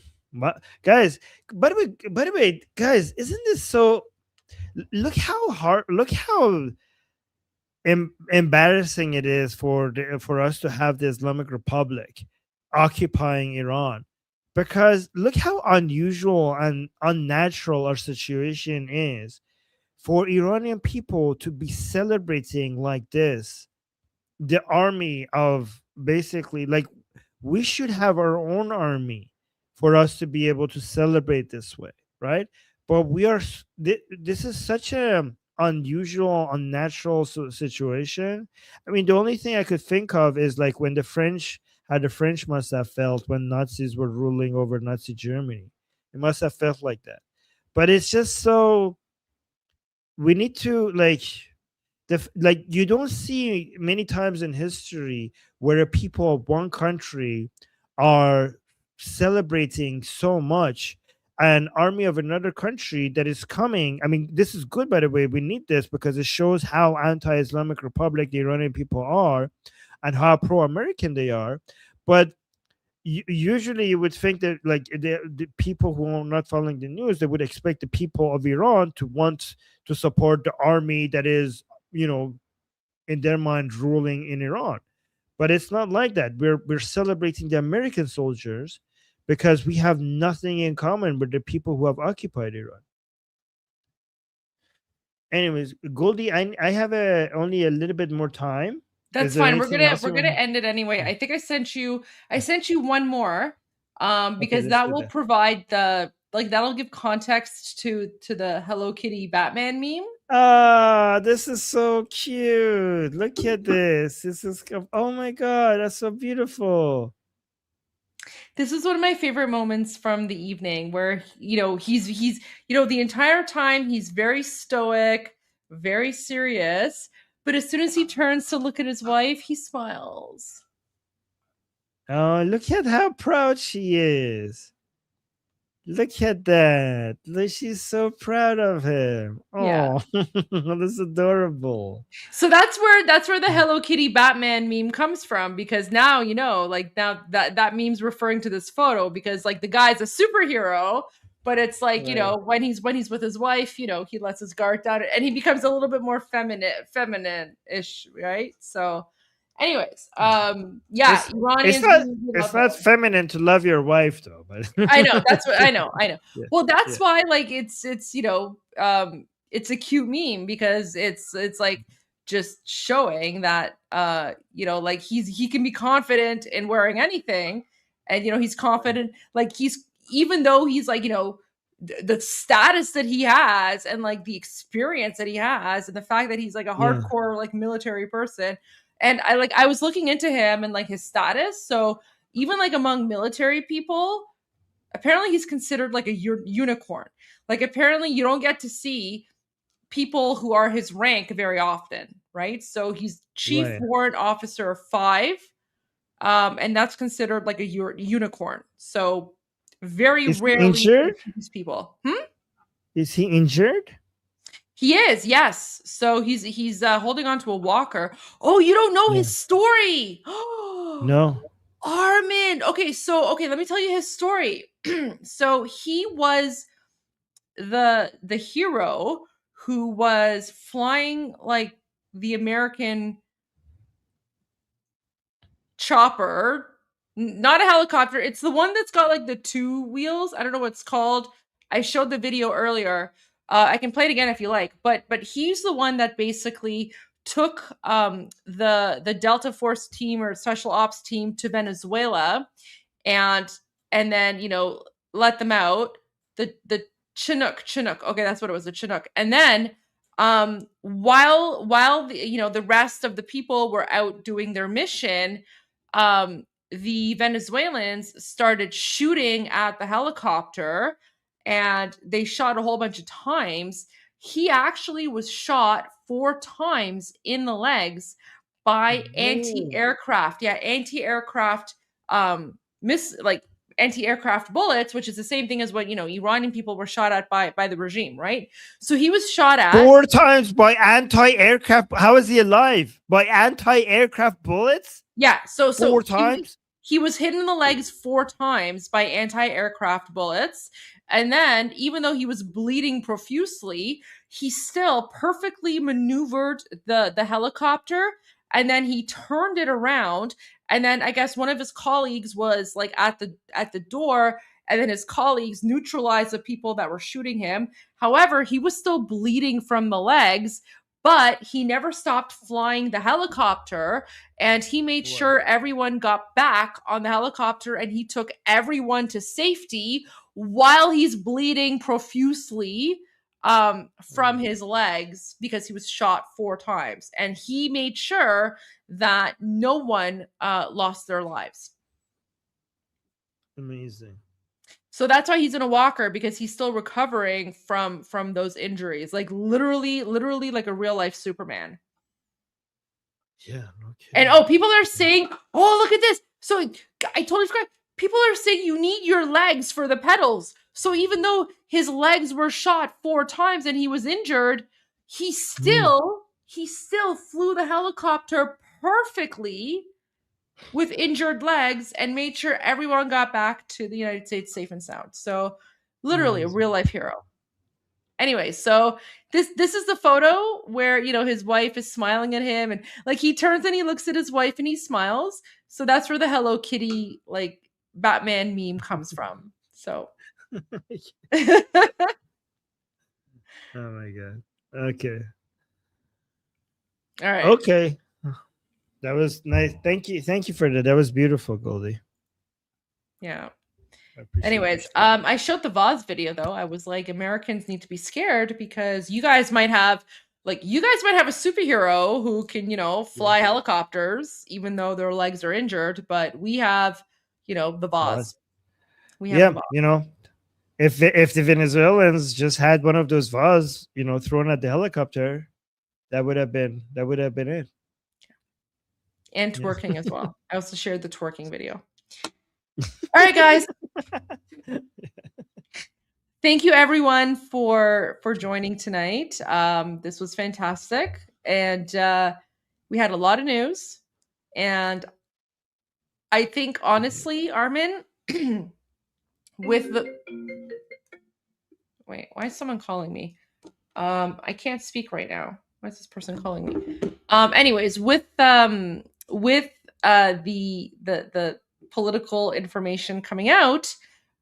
Speaker 2: guys, by the way, guys, isn't this so? Look how embarrassing it is for us to have the Islamic Republic occupying Iran, because look how unusual and unnatural our situation is. For Iranian people to be celebrating like this, the army of basically like we should have our own army for us to be able to celebrate this way, right? But this is such a unusual, unnatural situation. I mean, the only thing I could think of is like when how the French must have felt when Nazis were ruling over Nazi Germany. It must have felt like that. But it's just so we need to like you don't see many times in history where the people of one country are celebrating so much an army of another country that is coming. I mean, this is good, by the way. We need this because it shows how anti-Islamic Republic the Iranian people are and how pro-American they are. But usually you would think that, like, the people who are not following the news, they would expect the people of Iran to want to support the army that is, in their mind, ruling in Iran. But it's not like that. We're celebrating the American soldiers because we have nothing in common with the people who have occupied Iran. Anyways, Goldie, I have only a little bit more time.
Speaker 1: That's fine. We're gonna end it anyway. I think I sent you one more because that will provide that'll give context to the Hello Kitty Batman meme.
Speaker 2: This is so cute. Look at this. Oh my god, that's so beautiful.
Speaker 1: This is one of my favorite moments from the evening where, he's the entire time he's very stoic, very serious, but as soon as he turns to look at his wife, he smiles.
Speaker 2: Oh, look at how proud she is. Look at that. Look, she's so proud of him. Oh, yeah. That's adorable.
Speaker 1: So that's where the Hello Kitty Batman meme comes from, because now, now that meme's referring to this photo because the guy's a superhero, but it's when he's with his wife, he lets his guard down and he becomes a little bit more feminine-ish, right? So anyways, Iranians.
Speaker 2: It's not feminine to love your wife, though. But
Speaker 1: I know that's what I know. Yeah, well, that's why it's a cute meme because it's just showing that he can be confident in wearing anything, and he's confident even though he's the status that he has and the experience that he has and the fact that he's a hardcore military person. And I was looking into him and his status. So even among military people, apparently he's considered a unicorn. Apparently you don't get to see people who are his rank very often, right? So he's Chief Warrant Officer 5, and that's considered a unicorn. So very rarely these people.
Speaker 2: Is he injured?
Speaker 1: He is, yes. So he's holding on to a walker. Oh, you don't know his story.
Speaker 2: No.
Speaker 1: Armin. Okay, let me tell you his story. So he was the hero who was flying the American chopper, not a helicopter. It's the one that's got the two wheels. I don't know what it's called. I showed the video earlier. I can play it again if you like, but he's the one that basically took the Delta Force team or special ops team to Venezuela, and then let them out. The Chinook. Okay, that's what it was, the Chinook. And then while the rest of the people were out doing their mission, the Venezuelans started shooting at the helicopter. And they shot a whole bunch of times. He actually was shot 4 times in the legs by anti-aircraft. Yeah, anti-aircraft anti-aircraft bullets, which is the same thing as what Iranian people were shot at by the regime, right? So he was shot at
Speaker 2: 4 times by anti-aircraft. How is he alive? By anti-aircraft bullets?
Speaker 1: Yeah. So
Speaker 2: 4 times.
Speaker 1: He was hit in the legs 4 times by anti-aircraft bullets. And then, even though he was bleeding profusely, he still perfectly maneuvered the helicopter. And then he turned it around. And then I guess one of his colleagues was at the door. And then his colleagues neutralized the people that were shooting him. However, he was still bleeding from the legs. But he never stopped flying the helicopter, and he made sure everyone got back on the helicopter, and he took everyone to safety while he's bleeding profusely from his legs because he was shot 4 times. And he made sure that no one lost their lives.
Speaker 2: Amazing.
Speaker 1: So that's why he's in a walker, because he's still recovering from those injuries. Literally like a real life Superman.
Speaker 2: Yeah. Okay.
Speaker 1: And people are saying, oh, look at this. So I totally forgot. People are saying you need your legs for the pedals. So even though his legs were shot 4 times and he was injured, he still flew the helicopter perfectly with injured legs and made sure everyone got back to the United States safe and sound. So literally a real life hero. Anyway, so this is the photo where, you know, his wife is smiling at him, and like he turns and he looks at his wife and he smiles. So that's where the Hello Kitty like Batman meme comes from. So
Speaker 2: Oh my god. Okay.
Speaker 1: All right.
Speaker 2: Okay. That was nice. Thank you for that. That was beautiful, Goldie.
Speaker 1: Yeah.
Speaker 2: I appreciate
Speaker 1: Anyways, I showed the Vaz video though. I was like, Americans need to be scared because you guys might have a superhero who can, you know, fly helicopters even though their legs are injured, but we have, you know, the Vaz. We have the Vaz.
Speaker 2: You know, if the Venezuelans just had one of those Vaz, you know, thrown at the helicopter, that would have been it.
Speaker 1: And twerking as well. I also shared the twerking video. All right, guys. Thank you everyone for joining tonight. This was fantastic, and we had a lot of news. And I think honestly, Armin, with the wait, why is someone calling me? I can't speak right now. Why is this person calling me? Anyways, with the political information coming out,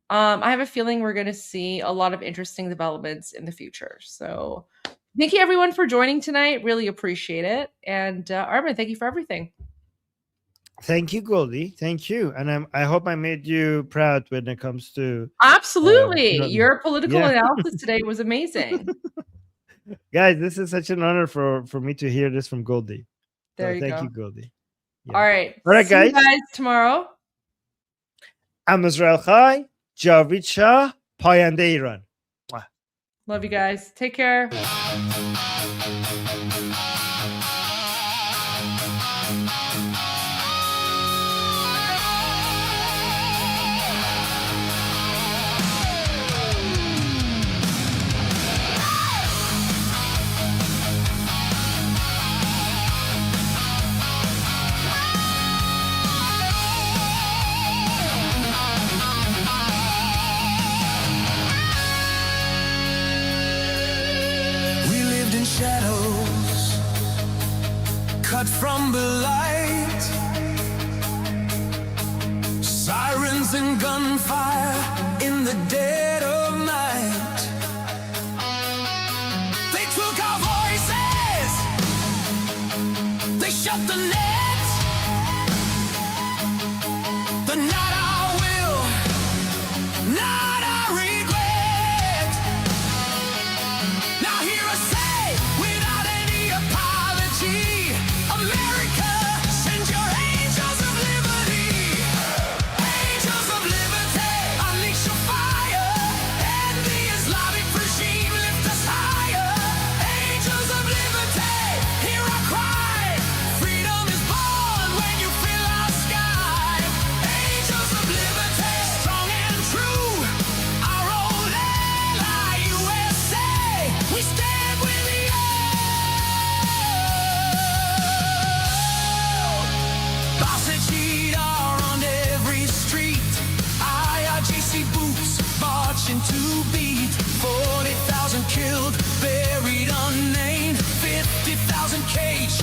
Speaker 1: I have a feeling we're going to see a lot of interesting developments in the future. So thank you everyone for joining tonight. Really appreciate it. And Armin, thank you for everything.
Speaker 2: Thank you, Goldie. Thank you. And I hope I made you proud when it comes to
Speaker 1: absolutely. Your political analysis today was amazing.
Speaker 2: Guys, this is such an honor for me to hear this from Goldie.
Speaker 1: There you go.
Speaker 2: Thank you, Goldie.
Speaker 1: All right.
Speaker 2: All right, guys.
Speaker 1: See you guys tomorrow.
Speaker 2: I'm Israel Chai, Javid Shah, Payande Iran.
Speaker 1: Love you guys. Take care.
Speaker 18: Shadows cut from the light, sirens and gunfire in the dead of night. They took our voices, they shut the net. The night our will, not our regret. Now hear us say, without any apology, America, send your angels of liberty. Angels of liberty, unleash your fire, and the Islamic regime lift us higher. Angels of liberty, hear our cry. Freedom is born when you fill our sky. Angels of liberty, strong and true, our old ally USA. We stand with you. Boss and cheat are on every street. IRGC boots marching to beat. 40,000 killed, buried unnamed. 50,000 caged